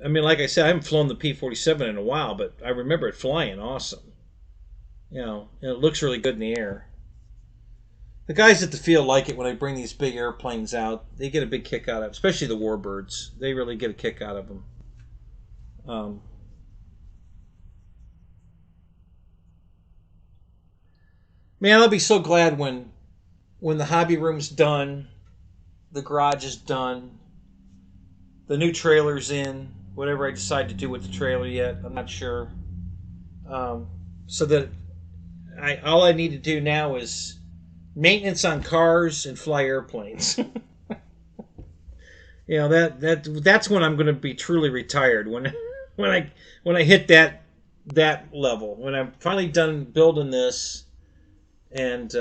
I mean, like I said, I haven't flown the P-47 in a while, but I remember it flying awesome. And it looks really good in the air. The guys at the field like it when I bring these big airplanes out. They get a big kick out of it, especially the warbirds. They really get a kick out of them. Um, Man, I'll be so glad when the hobby room's done, the garage is done, the new trailer's in, whatever I decide to do with the trailer yet, I'm not sure. Um, so that all I need to do now is maintenance on cars and fly airplanes. That's when I'm going to be truly retired, when I hit that level, when I'm finally done building this. And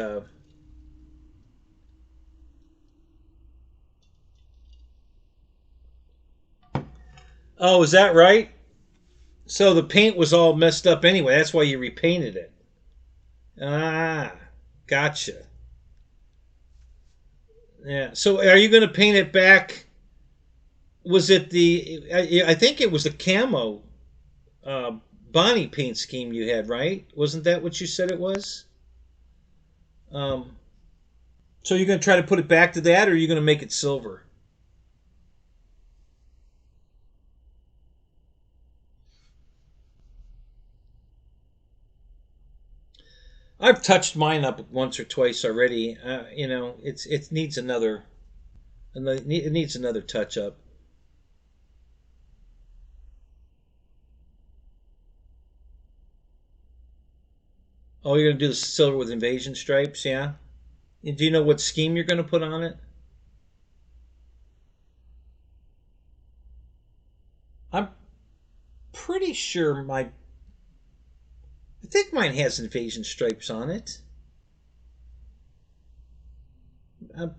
oh, is that right? So the paint was all messed up anyway. That's why you repainted it. Ah, gotcha. Yeah. So are you going to paint it back? Was it I think it was the camo uh, Bonnie paint scheme you had, right? Wasn't that what you said it was? Um, so you're going to try to put it back to that, or are you going to make it silver? I've touched mine up once or twice already. It needs it needs another touch up. Oh, you're going to do the silver with invasion stripes, yeah? Do you know what scheme you're going to put on it? I'm pretty sure I think mine has invasion stripes on it. I,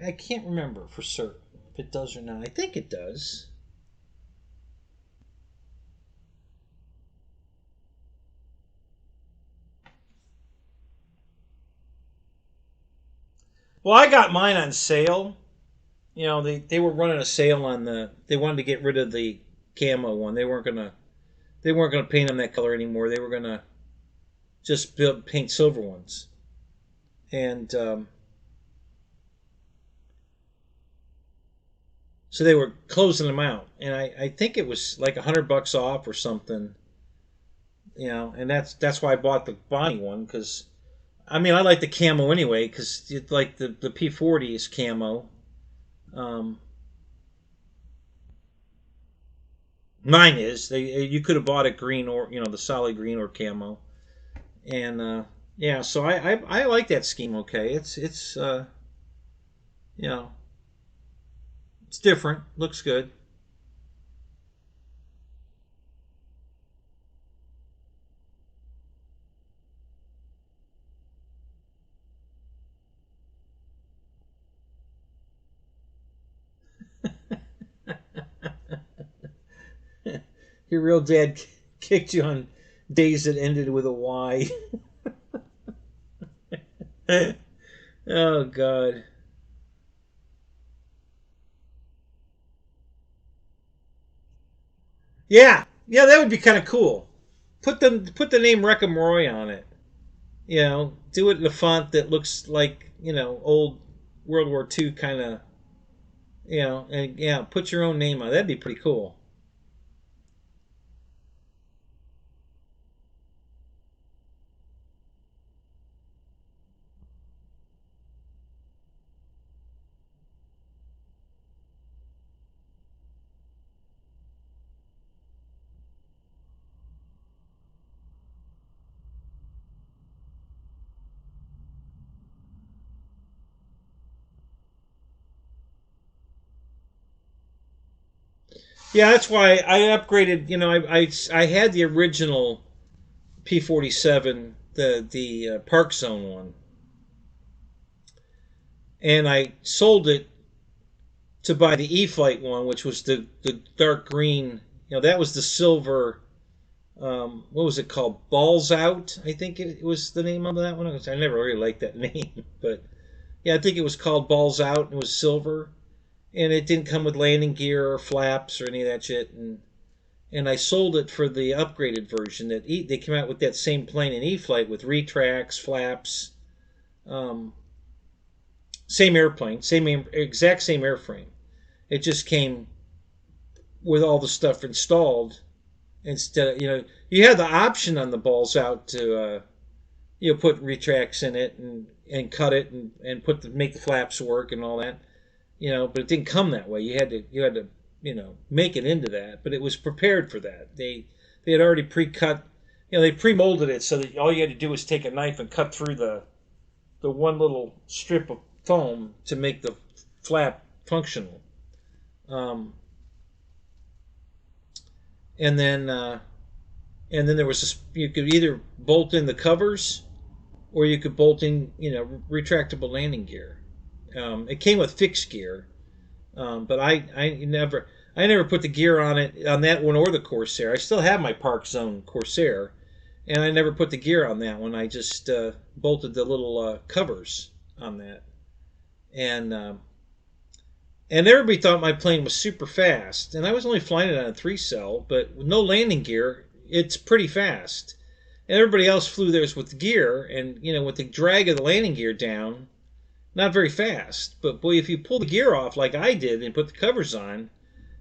I can't remember for certain if it does or not. I think it does. Well, I got mine on sale. They were running a sale on they wanted to get rid of the camo one. They weren't gonna paint them that color anymore. They were gonna just paint silver ones. And so they were closing them out. And I think it was like $100 off or something. And that's why I bought the Bonnie one, because I mean, I like the camo anyway, because like the P40 is camo. Um, Mine is. You could have bought it green, or the solid green or camo. And yeah, so I like that scheme. Okay, it's you know it's different. Looks good. Your real dad kicked you on days that ended with a Y. Oh God. Yeah, yeah, that would be kind of cool. Put the name Wreckham Roy on it. Do it in a font that looks like old World War II kind of. And yeah, put your own name on it. That'd be pretty cool. Yeah, that's why I upgraded. You know, I had the original P-47, the Park Zone one, and I sold it to buy the E-Flight one, which was the dark green. You know, that was the silver. What was it called? Balls Out, I think it was the name of that one. I never really liked that name, but yeah, I think it was called Balls Out, and it was silver, and it didn't come with landing gear or flaps or any of that shit. And I sold it for the upgraded version they came out with that same plane in E-Flight with retracts, flaps, um, same airplane, exact same airframe. It just came with all the stuff installed instead of, you had the option on the Balls Out to put retracts in it and cut it and make the flaps work and all that, but it didn't come that way. You had to make it into that, but it was prepared for that. They had already pre-cut, they pre-molded it so that all you had to do was take a knife and cut through the one little strip of foam to make the flap functional. Um, and then there was you could either bolt in the covers or you could bolt in retractable landing gear. It came with fixed gear, but I never put the gear on it on that one or the Corsair. I still have my Park Zone Corsair, and I never put the gear on that one. I just bolted the little covers on that, and everybody thought my plane was super fast, and I was only flying it on a 3-cell, but with no landing gear, it's pretty fast. And everybody else flew theirs with the gear, and with the drag of the landing gear down, not very fast. But boy, if you pull the gear off like I did and put the covers on,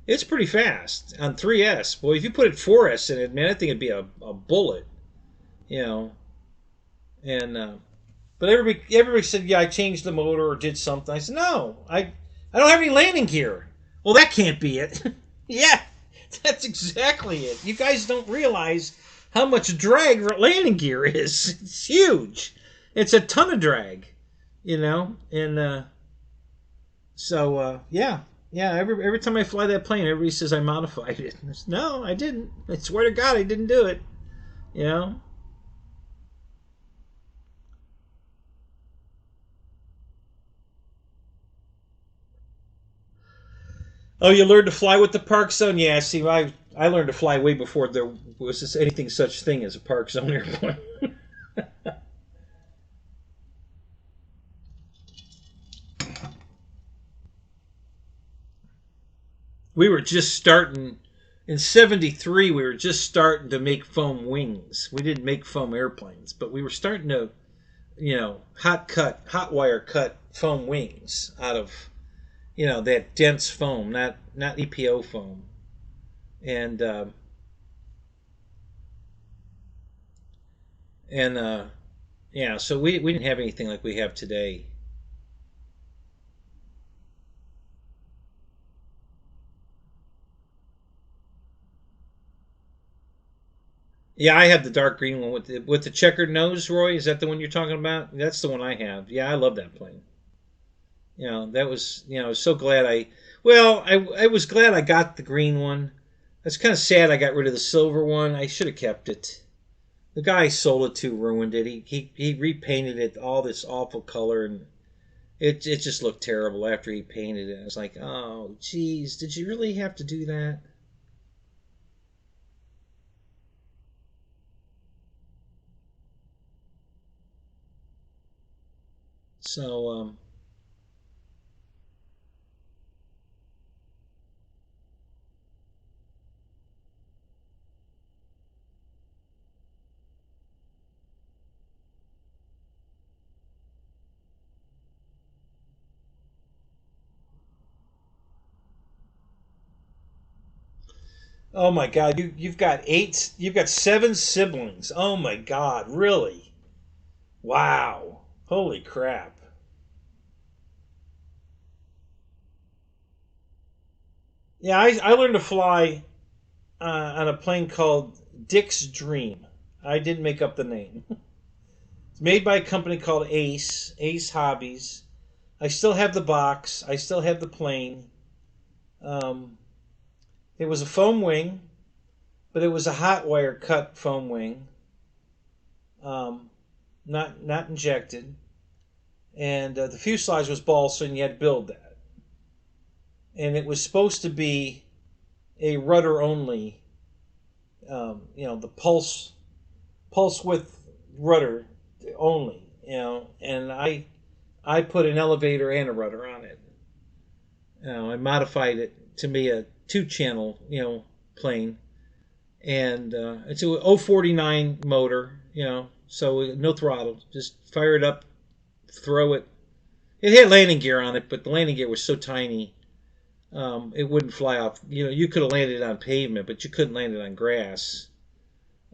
it's pretty fast on 3S. Boy, if you put it 4S in it, man, I think it'd be a bullet, And but everybody said, yeah, I changed the motor or did something. I said, no, I don't have any landing gear. Well, that can't be it. Yeah, that's exactly it. You guys don't realize how much drag landing gear is. It's huge. It's a ton of drag, and so yeah. Every time I fly that plane, everybody says I modified it. I said, no, I didn't. I swear to God, I didn't do it. Oh, you learned to fly with the Park Zone? Yeah, see, I learned to fly way before there was anything such thing as a Park Zone airplane. We were just starting in '73. We were just starting to make foam wings. We didn't make foam airplanes, but we were starting to, hot wire cut foam wings out of, that dense foam, not EPO foam, and yeah. So we didn't have anything like we have today. Yeah, I have the dark green one with the checkered nose. Roy, is that the one you're talking about? That's the one I have. Yeah, I love that plane. That was I was so glad I was glad I got the green one. It's kind of sad I got rid of the silver one. I should have kept it. The guy I sold it to ruined it. He repainted it all this awful color, and it just looked terrible after he painted it. I was like, oh, geez, did you really have to do that? So, oh my God, you've got 7 siblings. Oh my God, really? Wow. Holy crap. Yeah, I learned to fly on a plane called Dick's Dream. I didn't make up the name. It's made by a company called Ace Hobbies. I still have the box. I still have the plane. Um, It was a foam wing, but it was a hot wire cut foam wing, not injected. And the fuselage was balsa, and you had to build that. And it was supposed to be a rudder only, the pulse width rudder only, and I put an elevator and a rudder on it. I modified it to be a 2-channel, plane, and it's a 049 motor, so no throttle, just fire it up, throw it. It had landing gear on it, but the landing gear was so tiny, it wouldn't fly off. You could have landed it on pavement, but you couldn't land it on grass.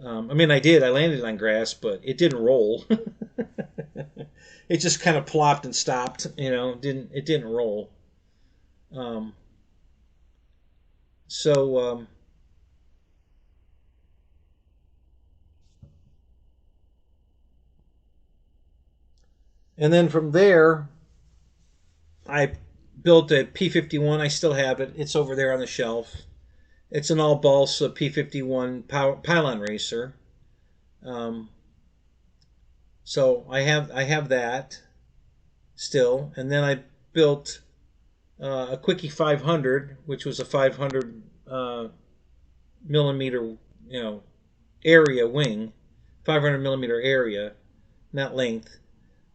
I did. I landed on grass, but it didn't roll. It just kind of plopped and stopped. It didn't roll. And then from there, I built a P-51. I still have it. It's over there on the shelf. It's an all balsa P-51 pylon racer. So I have that still. And then I built a Quickie 500, which was a 500 millimeter, area wing, 500 millimeter area, not length,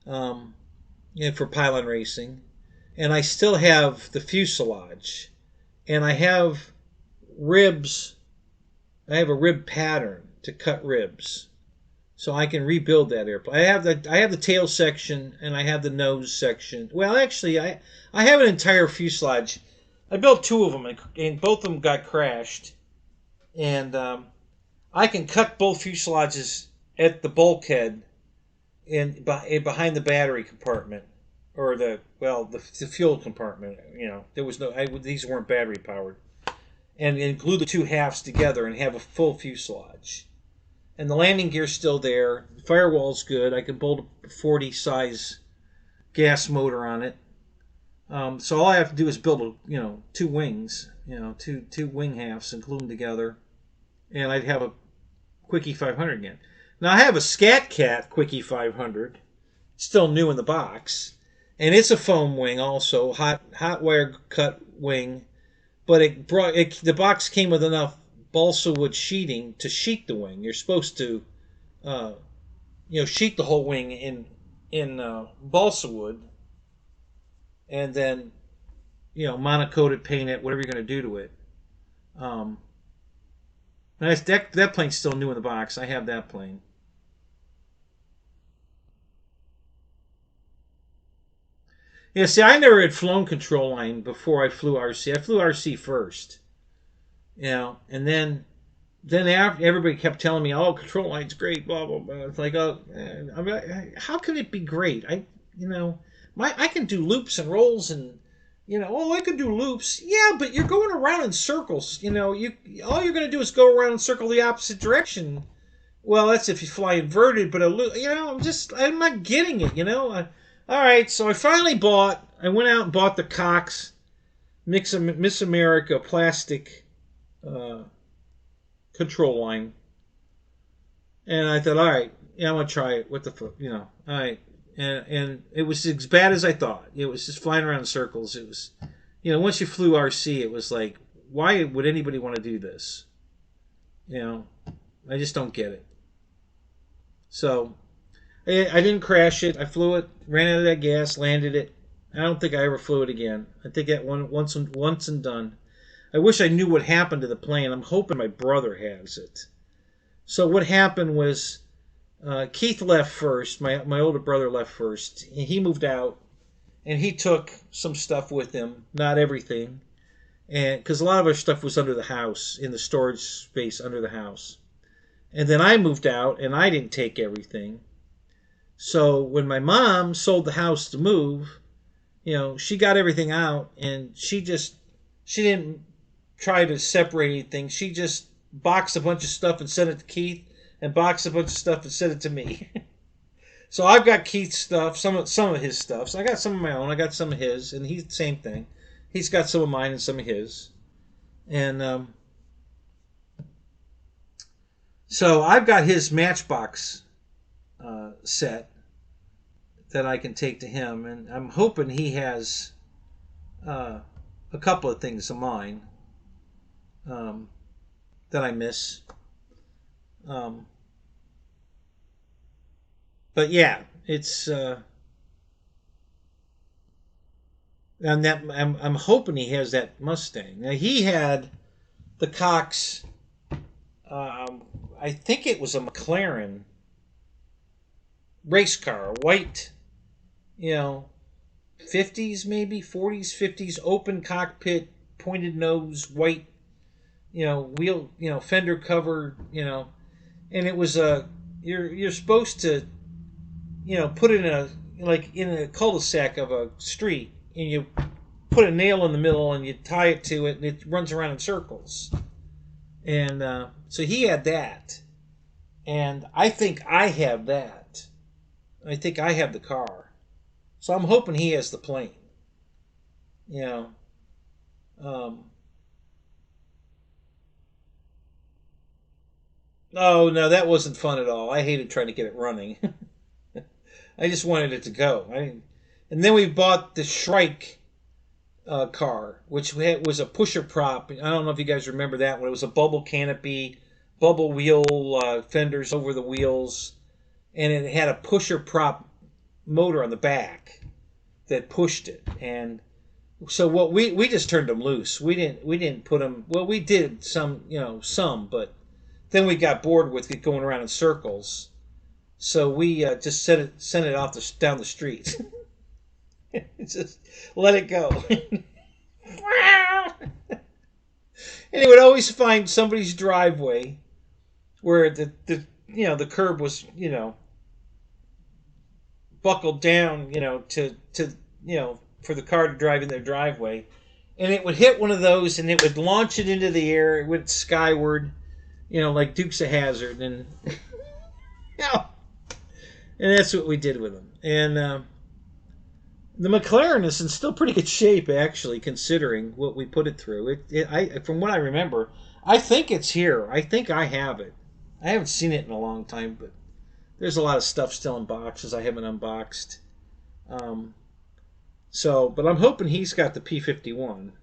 for pylon racing. And I still have the fuselage, and I have ribs. I have a rib pattern to cut ribs, so I can rebuild that airplane. I have the tail section, and I have the nose section. Well, actually, I have an entire fuselage. I built 2 of them, and both of them got crashed. And I can cut both fuselages at the bulkhead behind the battery compartment, or the fuel compartment. There was these weren't battery powered, and glue the 2 halves together and have a full fuselage. And the landing gear's still there. The firewall's good. I can bolt a 40 size gas motor on it. So all I have to do is build 2 wings, two wing halves, and glue them together, and I'd have a Quickie 500 again. Now I have a Scat Cat Quickie 500, still new in the box, and it's a foam wing also, hot wire cut wing, but the box came with enough balsa wood sheeting to sheet the wing. You're supposed to, sheet the whole wing in balsa wood, and then, monocoat it, paint it, whatever you're going to do to it. That plane's still new in the box. I have that plane. Yeah, see, I never had flown control line before I flew RC. I flew RC first, and then after, everybody kept telling me, "Oh, control line's great," blah blah blah. It's like, oh, how can it be great? I can do loops and rolls, and I can do loops. Yeah, but you're going around in circles. All you're going to do is go around and circle the opposite direction. Well, that's if you fly inverted, but a loop. I'm not getting it. All right, so I went out and bought the Cox Miss America plastic control line, and I thought, all right, I'm gonna try it. What the fuck, all right. And it was as bad as I thought. It was just flying around in circles. It was, once you flew RC, it was like, why would anybody want to do this? I just don't get it. So, I didn't crash it. I flew it, ran out of that gas, landed it. I don't think I ever flew it again. I think that once and done. I wish I knew what happened to the plane. I'm hoping my brother has it. So what happened was, Keith left first. My older brother left first. He moved out, and he took some stuff with him. Not everything, and because a lot of our stuff was under the house, in the storage space under the house. And then I moved out, and I didn't take everything. So when my mom sold the house to move, she got everything out, and she didn't try to separate anything. She just boxed a bunch of stuff and sent it to Keith, and boxed a bunch of stuff and sent it to me. So I've got Keith's stuff, some of his stuff. So I got some of my own, I got some of his, and he's the same thing. He's got some of mine and some of his. And So I've got his Matchbox set that I can take to him, and I'm hoping he has a couple of things of mine that I miss. But yeah, it's and that I'm hoping he has that Mustang. Now he had the Cox. I think it was a McLaren race car, white, 50s maybe 40s 50s, open cockpit, pointed nose, white, wheel, fender cover, and it was you're supposed to put it in a cul-de-sac of a street, and you put a nail in the middle and you tie it to it, and it runs around in circles. And so he had that, and I think I have that. I think I have the car, so I'm hoping he has the plane. Oh no, that wasn't fun at all. I hated trying to get it running. I just wanted it to go. And then we bought the Shrike car, which was a pusher prop. I don't know if you guys remember that one. It was a bubble canopy, bubble wheel fenders over the wheels, and it had a pusher prop motor on the back that pushed it. And so what we just turned them loose. We didn't put them. Well, we did some, but then we got bored with it going around in circles. So we just sent it off down the street. Just let it go. And it would always find somebody's driveway where the curb was buckled down to for the car to drive in their driveway, and it would hit one of those and it would launch it into the air. It went skyward, like Dukes of Hazzard, and and that's what we did with them. And the McLaren is in still pretty good shape, actually, considering what we put it through. From what I remember, I think it's here. I think I have it. I haven't seen it in a long time, but there's a lot of stuff still in boxes I haven't unboxed. But I'm hoping he's got the P-51.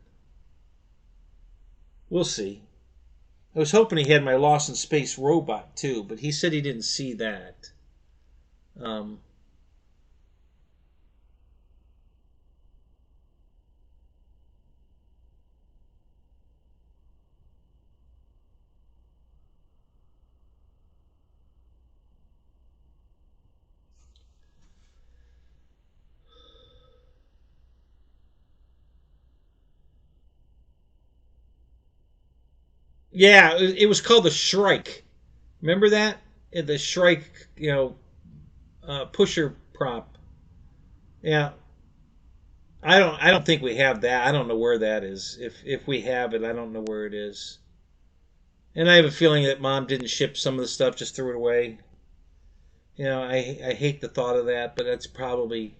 We'll see. I was hoping he had my Lost in Space robot, too, but he said he didn't see that. Yeah, it was called the Shrike. Remember that? The Shrike, pusher prop. Yeah, I don't think we have that. I don't know where that is. If we have it, I don't know where it is. And I have a feeling that Mom didn't ship some of the stuff, just threw it away. I hate the thought of that, but that's probably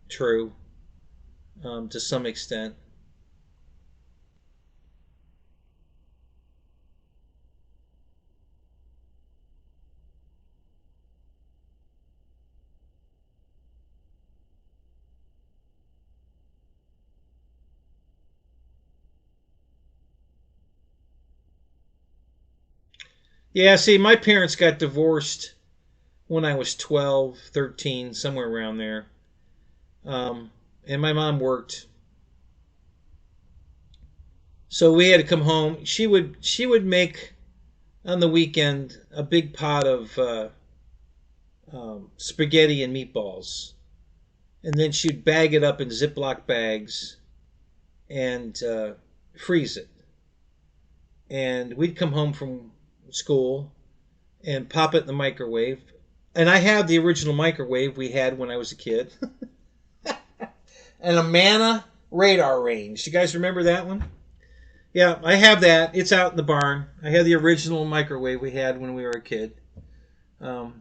true to some extent. Yeah, see, my parents got divorced when I was 12, 13, somewhere around there. And my mom worked. So we had to come home. She would make on the weekend a big pot of spaghetti and meatballs. And then she'd bag it up in Ziploc bags and freeze it. And we'd come home from school and pop it in the microwave. And I have the original microwave we had when I was a kid. And a Manna radar range. You guys remember that one? Yeah, I have that. It's out in the barn. I have the original microwave we had when we were a kid. Yeah,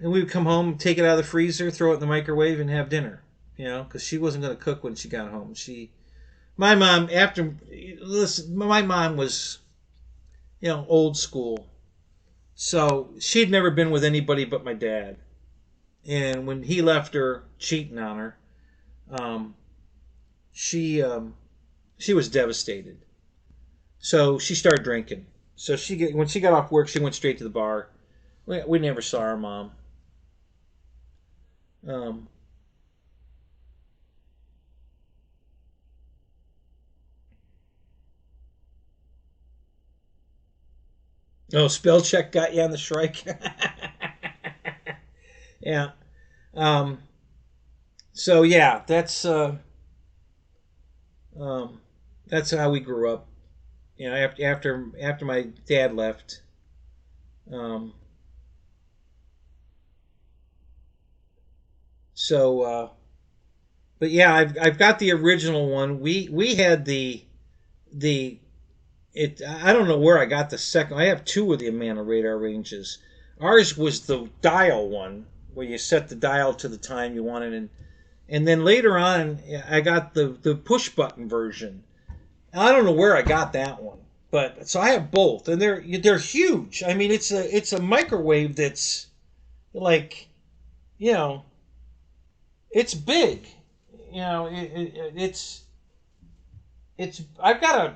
and we would come home, take it out of the freezer, throw it in the microwave, and have dinner. Because she wasn't going to cook when she got home. My mom, after listen, my mom was, old school. So she'd never been with anybody but my dad. And when he left her, cheating on her, um, she was devastated. So she started drinking. So when she got off work, she went straight to the bar. We never saw our mom. Um, oh, spell check got you on the strike. Yeah. Um, so yeah, um, that's how we grew up. After my dad left. Um, so, but yeah, I've got the original one. We had the it. I don't know where I got the second. I have two of the Amana radar ranges. Ours was the dial one, where you set the dial to the time you wanted, and then later on, I got the push button version. I don't know where I got that one, but so I have both, and they're huge. I mean, it's a microwave that's like, you know, it's big. It's I've got a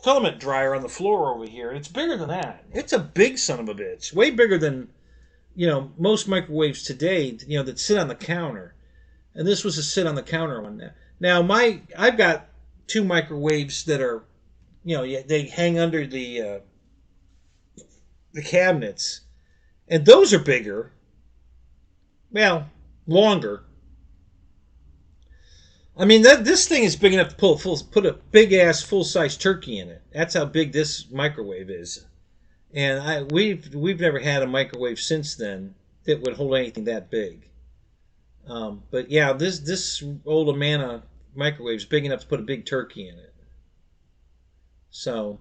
filament dryer on the floor over here. It's bigger than that. It's a big son of a bitch. Way bigger than, most microwaves today, that sit on the counter. And this was a sit on the counter one. Now I've got two microwaves that are, they hang under the cabinets. And those are bigger. Well, longer. I mean, this thing is big enough to put a big ass full size turkey in it. That's how big this microwave is, and we've never had a microwave since then that would hold anything that big. But yeah, this old Amana microwave is big enough to put a big turkey in it. So,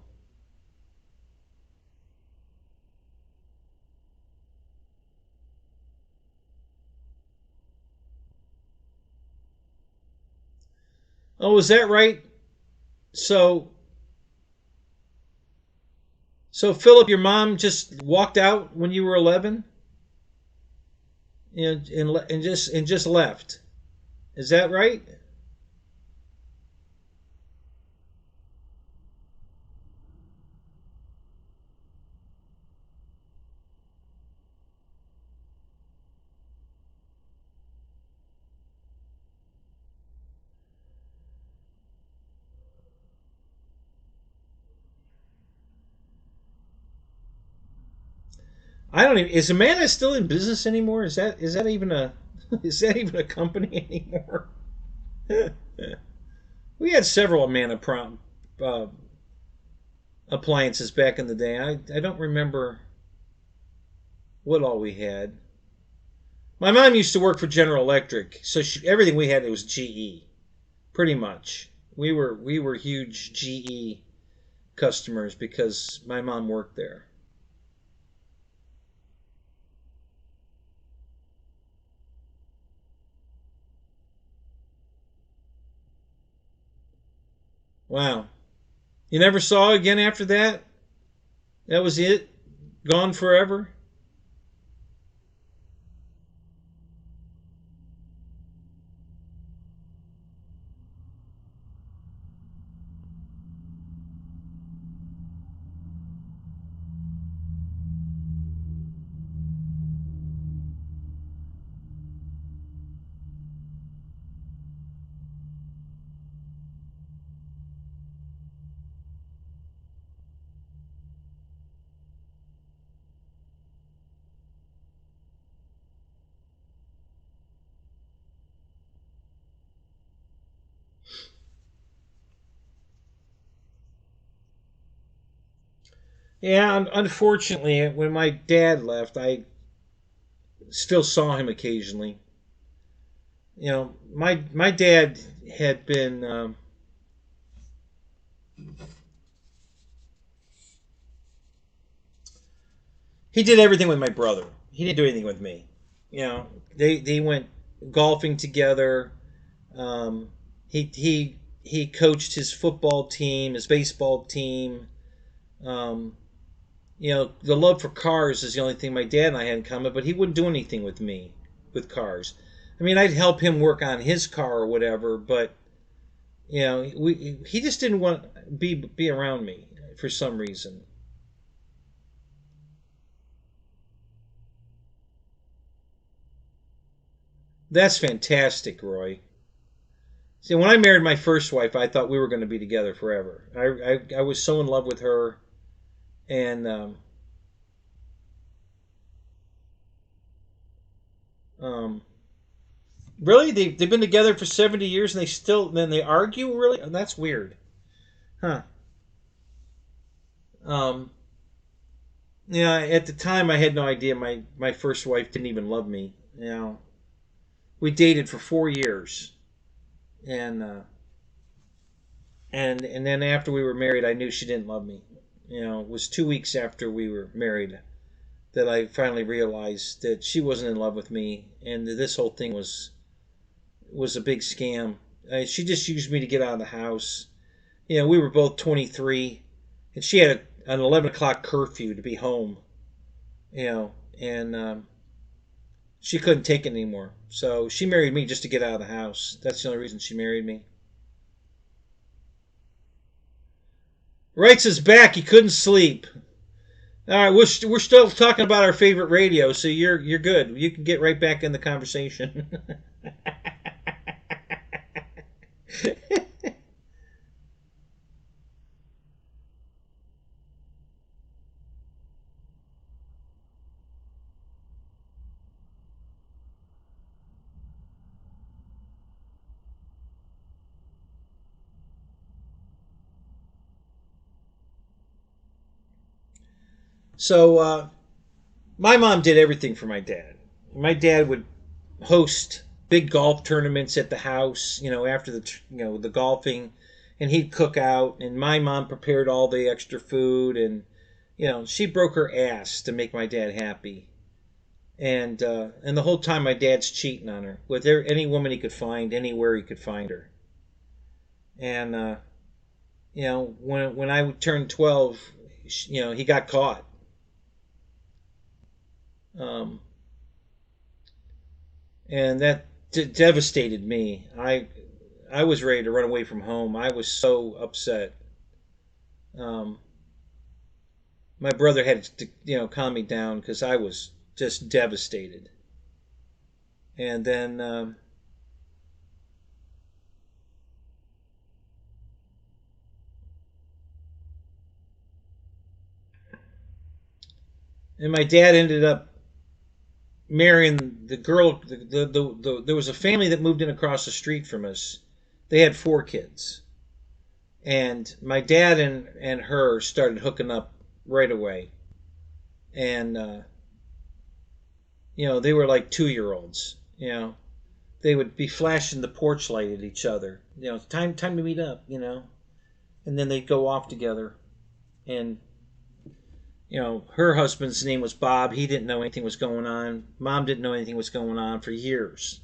oh, is that right? So, so Philip, your mom just walked out when you were 11, and just left. Is that right? I don't even. Is Amanda still in business anymore? Is that even a is that even a company anymore? We had several Amanda uh, appliances back in the day. I don't remember what all we had. My mom used to work for General Electric, so everything we had, it was GE, pretty much. We were huge GE customers because my mom worked there. Wow. You never saw it again after that? That was it? Gone forever? Yeah, unfortunately, when my dad left, I still saw him occasionally. My dad had been he did everything with my brother. He didn't do anything with me. They went golfing together. He he coached his football team, his baseball team. Um, the love for cars is the only thing my dad and I had in common, but he wouldn't do anything with me with cars. I mean, I'd help him work on his car or whatever, but he just didn't want to be around me for some reason. That's fantastic, Roy. See, when I married my first wife, I thought we were going to be together forever. I was so in love with her, and um, really, they've been together for 70 years, and they argue. Really, that's weird, huh? Um, at the time, I had no idea my first wife didn't even love me. We dated for 4 years, and and then after we were married, I knew she didn't love me. It was 2 weeks after we were married that I finally realized that she wasn't in love with me, and that this whole thing was a big scam. She just used me to get out of the house. We were both 23, and she had an 11 o'clock curfew to be home. And she couldn't take it anymore, so she married me just to get out of the house. That's the only reason she married me. Writes us back. He couldn't sleep. All right, we're still talking about our favorite radio, so you're good. You can get right back in the conversation. So my mom did everything for my dad. My dad would host big golf tournaments at the house, after the golfing, and he'd cook out, and my mom prepared all the extra food, and she broke her ass to make my dad happy. And the whole time my dad's cheating on her with any woman he could find, anywhere he could find her. And when I turned 12, he got caught. Um, and that devastated me. I was ready to run away from home. I was so upset. Um, my brother had to calm me down because I was just devastated. And then and my dad ended up marrying the girl. There was a family that moved in across the street from us. They had 4 kids, and my dad and her started hooking up right away. And they were like 2-year-olds. They would be flashing the porch light at each other. Time to meet up. And then they'd go off together. And her husband's name was Bob. He didn't know anything was going on. Mom didn't know anything was going on for years.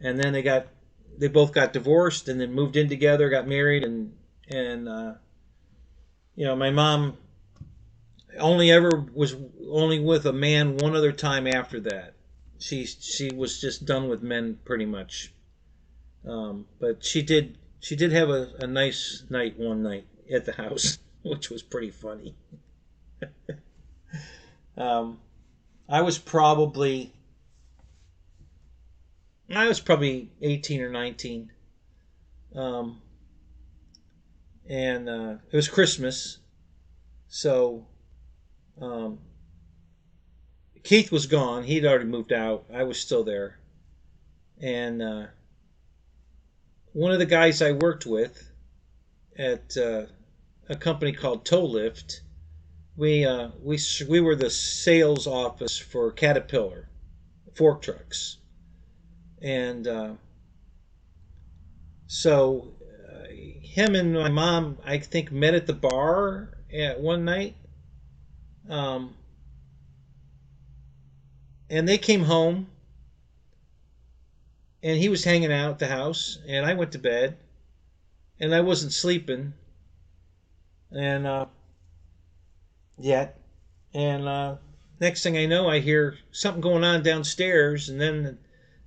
And then they both got divorced, and then moved in together, got married, and my mom was only with a man one other time after that. She was just done with men pretty much. But she did have a nice night one night at the house, which was pretty funny. um, I was probably 18 or 19. Um, and it was Christmas, so um, Keith was gone. He'd already moved out. I was still there, and one of the guys I worked with at a company called Tow Lift, we were the sales office for Caterpillar fork trucks, and so him and my mom, I think, met at the bar at one night. Um, and they came home, and he was hanging out at the house, and I went to bed, and I wasn't sleeping, and yet, and next thing I know, I hear something going on downstairs, and then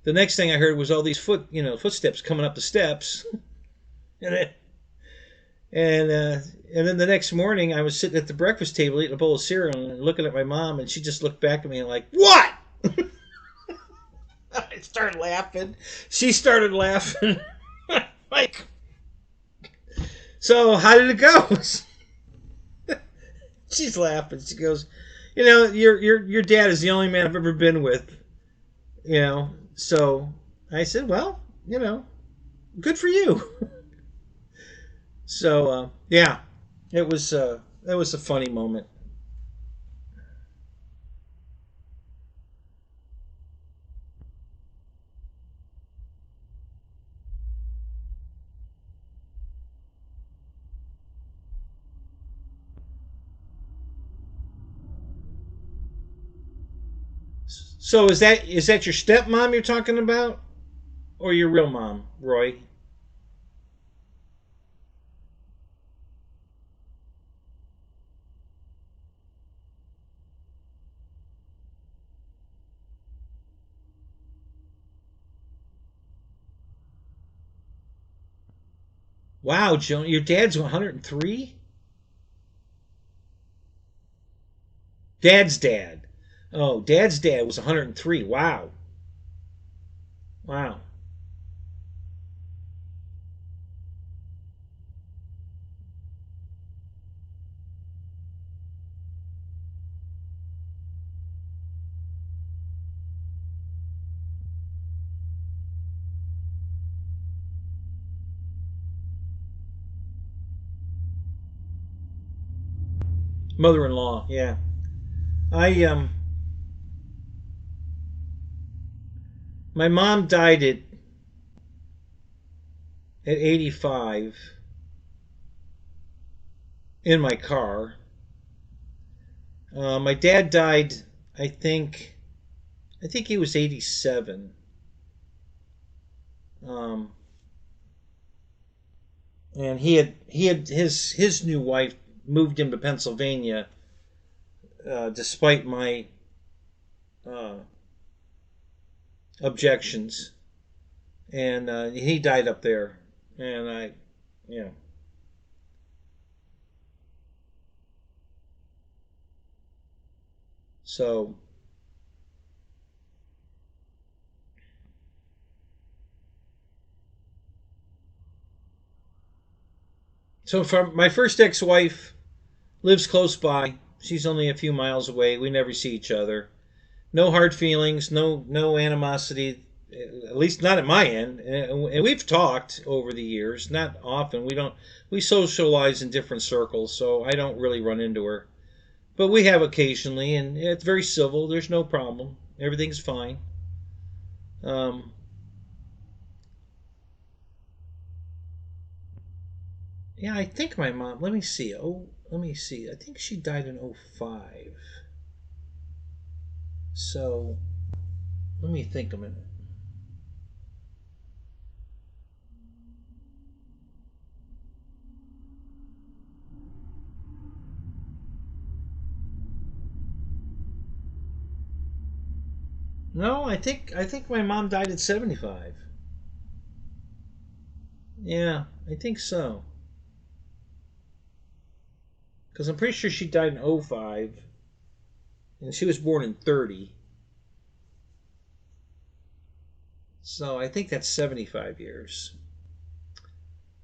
the next thing I heard was all these footsteps coming up the steps, and it, and then the next morning, I was sitting at the breakfast table eating a bowl of cereal and looking at my mom, and she just looked back at me and like, "What?" I started laughing. She started laughing. Like, so how did it go? She's laughing. She goes, your dad is the only man I've ever been with. So I said, well, good for you. So yeah, it was a funny moment. So is that your stepmom you're talking about, or your real mom, Roy? Wow, Joan, your dad's 103. Dad's dad. Oh, Dad's dad was 103. Wow, wow. Mother-in-law. Yeah. I My mom died at 85 in my car. My dad died. I think he was 87. Um, and he had his new wife moved him to Pennsylvania, despite my uh, objections, and he died up there. And yeah. So for my first ex-wife lives close by. She's only a few miles away. We never see each other. No hard feelings, no animosity, at least not at my end. And we've talked over the years, not often. We socialize in different circles, so I don't really run into her. But we have occasionally, and it's very civil. There's no problem. Everything's fine. Um, yeah, I think my mom. Let me see. Oh, let me see. I think she died in '05. So let me think a minute. No, I think my mom died at 75. Yeah, I think so. Because I'm pretty sure she died in '05, and she was born in '30. So I think that's 75 years.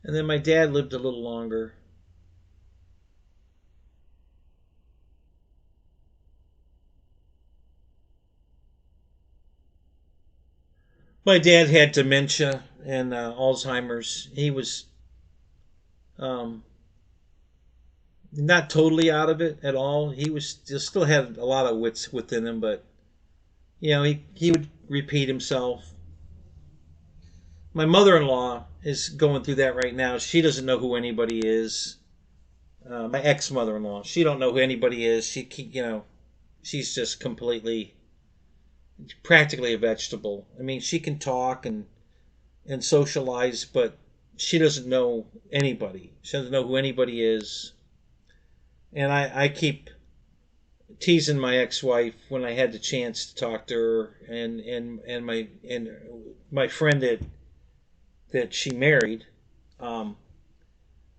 And then my dad lived a little longer. My dad had dementia and Alzheimer's. He was um, not totally out of it at all. He was still had a lot of wits within him, but he would repeat himself. My mother-in-law is going through that right now. She doesn't know who anybody is. My ex-mother-in-law, she don't know who anybody is. She's just completely, practically a vegetable. I mean, she can talk and socialize, but she doesn't know anybody. She doesn't know who anybody is. And I keep teasing my ex-wife when I had the chance to talk to her, and my friend that she married.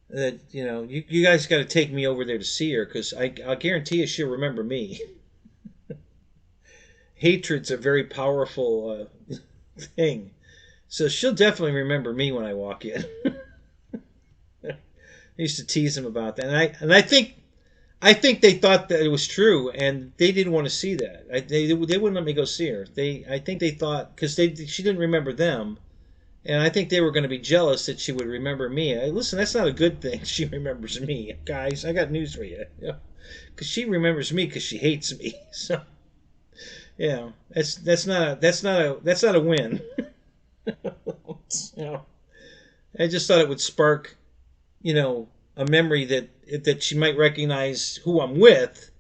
That you guys got to take me over there to see her, because I guarantee you she'll remember me. Hatred's a very powerful thing, so she'll definitely remember me when I walk in. I used to tease him about that, and I think they thought that it was true, and they didn't want to see that. They wouldn't let me go see her. I think they thought, because she didn't remember them, and I think they were going to be jealous that she would remember me. Listen, that's not a good thing. She remembers me, guys. I got news for you. Because she remembers me because she hates me. So, that's not a win. I just thought it would spark, a memory that she might recognize who I'm with.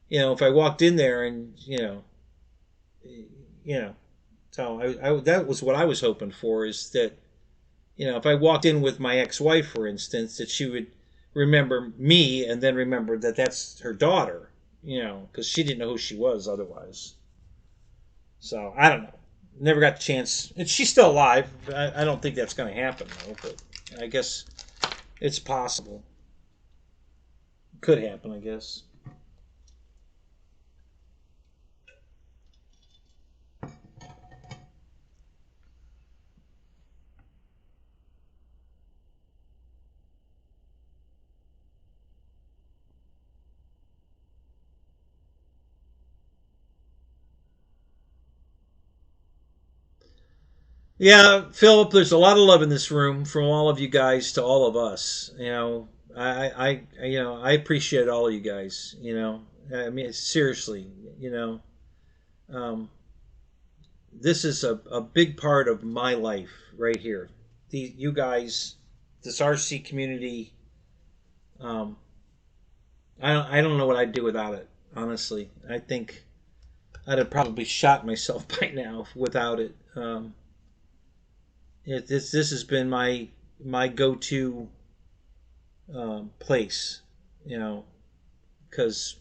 If I walked in there and So that was what I was hoping for, is that, if I walked in with my ex-wife, for instance, that she would remember me and then remember that that's her daughter, because she didn't know who she was otherwise. So, I don't know. Never got the chance. And she's still alive. I don't think that's going to happen, though, but I guess it's possible. Could happen, I guess. Yeah, Philip, there's a lot of love in this room from all of you guys to all of us. I appreciate all of you guys. I mean, seriously, um, this is a big part of my life right here. You guys, this RC community. Um, I don't know what I'd do without it. Honestly, I think I'd have probably shot myself by now without it. This has been my go-to place, because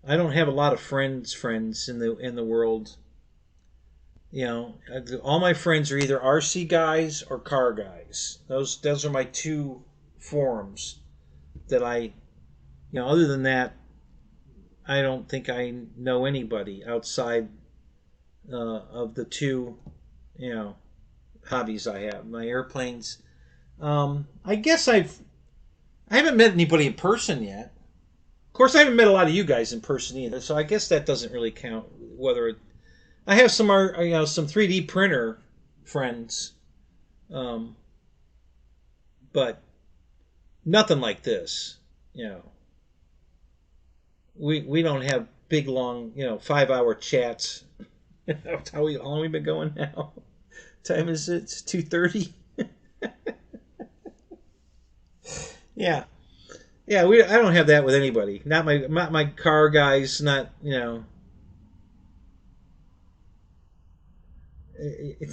I don't have a lot of friends in the world. All my friends are either RC guys or car guys. Those are my two forums that Other than that, I don't think I know anybody outside of the two, hobbies I have. My airplanes. I guess I haven't met anybody in person yet. Of course, I haven't met a lot of you guys in person either, so I guess that doesn't really count. I have some 3D printer friends, but nothing like this. We don't have big long 5-hour chats. How long we been going now? Time is it? It's 2:30. Yeah. I don't have that with anybody. Not my car guys. Not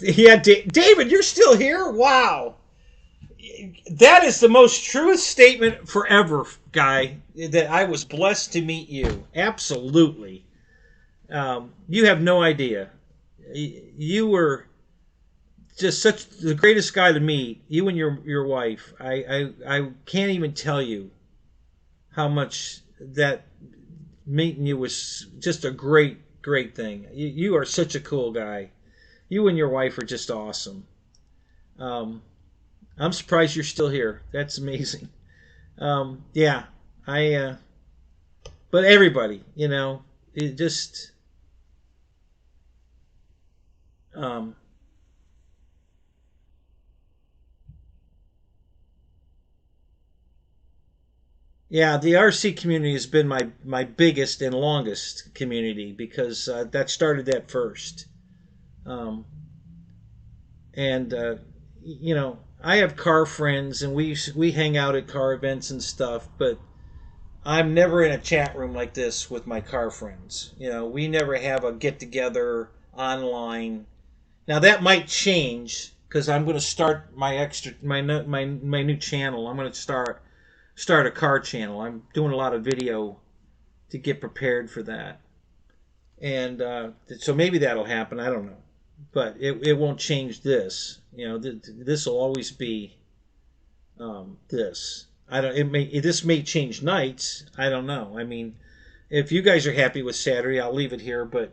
Yeah, David, you're still here. Wow, that is the most truest statement forever, guy. That I was blessed to meet you. Absolutely. You have no idea. You were just such the greatest guy to meet. You and your wife. I can't even tell you how much that meeting you was just a great thing. You are such a cool guy. You and your wife are just awesome. I'm surprised you're still here. That's amazing. Yeah, but everybody, it just, yeah, the RC community has been my biggest and longest community, because that started that first. Um, and I have car friends, and we hang out at car events and stuff, but I'm never in a chat room like this with my car friends. We never have a get together online. Now that might change, because I'm going to start my new channel. I'm going to start a car channel. I'm doing a lot of video to get prepared for that, and so maybe that'll happen. I don't know, but it won't change this. You know, this will always be this. I don't. This may change nights. I don't know. I mean, if you guys are happy with Saturday, I'll leave it here. But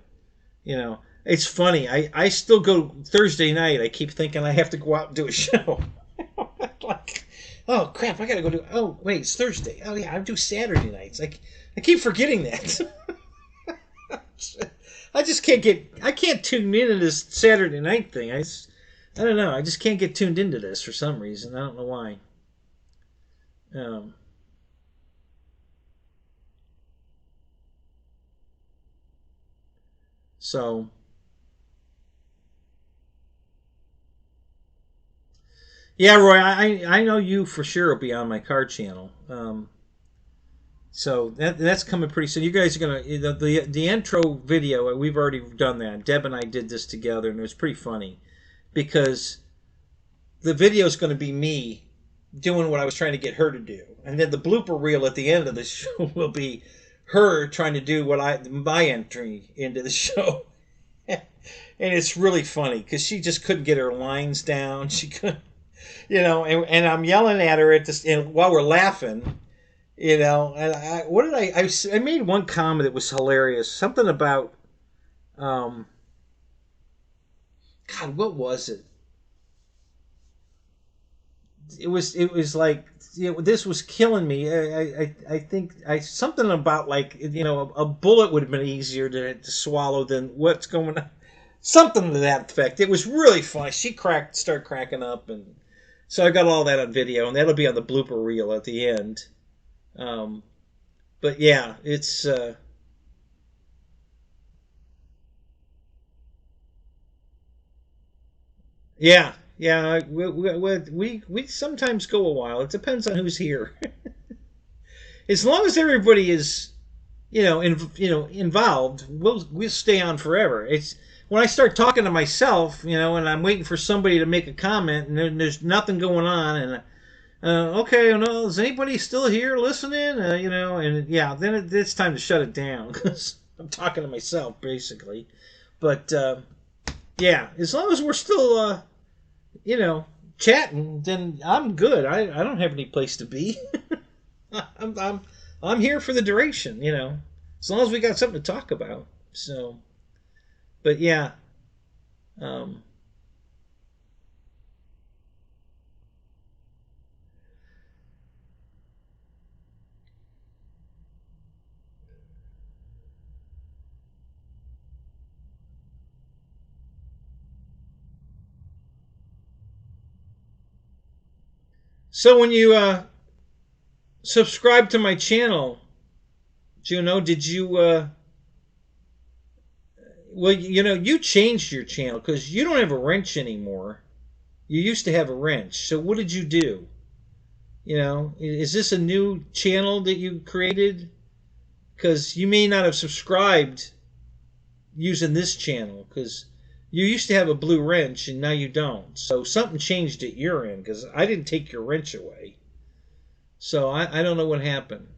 you know, it's funny. I still go Thursday night. I keep thinking I have to go out and do a show. Like, oh crap! I gotta go do. Oh wait, it's Thursday. Oh yeah, I do Saturday nights. I keep forgetting that. I just can't get. I can't tune into this Saturday night thing. I don't know. I just can't get tuned into this for some reason. I don't know why. So yeah, Roy, I know you for sure will be on my car channel. So that's coming pretty soon. You guys are gonna the intro video. We've already done that. Deb and I did this together, and it was pretty funny because the video is going to be me doing what I was trying to get her to do, and then the blooper reel at the end of the show will be her trying to do my entry into the show. And it's really funny because she just couldn't get her lines down. She couldn't, you know, and I'm yelling at her and while we're laughing, you know. And I made one comment that was hilarious. Something about, God, what was it? It was like, you know, this was killing me. I think something about, like, you know, a bullet would have been easier to swallow than what's going on. Something to that effect. It was really funny. She started cracking up, and so I got all that on video, and that'll be on the blooper reel at the end. But yeah, it's yeah. Yeah, we sometimes go a while. It depends on who's here. As long as everybody is, involved, we'll stay on forever. It's when I start talking to myself, and I'm waiting for somebody to make a comment, and there's nothing going on, and okay, no, is anybody still here listening? And yeah, then it's time to shut it down because I'm talking to myself basically. But yeah, as long as we're still chatting, then I'm good. I don't have any place to be. I'm here for the duration, as long as we got something to talk about. So, but yeah, so when you subscribe to my channel, Juno, did you well, you changed your channel because you don't have a wrench anymore. You used to have a wrench. So what did you do? Is this a new channel that you created? Because you may not have subscribed using this channel because you used to have a blue wrench and now you don't. So something changed at your end because I didn't take your wrench away. So I don't know what happened.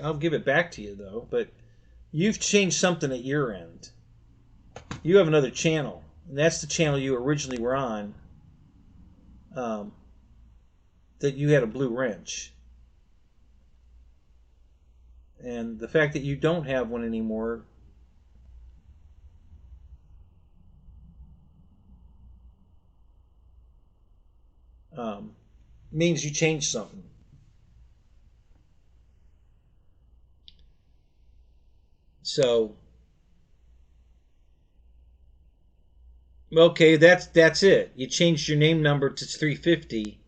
I'll give it back to you though, but you've changed something at your end. You have another channel, and that's the channel you originally were on. That you had a blue wrench, and the fact that you don't have one anymore means you changed something. So, okay, that's it. You changed your name number to 350.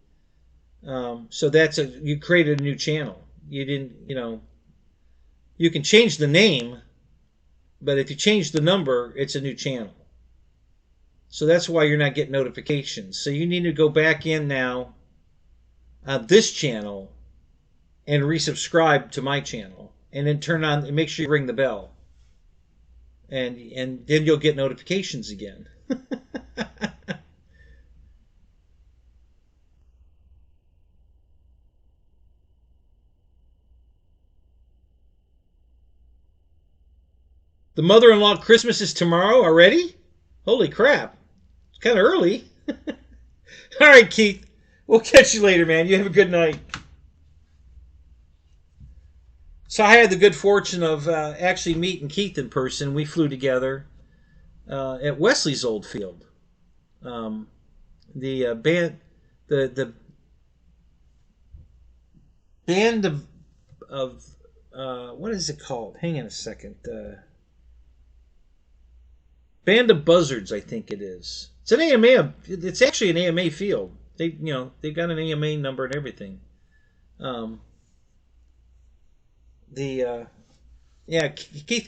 So you created a new channel. You didn't, you can change the name, but if you change the number, it's a new channel. So that's why you're not getting notifications. So you need to go back in now on this channel and resubscribe to my channel, and then turn on and make sure you ring the bell, and then you'll get notifications again. The mother-in-law Christmas is tomorrow already? Holy crap. It's kind of early. All right, Keith. We'll catch you later, man. You have a good night. So I had the good fortune of actually meeting Keith in person. We flew together at Wesley's old field. The band, the band of what is it called? Hang on a second. Band of Buzzards, I think it is. It's an AMA. It's actually an AMA field. They've got an AMA number and everything. Keith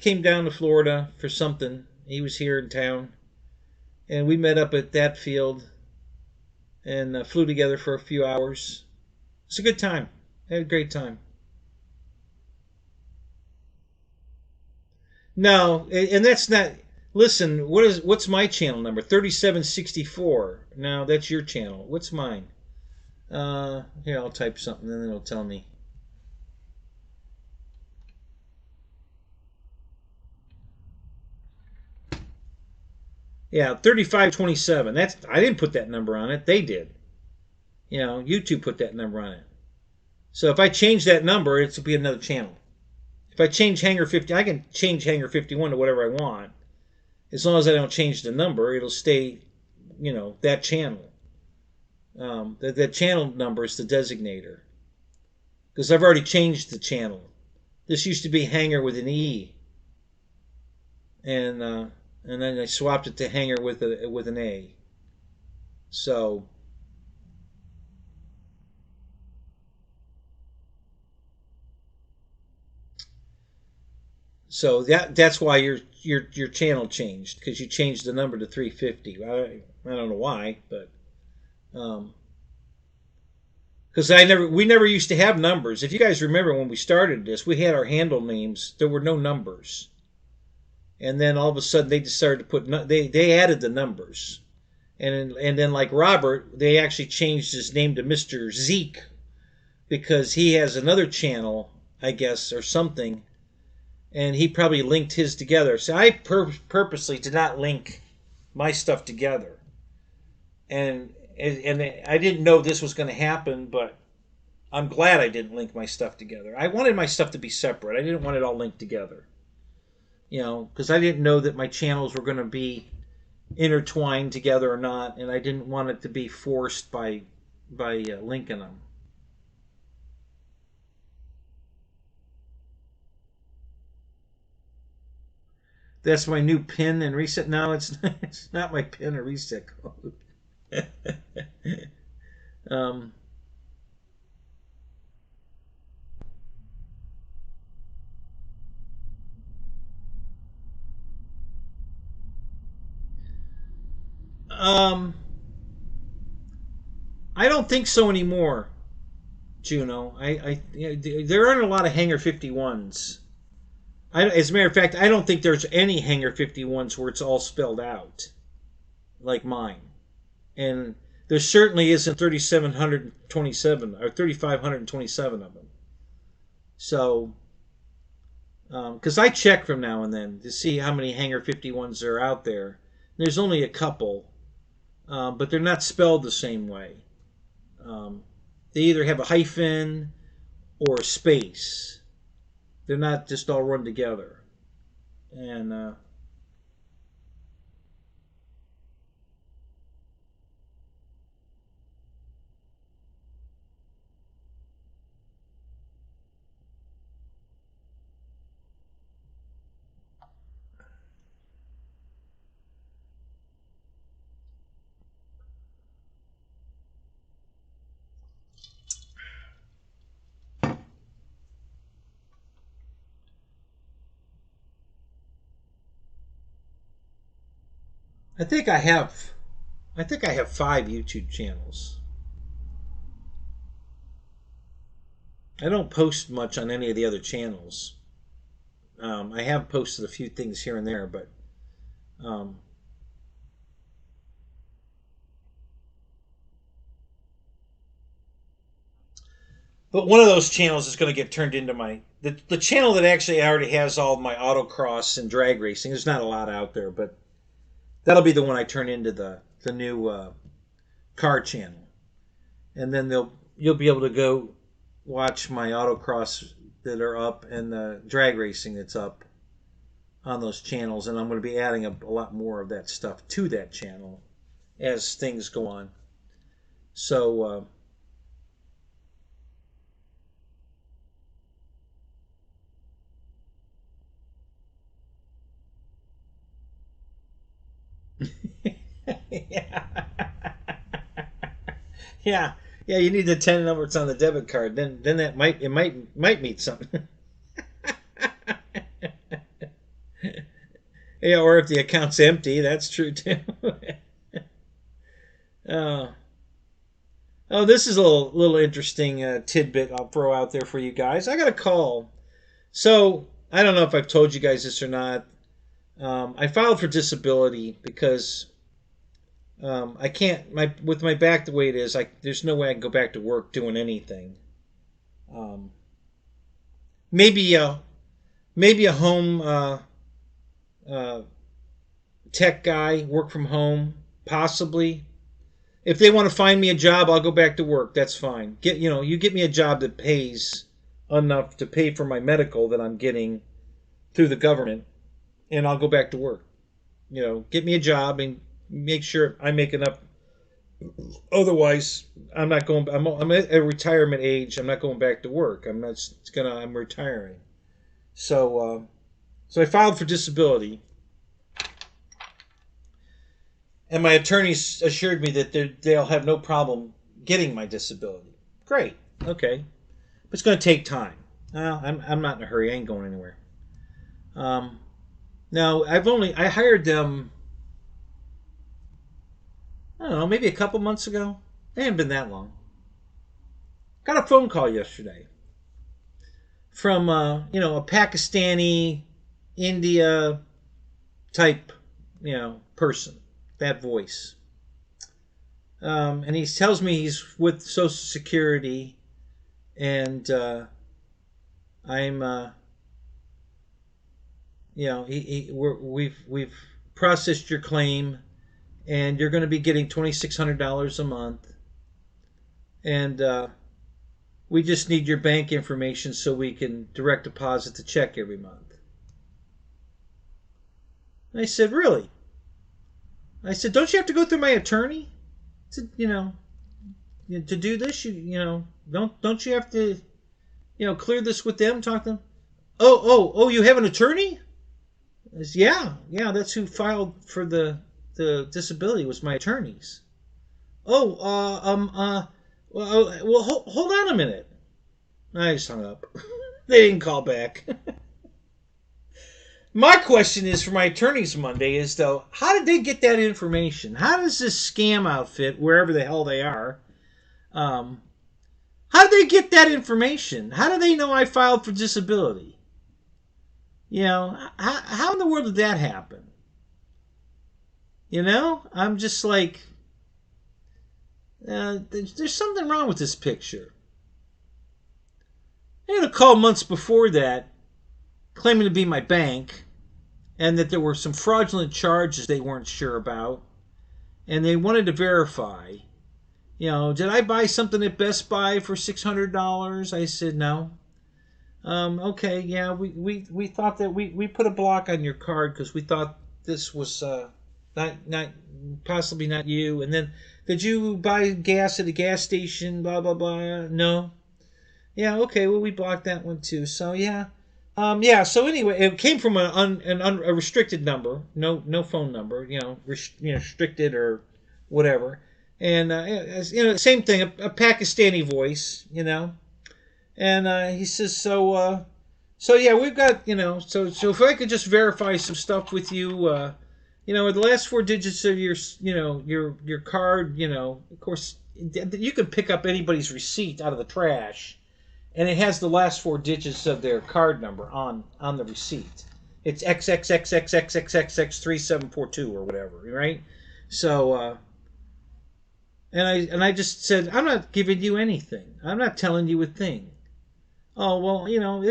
came down to Florida for something. He was here in town, and we met up at that field and flew together for a few hours. It's a good time. I had a great time. No, and that's not. Listen, what's my channel number? 3764. No, that's your channel. What's mine? Here, I'll type something and then it'll tell me. Yeah, 3527. I didn't put that number on it. They did. YouTube put that number on it. So if I change that number, it'll be another channel. If I change Hanger 50, I can change Hanger 51 to whatever I want. As long as I don't change the number, it'll stay, that channel. That channel number is the designator. Because I've already changed the channel. This used to be Hanger with an E. And then I swapped it to Hanger with an A. So that's why your channel changed, because you changed the number to 350. I don't know why, but because we never used to have numbers. If you guys remember when we started this, we had our handle names. There were no numbers, and then all of a sudden they decided to put they added the numbers, and then like Robert, they actually changed his name to Mr. Zeke because he has another channel, I guess, or something. And he probably linked his together. So I purposely did not link my stuff together. And I didn't know this was going to happen, but I'm glad I didn't link my stuff together. I wanted my stuff to be separate. I didn't want it all linked together. Because I didn't know that my channels were going to be intertwined together or not, and I didn't want it to be forced by linking them. That's my new pin and reset. No, it's not my pin or reset code. I don't think so anymore, Juno. There aren't a lot of Hanger 51s. As a matter of fact, I don't think there's any Hanger 51s where it's all spelled out, like mine. And there certainly isn't 3,727 or 3,527 of them. So, because I check from now and then to see how many Hanger 51s are out there. There's only a couple, but they're not spelled the same way. They either have a hyphen or a space. They're not just all run together. And I think I have 5 YouTube channels. I don't post much on any of the other channels. I have posted a few things here and there, but one of those channels is going to get turned into my the channel that actually already has all my autocross and drag racing. There's not a lot out there, but that'll be the one I turn into the new car channel, and then you'll be able to go watch my autocross that are up and the drag racing that's up on those channels, and I'm going to be adding a lot more of that stuff to that channel as things go on. So yeah. Yeah, yeah, you need the 10 numbers on the debit card. Then that might mean something. Yeah, or if the account's empty, that's true too. Oh, oh, this is a little interesting tidbit I'll throw out there for you guys. I got a call. So I don't know if I've told you guys this or not. I filed for disability because I can't with my back the way it is. There's no way I can go back to work doing anything. Um, maybe a home tech guy, work from home, possibly. If they want to find me a job, I'll go back to work. That's fine. You get me a job that pays enough to pay for my medical that I'm getting through the government, and I'll go back to work. Get me a job and make sure I make enough. Otherwise, I'm not going. I'm at a retirement age. I'm not going back to work. I'm retiring. So I filed for disability, and my attorneys assured me that they'll have no problem getting my disability. Great. Okay, but it's going to take time. I'm not in a hurry. I ain't going anywhere. Now I hired them. I don't know, maybe a couple months ago. It hasn't been that long. Got a phone call yesterday from a Pakistani, India type person. That voice. And he tells me he's with Social Security, and I'm we've processed your claim, and you're going to be getting $2,600 a month, and we just need your bank information so we can direct deposit the check every month. And I said, really? I said, don't you have to go through my attorney to do this? Don't you have to clear this with them? Talk to them. Oh, you have an attorney? I said, yeah, that's who filed for the disability, was my attorneys. Well, hold on a minute. I just hung up. They didn't call back. My question is for my attorneys Monday is, though, how did they get that information? How does this scam outfit, wherever the hell they are, how did they get that information? How do they know I filed for disability? How in the world did that happen? I'm just like, there's something wrong with this picture. I had a call months before that claiming to be my bank, and that there were some fraudulent charges they weren't sure about, and they wanted to verify. Did I buy something at Best Buy for $600? I said no. Okay, yeah, we thought that we put a block on your card because we thought this was not possibly not you. And then, did you buy gas at a gas station? Blah blah blah. No. Yeah, okay. Well, we blocked that one too. So yeah, So anyway, it came from a restricted number, no phone number. Restricted or whatever. And same thing, a Pakistani voice. And he says, so yeah, we've got so if I could just verify some stuff with you. The last four digits of your card, of course, you can pick up anybody's receipt out of the trash, and it has the last four digits of their card number on the receipt. It's XXXXXXXX3742 or whatever, right? So, and I just said, I'm not giving you anything. I'm not telling you a thing. Oh well, you don't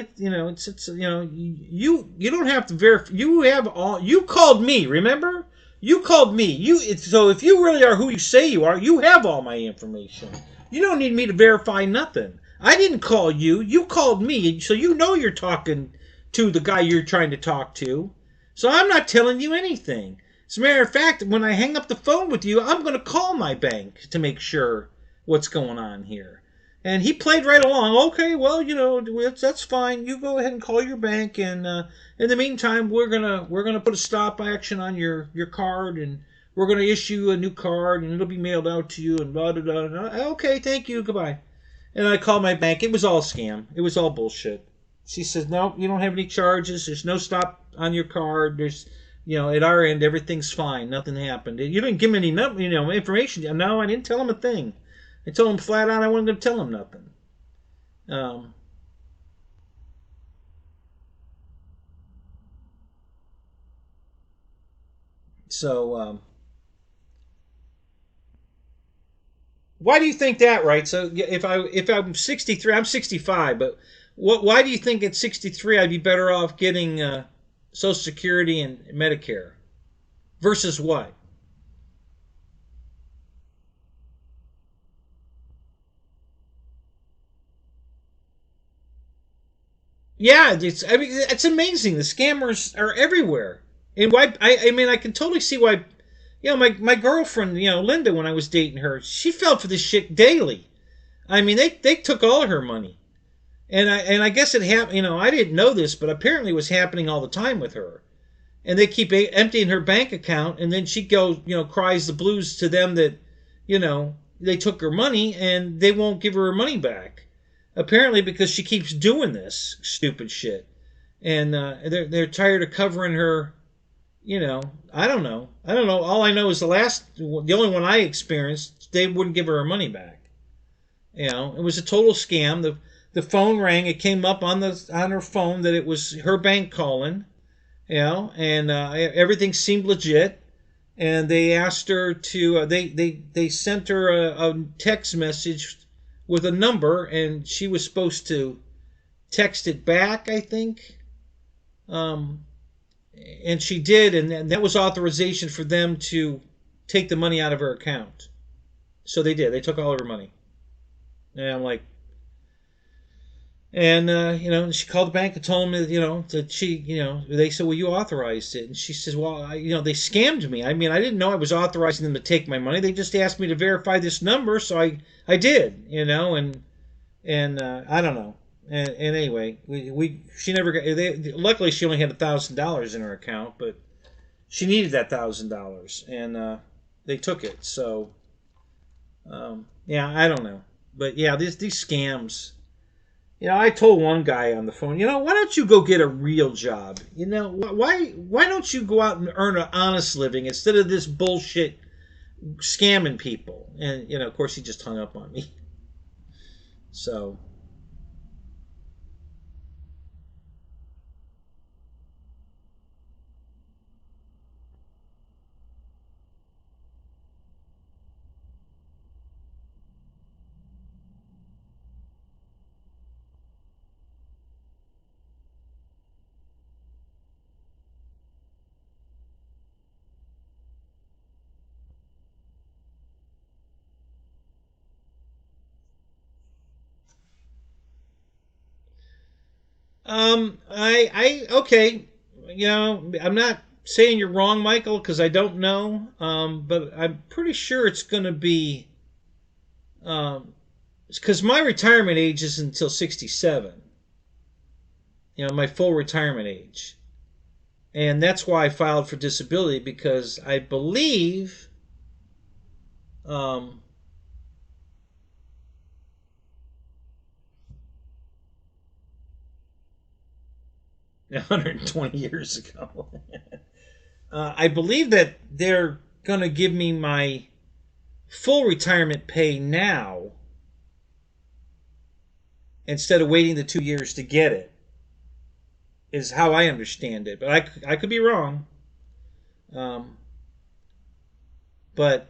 have to verify. You have all. You called me. Remember, you called me. So if you really are who you say you are, you have all my information. You don't need me to verify nothing. I didn't call you. You called me, so you know you're talking to the guy you're trying to talk to. So I'm not telling you anything. As a matter of fact, when I hang up the phone with you, I'm going to call my bank to make sure what's going on here. And he played right along. Okay, well, that's fine. You go ahead and call your bank, and in the meantime, we're gonna put a stop action on your card, and we're gonna issue a new card, and it'll be mailed out to you, and blah blah blah. blah. Okay, thank you, goodbye. And I called my bank. It was all a scam. It was all bullshit. She says, no, you don't have any charges. There's no stop on your card. There's, at our end, everything's fine. Nothing happened. You didn't give me any, information. No, I didn't tell him a thing. I told him flat out I wasn't going to tell him nothing. So why do you think that, right? So if I'm 63, I'm 65, but why do you think at 63 I'd be better off getting Social Security and Medicare versus what? Yeah, it's amazing. The scammers are everywhere, and why? I mean, I can totally see why. My girlfriend, Linda, when I was dating her, she fell for this shit daily. I mean, they took all of her money, and I guess it happened. I didn't know this, but apparently it was happening all the time with her. And they keep emptying her bank account, and then she goes, cries the blues to them that, they took her money and they won't give her money back. Apparently because she keeps doing this stupid shit, and they're tired of covering her. I don't know. All I know is the only one I experienced, they wouldn't give her money back. It was a total scam. The phone rang. It came up on her phone that it was her bank calling. And everything seemed legit. And they asked her to. They sent her a text message with a number, and she was supposed to text it back, I think. And she did, and that was authorization for them to take the money out of her account. So they did. They took all of her money. And I'm like, and she called the bank and told them that she, they said, well, you authorized it, and she says, well, they scammed me. I mean, I didn't know I was authorizing them to take my money. They just asked me to verify this number, so I did, and I don't know. And anyway, she never got. Luckily, she only had $1,000 in her account, but she needed that $1,000, and they took it. So, yeah, I don't know, but yeah, these scams. I told one guy on the phone, why don't you go get a real job? Why don't you go out and earn an honest living instead of this bullshit scamming people? And of course, he just hung up on me. So. Okay, I'm not saying you're wrong, Michael, because I don't know. But I'm pretty sure it's going to be, because my retirement age is until 67. My full retirement age, and that's why I filed for disability, because I believe, um, 120 years ago. I believe that they're going to give me my full retirement pay now instead of waiting the 2 years to get it, is how I understand it. But I could be wrong. But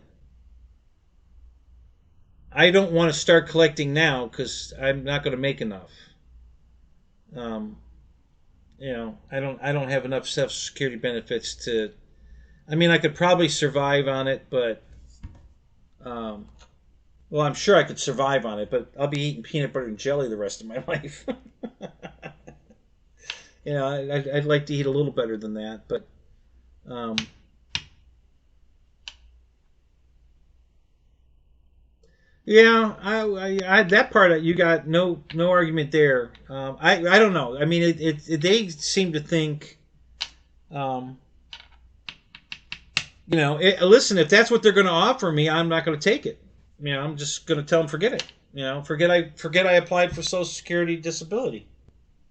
I don't want to start collecting now because I'm not going to make enough. You know, I don't have enough Social Security benefits to. I mean, I could probably survive on it, but um, well, I'm sure I could survive on it, but I'll be eating peanut butter and jelly the rest of my life. You know, I'd like to eat a little better than that, but um, yeah, I that part you got no argument there. I don't know. I mean, they seem to think, um, you know, listen, if that's what they're going to offer me, I'm not going to take it. You know, I'm just going to tell them forget it. You know, forget I applied for Social Security disability.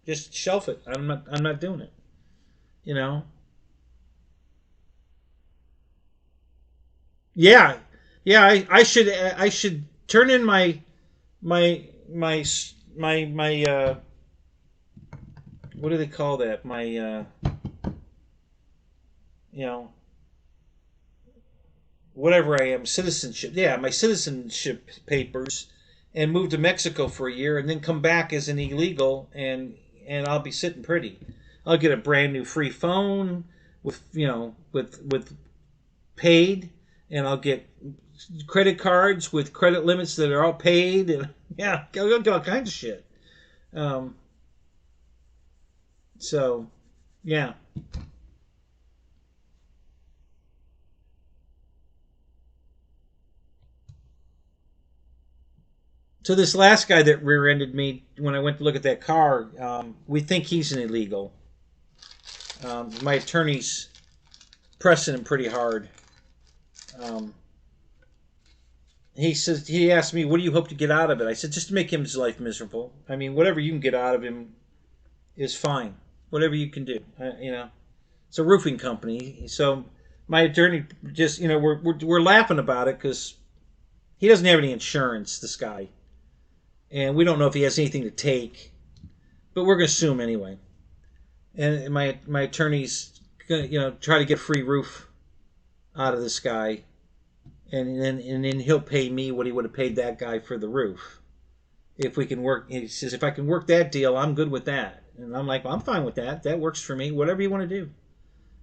Just shelf it. I'm not doing it. You know. Yeah, yeah. I should turn in my my what do they call that? My you know, whatever I am, citizenship. Yeah, my citizenship papers, and move to Mexico for a year, and then come back as an illegal, and I'll be sitting pretty. I'll get a brand new free phone with with paid, and I'll get credit cards with credit limits that are all paid, and yeah, I'll get all kinds of shit. Um, so yeah. So this last guy that rear-ended me when I went to look at that car, we think he's an illegal. My attorney's pressing him pretty hard. Um, he asked me, "What do you hope to get out of it?" I said, "Just to make him his life miserable. I mean, whatever you can get out of him is fine. Whatever you can do. You know, it's a roofing company." So my attorney just, you know, we're laughing about it because he doesn't have any insurance. This guy, and we don't know if he has anything to take, but we're going to sue him anyway. And my attorney's going to, you know, try to get a free roof out of this guy, and then he'll pay me what he would have paid that guy for the roof. If we can work, he says, if I can work that deal, I'm good with that. And I'm like, well, I'm fine with that. That works for me. Whatever you want to do.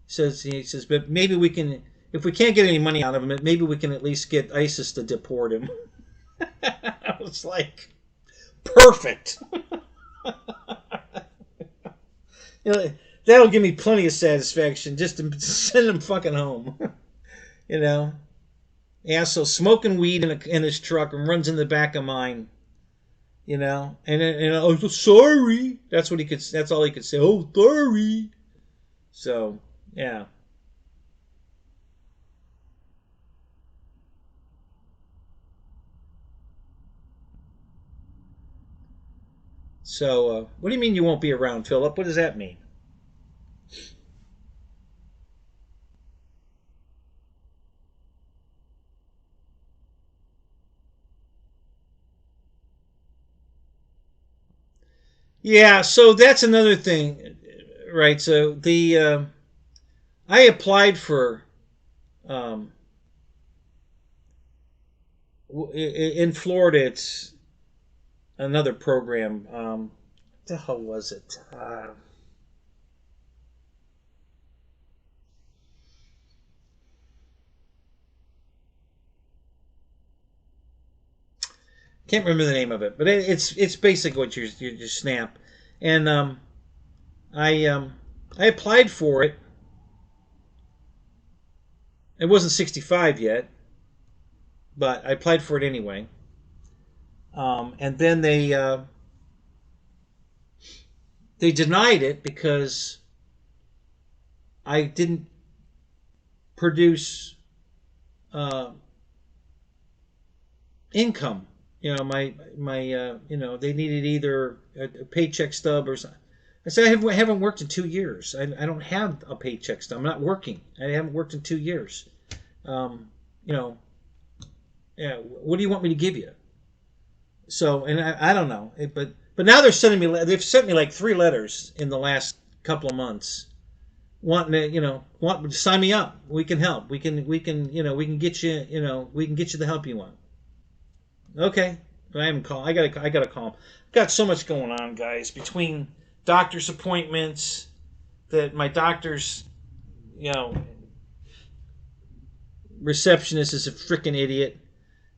He says, but maybe we can, if we can't get any money out of him, maybe we can at least get ISIS to deport him. I was like, perfect. You know, that'll give me plenty of satisfaction just to send him fucking home. You know, yeah. So smoking weed in his truck and runs in the back of mine. You know, and oh, sorry. That's what he could. That's all he could say. Oh, sorry. So yeah. So what do you mean you won't be around, Philip? What does that mean? Yeah. So that's another thing, right? So the I applied for um, in Florida. It's another program. What the hell was it? Can't remember the name of it, but it's basically what you snap. And I um, I applied for it. It wasn't 65 yet, but I applied for it anyway. And then they denied it because I didn't produce uh, income. You know, my you know, they needed either a paycheck stub or something. I said I haven't worked in 2 years. I don't have a paycheck stub. I'm not working. I haven't worked in 2 years. Um, you know, yeah. What do you want me to give you? So, and I don't know, but now they're sending me. They've sent me like 3 letters in the last couple of months, wanting to, you know, want to sign me up. We can help. We can you know, we can get you, you know, we can get you the help you want. Okay, but I haven't called. I gotta call. Got so much going on, guys. Between doctor's appointments that my doctor's, you know, receptionist is a freaking idiot.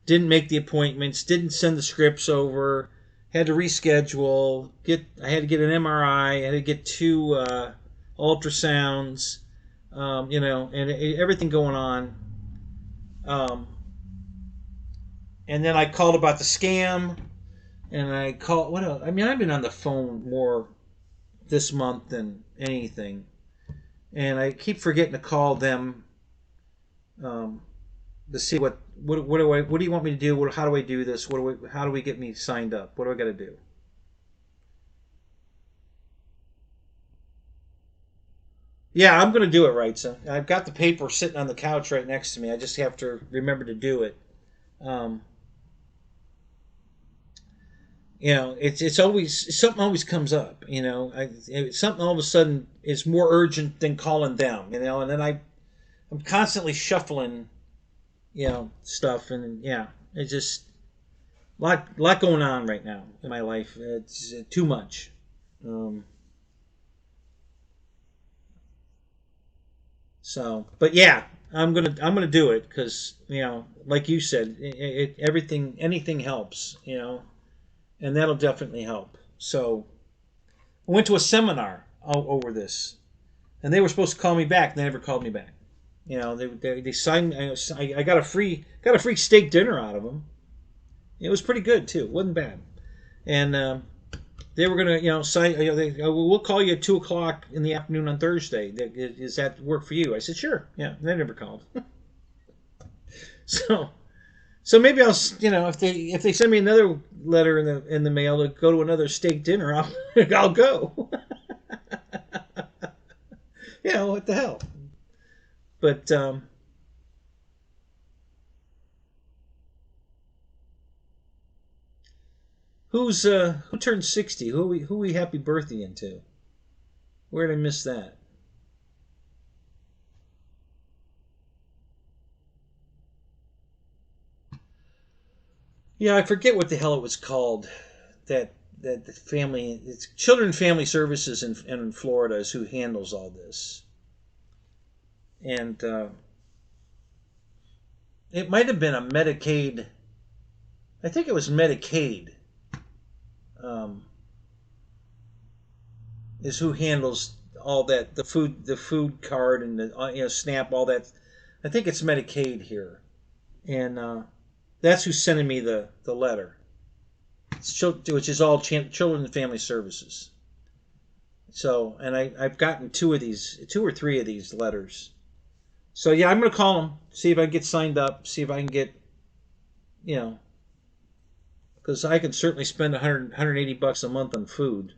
Didn't make the appointments, didn't send the scripts over, had to reschedule, I had to get an MRI, I had to get 2 ultrasounds, and everything going on. And then I called about the scam, and I called, what else? I mean, I've been on the phone more this month than anything. And I keep forgetting to call them to see what do you want me to do? How do I do this? How do we get me signed up? What do I got to do? Yeah, I'm going to do it right. So I've got the paper sitting on the couch right next to me. I just have to remember to do it. Um, it's always something always comes up. Something all of a sudden is more urgent than calling them. And then I'm constantly shuffling, stuff, and yeah, it's just lot going on right now in my life. It's too much. Um, but yeah, I'm gonna do it because like you said, anything helps, and that'll definitely help. So I went to a seminar over this, and they were supposed to call me back. And they never called me back. They signed. I got a free steak dinner out of them. It was pretty good too. It wasn't bad. And they were gonna, sign. We'll call you at 2 o'clock in the afternoon on Thursday. Does that work for you? I said sure. Yeah. And they never called. so so maybe I'll, if they send me another letter in the mail to go to another steak dinner, I'll go. What the hell? But who turned 60? Who we happy birthday into? Where did I miss that? Yeah, I forget what the hell it was called. That the family, it's Children and Family Services in Florida is who handles all this, and it might have been a Medicaid. I think it was Medicaid. Um, is who handles all that, the food card, and the SNAP, all that. I think it's Medicaid here, and that's who's sending me the letter. Which is all Children and Family Services. So, and I've gotten 2 or 3 of these letters. So yeah, I'm gonna call them, see if I can get signed up, see if I can get, because I can certainly spend 180 bucks a month on food.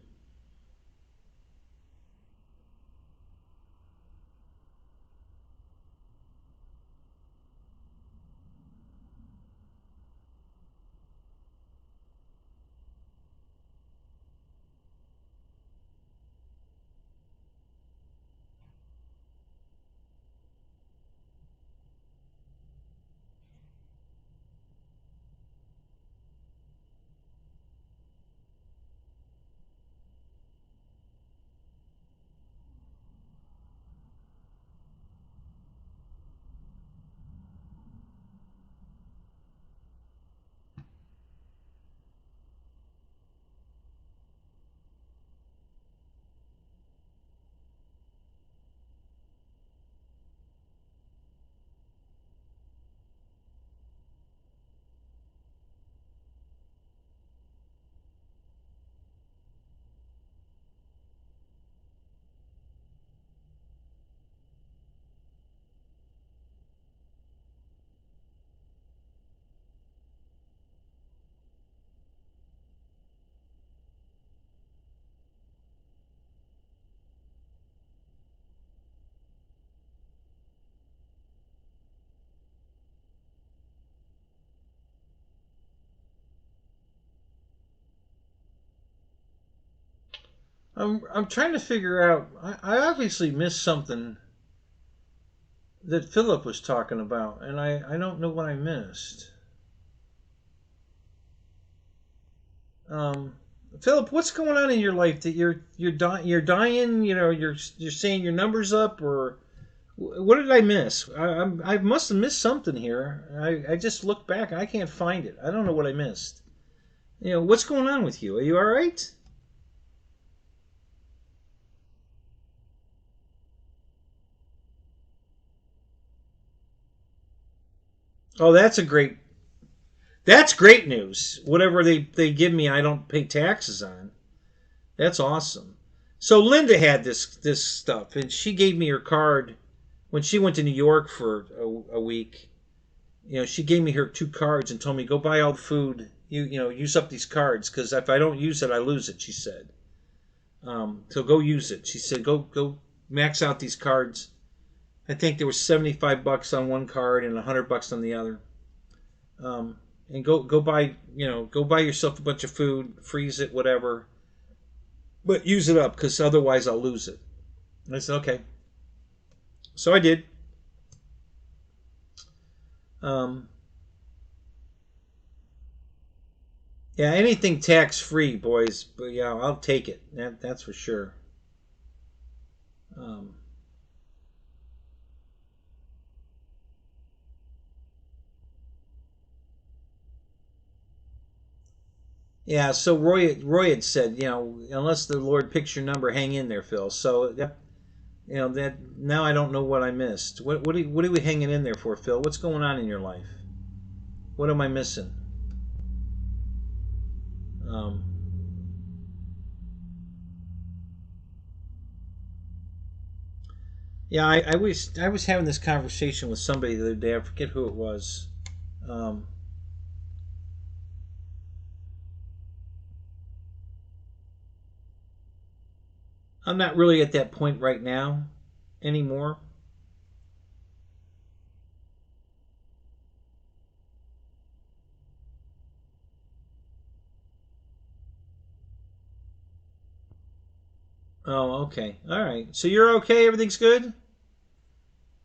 I'm trying to figure out. I obviously missed something that Philip was talking about, and I don't know what I missed. Um, Philip, what's going on in your life that you're dying? You know, you're saying your numbers up, or what did I miss? I must have missed something here. I just looked back and I can't find it. I don't know what I missed. You know, what's going on with you? Are you all right? Oh, that's great news. Whatever they give me, I don't pay taxes on. That's awesome. So Linda had this stuff, and she gave me her card when she went to New York for a week. You know, she gave me her two cards and told me go buy all the food. You know use up these cards because if I don't use it, I lose it. She said. So go use it. She said go max out these cards. I think there was $75 on one card and $100 on the other. And go buy go buy yourself a bunch of food, freeze it, whatever, but use it up because otherwise I'll lose it. And I said okay. So I did. Um, yeah, anything tax free, boys. But yeah, I'll take it. That's for sure. Um, yeah. So Roy had said, unless the Lord picks your number, hang in there, Phil. So that now I don't know what I missed. What are we hanging in there for, Phil? What's going on in your life? What am I missing? Um, yeah, I was having this conversation with somebody the other day. I forget who it was. Um, I'm not really at that point right now anymore. Oh, okay, all right. So you're okay. Everything's good.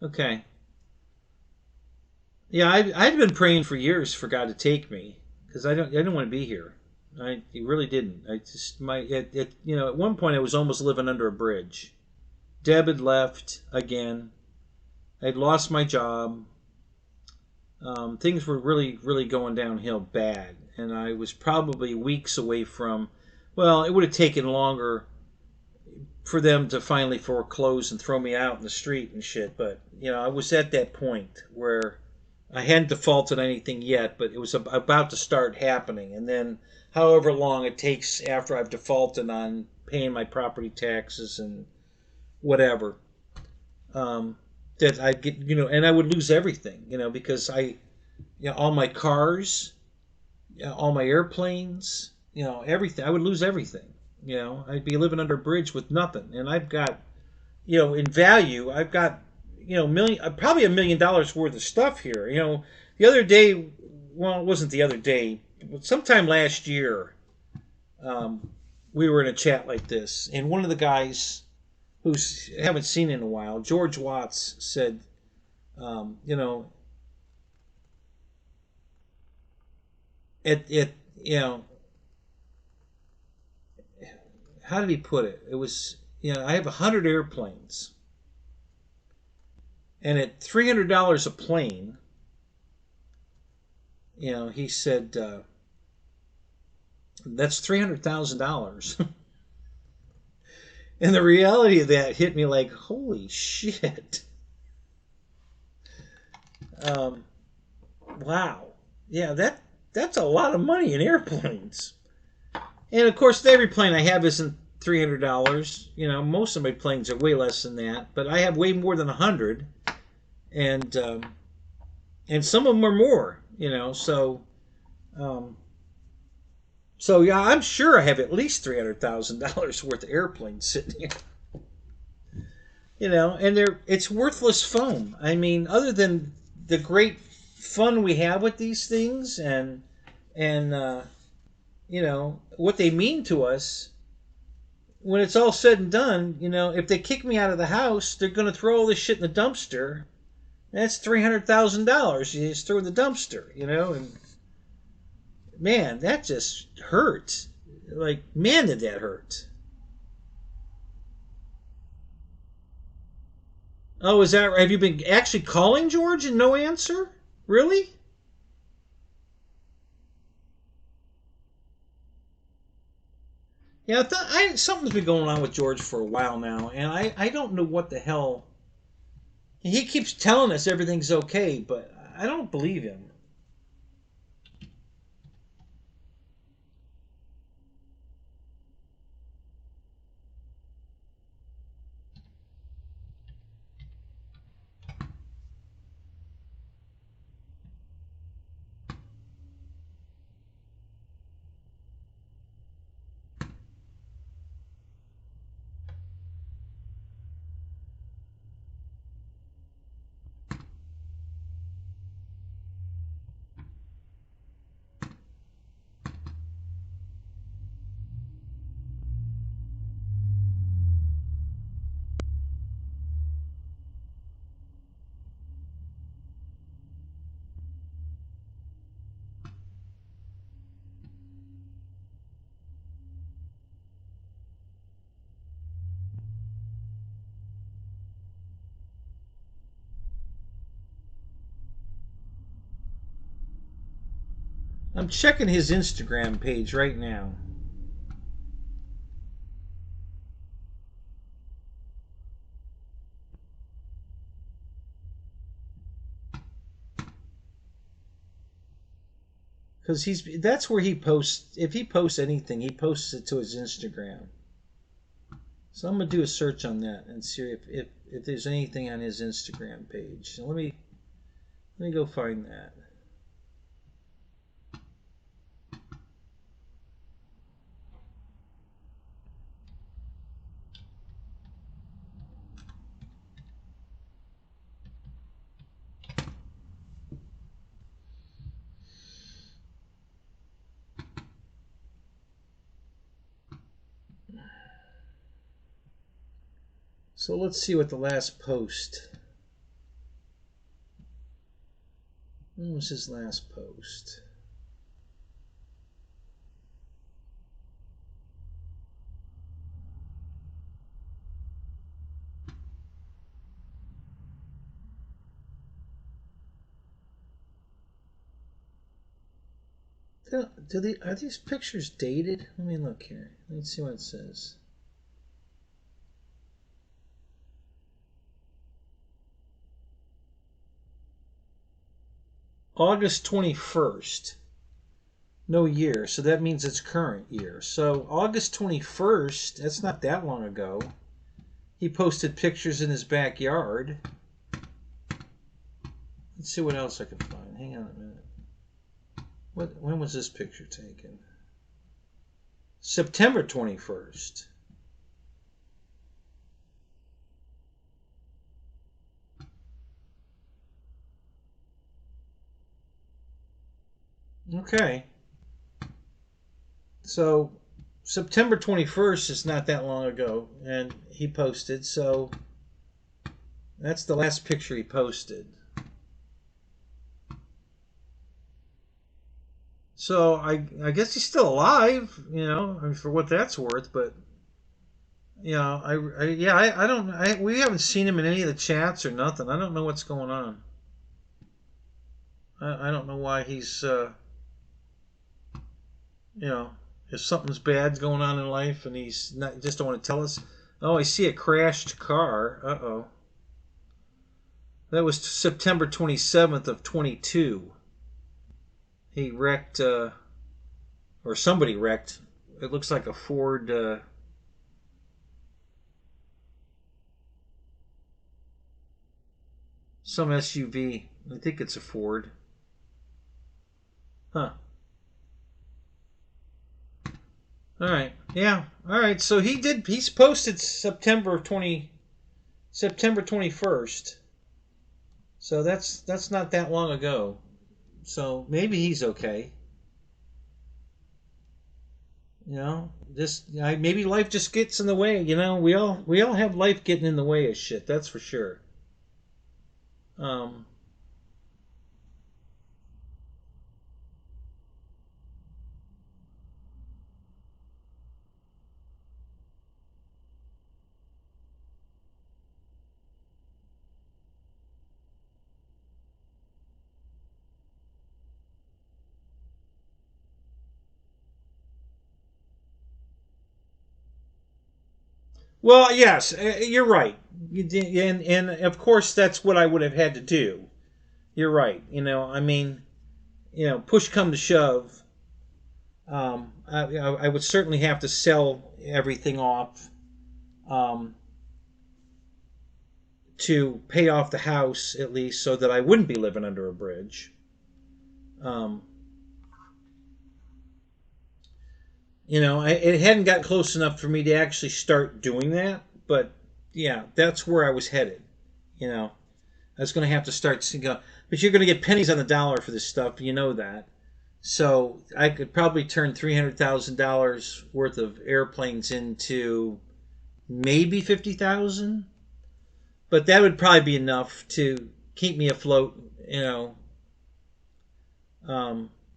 Okay. Yeah, I'd been praying for years for God to take me because I didn't want to be here. I really didn't. I just my at one point I was almost living under a bridge. Deb had left again. I'd lost my job. Things were really going downhill bad, and I was probably weeks away from. Well, it would have taken longer for them to finally foreclose and throw me out in the street and shit. But I was at that point where I hadn't defaulted anything yet, but it was about to start happening. And then, however long it takes after I've defaulted on paying my property taxes and whatever, that I get, and I would lose everything, because all my cars, all my airplanes, everything. I would lose everything. I'd be living under a bridge with nothing. And I've got, in value, I've got, probably $1 million worth of stuff here. The other day, well, it wasn't the other day, but sometime last year, we were in a chat like this, and one of the guys who I haven't seen in a while, George Watts, said, um, you know, it, how did he put it? It was, I have 100 airplanes, and at $300 a plane, he said, that's $300,000. And the reality of that hit me like, holy shit. Um, wow. Yeah, that's a lot of money in airplanes. And of course, every plane I have isn't $300. Most of my planes are way less than that, but I have way more than 100, and some of them are more. Um, so yeah, I'm sure I have at least $300,000 worth of airplanes sitting here. And it's worthless foam. I mean, other than the great fun we have with these things and what they mean to us, when it's all said and done, if they kick me out of the house, they're going to throw all this shit in the dumpster. That's $300,000 you just throw in the dumpster, and man, that just hurts. Like, man, did that hurt. Oh, is that right? Have you been actually calling George and no answer? Really? Yeah, something's been going on with George for a while now, and I don't know what the hell. He keeps telling us everything's okay, but I don't believe him. I'm checking his Instagram page right now. Because that's where he posts. If he posts anything, he posts it to his Instagram. So I'm gonna do a search on that and see if there's anything on his Instagram page. So let me go find that. So let's see what the last post. When was his last post? Are these pictures dated? Let me look here. Let's see what it says. August 21st. No year, so that means it's current year. So August 21st, that's not that long ago. He posted pictures in his backyard. Let's see what else I can find. Hang on a minute. When was this picture taken? September 21st. Okay. So September 21st is not that long ago, and he posted, so that's the last picture he posted. So I guess he's still alive, you know, I mean, for what that's worth. But you know, I don't. We haven't seen him in any of the chats or nothing. I don't know what's going on. I don't know why he's you know, if something's bad's going on in life and he's not just don't want to tell us. Oh, I see a crashed car. Uh-oh. That was September 27th of 22. He wrecked or somebody wrecked. It looks like a Ford some SUV. I think it's a Ford. Huh. All right. Yeah. All right. So he's posted September 21st. So that's not that long ago. So maybe he's okay. You know, maybe life just gets in the way. You know, we all have life getting in the way of shit. That's for sure. Um, Well, yes, you're right. And of course that's what I would have had to do. You're right. I mean, push come to shove, I would certainly have to sell everything off, um, to pay off the house at least, so that I wouldn't be living under a bridge. Um, it hadn't got close enough for me to actually start doing that, but yeah, that's where I was headed. You know, I was going to have to start thinking, but you're going to get pennies on the dollar for this stuff. You know that. So I could probably turn $300,000 worth of airplanes into maybe 50,000, but that would probably be enough to keep me afloat.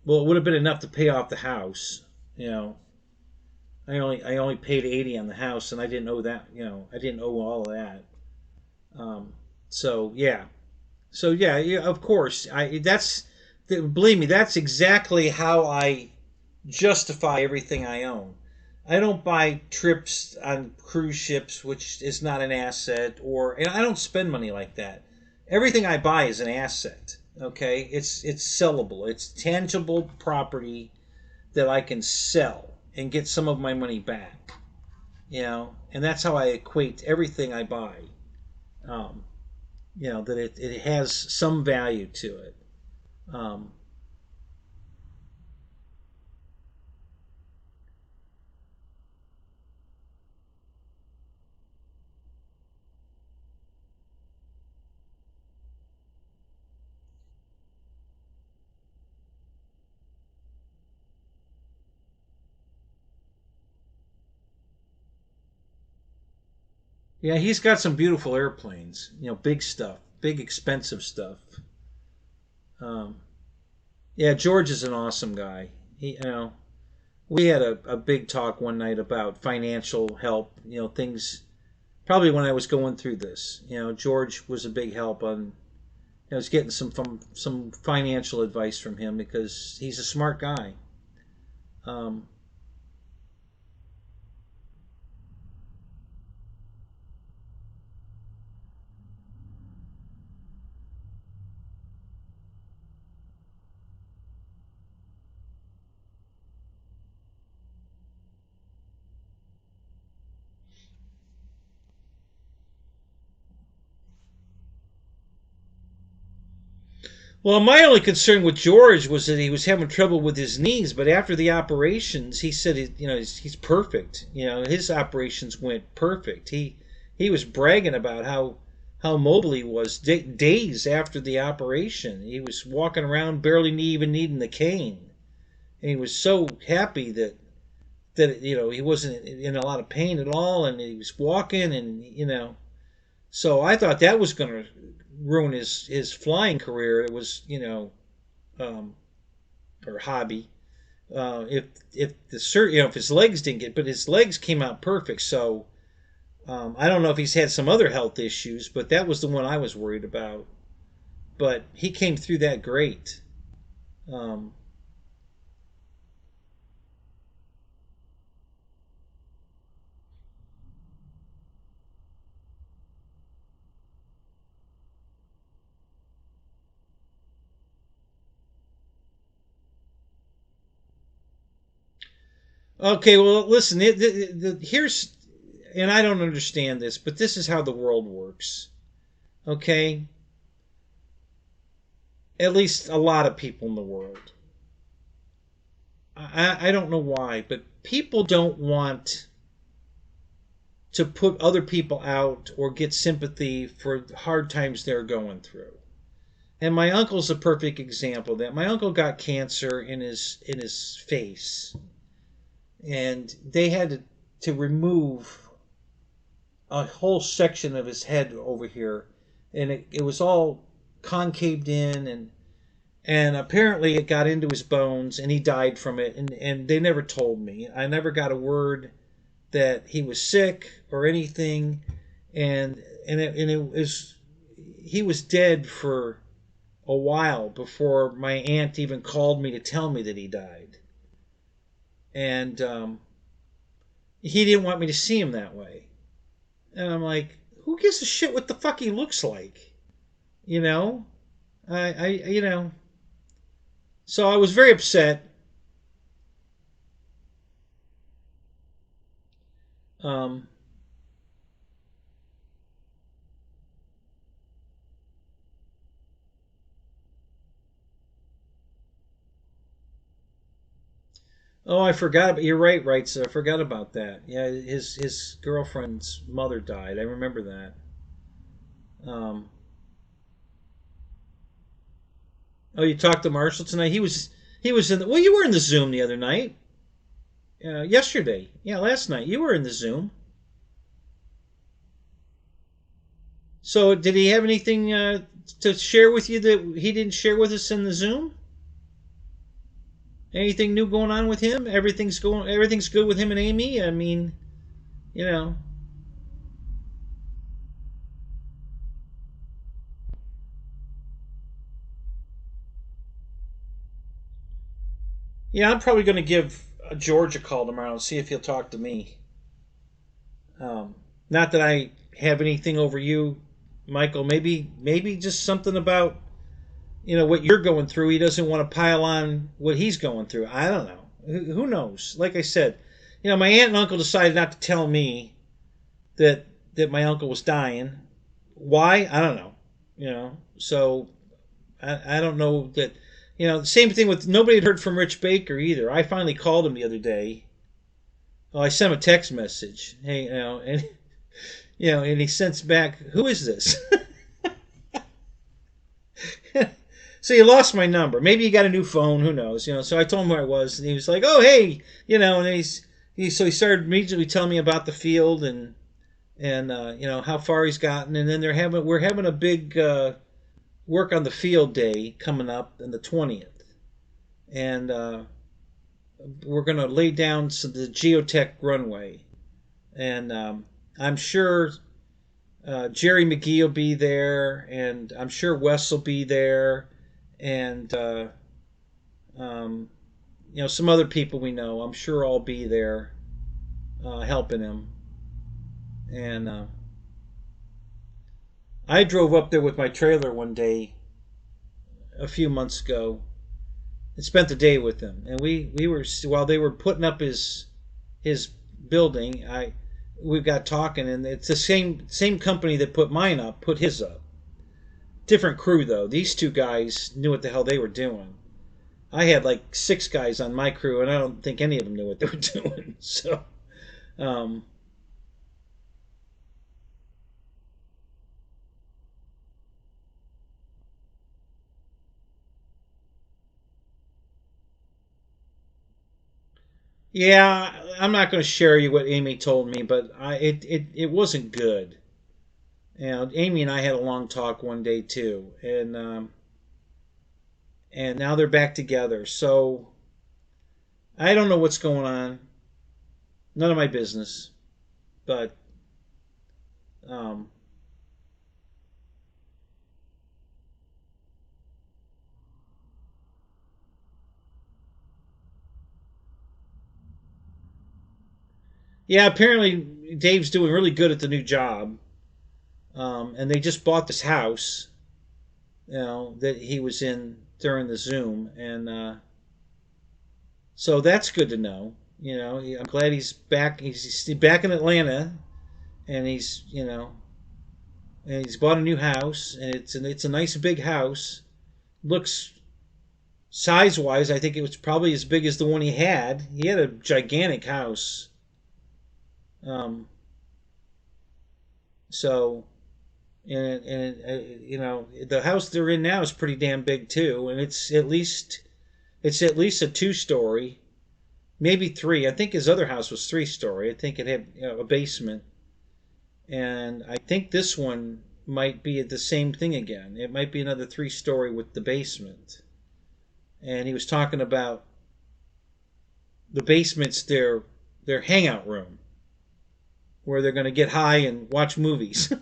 Well, it would have been enough to pay off the house. You know, I only paid 80 on the house, and I didn't owe that. I didn't owe all of that. Um, so yeah, yeah, of course. Believe me, that's exactly how I justify everything I own. I don't buy trips on cruise ships, which is not an asset, and I don't spend money like that. Everything I buy is an asset. Okay, it's sellable. It's tangible property that I can sell and get some of my money back. And that's how I equate everything I buy. Um, that it has some value to it. Um, yeah, he's got some beautiful airplanes. Big stuff, big expensive stuff. Um, yeah, George is an awesome guy. We had a big talk one night about financial help. Things probably when I was going through this. George was a big help on. I was getting some financial advice from him because he's a smart guy. Um, well, my only concern with George was that he was having trouble with his knees, but after the operations, he said he's perfect. His operations went perfect. He was bragging about how mobile he was days after the operation. He was walking around barely even needing the cane, and he was so happy that he wasn't in a lot of pain at all, and he was walking, and so I thought that was going to ruin his flying career. It was um, or hobby. If if his legs didn't get, but his legs came out perfect. So I don't know if he's had some other health issues, but that was the one I was worried about. But he came through that great. Um, okay, well, listen. Here's, and I don't understand this, but this is how the world works. Okay, at least a lot of people in the world. I don't know why, but people don't want to put other people out or get sympathy for hard times they're going through. And my uncle's a perfect example of that. My uncle got cancer in his face, and they had to remove a whole section of his head over here, and it was all concaved in, and apparently it got into his bones, and he died from it, and they never told me. I never got a word that he was sick or anything, and it was, he was dead for a while before my aunt even called me to tell me that he died, and he didn't want me to see him that way. And I'm like, who gives a shit what the fuck he looks like? You know, you know. So I was very upset. Um, oh, I forgot. You're right, right. So I forgot about that. Yeah, his girlfriend's mother died. I remember that. Um, oh, you talked to Marshall tonight. He was in. Well, you were in the Zoom the other night. Yesterday. Yeah, last night. You were in the Zoom. So did he have anything to share with you that he didn't share with us in the Zoom? Anything new going on with him? Everything's good with him and Amy. I mean, you know. Yeah, I'm probably going to give George a call tomorrow and see if he'll talk to me. Not that I have anything over you, Michael. Maybe just something about what you're going through. He doesn't want to pile on what he's going through. I don't know. Who knows? Like I said, my aunt and uncle decided not to tell me that my uncle was dying. Why? I don't know. So I don't know that. The same thing with nobody had heard from Rich Baker either. I finally called him the other day. Oh, I sent him a text message. Hey, and and he sends back, "Who is this?" So he lost my number. Maybe he got a new phone. Who knows? So I told him who I was, and he was like, "Oh, hey," and so he started immediately telling me about the field and how far he's gotten, and then we're having a big work on the field day coming up on the 20th, and we're going to lay down the geotech runway, and I'm sure Jerry McGee will be there, and I'm sure Wes will be there, and um, some other people we know. I'm sure I'll be there helping him, and I drove up there with my trailer one day a few months ago and spent the day with him. And we were while they were putting up his building, we got talking, and it's the same company that put mine up, put his up. Different crew though. These two guys knew what the hell they were doing. I had like 6 guys on my crew, and I don't think any of them knew what they were doing. So, um, yeah, I'm not going to share you what Amy told me, but it wasn't good. Amy and I had a long talk one day too, and now they're back together. So I don't know what's going on. None of my business. But um, yeah, apparently Dave's doing really good at the new job, and they just bought this house, that he was in during the Zoom, and so that's good to know. I'm glad he's back. He's back in Atlanta, and he's bought a new house, and it's a nice big house. Looks size wise, I think it was probably as big as the one he had. He had a gigantic house. Um, so and the house they're in now is pretty damn big too, and it's at least a 2-story, maybe 3. I think his other house was 3-story. I think it had a basement, and I think this one might be the same thing again. It might be another 3-story with the basement. And he was talking about the basement's their hangout room where they're going to get high and watch movies.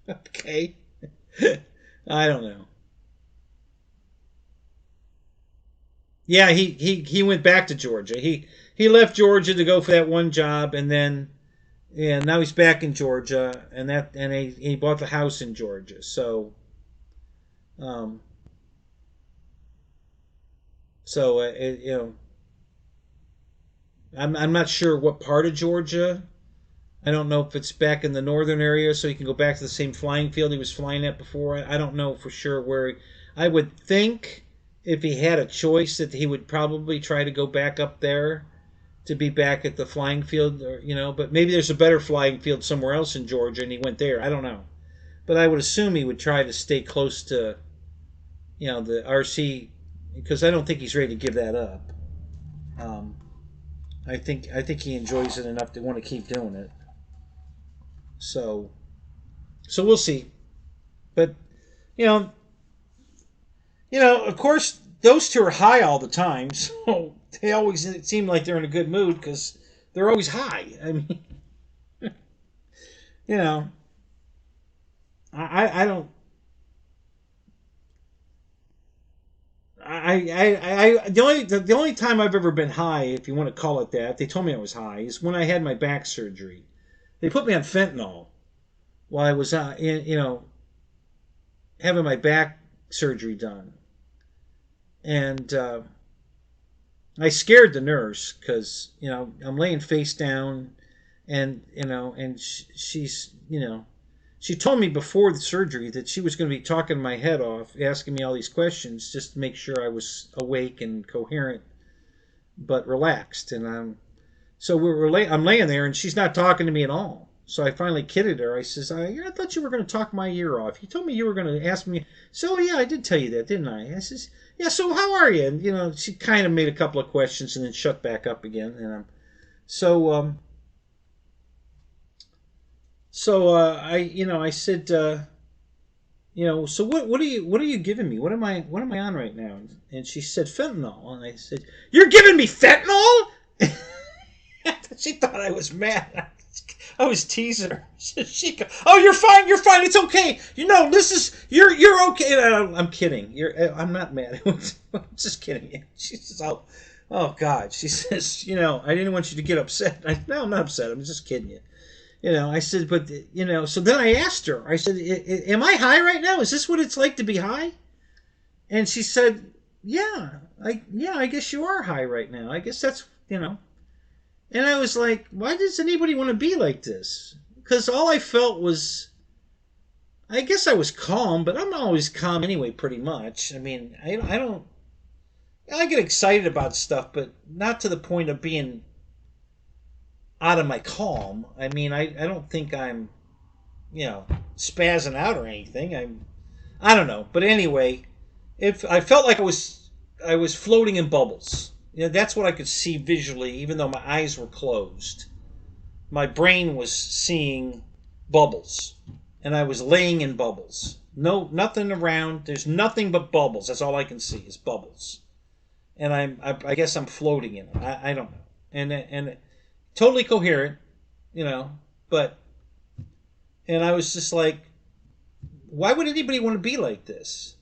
Okay. I don't know. Yeah, he went back to Georgia. He left Georgia to go for that one job, and then and now he's back in Georgia, and he bought the house in Georgia. So, um, you know, I'm not sure what part of Georgia. I don't know if it's back in the northern area, so he can go back to the same flying field he was flying at before. I don't know for sure where. I would think if he had a choice that he would probably try to go back up there to be back at the flying field, or, you know. But maybe there's a better flying field somewhere else in Georgia, and he went there. I don't know, but I would assume he would try to stay close to, you know, the RC, because I don't think he's ready to give that up. I think he enjoys it enough to want to keep doing it. So we'll see. But you know, of course, those two are high all the time, so they always seem like they're in a good mood because they're always high. I mean, you know, I don't. The only time I've ever been high, if you want to call it that, they told me I was high, is when I had my back surgery. They put me on fentanyl while I was having my back surgery done, and I scared the nurse because I'm laying face down, and she's she told me before the surgery that she was going to be talking my head off, asking me all these questions just to make sure I was awake and coherent, but relaxed. And I'm laying there, and she's not talking to me at all. So I finally kidded her. I says, I thought you were going to talk my ear off. You told me you were going to ask me. So yeah, I did tell you that, didn't I? I says, yeah. So how are you? And she kind of made a couple of questions and then shut back up again. And I said, so what are you giving me? What am I on right now? And she said fentanyl, and I said, you're giving me fentanyl? She thought I was mad. I was teasing her. She goes, oh, you're fine, it's okay. You're okay. I'm kidding. I'm not mad. I'm just kidding. She says, oh God. She says, I didn't want you to get upset. No, I'm not upset. I'm just kidding you. I said, but, so then I asked her, I said, am I high right now? Is this what it's like to be high? And she said, yeah, I guess you are high right now. I guess that's, And I was like, why does anybody want to be like this? Because all I felt was, I guess I was calm, but I'm always calm anyway, pretty much. I mean, I get excited about stuff, but not to the point of being out of my calm. I mean, I don't think I'm, spazzing out or anything. I don't know. But anyway, I felt like I was floating in bubbles. That's what I could see visually, even though my eyes were closed. My brain was seeing bubbles, and I was laying in bubbles. No, nothing around. There's nothing but bubbles. That's all I can see is bubbles, and I guess I'm floating in them. I don't know, and totally coherent, but and I was just like, why would anybody want to be like this?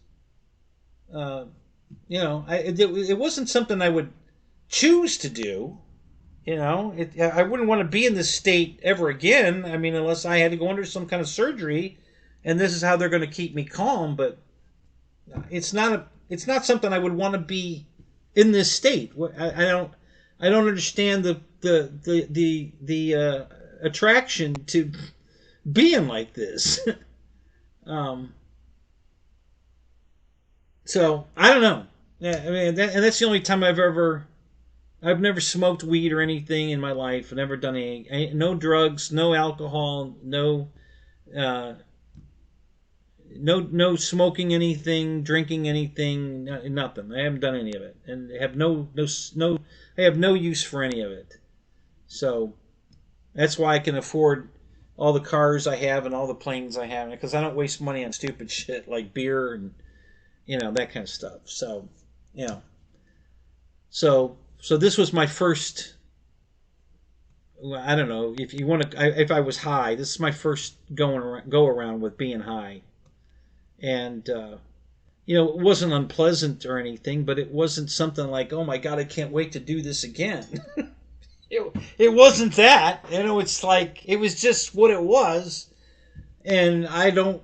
It wasn't something I would choose to do. I wouldn't want to be in this state ever again. I mean, unless I had to go under some kind of surgery, and this is how they're going to keep me calm. But it's not something I would want to be in this state. I don't understand the attraction to being like this. So I don't know. Yeah, I mean, that's the only time I've never smoked weed or anything in my life. I've never done no drugs, no alcohol, no smoking anything, drinking anything, nothing. I haven't done any of it, and I have I have no use for any of it. So that's why I can afford all the cars I have and all the planes I have, because I don't waste money on stupid shit like beer and that kind of stuff. So so this was my first. I don't know if you want to. If I was high, this is my first go around with being high, and it wasn't unpleasant or anything, but it wasn't something like, oh my God, I can't wait to do this again. it wasn't that. It's like it was just what it was, and I don't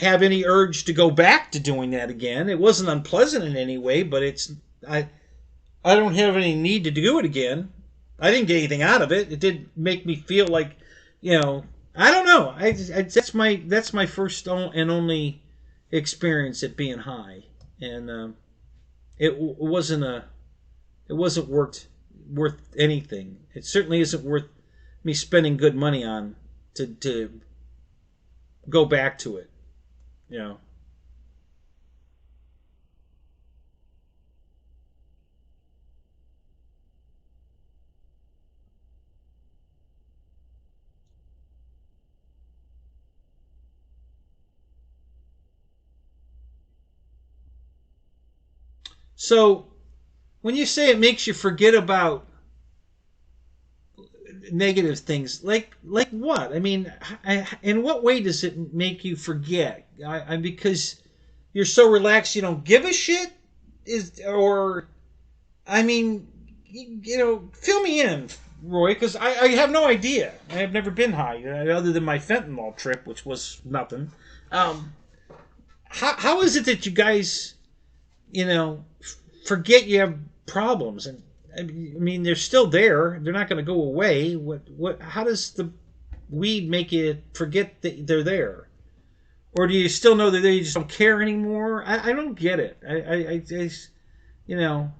have any urge to go back to doing that again. It wasn't unpleasant in any way, but I I don't have any need to do it again. I didn't get anything out of it. It did make me feel like, I don't know. That's my first and only experience at being high, and it wasn't worth anything. It certainly isn't worth me spending good money on to go back to it. You know. So when you say it makes you forget about negative things, like what? I mean, in what way does it make you forget? Because you're so relaxed you don't give a shit, or I mean, fill me in, Roy, because I have no idea. I have never been high, other than my fentanyl trip, which was nothing. Um, how is it that you guys, you know, forget you have problems? And I mean, they're still there. They're not going to go away. What? How does the weed make you forget that they're there? Or do you still know that they just don't care anymore? I don't get it. You know.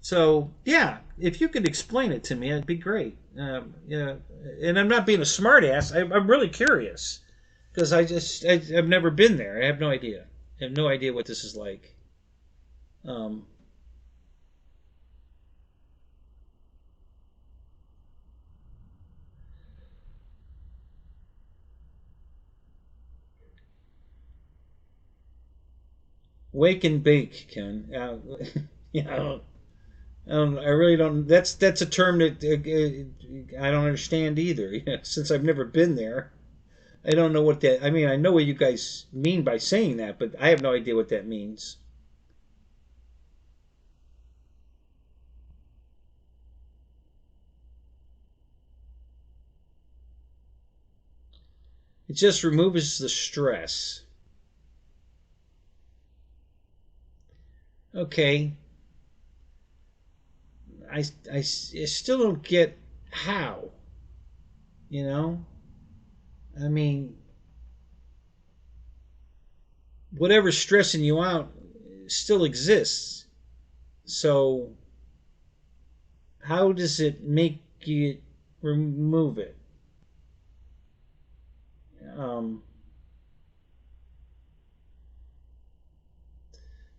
So yeah, if you could explain it to me, it'd be great. Yeah, and I'm not being a smartass. I'm really curious because I've never been there. I have no idea. I have no idea what this is like. Um, Wake and bake, Ken. Yeah, I really don't. That's a term that I don't understand either. Since I've never been there, I don't know what that. I mean, I know what you guys mean by saying that, but I have no idea what that means. It just removes the stress. Okay, I still don't get how. You know, I mean, whatever's stressing you out still exists. So how does it make you remove it? Um,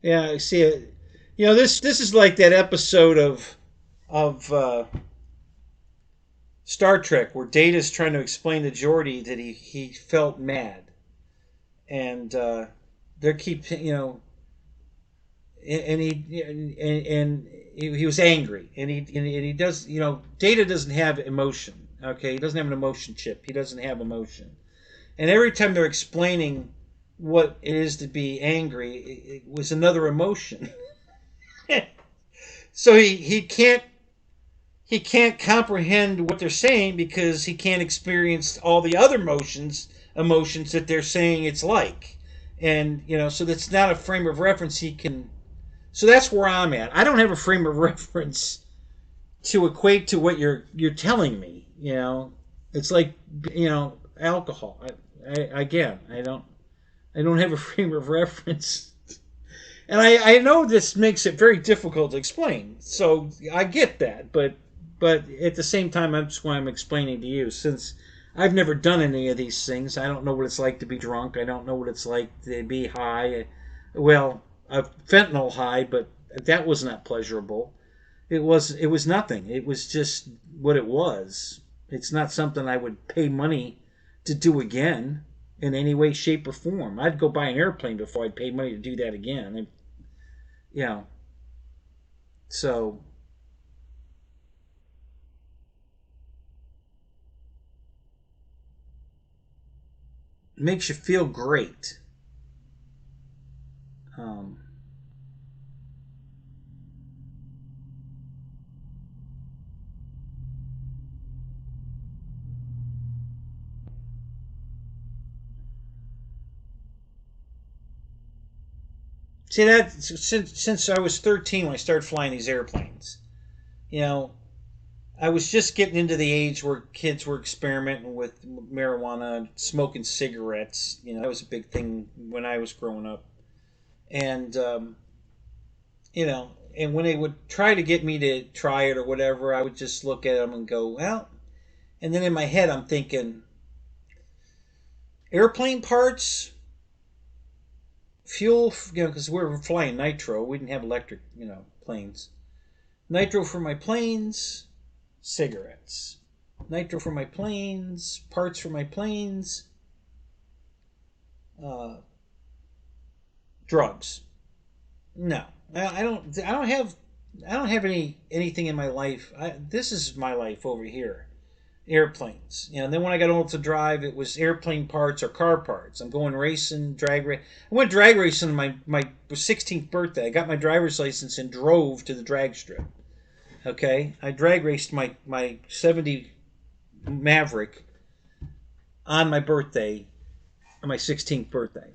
yeah, see, this is like that episode of Star Trek where Data's trying to explain to Geordi that he felt mad, and they keep and he was angry, and he does Data doesn't have emotion. Okay, he doesn't have an emotion chip. He doesn't have emotion, and every time they're explaining what it is to be angry, it was another emotion. So he can't comprehend what they're saying because he can't experience all the other emotions that they're saying it's like, and so that's not a frame of reference he can. So that's where I'm at. I don't have a frame of reference to equate to what you're telling me. It's like alcohol. Again, I don't have a frame of reference, and I know this makes it very difficult to explain. So I get that, but at the same time, that's why I'm explaining to you, since I've never done any of these things. I don't know what it's like to be drunk. I don't know what it's like to be high. Well, a fentanyl high, but that was not pleasurable. It was nothing. It was just what it was. It's not something I would pay money to do again in any way, shape, or form. I'd go buy an airplane before I'd pay money to do that again. And, you know, so it makes you feel great. Um, See that since I was 13 when I started flying these airplanes. You know, I was just getting into the age where kids were experimenting with marijuana, smoking cigarettes. You know, that was a big thing when I was growing up. And you know, and when they would try to get me to try it or whatever, I would just look at them and go, well. And then in my head, I'm thinking, airplane parts, fuel, you know, because we were flying nitro. We didn't have electric, you know, planes. Nitro for my planes, cigarettes. Nitro for my planes, parts for my planes, uh, drugs. No, I don't. I don't have anything in my life. This is my life over here. Airplanes. You know, and then when I got old to drive, it was airplane parts or car parts. I'm going racing, drag race. I went drag racing on my 16th birthday. I got my driver's license and drove to the drag strip. Okay, I drag raced my 70 Maverick on my birthday, on my 16th birthday.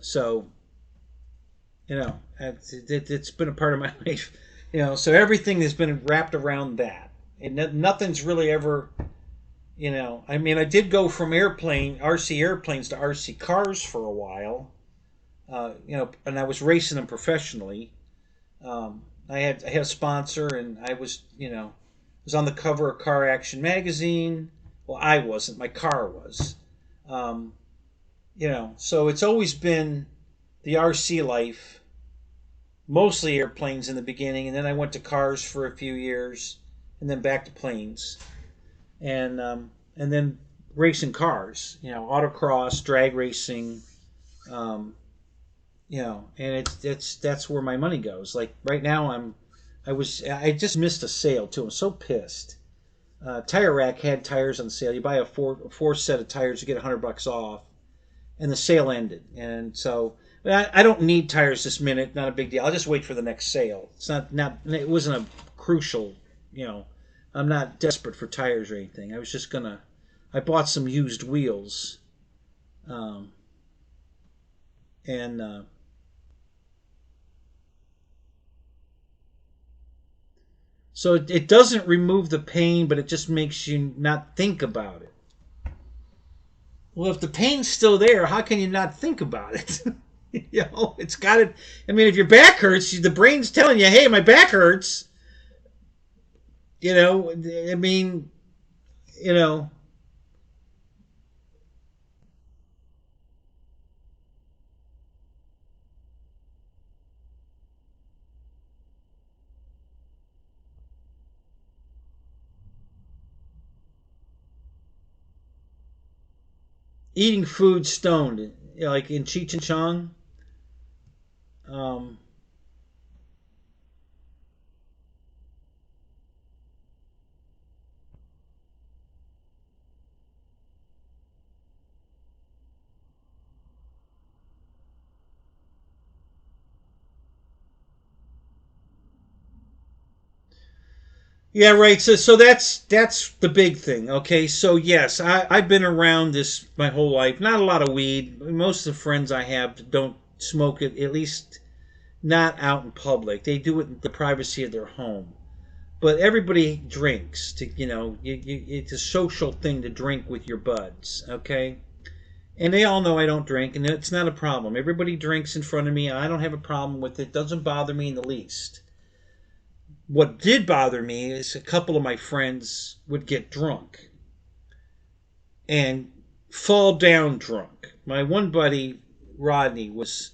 So, you know, it's been a part of my life. You know, so everything has been wrapped around that, and nothing's really ever. You know, I mean, I did go from RC airplanes to RC cars for a while. You know, and I was racing them professionally. I had a sponsor, and I was, you know, was on the cover of Car Action magazine. Well, I wasn't. My car was. You know, so it's always been the RC life, mostly airplanes in the beginning, and then I went to cars for a few years, and then back to planes, and then racing cars. You know, autocross, drag racing. You know, and that's where my money goes. Like right now, I just missed a sale too. I'm so pissed. Tire Rack had tires on sale. You buy a four set of tires, you get $100 off, and the sale ended. And so I don't need tires this minute. Not a big deal. I'll just wait for the next sale. It's not. It wasn't a crucial. You know, I'm not desperate for tires or anything. I was just gonna. I bought some used wheels. And so it doesn't remove the pain, but it just makes you not think about it. Well, if the pain's still there, how can you not think about it? You know, it's got it. I mean, if your back hurts, the brain's telling you, "Hey, my back hurts." You know, I mean, you know. Eating food stoned, you know, like in Cheech and Chong. Um, yeah, right. So that's the big thing. Okay, so yes, I've been around this my whole life. Not a lot of weed. Most of the friends I have don't smoke it, at least not out in public. They do it in the privacy of their home. But everybody drinks. You know, it's a social thing to drink with your buds. Okay, and they all know I don't drink, and it's not a problem. Everybody drinks in front of me. I don't have a problem with it. Doesn't bother me in the least. What did bother me is a couple of my friends would get drunk and fall down drunk. My one buddy, Rodney, was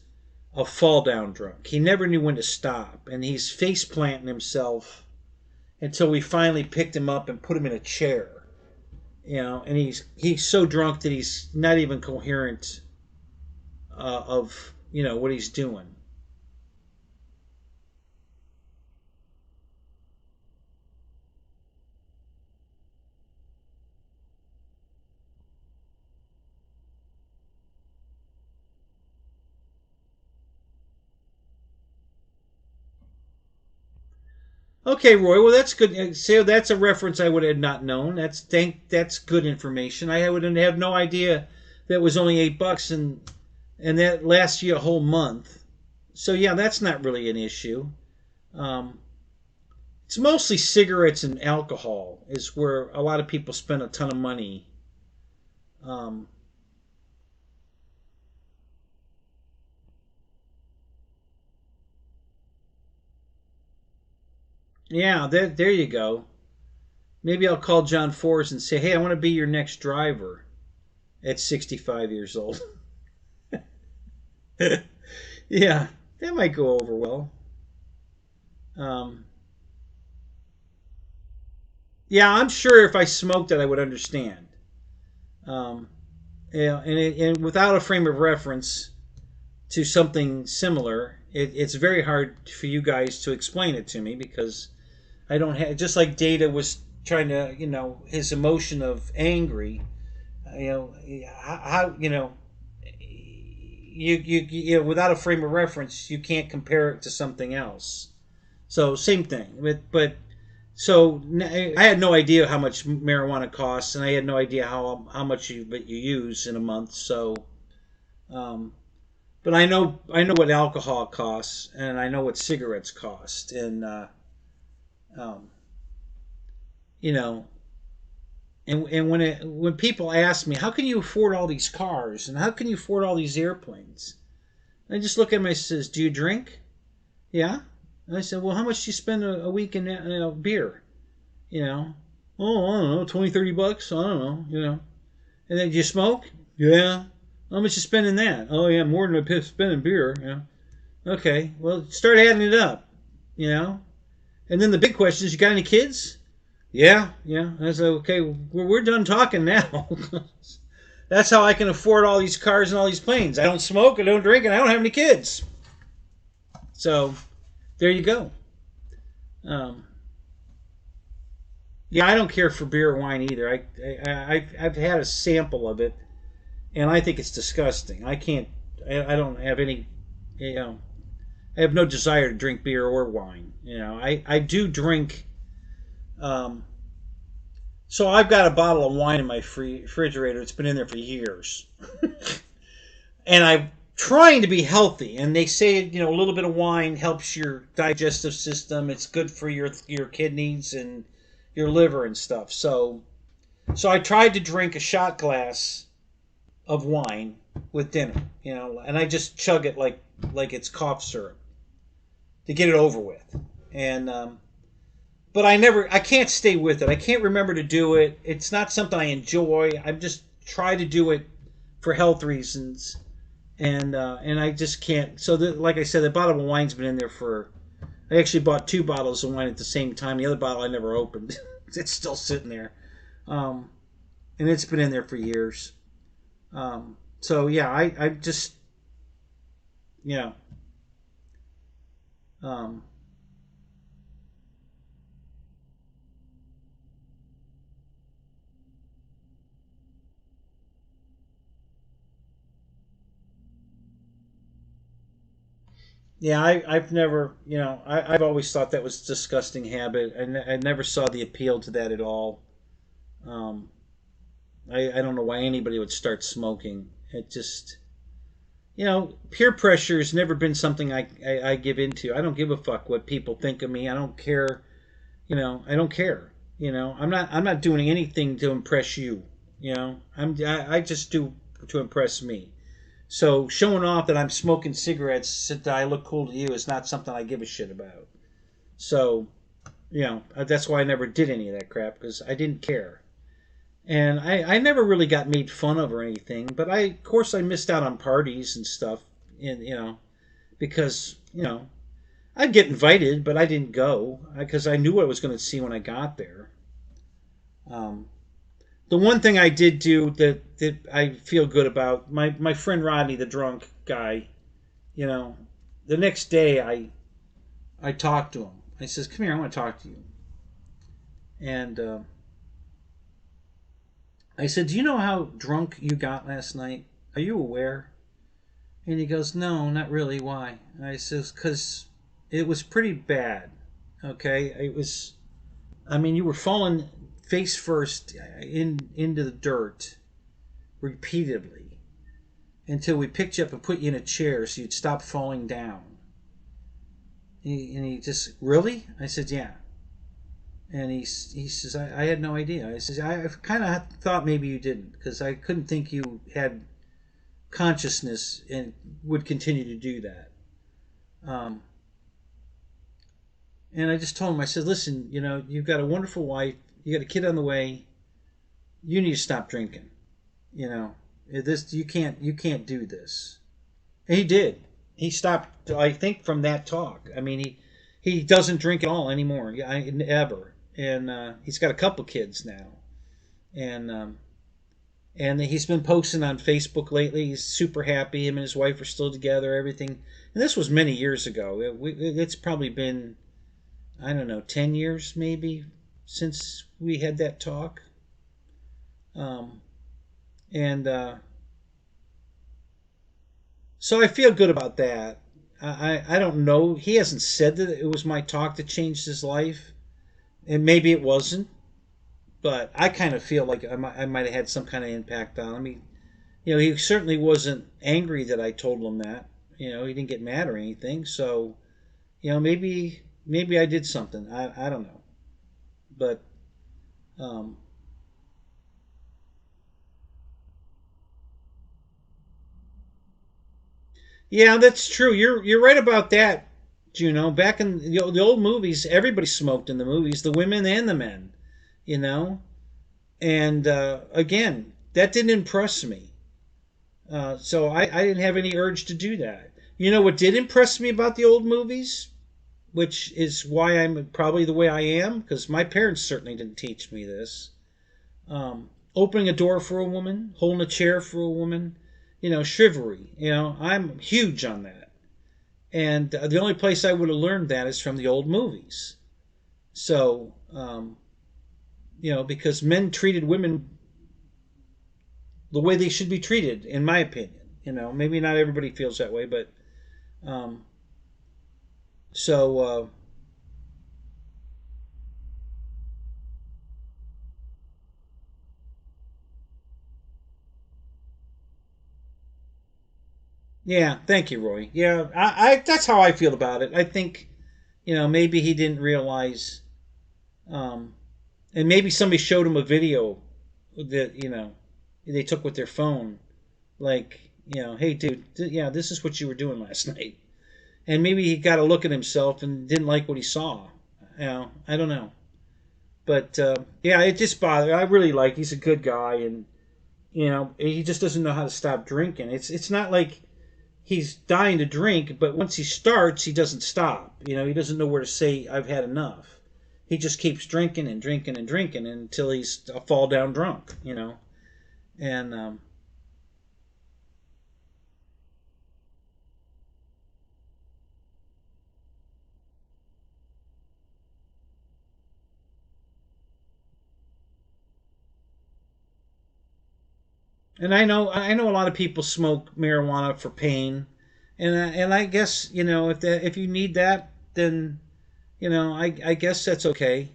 a fall down drunk. He never knew when to stop, and he's face planting himself until we finally picked him up and put him in a chair. You know, and he's so drunk that he's not even coherent of, you know, what he's doing. Okay, Roy. Well, that's good. So that's a reference I would have not known. That's good information. I would have no idea that was only $8, and that lasts you a whole month. So yeah, that's not really an issue. Um, it's mostly cigarettes and alcohol is where a lot of people spend a ton of money. Um, yeah, there you go. Maybe I'll call John Force and say, hey, I want to be your next driver at 65 years old. Yeah, that might go over well. Um, yeah, I'm sure if I smoked it, I would understand. Um, yeah, and without a frame of reference to something similar, it's very hard for you guys to explain it to me because I don't have. Just like Data was trying to, his emotion of angry. How without a frame of reference, you can't compare it to something else. So same thing. But so I had no idea how much marijuana costs, and I had no idea how much you use in a month. So, um, but I know what alcohol costs, and I know what cigarettes cost, and um, you know, and when people ask me, how can you afford all these cars, and how can you afford all these airplanes? I just look at them and I says, do you drink? Yeah. And I said, well, how much do you spend a week in beer? You know, oh, I don't know, 20, 30 bucks. I don't know. And then do you smoke? Yeah. How much you spend in that? Oh, yeah, more than I spend in beer. Yeah. Okay. Well, start adding it up. You know. And then the big question is, you got any kids? Yeah. Yeah. I said, okay, we're done talking now. That's how I can afford all these cars and all these planes. I don't smoke, I don't drink, and I don't have any kids. So there you go. Um, yeah, I don't care for beer or wine either. I've had a sample of it, and I think it's disgusting. I can't. I don't have any. You know, I have no desire to drink beer or wine. I do drink. Um, so I've got a bottle of wine in my refrigerator. It's been in there for years, and I'm trying to be healthy. And they say a little bit of wine helps your digestive system. It's good for your kidneys and your liver and stuff. So I tried to drink a shot glass of wine with dinner, and I just chug it like it's cough syrup to get it over with. And but I can't stay with it. I can't remember to do it. It's not something I enjoy. I just try to do it for health reasons, and I just can't. So like I said, the bottle of wine's been in there for. I actually bought 2 bottles of wine at the same time. The other bottle I never opened. It's still sitting there, um, and it's been in there for years. So yeah, I just you know um, yeah, I've never I've always thought that was a disgusting habit. I never saw the appeal to that at all. Um, I don't know why anybody would start smoking. It just peer pressure has never been something I give into. I don't give a fuck what people think of me. I don't care. I don't care. I'm not doing anything to impress you. I just do to impress me. So showing off that I'm smoking cigarettes that I look cool to you is not something I give a shit about. So that's why I never did any of that crap because I didn't care. And I never really got made fun of or anything, but of course I missed out on parties and stuff, and because I'd get invited, but I didn't go because I knew what I was going to see when I got there. Um, the one thing I did do that I feel good about, my friend Rodney, the drunk guy, you know, the next day I talked to him. I says, "Come here, I want to talk to you." And I said, "Do you know how drunk you got last night? Are you aware?" And he goes, "No, not really. Why?" And I says, "Because it was pretty bad. Okay, it was. I mean, you were falling face first into the dirt repeatedly until we picked you up and put you in a chair so you'd stop falling down. And he just, really? I said, yeah. And he says, I had no idea. I says, I kind of thought maybe you didn't, because I couldn't think you had consciousness and would continue to do that. Um, and I just told him, I said, listen, you've got a wonderful wife, you got a kid on the way, you need to stop drinking. This you can't do this. And he did. He stopped, I think, from that talk. I mean, he doesn't drink at all anymore, ever. And he's got a couple kids now, and he's been posting on Facebook lately. He's super happy. Him and his wife are still together. Everything. And this was many years ago. It's probably been, I don't know, 10 years maybe since we had that talk. And so I feel good about that. I don't know. He hasn't said that it was my talk that changed his life, and maybe it wasn't. But I kind of feel like I might have had some kind of impact on him. He certainly wasn't angry that I told him that. He didn't get mad or anything. So, maybe I did something. I don't know. But yeah, that's true. You're right about that, Juno. Back in the old movies, everybody smoked in the movies, the women and the men. You know, and again, that didn't impress me. So I didn't have any urge to do that. You know what did impress me about the old movies, which is why I'm probably the way I am, because my parents certainly didn't teach me this. Opening a door for a woman, holding a chair for a woman, chivalry. I'm huge on that. And the only place I would have learned that is from the old movies. So, because men treated women the way they should be treated, in my opinion. Maybe not everybody feels that way, but um, so yeah, thank you, Roy. Yeah, I that's how I feel about it. I think maybe he didn't realize, um, and maybe somebody showed him a video that they took with their phone, like hey dude, yeah, this is what you were doing last night, and maybe he got a look at himself and didn't like what he saw. I don't know, but yeah, it just bothered. I really like. He's a good guy, and he just doesn't know how to stop drinking. It's not like he's dying to drink, but once he starts, he doesn't stop. He doesn't know where to say I've had enough. He just keeps drinking and drinking and drinking until he's a fall down drunk. And and I know a lot of people smoke marijuana for pain, and I guess if you need that, then I guess that's okay.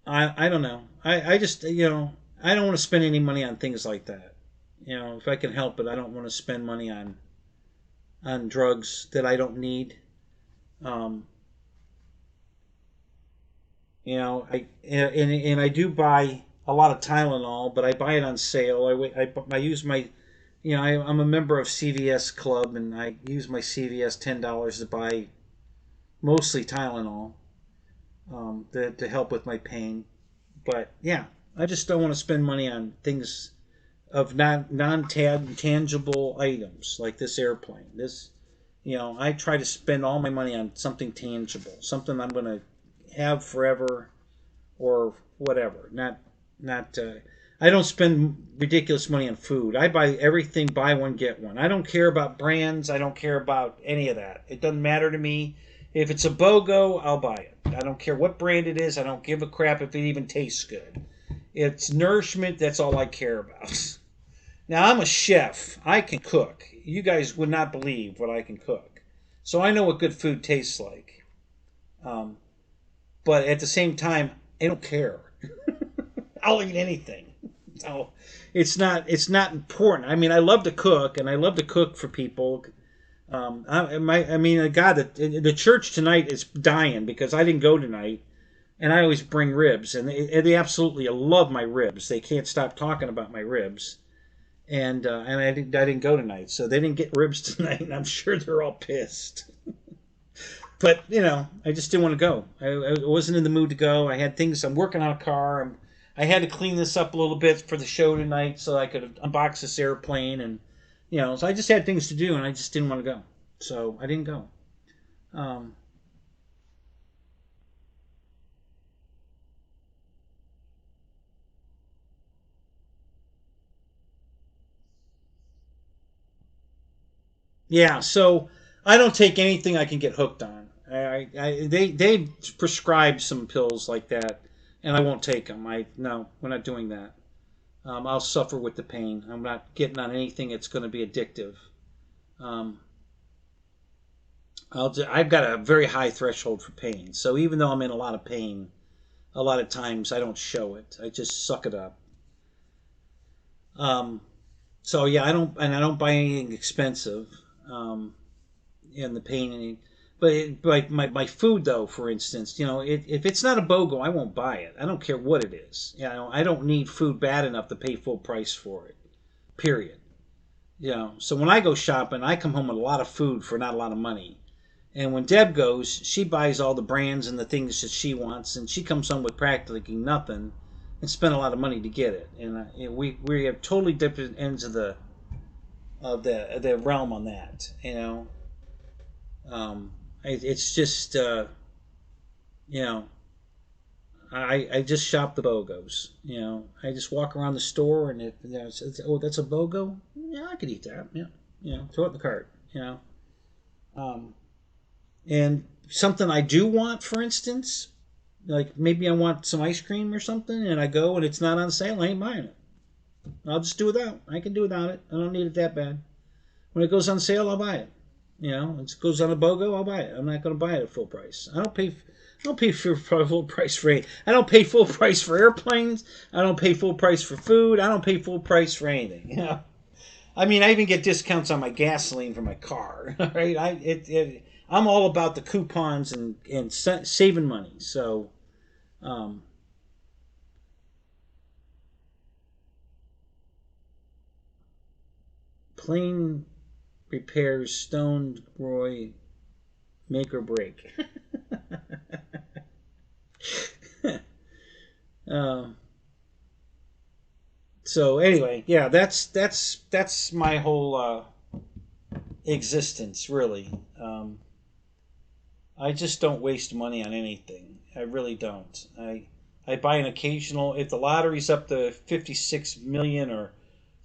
I don't know. I just I don't want to spend any money on things like that. If I can help it, I don't want to spend money on drugs that I don't need. Um, and I do buy a lot of Tylenol, but I buy it on sale. I use my I'm a member of CVS Club, and I use my CVS $10 to buy mostly Tylenol, to help with my pain. But yeah, I just don't want to spend money on things of non tangible items like this airplane. I try to spend all my money on something tangible, something I'm going to have forever or whatever. Not. I don't spend ridiculous money on food. I buy everything, buy one get one. I don't care about brands. I don't care about any of that. It doesn't matter to me. If it's a BOGO, I'll buy it. I don't care what brand it is. I don't give a crap if it even tastes good. It's nourishment. That's all I care about. Now, I'm a chef. I can cook. You guys would not believe what I can cook. So I know what good food tastes like. Um, but at the same time, I don't care. I'll eat anything. So it's not important. I mean, I love to cook, and I love to cook for people, I mean, God, the church tonight is dying because I didn't go tonight, and I always bring ribs, and they absolutely love my ribs. They can't stop talking about my ribs, and I didn't go tonight, so they didn't get ribs tonight, and I'm sure they're all pissed. But I just didn't want to go. I wasn't in the mood to go. I had things. I'm working on a car. I had to clean this up a little bit for the show tonight so I could unbox this airplane, and so I just had things to do, and I just didn't want to go, so I didn't go. Yeah, so I don't take anything I can get hooked on. They prescribe some pills like that, and I won't take them. No, we're not doing that. I'll suffer with the pain. I'm not getting on anything that's going to be addictive. Um, I've got a very high threshold for pain, so even though I'm in a lot of pain, a lot of times I don't show it. I just suck it up. Um, so yeah, I don't buy anything expensive. And the pain but like my food though, for instance, if it's not a BOGO, I won't buy it. I don't care what it is. I don't need food bad enough to pay full price for it, period. So when I go shopping, I come home with a lot of food for not a lot of money. And when Deb goes, she buys all the brands and the things that she wants, and she comes home with practically nothing and spend a lot of money to get it. And we have totally different ends of the realm on that. It's just I just shop the BOGOs. I just walk around the store, and if oh, that's a BOGO, yeah, I could eat that. Yeah, throw it in the cart. Um, and something I do want, for instance, like maybe I want some ice cream or something, and I go and it's not on sale, I ain't buying it. I'll just do without. I can do without it. I don't need it that bad. When it goes on sale, I'll buy it. It goes on a BOGO, I'll buy it. I'm not going to buy it at full price. I don't pay for full price for it. I don't pay full price for airplanes. I don't pay full price for food. I don't pay full price for anything. I mean, I even get discounts on my gasoline for my car. Right? I'm all about the coupons and saving money. So, plane repairs stoned Roy make or break. uh, so anyway, yeah, that's my whole existence, really. I just don't waste money on anything. I really don't. I buy an occasional. If the lottery's up to 56 million or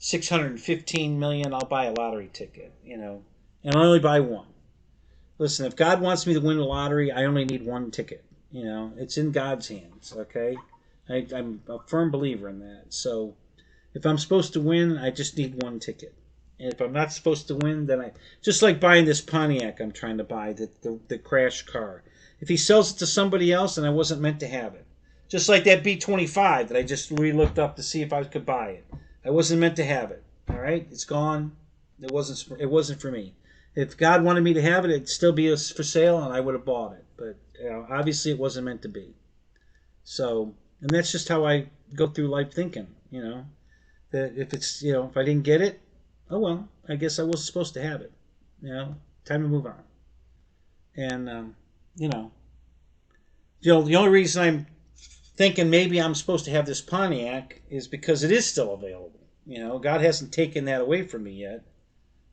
615 million, I'll buy a lottery ticket. And I only buy one. Listen, if God wants me to win the lottery, I only need one ticket. It's in God's hands. Okay, I'm a firm believer in that. So if I'm supposed to win, I just need one ticket. And if I'm not supposed to win, then I just like buying this Pontiac I'm trying to buy, the crash car. If he sells it to somebody else, then I wasn't meant to have it. Just like that B-25 that I just re-looked up to see if I could buy it. I wasn't meant to have it. All right, it's gone. It wasn't for me. If God wanted me to have it, it'd still be for sale, and I would have bought it. But obviously, it wasn't meant to be. So, and that's just how I go through life thinking. That if it's if I didn't get it, oh well, I guess I wasn't supposed to have it. Time to move on. And the only reason I'm thinking maybe I'm supposed to have this Pontiac is because it is still available. God hasn't taken that away from me yet.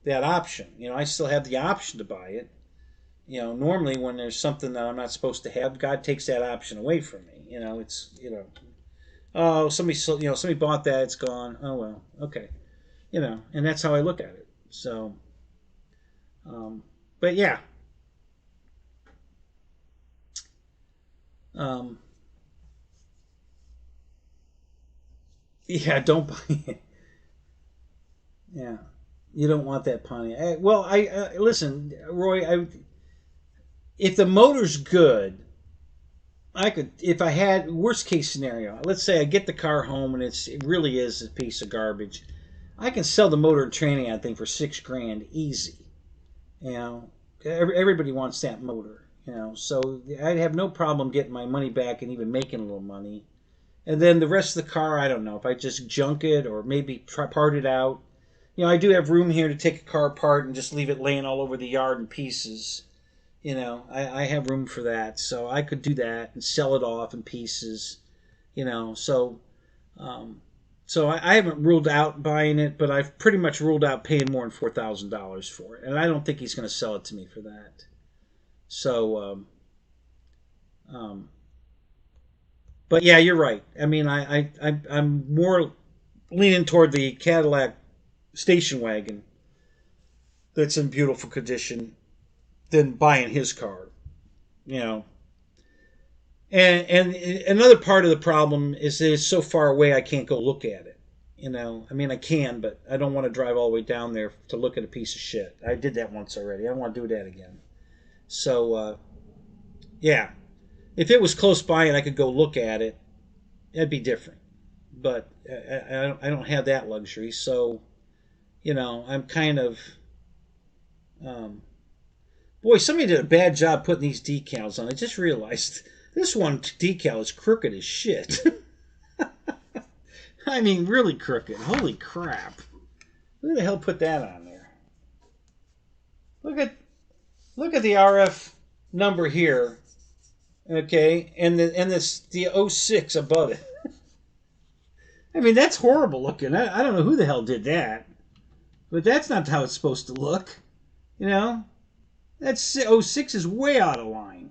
That option. I still have the option to buy it. Normally when there's something that I'm not supposed to have, God takes that option away from me. Oh, somebody bought that, it's gone. Oh well, okay. And that's how I look at it. So, but yeah. Yeah, don't buy it. Yeah, you don't want that Pontiac. Well, I listen, Roy. If the motor's good, I could. If I had worst case scenario, let's say I get the car home and it really is a piece of garbage. I can sell the motor and training, I think, for $6,000 easy. You know, everybody wants that motor. You know, so I'd have no problem getting my money back and even making a little money. And then the rest of the car, I don't know if I just junk it or maybe part it out. You know, I do have room here to take a car apart and just leave it laying all over the yard in pieces. You know, I have room for that, so I could do that and sell it off in pieces. You know, um, so I haven't ruled out buying it, but I've pretty much ruled out paying more than $4,000 for it, and I don't think he's going to sell it to me for that. So, um, but yeah, you're right. I mean, I'm more leaning toward the Cadillac station wagon that's in beautiful condition than buying his car. You know, and another part of the problem is that it's so far away I can't go look at it. You know, I mean I can, but I don't want to drive all the way down there to look at a piece of shit. I did that once already. I don't want to do that again. So yeah, if it was close by and I could go look at it, that'd be different. But I don't have that luxury. So you know, I'm kind of um, boy. Somebody did a bad job putting these decals on. I just realized this one decal is crooked as shit. I mean, really crooked. Holy crap! Who the hell put that on there? Look at the RF number here. Okay, and the 06 above it. I mean, that's horrible looking. I don't know who the hell did that, but that's not how it's supposed to look. You know, that's 06 is way out of line.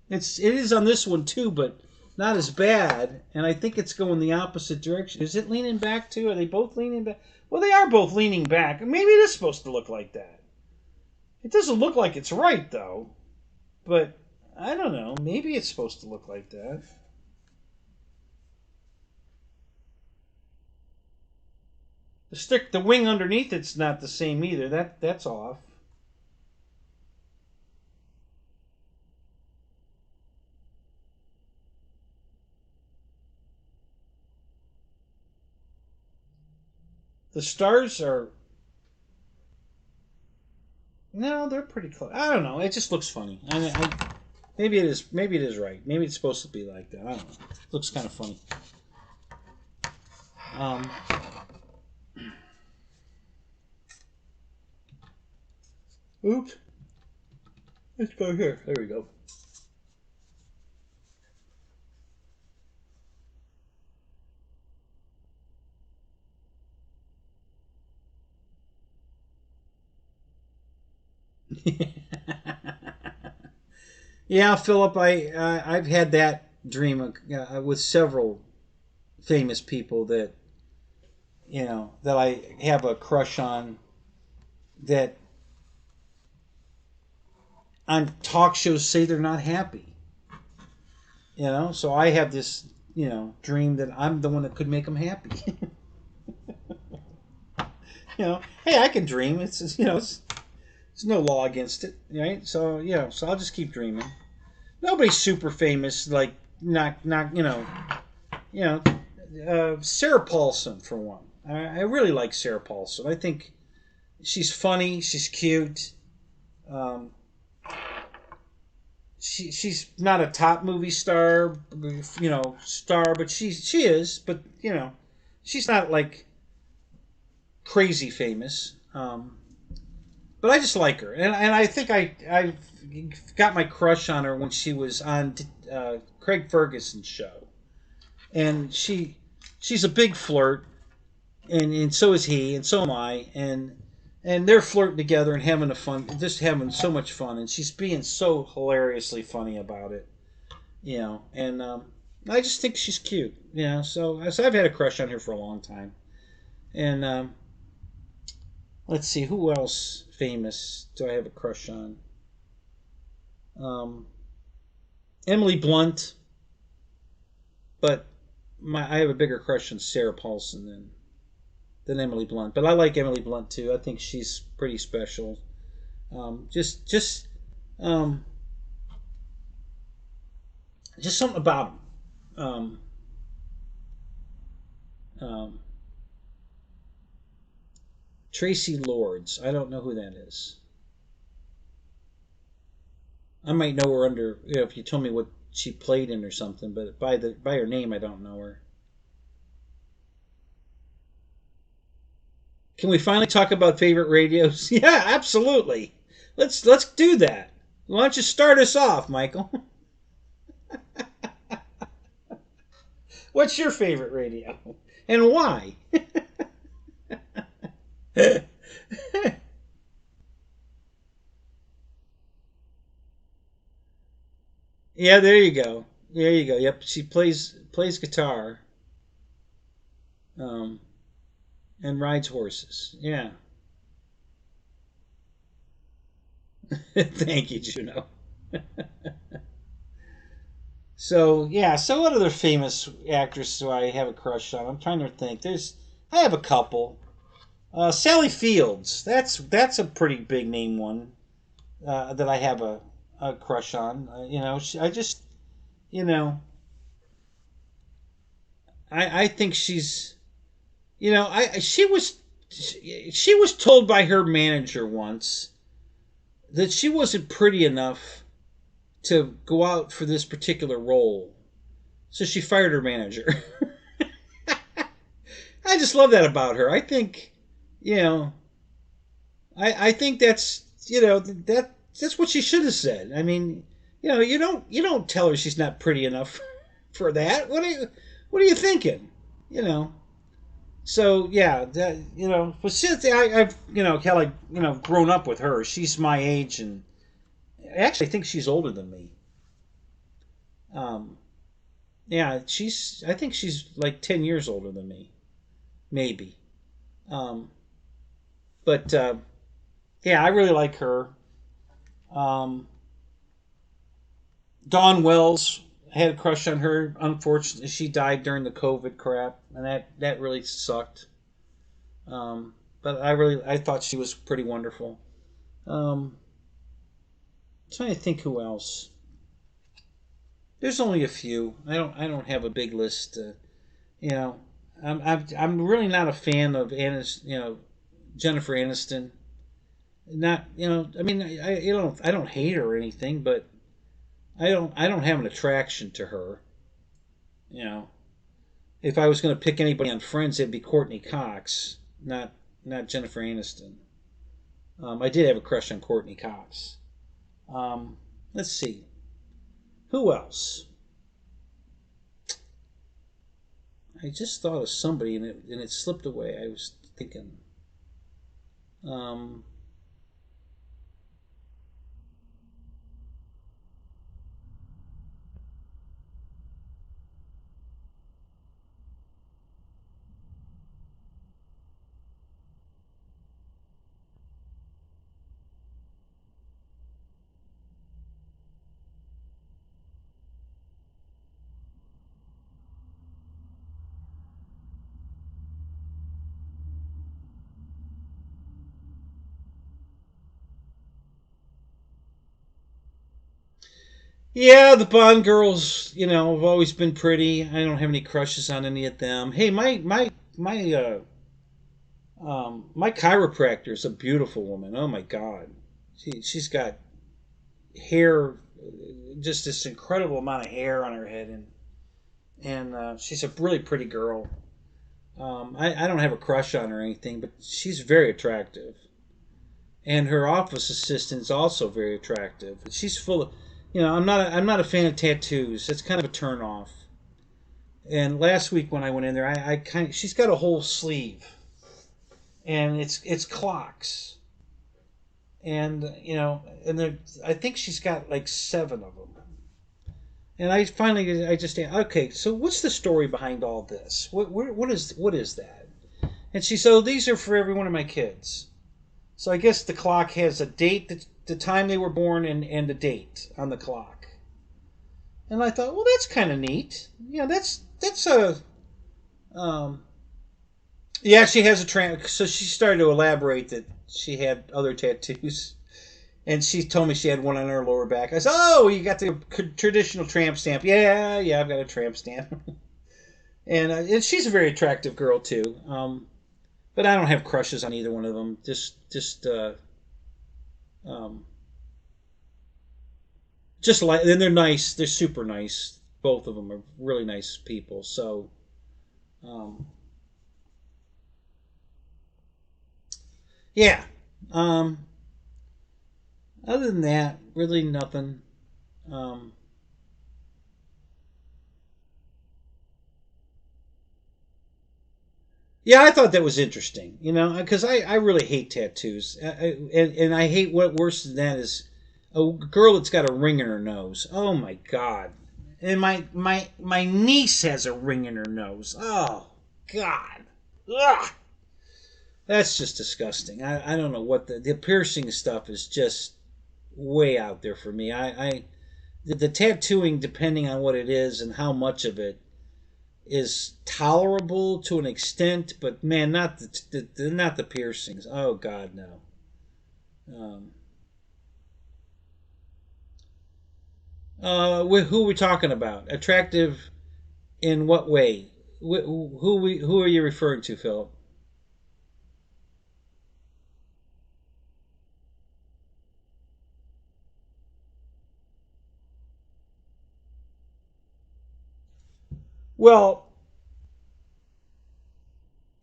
It is on this one too, but not as bad. And I think it's going the opposite direction. Is it leaning back too? Are they both leaning back? Well, they are both leaning back. Maybe it is supposed to look like that. It doesn't look like it's right though. But I don't know. Maybe it's supposed to look like that. The wing underneath it's not the same either. That's off. The stars are no, they're pretty close. I don't know. It just looks funny. Maybe it is. Maybe it is right. Maybe it's supposed to be like that. I don't know. It looks kind of funny. Um, oops. Let's go here. There we go. Yeah, Philip. I've had that dream with several famous people that that I have a crush on that on talk shows say they're not happy. So I have this dream that I'm the one that could make them happy. Hey, I can dream. There's no law against it, right? So so I'll just keep dreaming. Nobody's super famous, like not Sarah Paulson for one. I really like Sarah Paulson. I think she's funny. She's cute. Um, she's not a top movie star, but she is. But she's not like crazy famous. But I just like her, and I think I got my crush on her when she was on Craig Ferguson's show, and she's a big flirt, and so is he, and so am I, and they're flirting together and just having so much fun, and she's being so hilariously funny about it, and I just think she's cute, so I've had a crush on her for a long time, and let's see, who else famous do I have a crush on? Emily Blunt, but I have a bigger crush on Sarah Paulson than Emily Blunt. But I like Emily Blunt too. I think she's pretty special. Um, just something about them. Um, Tracy Lords. I don't know who that is. I might know her under, if you told me what she played in or something, but by her name, I don't know her. Can we finally talk about favorite radios? Yeah, absolutely. Let's do that. Why don't you start us off, Michael? What's your favorite radio, and why? Yeah, there you go. There you go. Yep, she plays guitar, um, and rides horses. Yeah. Thank you, Juno. So yeah, so what other famous actresses do I have a crush on? I'm trying to think. I have a couple. Sally Fields. That's a pretty big name one that I have a crush on. I just you know I think she's I she was told by her manager once that she wasn't pretty enough to go out for this particular role, so she fired her manager. I just love that about her. I think, you know, I think that's that's what she should have said. I mean, you don't tell her she's not pretty enough for that. What are you thinking? You know. So yeah, but since I've kind of grown up with her, she's my age, and actually I think she's older than me. Um, yeah, I think she's like 10 years older than me, maybe. Um, but yeah, I really like her. Um, Dawn Wells, I had a crush on her. Unfortunately, she died during the COVID crap, and that really sucked. But I thought she was pretty wonderful. Um, Trying to think who else. There's only a few. I don't have a big list. You know, I'm really not a fan of Jennifer Aniston. Not I mean I don't hate her or anything, but I don't have an attraction to her. You know, if I was going to pick anybody on Friends, it'd be Courtney Cox, not Jennifer Aniston. I did have a crush on Courtney Cox. Let's see, who else? I just thought of somebody and it slipped away. I was thinking. Um, yeah, the Bond girls, have always been pretty. I don't have any crushes on any of them. Hey, my chiropractor is a beautiful woman. Oh my God, she's got hair, just this incredible amount of hair on her head, and she's a really pretty girl. I don't have a crush on her or anything, but she's very attractive, and her office assistant is also very attractive. She's full of, I'm not a fan of tattoos. It's kind of a turn off. And last week when I went in there, I kind of she's got a whole sleeve, and it's clocks, and I think she's got like seven of them. And I just okay. So what's the story behind all this? What is that? And she said, oh, these are for every one of my kids. So I guess the clock has a date, the time they were born, and the date on the clock. And I thought, well, that's kind of neat. Yeah, that's a yeah. She has so she started to elaborate that she had other tattoos. And she told me she had one on her lower back. I said, "Oh, you got the traditional tramp stamp." Yeah, yeah, I've got a tramp stamp. And she's a very attractive girl too. But I don't have crushes on either one of them. Um, Just like, and they're nice. They're super nice. Both of them are really nice people. So, um, yeah. Um, Other than that, really nothing. Um, yeah, I thought that was interesting. You know, because I really hate tattoos, and I hate what worse than that is a girl that's got a ring in her nose. Oh my god! And my niece has a ring in her nose. Oh god! Ugh. That's just disgusting. I don't know what the piercing stuff is just way out there for me. The tattooing, depending on what it is and how much of it, is tolerable to an extent, but man, not the piercings. Oh God, no. Um, who are we talking about? Attractive in what way? Who are you referring to, Philip? Well,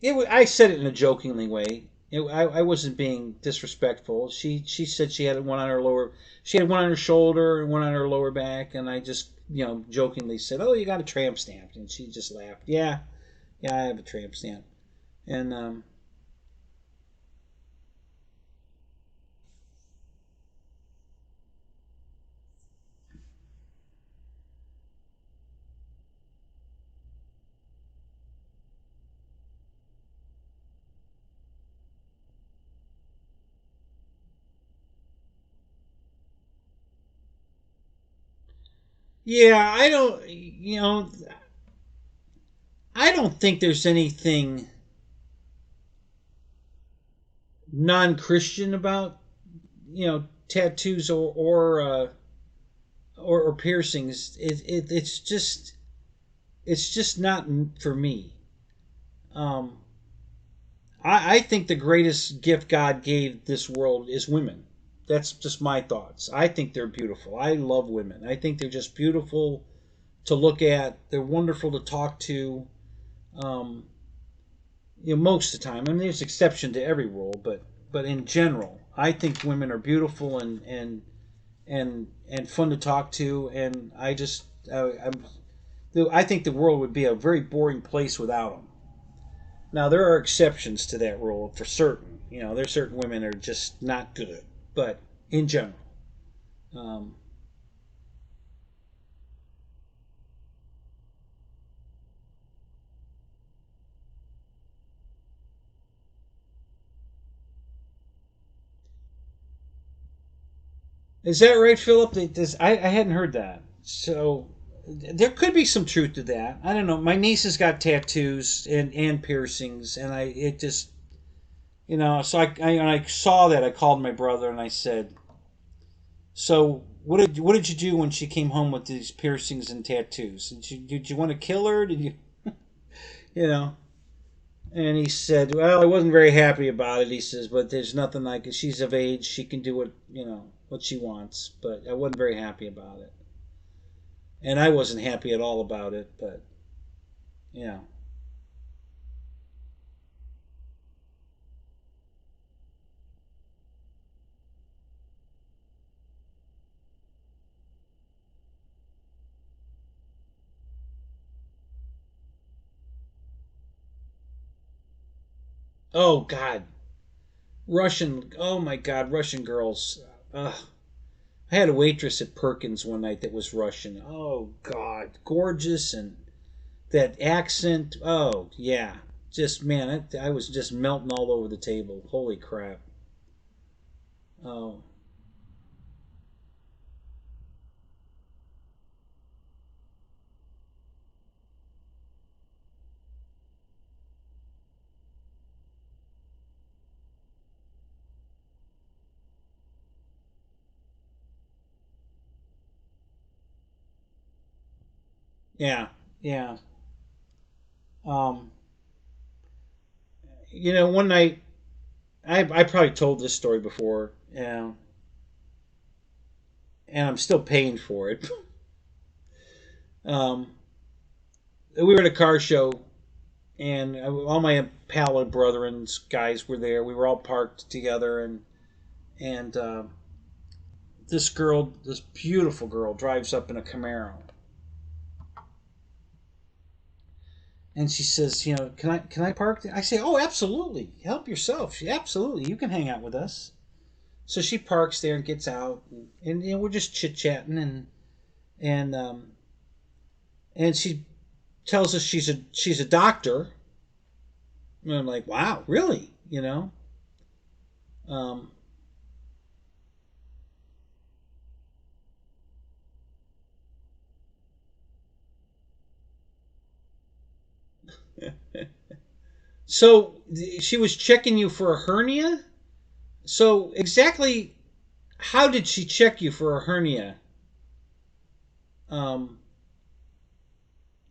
I said it in a jokingly way. I wasn't being disrespectful. She said she had one on her lower, she had one on her shoulder and one on her lower back, and I just jokingly said, "Oh, you got a tramp stamp," and she just laughed. Yeah, yeah, I have a tramp stamp, and yeah, I don't think there's anything non-Christian about tattoos or piercings. It's just not for me. Um, I think the greatest gift God gave this world is women. That's just my thoughts. I think they're beautiful. I love women. I think they're just beautiful to look at. They're wonderful to talk to. Um, most of the time. I mean, there's exception to every rule, but in general, I think women are beautiful and fun to talk to. And I think the world would be a very boring place without them. Now there are exceptions to that rule for certain. There's certain women that are just not good, but in general, um, is that right, Philip? I hadn't heard that. So there could be some truth to that. I don't know. My niece has got tattoos and piercings, and it just So when I saw that, I called my brother and I said, "So what did you do when she came home with these piercings and tattoos? Did you want to kill her? Did you you know?" And he said, "Well, I wasn't very happy about it." He says, "But there's nothing like it. She's of age. She can do what she wants." But I wasn't very happy about it, and I wasn't happy at all about it. But yeah, oh God, Russian. Oh my God, Russian girls. Ugh. I had a waitress at Perkins one night that was Russian. Oh God, gorgeous, and that accent. Oh yeah, just man, I was just melting all over the table. Holy crap. Oh yeah, yeah. Um, one night I probably told this story before. Yeah, and I'm still paying for it. We were at a car show, and all my pal and brethren's guys were there. We were all parked together, and this girl, this beautiful girl, drives up in a Camaro, and she says, can I park there? I say, oh, absolutely, help yourself. Absolutely, you can hang out with us. So she parks there and gets out, and we're just chit chatting, and she tells us she's a doctor. And I'm like, wow, really? Um, so she was checking you for a hernia. So exactly, how did she check you for a hernia? Um,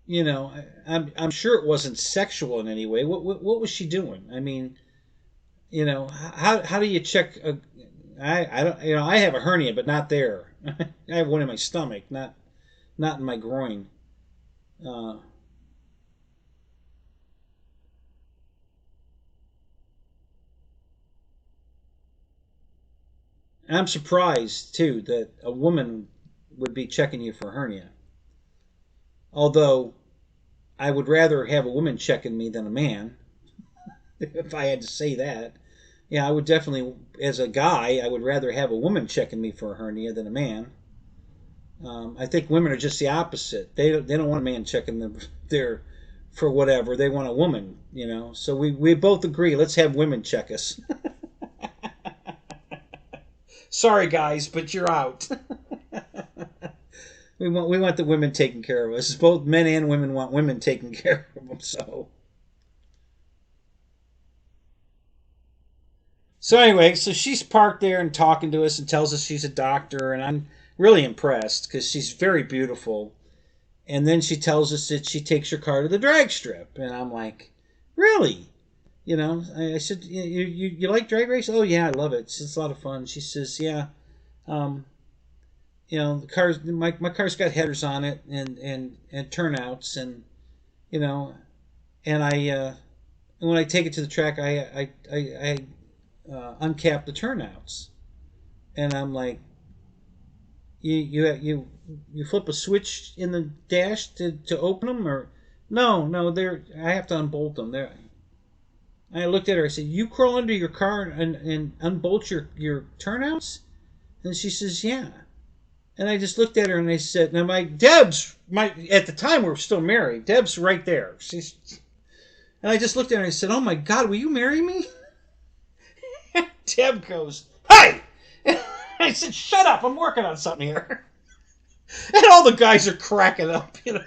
I'm sure it wasn't sexual in any way. What was she doing? I mean, how do you check I don't, I have a hernia, but not there. I have one in my stomach, not in my groin. Uh, I'm surprised too that a woman would be checking you for hernia. Although I would rather have a woman checking me than a man, if I had to say that. Yeah, I would definitely, as a guy, I would rather have a woman checking me for a hernia than a man. I think women are just the opposite. They don't want a man checking them their for whatever. They want a woman. So we both agree. Let's have women check us. Sorry, guys, but you're out. We want the women taking care of us. Both men and women want women taking care of them. So anyway, so she's parked there and talking to us and tells us she's a doctor, and I'm really impressed because she's very beautiful. And then she tells us that she takes her car to the drag strip, and I'm like, really? I said, you like drag race? Oh yeah, I love it. It's a lot of fun. She says, yeah. Um, the cars, my car's got headers on it and turnouts, and you know, and when I take it to the track, I uncap the turnouts, and I'm like, you flip a switch in the dash to open them, or no, they're I have to unbolt them. There, I looked at her. I said, "You crawl under your car and unbolt your turnouts?" And she says, "Yeah." And I just looked at her and I said, "Now my at the time we were still married. Deb's right there." And I just looked at her and I said, "Oh my God, will you marry me?" Deb goes, "Hey!" And I said, "Shut up! I'm working on something here." And all the guys are cracking up. And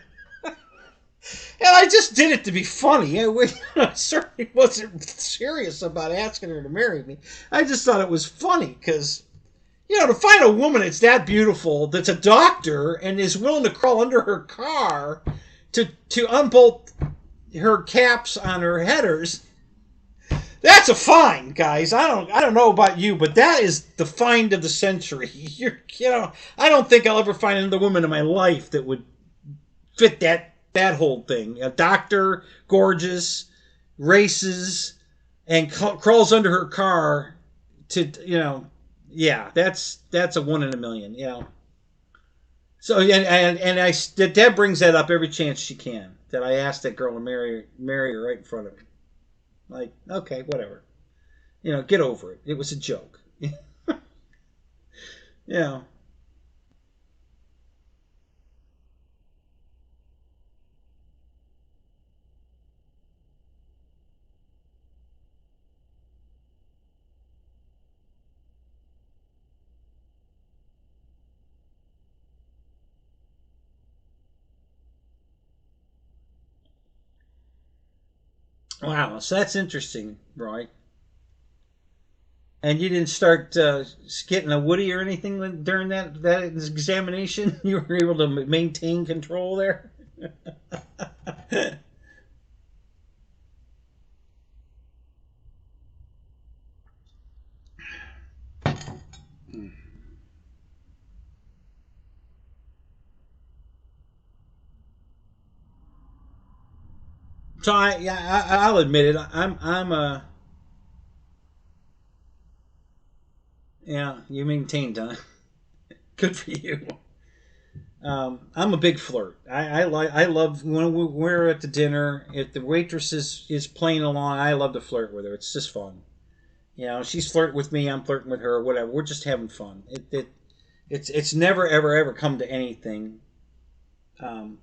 I just did it to be funny. I certainly wasn't serious about asking her to marry me. I just thought it was funny because, to find a woman that's that beautiful, that's a doctor, and is willing to crawl under her car to unbolt her caps on her headers, that's a find, guys. I don't know about you, but that is the find of the century. I don't think I'll ever find another woman in my life that would fit that whole thing. A doctor, gorgeous, races, and crawls under her car yeah, that's a one in a million. So Deb brings that up every chance she can. That I asked that girl to marry her right in front of me. Like, okay, whatever. Get over it. It was a joke. Yeah. Wow. So that's interesting, Roy. And you didn't start getting a Woody or anything during that examination. You were able to maintain control there. So I'll admit it. I'm a yeah. You maintained, huh? Good for you. I'm a big flirt. I love when we're at the dinner. If the waitress is playing along, I love to flirt with her. It's just fun. You know, she's flirting with me. I'm flirting with her. Whatever. We're just having fun. It's never ever come to anything. Um,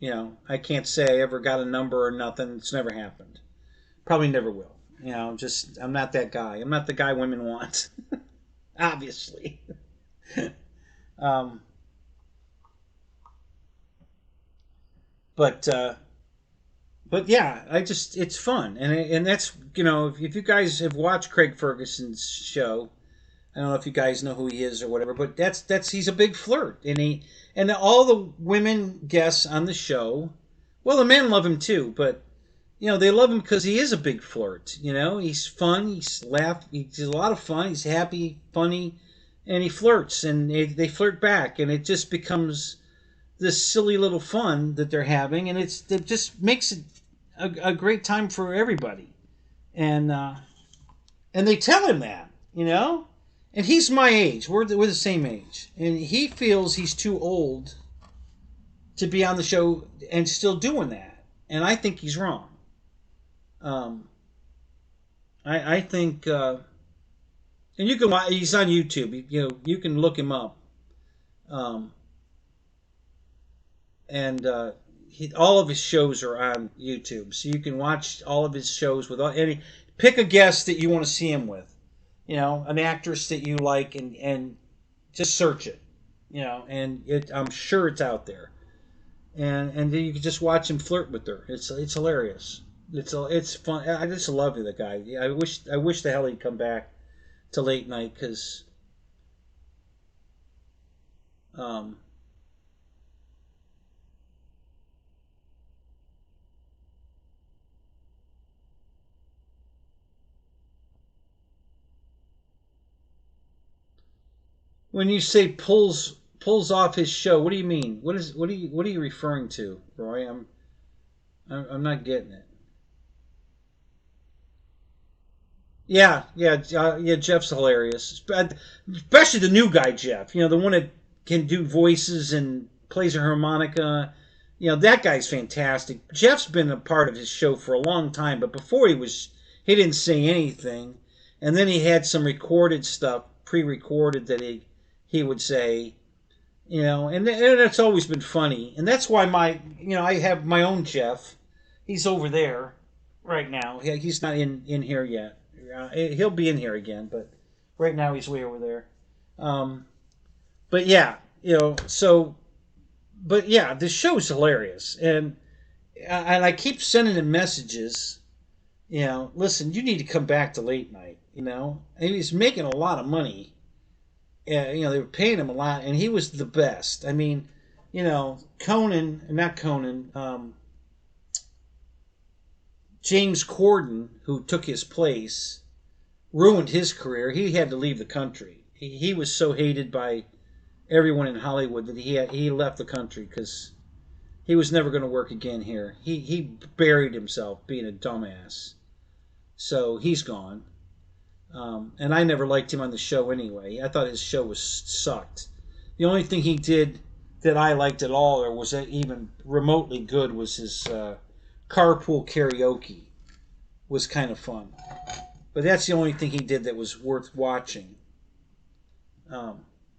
you know, I can't say I ever got a number or nothing. It's never happened. Probably never will. You know, just I'm not that guy. I'm not the guy women want. Obviously. um, but yeah, it's fun, and that's if you guys have watched Craig Ferguson's show, I don't know if you guys know who he is or whatever, but that's he's a big flirt, and all the women guests on the show, well, the men love him too, but they love him because he is a big flirt. He's fun, he's a lot of fun, he's happy, funny, and he flirts, and they flirt back, and it just becomes this silly little fun that they're having, and it just makes it a great time for everybody, and they tell him that, and he's my age. We're the same age, and he feels he's too old to be on the show and still doing that, and I think he's wrong. I think, and you can watch. He's on YouTube. You can look him up. And all of his shows are on YouTube, so you can watch all of his shows without any. Pick a guest that you want to see him with, an actress that you like, and just search it, and I'm sure it's out there, and then you can just watch him flirt with her. It's hilarious. It's fun. I just love the guy. I wish the hell he'd come back to late night because. When you say pulls off his show, what do you mean? What are you referring to, Roy? I'm not getting it. Yeah. Jeff's hilarious, especially the new guy, Jeff. The one that can do voices and plays a harmonica. That guy's fantastic. Jeff's been a part of his show for a long time, but before he didn't say anything, and then he had some recorded stuff, pre-recorded that he would say, and that's always been funny, and that's why I have my own Jeff. He's over there right now. He's not in here yet. He'll be in here again, but right now he's way over there. But yeah, but yeah, this show's hilarious, and I keep sending him messages. Listen, you need to come back to late night. And he's making a lot of money. They were paying him a lot, and he was the best. I mean, not Conan, James Corden, who took his place, ruined his career. He had to leave the country. He was so hated by everyone in Hollywood that he left the country because he was never going to work again here. He buried himself being a dumbass. So he's gone. And I never liked him on the show anyway. I thought his show sucked. The only thing he did that I liked at all, or was even remotely good, was his carpool karaoke. Was kind of fun. But that's the only thing he did that was worth watching.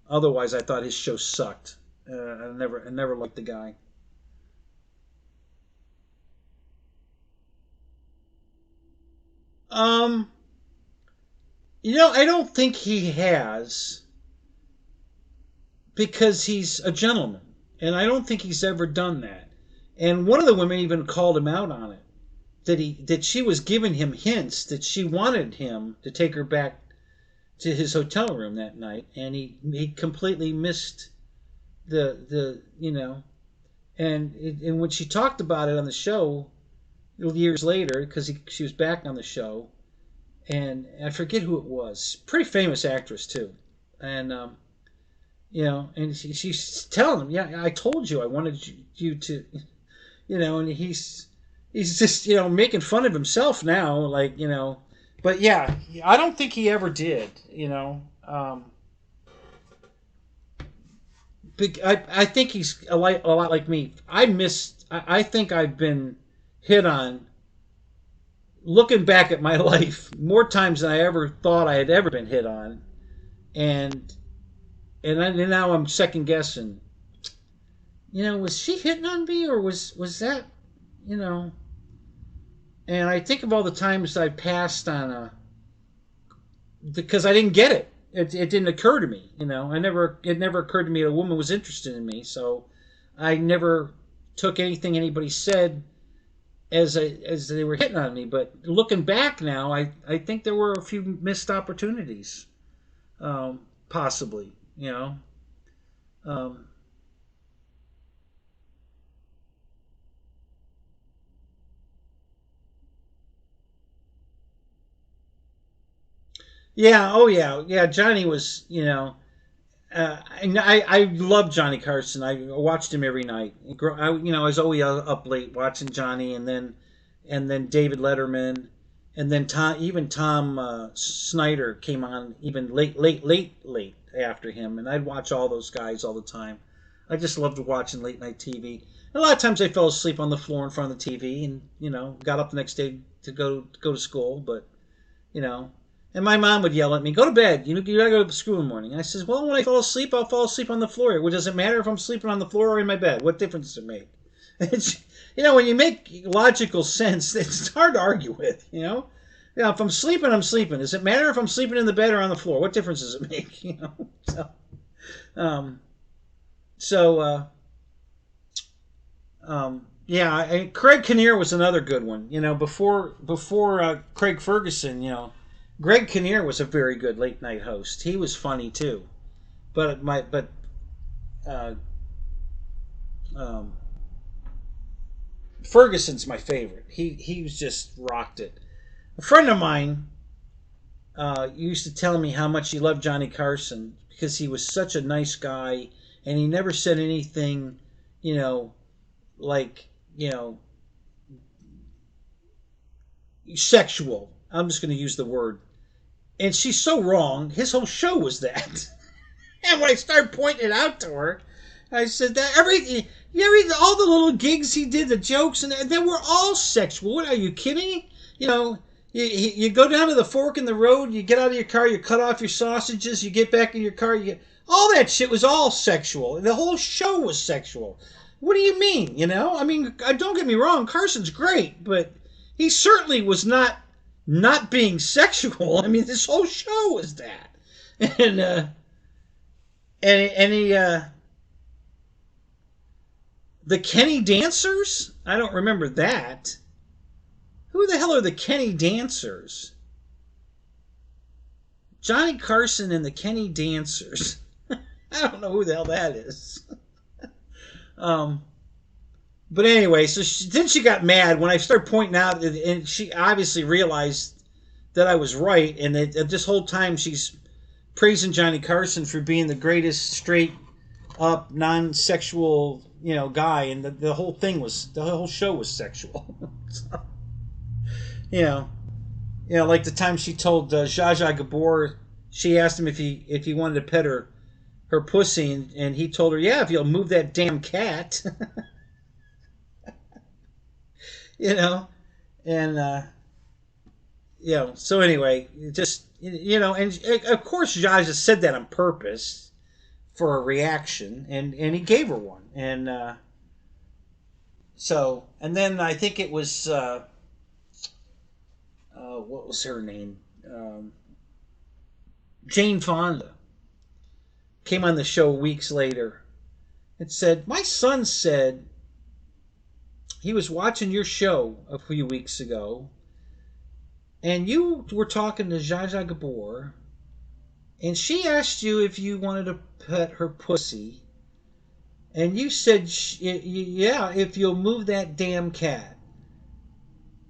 Otherwise, I thought his show sucked. I never liked the guy. I don't think he has, because he's a gentleman, and I don't think he's ever done that. And one of the women even called him out on it, that she was giving him hints that she wanted him to take her back to his hotel room that night, and he completely missed the and when she talked about it on the show years later, because she was back on the show. And I forget who it was. Pretty famous actress too, and and she's telling him, "Yeah, I told you I wanted you to," and he's just, making fun of himself now, like, But yeah, I don't think he ever did, I think he's a lot like me. I think I've been hit on, looking back at my life, more times than I ever thought I had ever been hit on. And now I'm second guessing. Was she hitting on me, or was that, you know? And I think of all the times I passed on because I didn't get it. It didn't occur to me. It never occurred to me a woman was interested in me. So I never took anything anybody said as they were hitting on me. But looking back now, I think there were a few missed opportunities, possibly. Um, yeah. Oh yeah. Yeah. Johnny was. I love Johnny Carson. I watched him every night. I was always up late watching Johnny, and then David Letterman, and then Tom Snyder came on even late after him, and I'd watch all those guys all the time. I just loved watching late night TV. And a lot of times I fell asleep on the floor in front of the TV, and got up the next day to go to school, but you know. And my mom would yell at me, "Go to bed. You gotta go to school in the morning." I says, "Well, when I fall asleep, I'll fall asleep on the floor. Well, does it matter if I'm sleeping on the floor or in my bed? What difference does it make?" It's, when you make logical sense, it's hard to argue with. If I'm sleeping, I'm sleeping. Does it matter if I'm sleeping in the bed or on the floor? What difference does it make? So, um, so yeah. Craig Kinnear was another good one. Before Craig Ferguson, Greg Kinnear was a very good late night host. He was funny too, but uh, um, Ferguson's my favorite. He was just rocked it. A friend of mine used to tell me how much he loved Johnny Carson because he was such a nice guy and he never said anything, like sexual. I'm just going to use the word. And she's so wrong. His whole show was that. And when I started pointing it out to her, I said that all the little gigs he did, the jokes, and they were all sexual. What, are you kidding? You go down to the fork in the road, you get out of your car, you cut off your sausages, you get back in your car, all that shit was all sexual. The whole show was sexual. What do you mean? Don't get me wrong, Carson's great, but he certainly was not being sexual. This whole show was that. And he the Kenny Dancers? I don't remember that. Who the hell are the Kenny Dancers? Johnny Carson and the Kenny Dancers. I don't know who the hell that is. But anyway, so then she got mad when I started pointing out, and she obviously realized that I was right, and that this whole time she's praising Johnny Carson for being the greatest straight up non-sexual guy, and the whole show was sexual. So, like the time she told Zsa Zsa Gabor, she asked him if he wanted to pet her pussy, and he told her, "Yeah, if you'll move that damn cat." And so anyway, just and of course Zsa Zsa said that on purpose for a reaction, and he gave her one, and and then I think it was what was her name, Jane Fonda came on the show weeks later and said, "My son said he was watching your show a few weeks ago, and you were talking to Zsa Zsa Gabor, and she asked you if you wanted to pet her pussy, and you said, yeah, if you'll move that damn cat."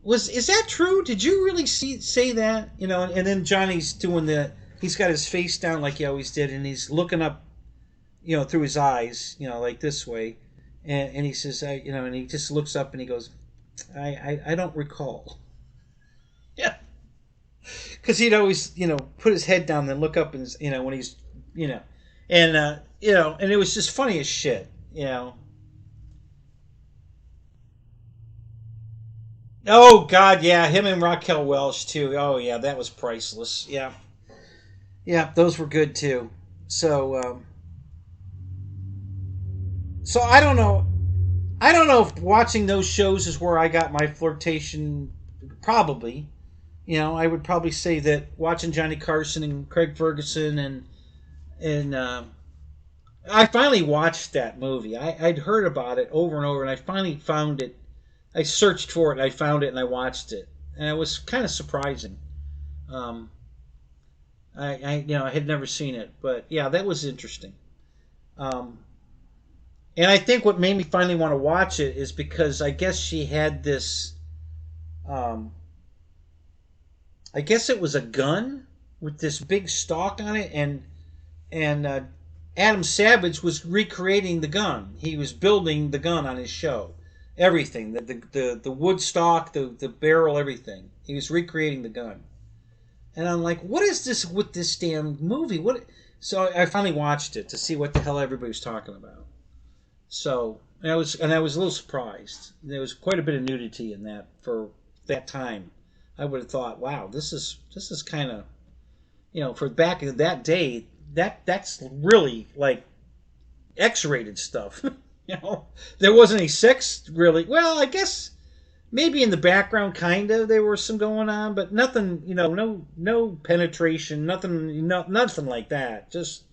Is that true? Did you really say that? And then Johnny's doing he's got his face down like he always did, and he's looking up, through his eyes, like this way. And he says, and he just looks up and he goes, I don't recall. Yeah, because he'd always put his head down and look up and when he's you know, and and it was just funny as shit. Oh God, yeah, him and Raquel Welch too. Oh yeah, that was priceless. Yeah, yeah, those were good too. So so I don't know. I don't know if watching those shows is where I got my flirtation. Probably, I would probably say that watching Johnny Carson and Craig Ferguson and I finally watched that movie. I'd heard about it over and over, and I finally found it. I searched for it, and I found it, and I watched it, and it was kind of surprising. Um, I had never seen it, but yeah, that was interesting. Um, and I think what made me finally want to watch it is because I guess she had this. Um, I guess it was a gun with this big stalk on it, and Adam Savage was recreating the gun. He was building the gun on his show. Everything, the wood stock, the barrel, everything. He was recreating the gun. And I'm like, what is this with this damn movie? What? So I finally watched it to see what the hell everybody was talking about. So and I was a little surprised. There was quite a bit of nudity in that for that time. I would have thought, wow, this is kind of for back in that day, that's really like X-rated stuff. There wasn't any sex really. Well, I guess maybe in the background, kind of there was some going on, but nothing. No penetration, nothing, nothing like that. Just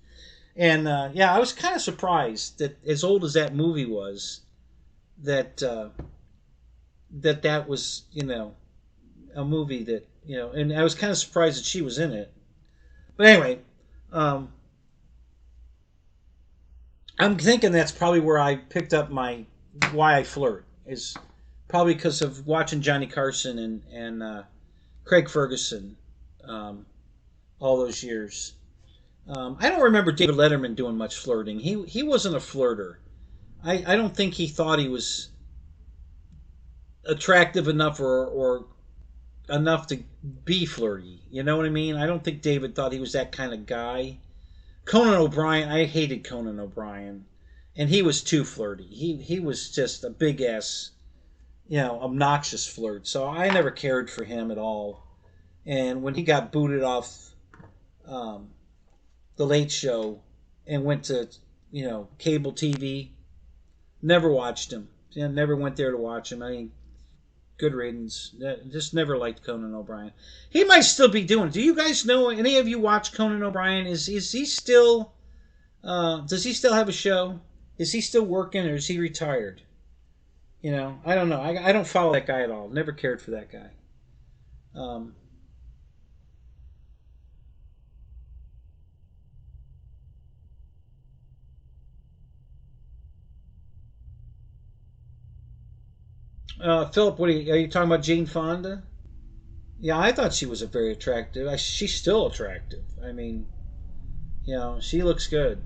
and yeah, I was kind of surprised that as old as that movie was, that that was a movie that and I was kind of surprised that she was in it. But anyway, um, I'm thinking that's probably where I picked up my why I flirt is probably because of watching Johnny Carson and Craig Ferguson all those years. I don't remember David Letterman doing much flirting. He wasn't a flirter. I don't think he thought he was attractive enough or enough to be flirty. You know what I mean? I don't think David thought he was that kind of guy. Conan O'Brien, I hated Conan O'Brien, and he was too flirty. He was just a big ass, obnoxious flirt. So I never cared for him at all. And when he got booted off um, the Late Show and went to cable TV, never watched him. Yeah, never went there to watch him. I mean, good riddance. Just never liked Conan O'Brien. He might still be doing it. Do you guys know? Any of you watch Conan O'Brien? Is he still? Does he still have a show? Is he still working, or is he retired? I don't know. I don't follow that guy at all. Never cared for that guy. Um, Philip, are you talking about Jane Fonda? Yeah, I thought she was a very attractive. She's still attractive. I mean, she looks good.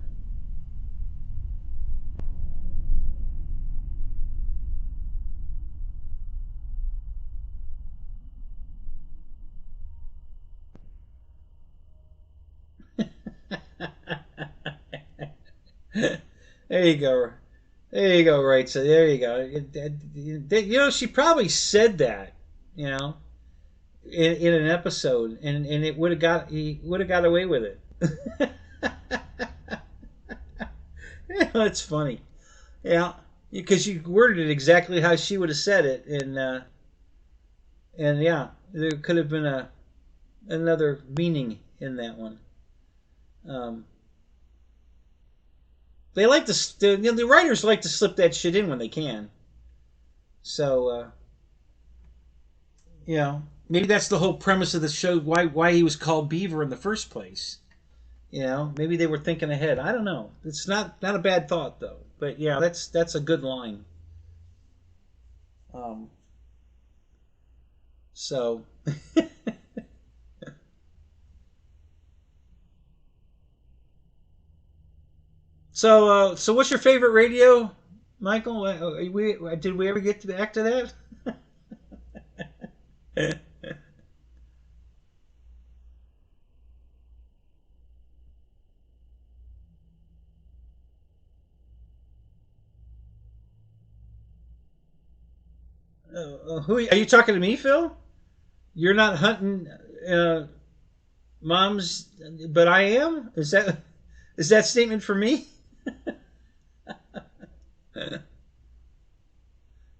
There you go. There you go, right? So there you go. She probably said that, you know, in an episode, and it would have he would have got away with it. Yeah, that's funny. Yeah, because you worded it exactly how she would have said it, and yeah, there could have been another meaning in that one. Um, they like to the writers like to slip that shit in when they can. So maybe that's the whole premise of the show. Why he was called Beaver in the first place. Maybe they were thinking ahead. I don't know. It's not a bad thought though. But yeah, that's a good line. Um, so so what's your favorite radio, Michael? Did we ever get back to that? Who are you talking to me, Phil? You're not hunting moms, but I am. Is that statement for me?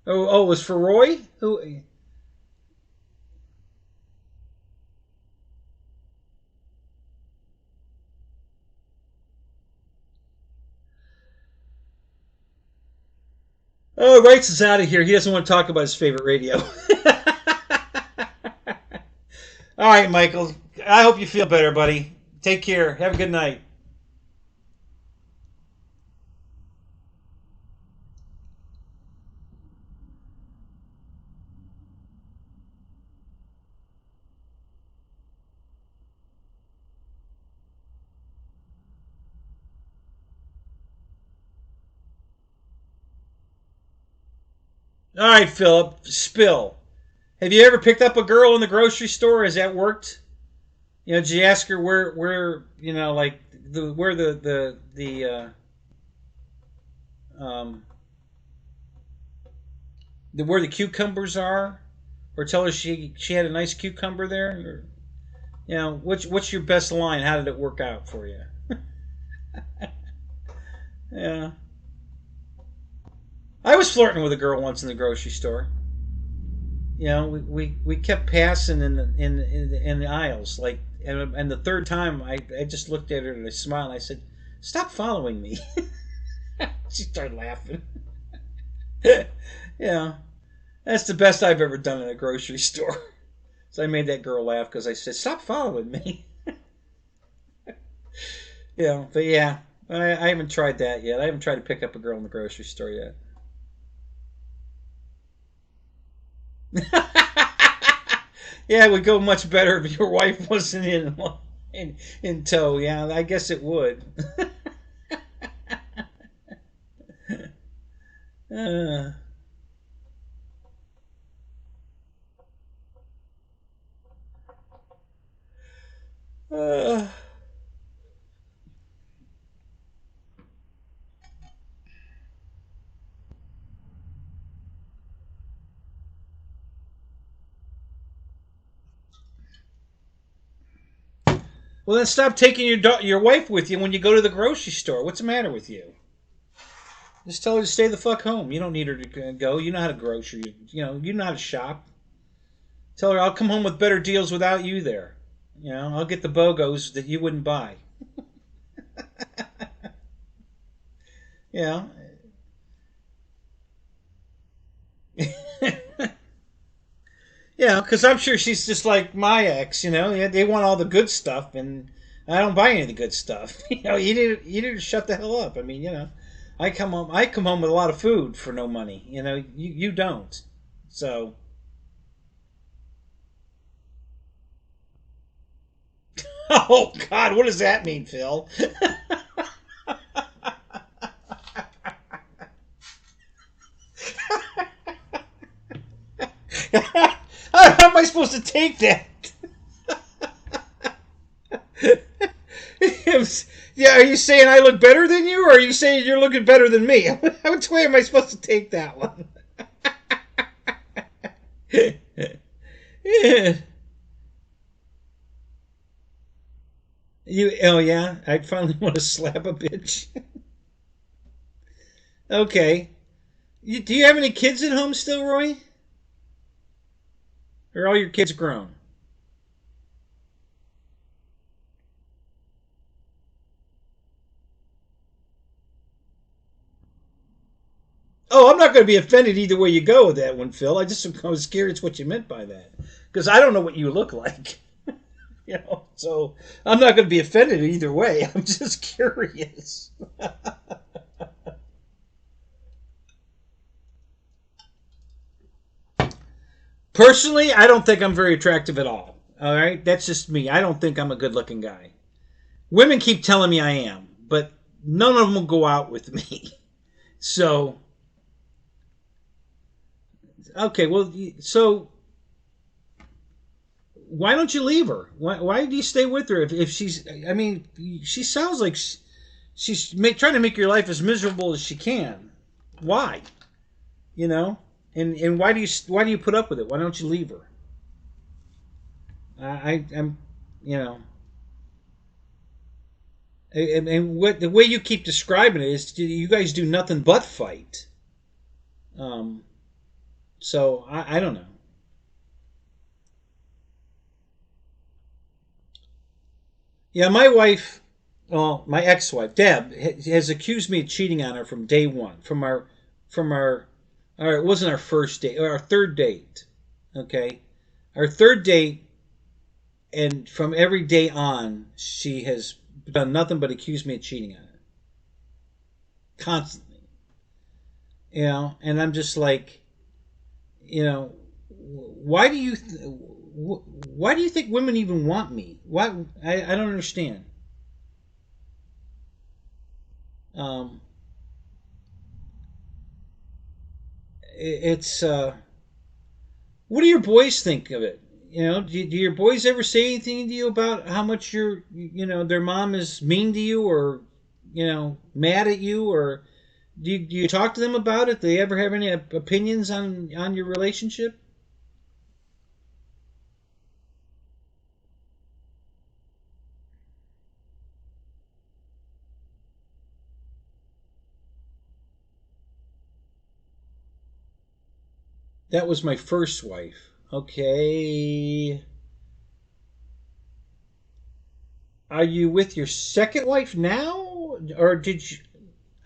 Oh, it was for Roy. Who? Oh, Wrights is out of here. He doesn't want to talk about his favorite radio. All right, Michael. I hope you feel better, buddy. Take care. Have a good night. All right, Philip. Spill. Have you ever picked up a girl in the grocery store? Has that worked? Did you ask her where, like where where the cucumbers are, or tell her she had a nice cucumber there? Or, what's your best line? How did it work out for you? Yeah, I was flirting with a girl once in the grocery store. We kept passing in the aisles, like, and the third time I just looked at her and I smiled and I said, "Stop following me." She started laughing. Yeah, that's the best I've ever done in a grocery store. So I made that girl laugh because I said, "Stop following me." But yeah, I haven't tried that yet. I haven't tried to pick up a girl in the grocery store yet. Yeah, it would go much better if your wife wasn't in tow. Yeah, I guess it would. uh, uh, well, then stop taking your wife with you when you go to the grocery store. What's the matter with you? Just tell her to stay the fuck home. You don't need her to go. You know how to grocery. You know how to shop. Tell her I'll come home with better deals without you there. I'll get the BOGOs that you wouldn't buy. Yeah. Yeah, because I'm sure she's just like my ex. They want all the good stuff, and I don't buy any of the good stuff. You need to shut the hell up. I mean, I come home with a lot of food for no money. You don't. So, oh God, what does that mean, Phil? How am I supposed to take that? Yeah, are you saying I look better than you, or are you saying you're looking better than me? Which way am I supposed to take that one? Oh yeah, I finally want to slap a bitch. Okay. Do you have any kids at home still, Roy? Or are all your kids grown? Oh, I'm not going to be offended either way you go with that one, Phil. I was curious what you meant by that, because I don't know what you look like. So I'm not going to be offended either way. I'm just curious. Personally, I don't think I'm very attractive at all. All right, that's just me. I don't think I'm a good-looking guy. Women keep telling me I am, but none of them will go out with me. So, okay, well, so why don't you leave her? Why do you stay with her if she's? I mean, she sounds like she's trying to make your life as miserable as she can. Why? You know, and why do you put up with it? Why don't you leave her? I'm, you know, and what the way you keep describing it is, you guys do nothing but fight. Um, so I don't know. Yeah, my wife, well, my ex-wife Deb has accused me of cheating on her from day one, from our it wasn't our first date, our third date. Okay, our third date, and from every day on, she has done nothing but accuse me of cheating on her constantly. You know, and I'm just like, you know, why do you why do you think women even want me? Why I don't understand. Um, it's what do your boys think of it? You know, do your boys ever say anything to you about how much their mom is mean to you, or mad at you, or do you talk to them about it? Do they ever have any opinions on your relationship? That was my first wife. Okay. Are you with your second wife now, or did you?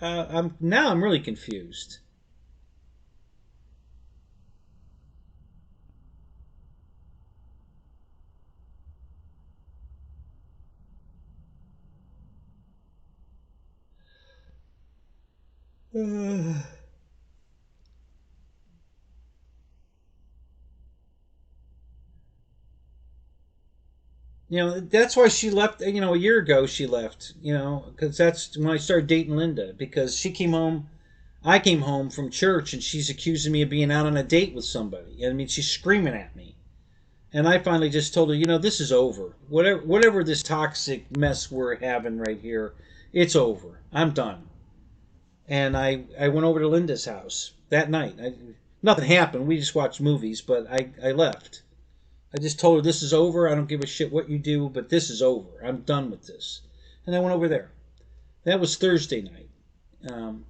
I'm really confused. Uh, that's why she left. A year ago she left. Because that's when I started dating Linda. Because she came home, I came home from church, and she's accusing me of being out on a date with somebody. I mean, she's screaming at me. And I finally just told her, this is over. Whatever this toxic mess we're having right here, it's over. I'm done. And I went over to Linda's house that night. Nothing happened. We just watched movies, but I left. I just told her, this is over. I don't give a shit what you do, but this is over. I'm done with this. And I went over there. That was Thursday night. Um,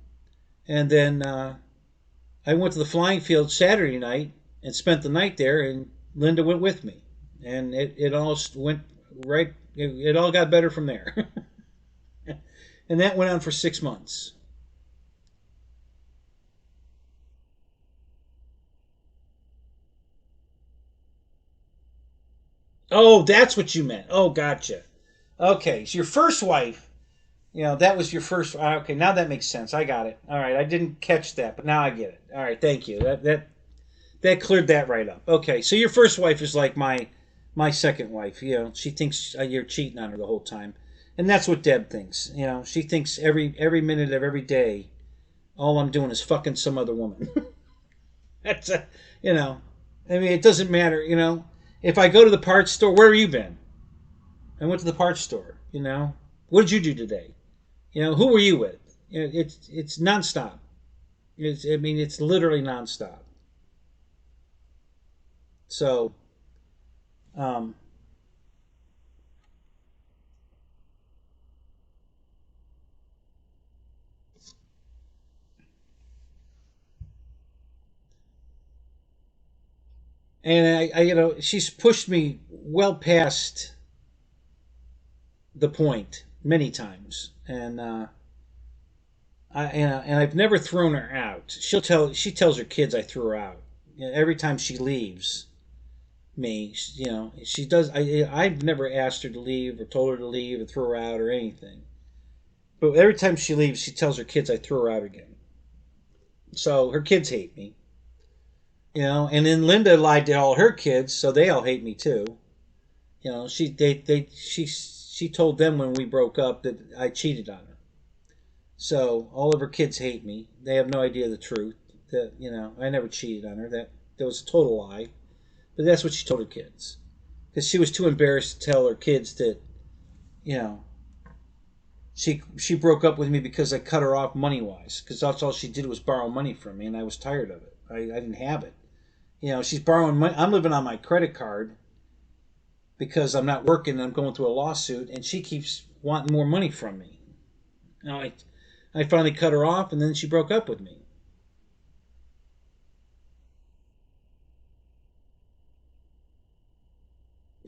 and then I went to the flying field Saturday night and spent the night there, and Linda went with me. And it all went right, it all got better from there. And that went on for 6 months. Oh, that's what you meant. Oh, gotcha. Okay, so your first wife, that was your first. Okay, now that makes sense. I got it. All right, I didn't catch that, but now I get it. All right, thank you. That cleared that right up. Okay, so your first wife is like my second wife. She thinks you're cheating on her the whole time, and that's what Deb thinks. She thinks every minute of every day, all I'm doing is fucking some other woman. That's a, you know, I mean, it doesn't matter. If I go to the parts store, where have you been? I went to the parts store. What did you do today? Who were you with? It's nonstop. It's literally nonstop. So, um, and she's pushed me well past the point many times, and I've never thrown her out. She tells her kids I threw her out. Every time she leaves me, she does. I've never asked her to leave or told her to leave or throw her out or anything. But every time she leaves, she tells her kids I threw her out again. So her kids hate me. And then Linda lied to all her kids, so they all hate me too. She told them when we broke up that I cheated on her. So all of her kids hate me. They have no idea the truth. That I never cheated on her. That was a total lie. But that's what she told her kids. because she was too embarrassed to tell her kids that, you know, she broke up with me because I cut her off money wise. Because that's all she did was borrow money from me, and I was tired of it. I didn't have it. You know, she's borrowing money. I'm living on my credit card because I'm not working and I'm going through a lawsuit, and she keeps wanting more money from me. You know, I finally cut her off, and then she broke up with me.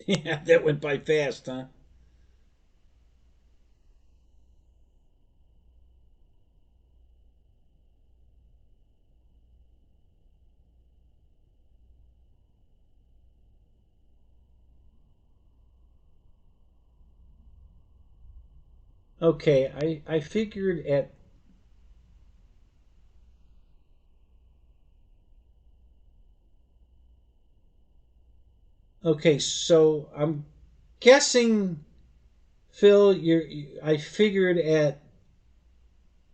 Yeah, that went by fast, huh? Okay, I figured at okay, so I'm guessing, Phil, I figured at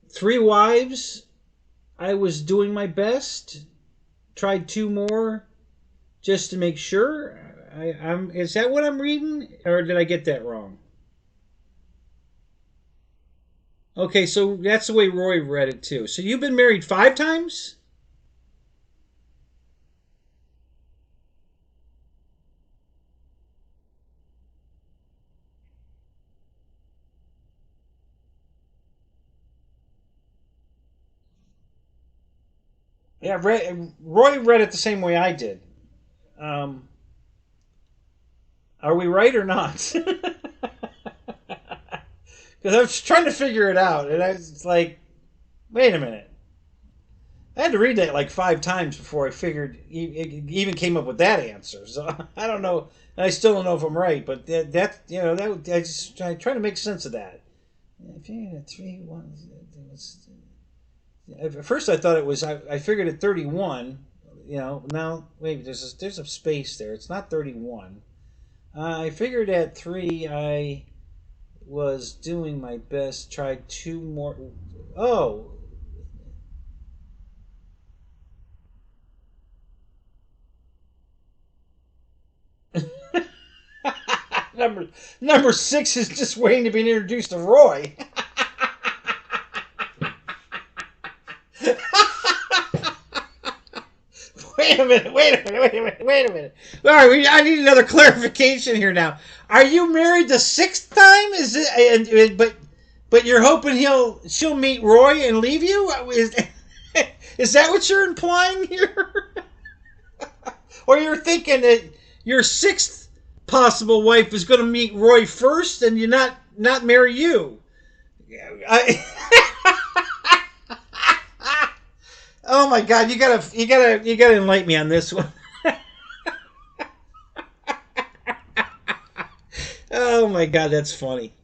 three wives I was doing my best. Tried two more just to make sure. I'm is that what I'm reading, or did I get that wrong? Okay, so that's the way Roy read it too. So you've been married five times? Yeah, Roy read it the same way I did. Um, are we right or not? Because I was trying to figure it out, and I was like, wait a minute. I had to read that like five times before I figured even came up with that answer. So I don't know. I still don't know if I'm right, but that you know that I try to make sense of that. If you had three ones, at first I thought it was I figured at 31. You know, now wait, there's a space there. It's not 31. I figured at three I was doing my best. Tried two more. Oh, number number six is just waiting to be introduced to Roy. Wait a minute, wait a minute, wait a minute, wait a minute. All right, I need another clarification here now. Are you married the sixth time? Is it? But you're hoping she'll meet Roy and leave you? Is that what you're implying here? Or you're thinking that your sixth possible wife is going to meet Roy first, and you not marry you? I, oh my God, you gotta enlighten me on this one. Oh my God, that's funny.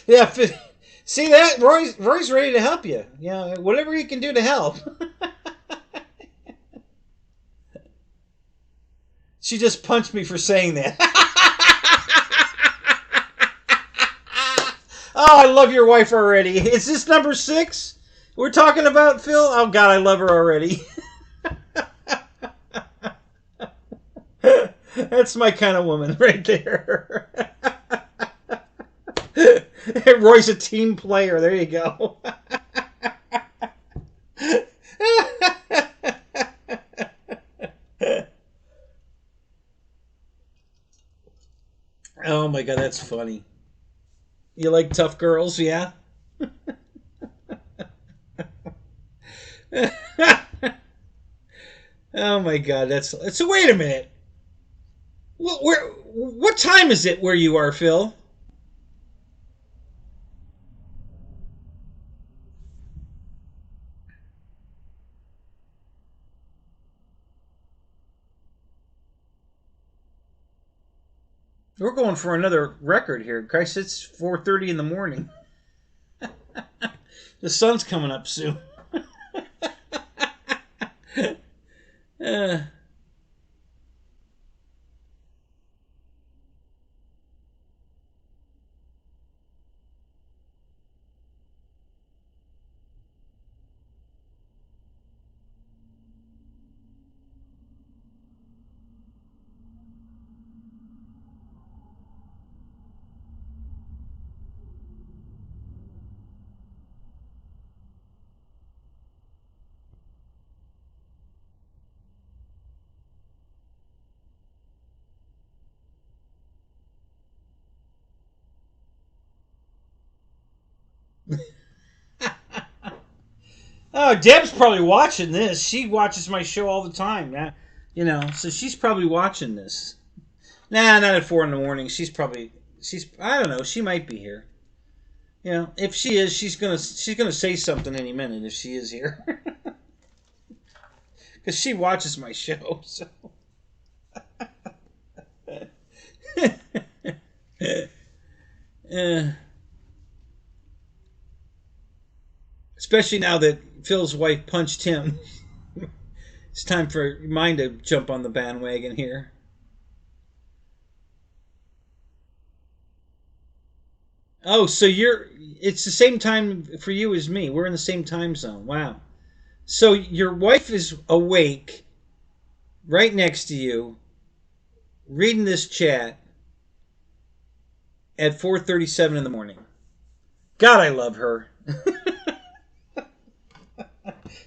Yeah, see that Roy's ready to help you. Yeah, whatever he can do to help. She just punched me for saying that. Oh, I love your wife already. Is this number six we're talking about, Phil? Oh God, I love her already. That's my kind of woman right there. Roy's a team player. There you go. Oh my God, that's funny. You like tough girls, yeah? Oh my God, that's so. Wait a minute. What time is it where you are, Phil? We're going for another record here. Christ, it's 4:30 in the morning. The sun's coming up soon. uh, oh, Deb's probably watching this. She watches my show all the time. Yeah, you know, so she's probably watching this. Nah, not at 4 in the morning. She's I don't know. She might be here. You know, if she is, she's gonna say something any minute if she is here, because she watches my show. So, especially now that Phil's wife punched him, it's time for mine to jump on the bandwagon here. Oh, so it's the same time for you as me. We're in the same time zone. Wow. So your wife is awake right next to you, reading this chat at 4:37 in the morning. God, I love her.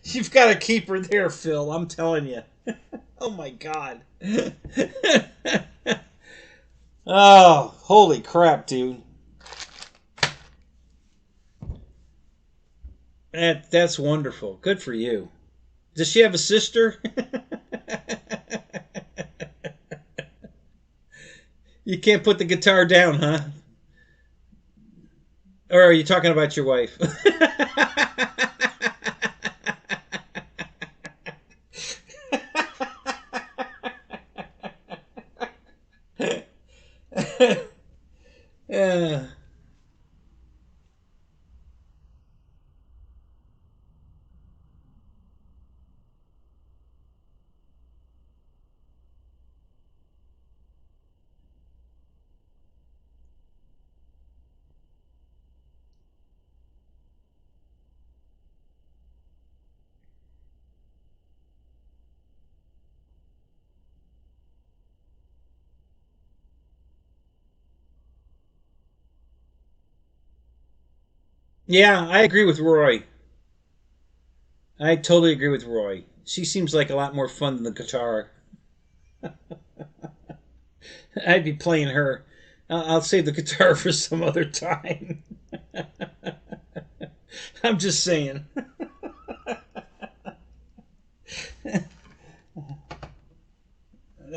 You've got to keep her there, Phil. I'm telling you. Oh my God. Oh, holy crap, dude. That's wonderful. Good for you. Does she have a sister? You can't put the guitar down, huh? Or are you talking about your wife? Yeah. Yeah, I agree with Roy. I totally agree with Roy. She seems like a lot more fun than the guitar. I'd be playing her. I'll save the guitar for some other time. I'm just saying.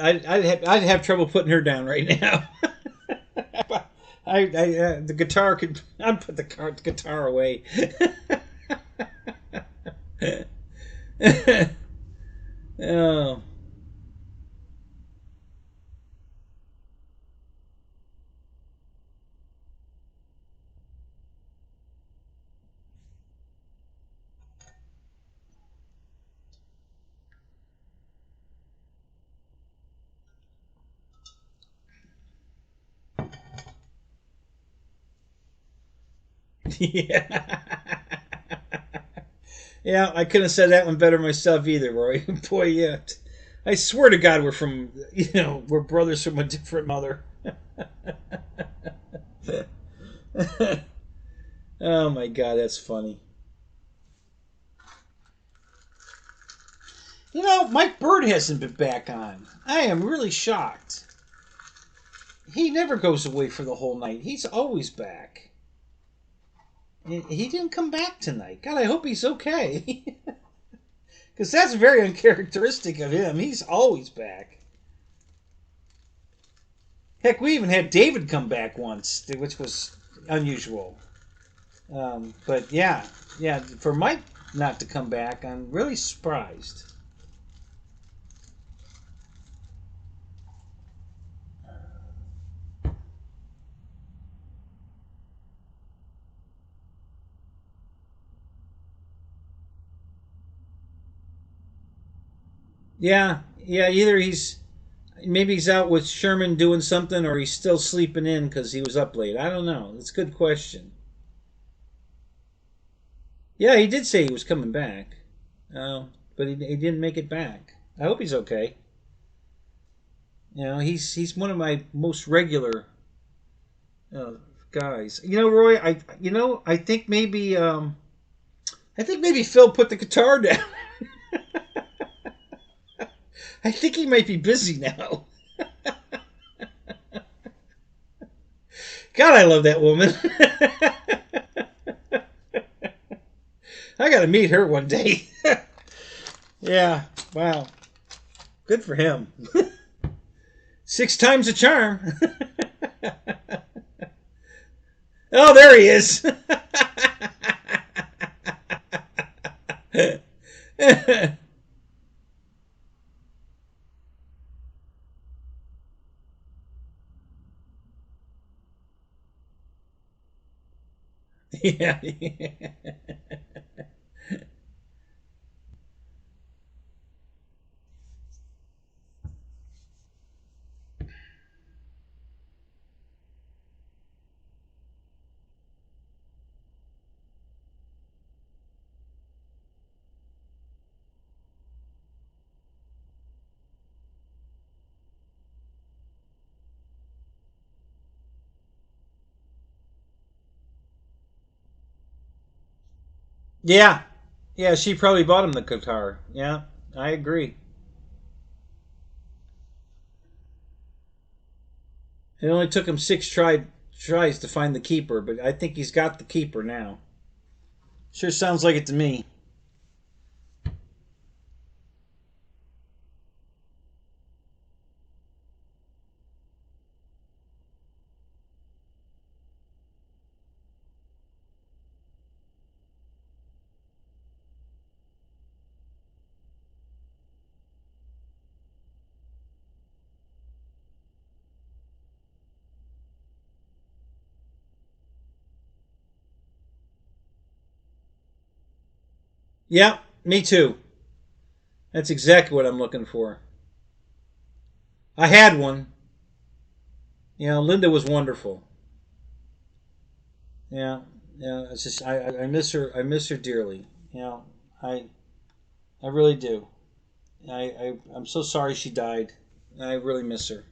I'd have trouble putting her down right now. The guitar could. I'd put the guitar away. Oh. Yeah. Yeah, I couldn't have said that one better myself either, Roy. Boy, yeah. I swear to God, we're brothers from a different mother. Oh my God, that's funny. You know, Mike Bird hasn't been back on. I am really shocked. He never goes away for the whole night. He's always back. He didn't come back tonight. God, I hope he's okay. Because that's very uncharacteristic of him. He's always back. Heck, we even had David come back once, which was unusual. But yeah, for Mike not to come back, I'm really surprised. Yeah, yeah. Maybe he's out with Sherman doing something, or he's still sleeping in because he was up late. I don't know. It's a good question. Yeah, he did say he was coming back, but he didn't make it back. I hope he's okay. You know, he's one of my most regular uh, guys. You know, Roy. I think maybe Phil put the guitar down. I think he might be busy now. God, I love that woman. I got to meet her one day. Yeah, wow. Good for him. Six times a charm. Oh, there he is. Yeah. Yeah. Yeah, she probably bought him the guitar. Yeah, I agree. It only took him tries to find the keeper, but I think he's got the keeper now. Sure sounds like it to me. Yeah, me too. That's exactly what I'm looking for. I had one. You know, Linda was wonderful. Yeah, yeah. It's just I miss her. I miss her dearly. You know, I I really do. I'm so sorry she died. I really miss her.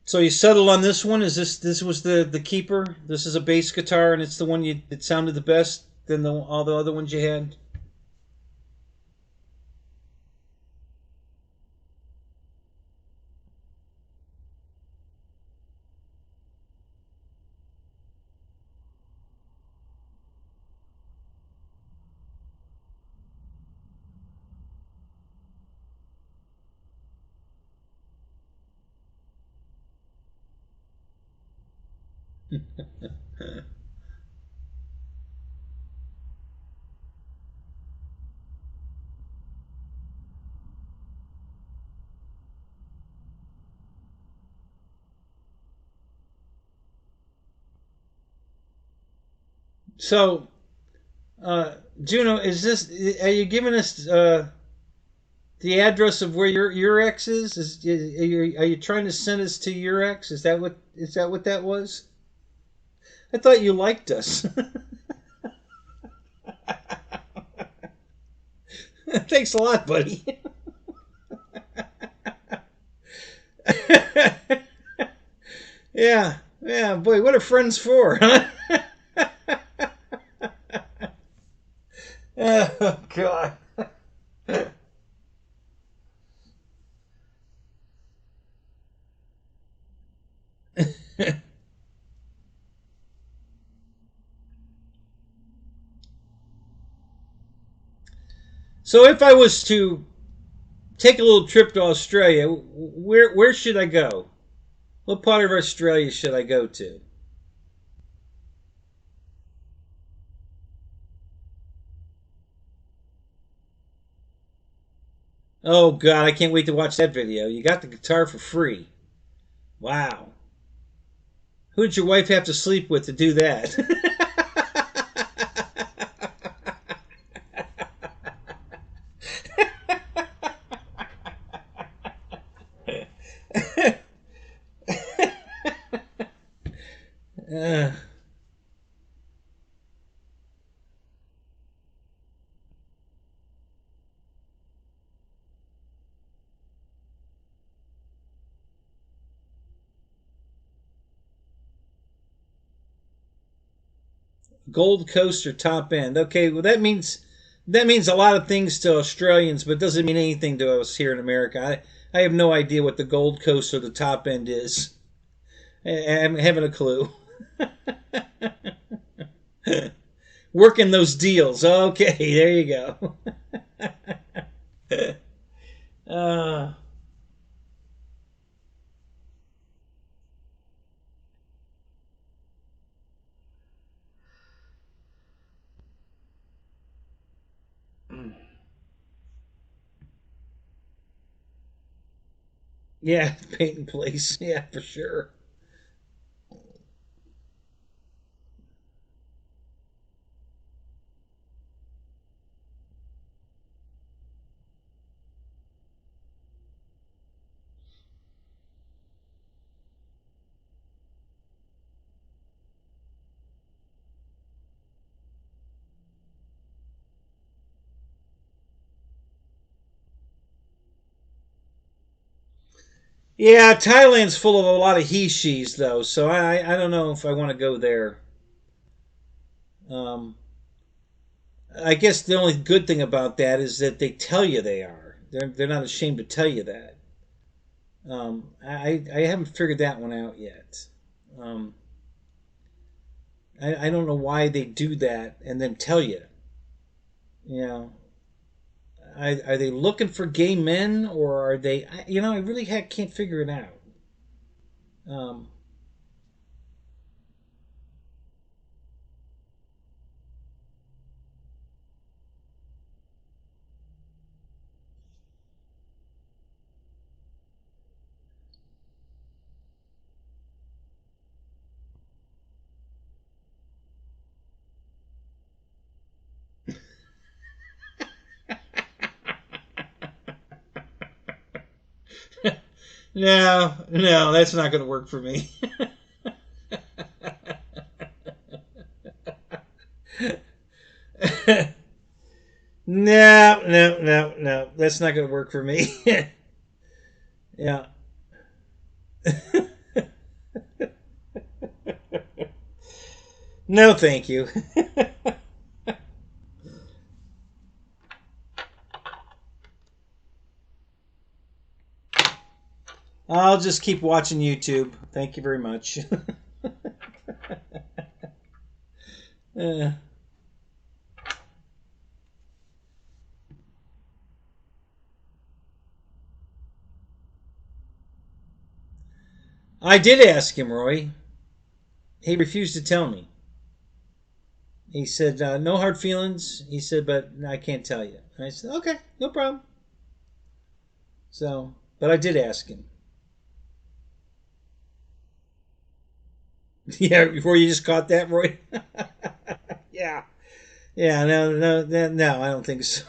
So you settled on this one? Is this was the keeper? This is a bass guitar, and it's the one you it sounded the best than all the other ones you had. So, Juno, is this? Are you giving us the address of where your ex is? Are you trying to send us to your ex? Is that what that was? I thought you liked us. Thanks a lot, buddy. Yeah, yeah, boy, what are friends for, huh? Oh God. So if I was to take a little trip to Australia, where should I go? What part of Australia should I go to? Oh God, I can't wait to watch that video. You got the guitar for free. Wow. Who did your wife have to sleep with to do that? uh, Gold Coast or top end. Okay, well that means a lot of things to Australians, but doesn't mean anything to us here in America. I have no idea what the Gold Coast or the top end is. I'm having a clue. Working those deals. Okay, there you go. uh, yeah, painting place. Yeah, for sure. Yeah, Thailand's full of a lot of he she's though, so I don't know if I want to go there. Um, I guess the only good thing about that is that they tell you they are. They're not ashamed to tell you that. I haven't figured that one out yet. Um, I don't know why they do that and then tell you. You know, are they looking for gay men or are they? You know, I really can't figure it out. Um, no, no, that's not going to work for me. No, no, no, no. That's not going to work for me. Yeah. No, thank you. I'll just keep watching YouTube. Thank you very much. uh, I did ask him, Roy. He refused to tell me. He said, no hard feelings. He said, but I can't tell you. I said, okay, no problem. So, but I did ask him. Yeah, before you just caught that, Roy? Yeah. Yeah, no, no, no, no, I don't think so.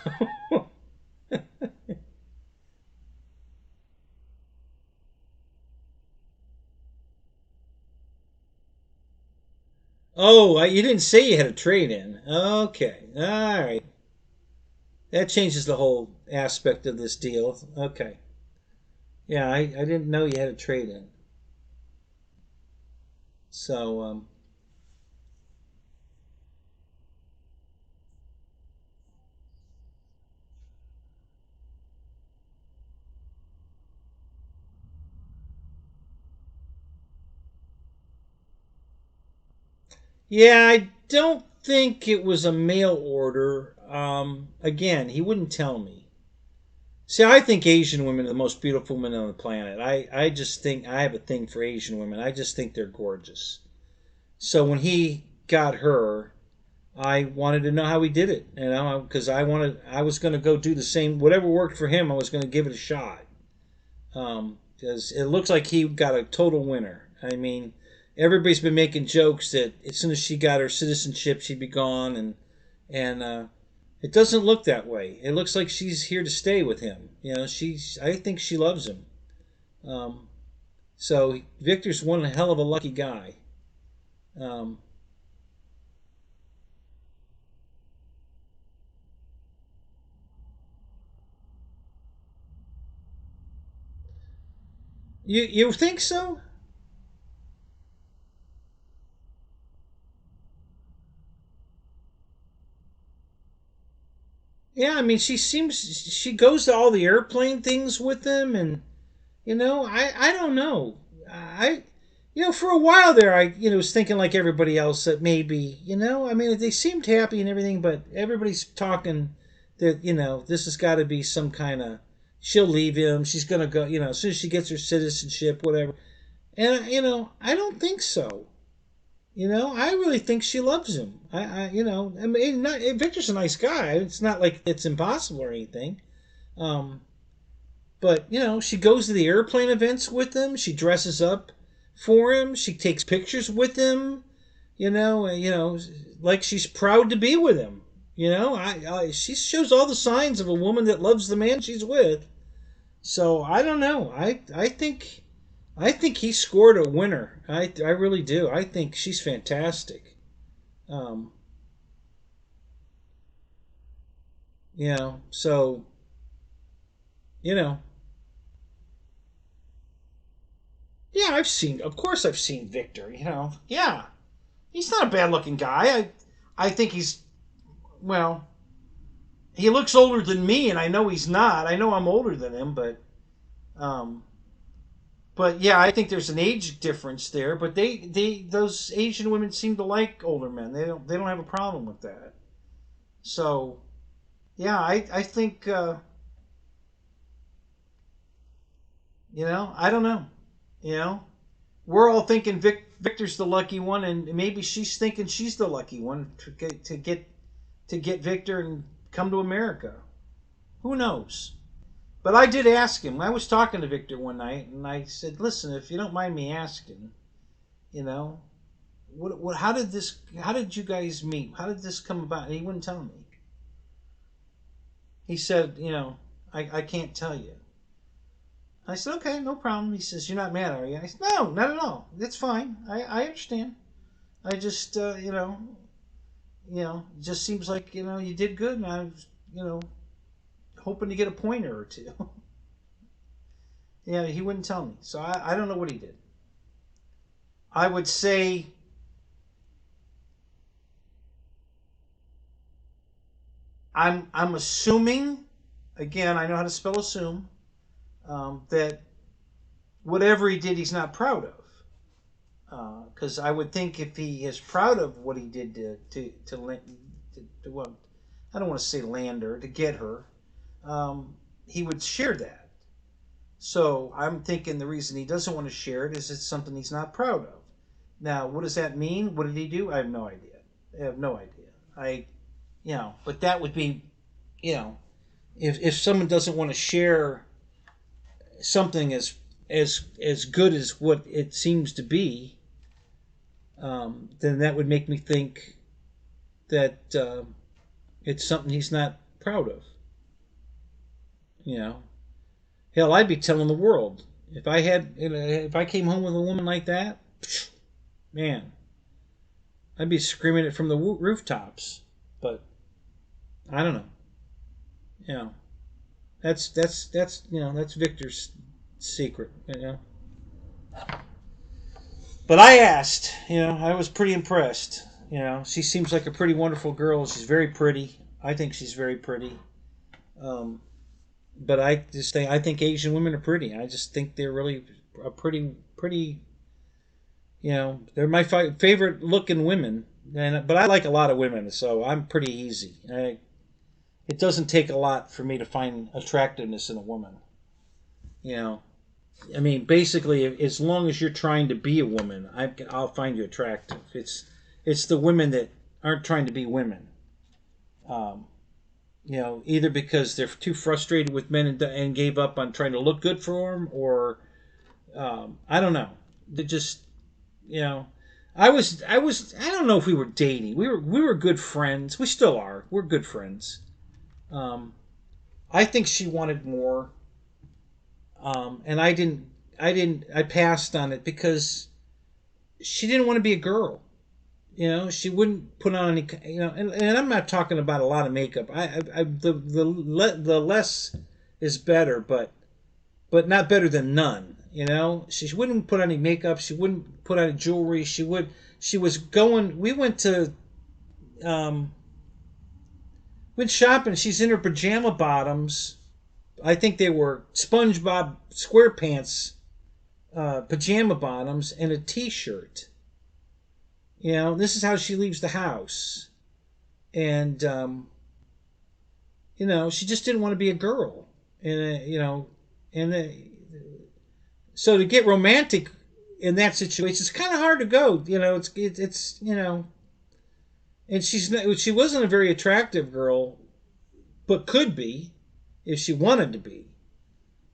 Oh, you didn't say you had a trade in. Okay. All right. That changes the whole aspect of this deal. Okay. Yeah, I didn't know you had a trade in. So, yeah, I don't think it was a mail order. Again, he wouldn't tell me. See, I think Asian women are the most beautiful women on the planet. I just think I have a thing for Asian women. I just think they're gorgeous. So when he got her, I wanted to know how he did it, you know, because I was going to go do the same. Whatever worked for him, I was going to give it a shot. because it looks like he got a total winner. I mean, everybody's been making jokes that as soon as she got her citizenship, she'd be gone, and it doesn't look that way. It looks like she's here to stay with him. I think she loves him. So Victor's one hell of a lucky guy. Um, you think so? Yeah, I mean, she goes to all the airplane things with him, and I don't know. For a while there, I was thinking like everybody else that maybe I mean, they seemed happy and everything, but everybody's talking that this has got to be some kind of she'll leave him. She's gonna go as soon as she gets her citizenship, whatever. And I don't think so. I really think she loves him. I mean, Victor's a nice guy. It's not like it's impossible or anything. Um, but she goes to the airplane events with him. She dresses up for him. She takes pictures with him. Like she's proud to be with him. She shows all the signs of a woman that loves the man she's with. So I don't know. I think he scored a winner. I really do. I think she's fantastic. Um, so you know, yeah, of course, I've seen Victor. Yeah, he's not a bad-looking guy. I think well, he looks older than me, and I know he's not. I know I'm older than him, um, but yeah, I think there's an age difference there. But those Asian women seem to like older men. They don't have a problem with that. So yeah, I think I don't know. You know, we're all thinking Victor's the lucky one, and maybe she's thinking she's the lucky one to get Victor and come to America. Who knows? But I did ask him. I was talking to Victor one night, and I said, "Listen, if you don't mind me asking, you know, how did you guys meet? How did this come about?" And he wouldn't tell me. He said, I can't tell you. I said, okay, no problem. He says, you're not mad, are you? I said, no, not at all. It's fine. I understand. I just, it just seems like, you did good, and I was, hoping to get a pointer or two. Yeah, he wouldn't tell me. So I don't know what he did. I would say, I'm assuming, again, I know how to spell assume, that whatever he did, he's not proud of. Because I would think if he is proud of what he did to well, I don't want to say land her, to get her, he would share that. So I'm thinking the reason he doesn't want to share it is it's something he's not proud of. Now, what does that mean? What did he do? I have no idea. I have no idea. But that would be, if someone doesn't want to share something as good as what it seems to be, then that would make me think that it's something he's not proud of. Hell, I'd be telling the world if I came home with a woman like that, man, I'd be screaming it from the rooftops. But I don't know. You know, that's Victor's secret. But I asked. I was pretty impressed. She seems like a pretty wonderful girl. She's very pretty. I think she's very pretty. But I think Asian women are pretty. I just think they're really a pretty. They're my favorite looking women. But I like a lot of women, so I'm pretty easy. It doesn't take a lot for me to find attractiveness in a woman. I mean, basically, as long as you're trying to be a woman, I'll find you attractive. It's the women that aren't trying to be women. Um, either because they're too frustrated with men and gave up on trying to look good for them, or I don't know. They just, you know, I don't know if we were dating. We were good friends. We still are. We're good friends. Um, I think she wanted more, and I passed on it because she didn't want to be a girl. You know, she wouldn't put on any. You know, and I'm not talking about a lot of makeup. The less is better, but not better than none. You know, she wouldn't put on any makeup. She wouldn't put on jewelry. She was going. We um, went shopping. She's in her pajama bottoms. I think they were SpongeBob SquarePants pajama bottoms and a T-shirt. You know, this is how she leaves the house, and you know, she just didn't want to be a girl, and you know, and so to get romantic in that situation, it's kind of hard to go. You know, it's you know, and she wasn't a very attractive girl, but could be if she wanted to be,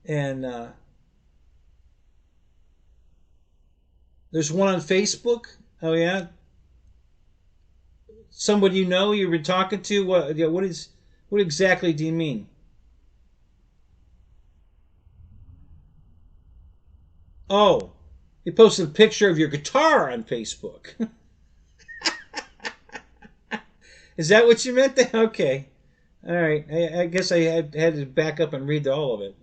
and there's one on Facebook. Oh yeah, somebody you know you've been talking to. What? Yeah, what exactly do you mean? Oh, you posted a picture of your guitar on Facebook. Is that what you meant? Okay, all right. I guess I had to back up and read all of it.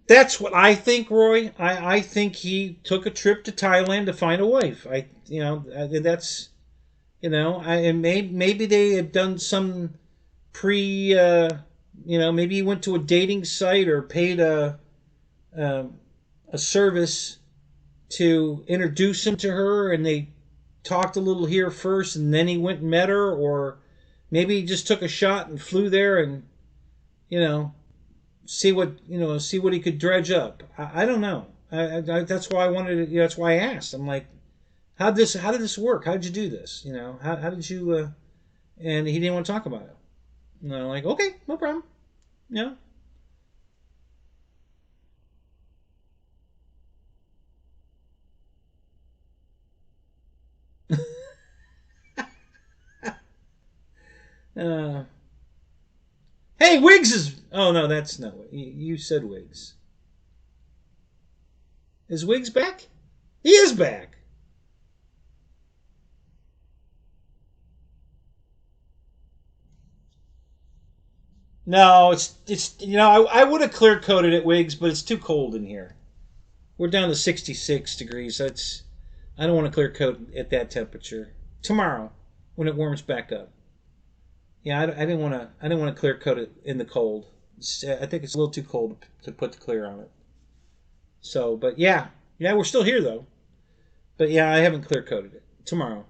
That's what I think, Roy. I think he took a trip to Thailand to find a wife. You know, that's, you know, and maybe they had done some pre, you know, maybe he went to a dating site or paid um, a service to introduce him to her, and they talked a little here first, and then he went and met her, or maybe he just took a shot and flew there and, you know, see what he could dredge up. I don't know. That's why I wanted to, you know, that's why I asked. I'm like, how did this work? How did you do this? You know, how did you? And he didn't want to talk about it. And I'm like, okay, no problem. Yeah. Uh, hey, Wiggs is. Oh no, that's not what you said. Wiggs is Wiggs back? He is back. No, it's you know I would have clear coated it, Wiggs, but it's too cold in here. We're down to 66 degrees. That's I don't want to clear coat at that temperature. Tomorrow, when it warms back up. Yeah, I didn't want to. I didn't want to clear coat it in the cold. I think it's a little too cold to put the clear on it. So, but yeah, yeah, we're still here though. But yeah, I haven't clear coated it. Tomorrow.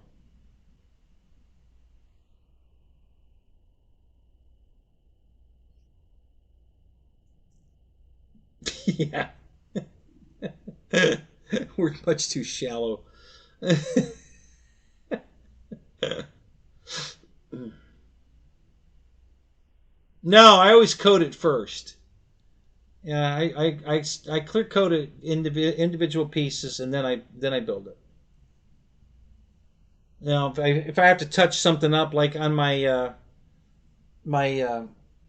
Yeah, we're much too shallow. No, I always coat it first. Yeah, I clear coat it individual pieces, and then I build it. You know, if I have to touch something up, like on my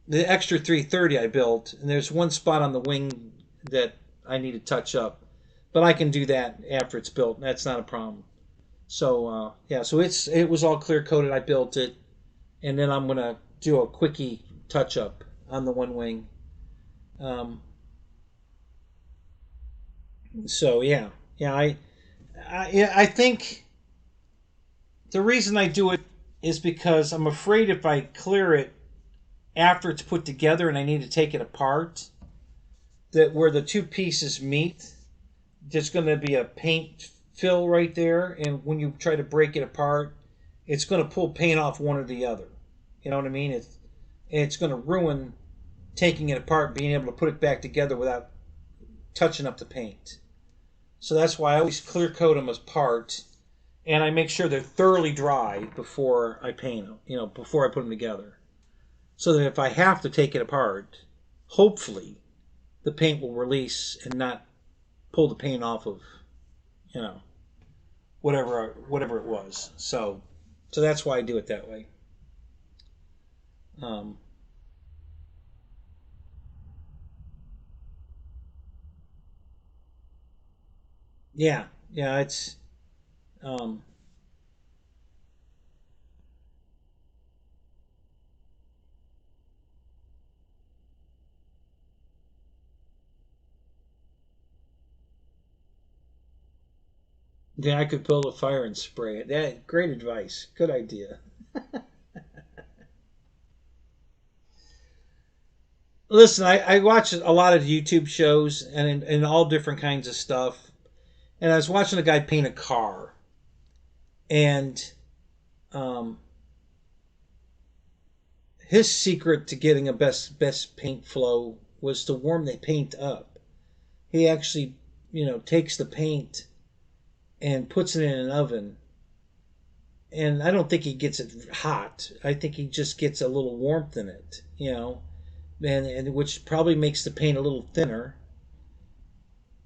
the extra 330 I built, and there's one spot on the wing that I need to touch up, but I can do that after it's built. That's not a problem. So yeah, so it was all clear coated. I built it, and then I'm gonna do a quickie touch up on the one wing. Um, so yeah, yeah, yeah, I think the reason I do it is because I'm afraid if I clear it after it's put together and I need to take it apart, that where the two pieces meet, there's going to be a paint fill right there, and when you try to break it apart, it's going to pull paint off one or the other. You know what I mean? It's going to ruin taking it apart and being able to put it back together without touching up the paint. So that's why I always clear coat them apart, and I make sure they're thoroughly dry before I paint them, before I put them together. So that if I have to take it apart, hopefully the paint will release and not pull the paint off of, whatever it was. So that's why I do it that way. Yeah, it's um, yeah, I could build a fire and spray it. That great advice. Good idea. Listen, I watch a lot of YouTube shows and all different kinds of stuff. And I was watching a guy paint a car, and um, his secret to getting a best paint flow was to warm the paint up. He actually, takes the paint and puts it in an oven. And I don't think he gets it hot. I think he just gets a little warmth in it, and which probably makes the paint a little thinner,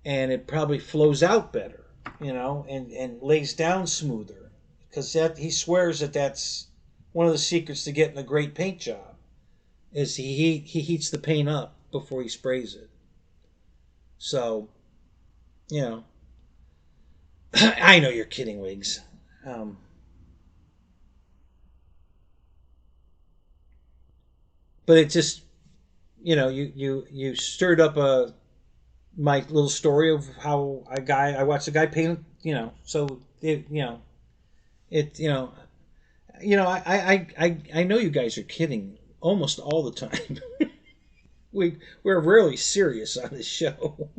and it probably flows out better, and lays down smoother. Because he swears that's one of the secrets to getting a great paint job is he heats the paint up before he sprays it. So, I know you're kidding, Wiggs. But it just, you stirred up my little story of how I watched a guy paint, so it, I know you guys are kidding almost all the time. We're rarely serious on this show.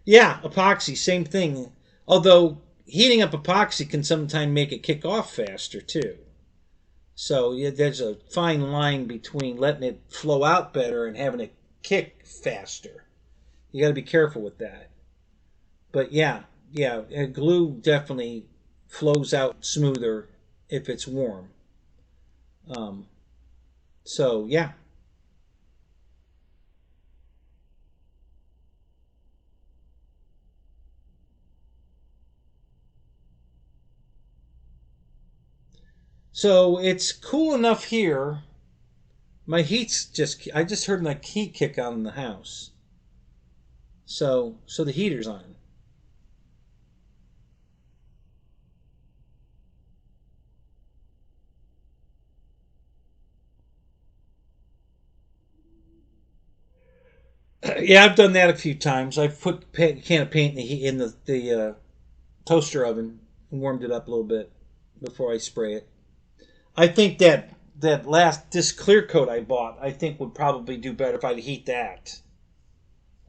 Yeah, epoxy, same thing. Although heating up epoxy can sometimes make it kick off faster too. So yeah, there's a fine line between letting it flow out better and having it kick faster. You got to be careful with that. But yeah, glue definitely flows out smoother if it's warm. Um, so yeah. So it's cool enough here. I just heard my heat kick on in the house. So the heater's on. Yeah, I've done that a few times. I've put a can of paint in the toaster oven and warmed it up a little bit before I spray it. I think this clear coat I bought, I think would probably do better if I'd heat that.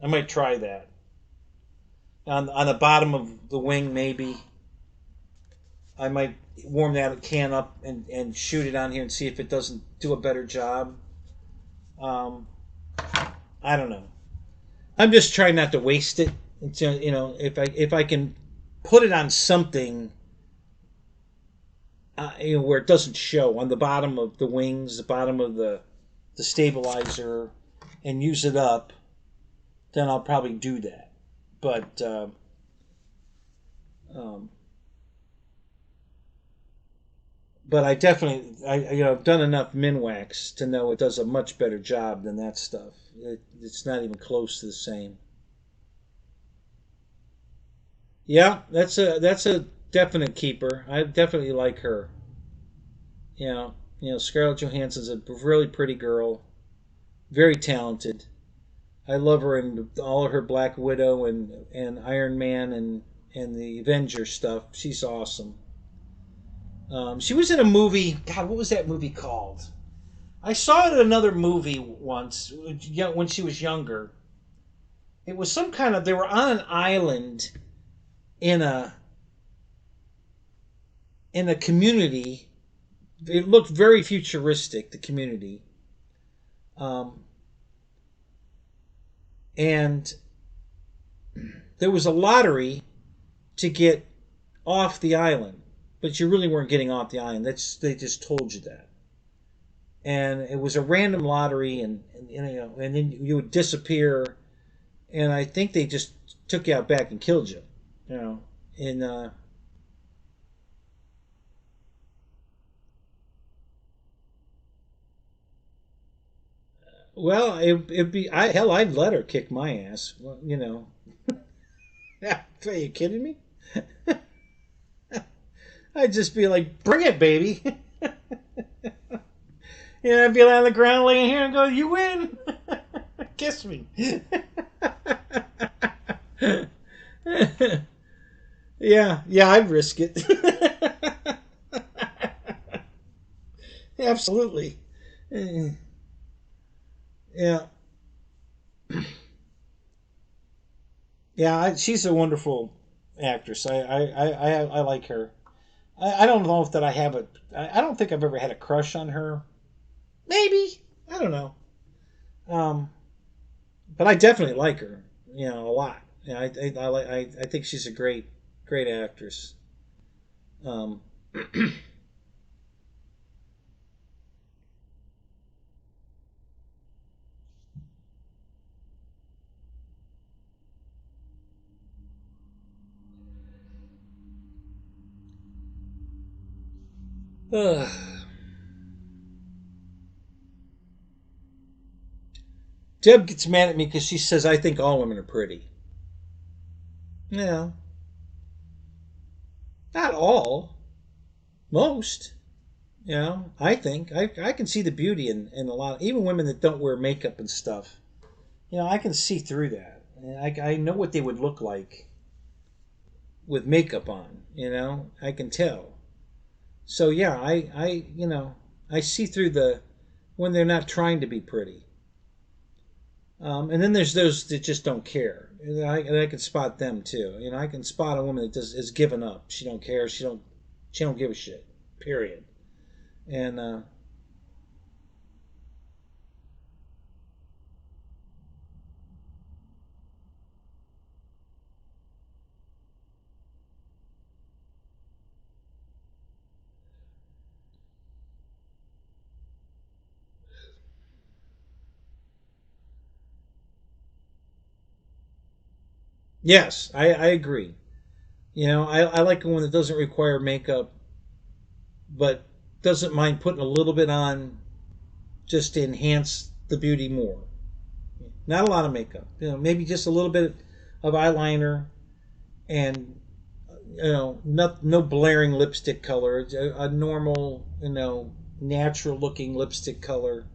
I might try that on the bottom of the wing. Maybe I might warm that can up and shoot it on here and see if it doesn't do a better job. Um, I don't know. I'm just trying not to waste it. If I can put it on something, where it doesn't show on the bottom of the wings, the bottom of the stabilizer, and use it up, then I'll probably do that. But um, I definitely I've done enough Minwax to know it does a much better job than that stuff. It's not even close to the same. Yeah, that's a definite keeper. I definitely like her. Scarlett Johansson's a really pretty girl, very talented. I love her in all of her Black Widow and Iron Man and the Avenger stuff. She's awesome. She was in a movie. God, what was that movie called? I saw it in another movie once when she was younger. It was some kind of. They were on an island in a community. It looked very futuristic. The community, and there was a lottery to get off the island, but you really weren't getting off the island. They just told you that, and it was a random lottery, and then you would disappear, and I think they just took you out back and killed you, in. Well, it'd be hell. I'd let her kick my ass. Well, Are you kidding me? I'd just be like, bring it, baby. I'd be on the ground laying here and go, you win. Kiss me. Yeah, I'd risk it. Absolutely. Yeah. Yeah, she's a wonderful actress. I like her. I don't know if that I have a. I don't think I've ever had a crush on her. Maybe, I don't know. Um, but I definitely like her. A lot. Yeah, I think she's a great actress. Um, uh, Deb gets mad at me because she says I think all women are pretty. No, not all. Most. I think I can see the beauty in a lot, even women that don't wear makeup and stuff. I can see through that. I know what they would look like with makeup on. I can tell. So yeah, I see through the when they're not trying to be pretty. And then there's those that just don't care. And I can spot them too. I can spot a woman that just is given up. She don't care. She don't give a shit. Period. And yes, I agree. I like a woman that doesn't require makeup, but doesn't mind putting a little bit on just to enhance the beauty more. Not a lot of makeup. Maybe just a little bit of eyeliner and no blaring lipstick color. A normal, natural looking lipstick color.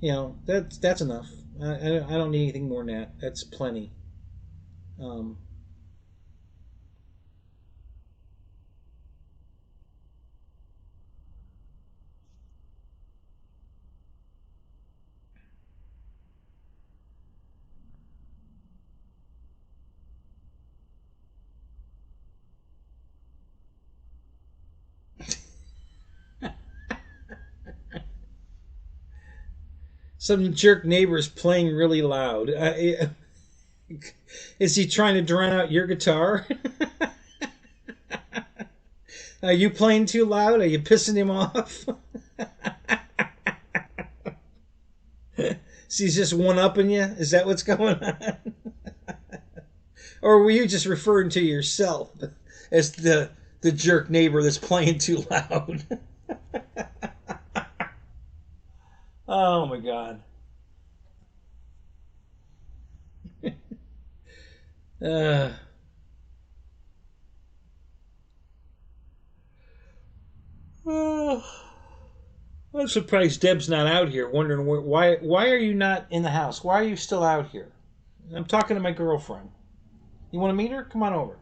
That's enough. I don't need anything more than that. That's plenty. Um, some jerk neighbor is playing really loud. Is he trying to drown out your guitar? Are you playing too loud? Are you pissing him off? So he's just one upping you? Is that what's going on? Or were you just referring to yourself as the jerk neighbor that's playing too loud? Oh my god. Uh, oh, I'm surprised Deb's not out here, wondering why are you not in the house? Why are you still out here? I'm talking to my girlfriend. You want to meet her? Come on over.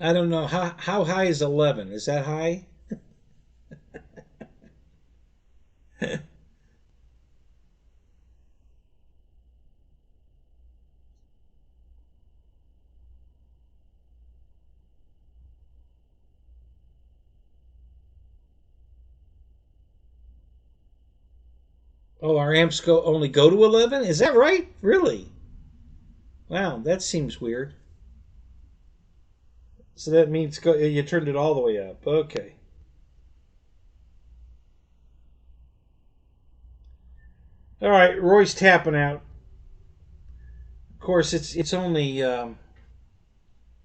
I don't know. How high is 11? Is that high? Oh, our amps only go to 11? Is that right? Really? Wow, that seems weird. So that means you turned it all the way up. Okay. All right, Roy's tapping out. Of course, it's only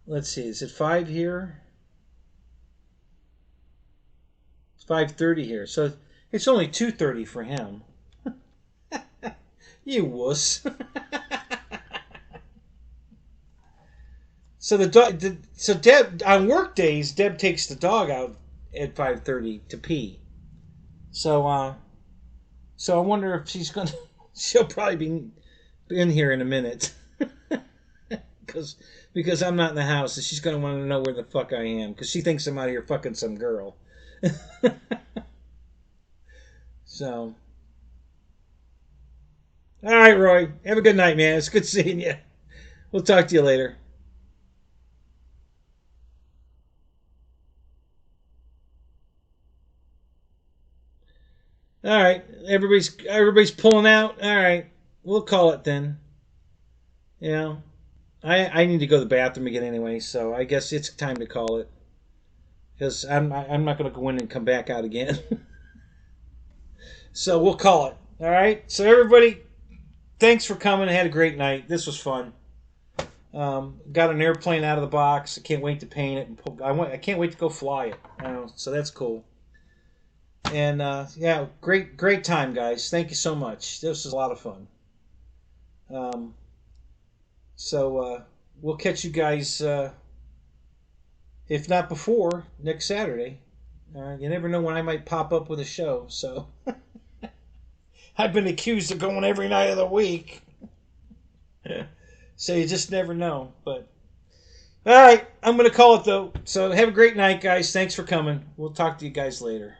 let's see, is it 5 here? It's 5:30 here. So it's only 2:30 for him. You wuss. So so Deb on work days, Deb takes the dog out at 5:30 to pee. So I wonder if she's gonna. She'll probably be in here in a minute, because I'm not in the house, and she's gonna want to know where the fuck I am, because she thinks I'm out here fucking some girl. So, all right, Roy, have a good night, man. It's good seeing you. We'll talk to you later. All right, everybody's pulling out. All right, we'll call it then. You know, I need to go to the bathroom again anyway, so I guess it's time to call it, because I'm not going to go in and come back out again. So we'll call it. All right. So everybody, thanks for coming. I had a great night. This was fun. Got an airplane out of the box. I can't wait to paint it. I can't wait to go fly it. So that's cool. And yeah, great time, guys. Thank you so much. This was a lot of fun. Um, so we'll catch you guys, if not before, next Saturday. You never know when I might pop up with a show. So I've been accused of going every night of the week. So you just never know. But all right, I'm going to call it though. So have a great night, guys. Thanks for coming. We'll talk to you guys later.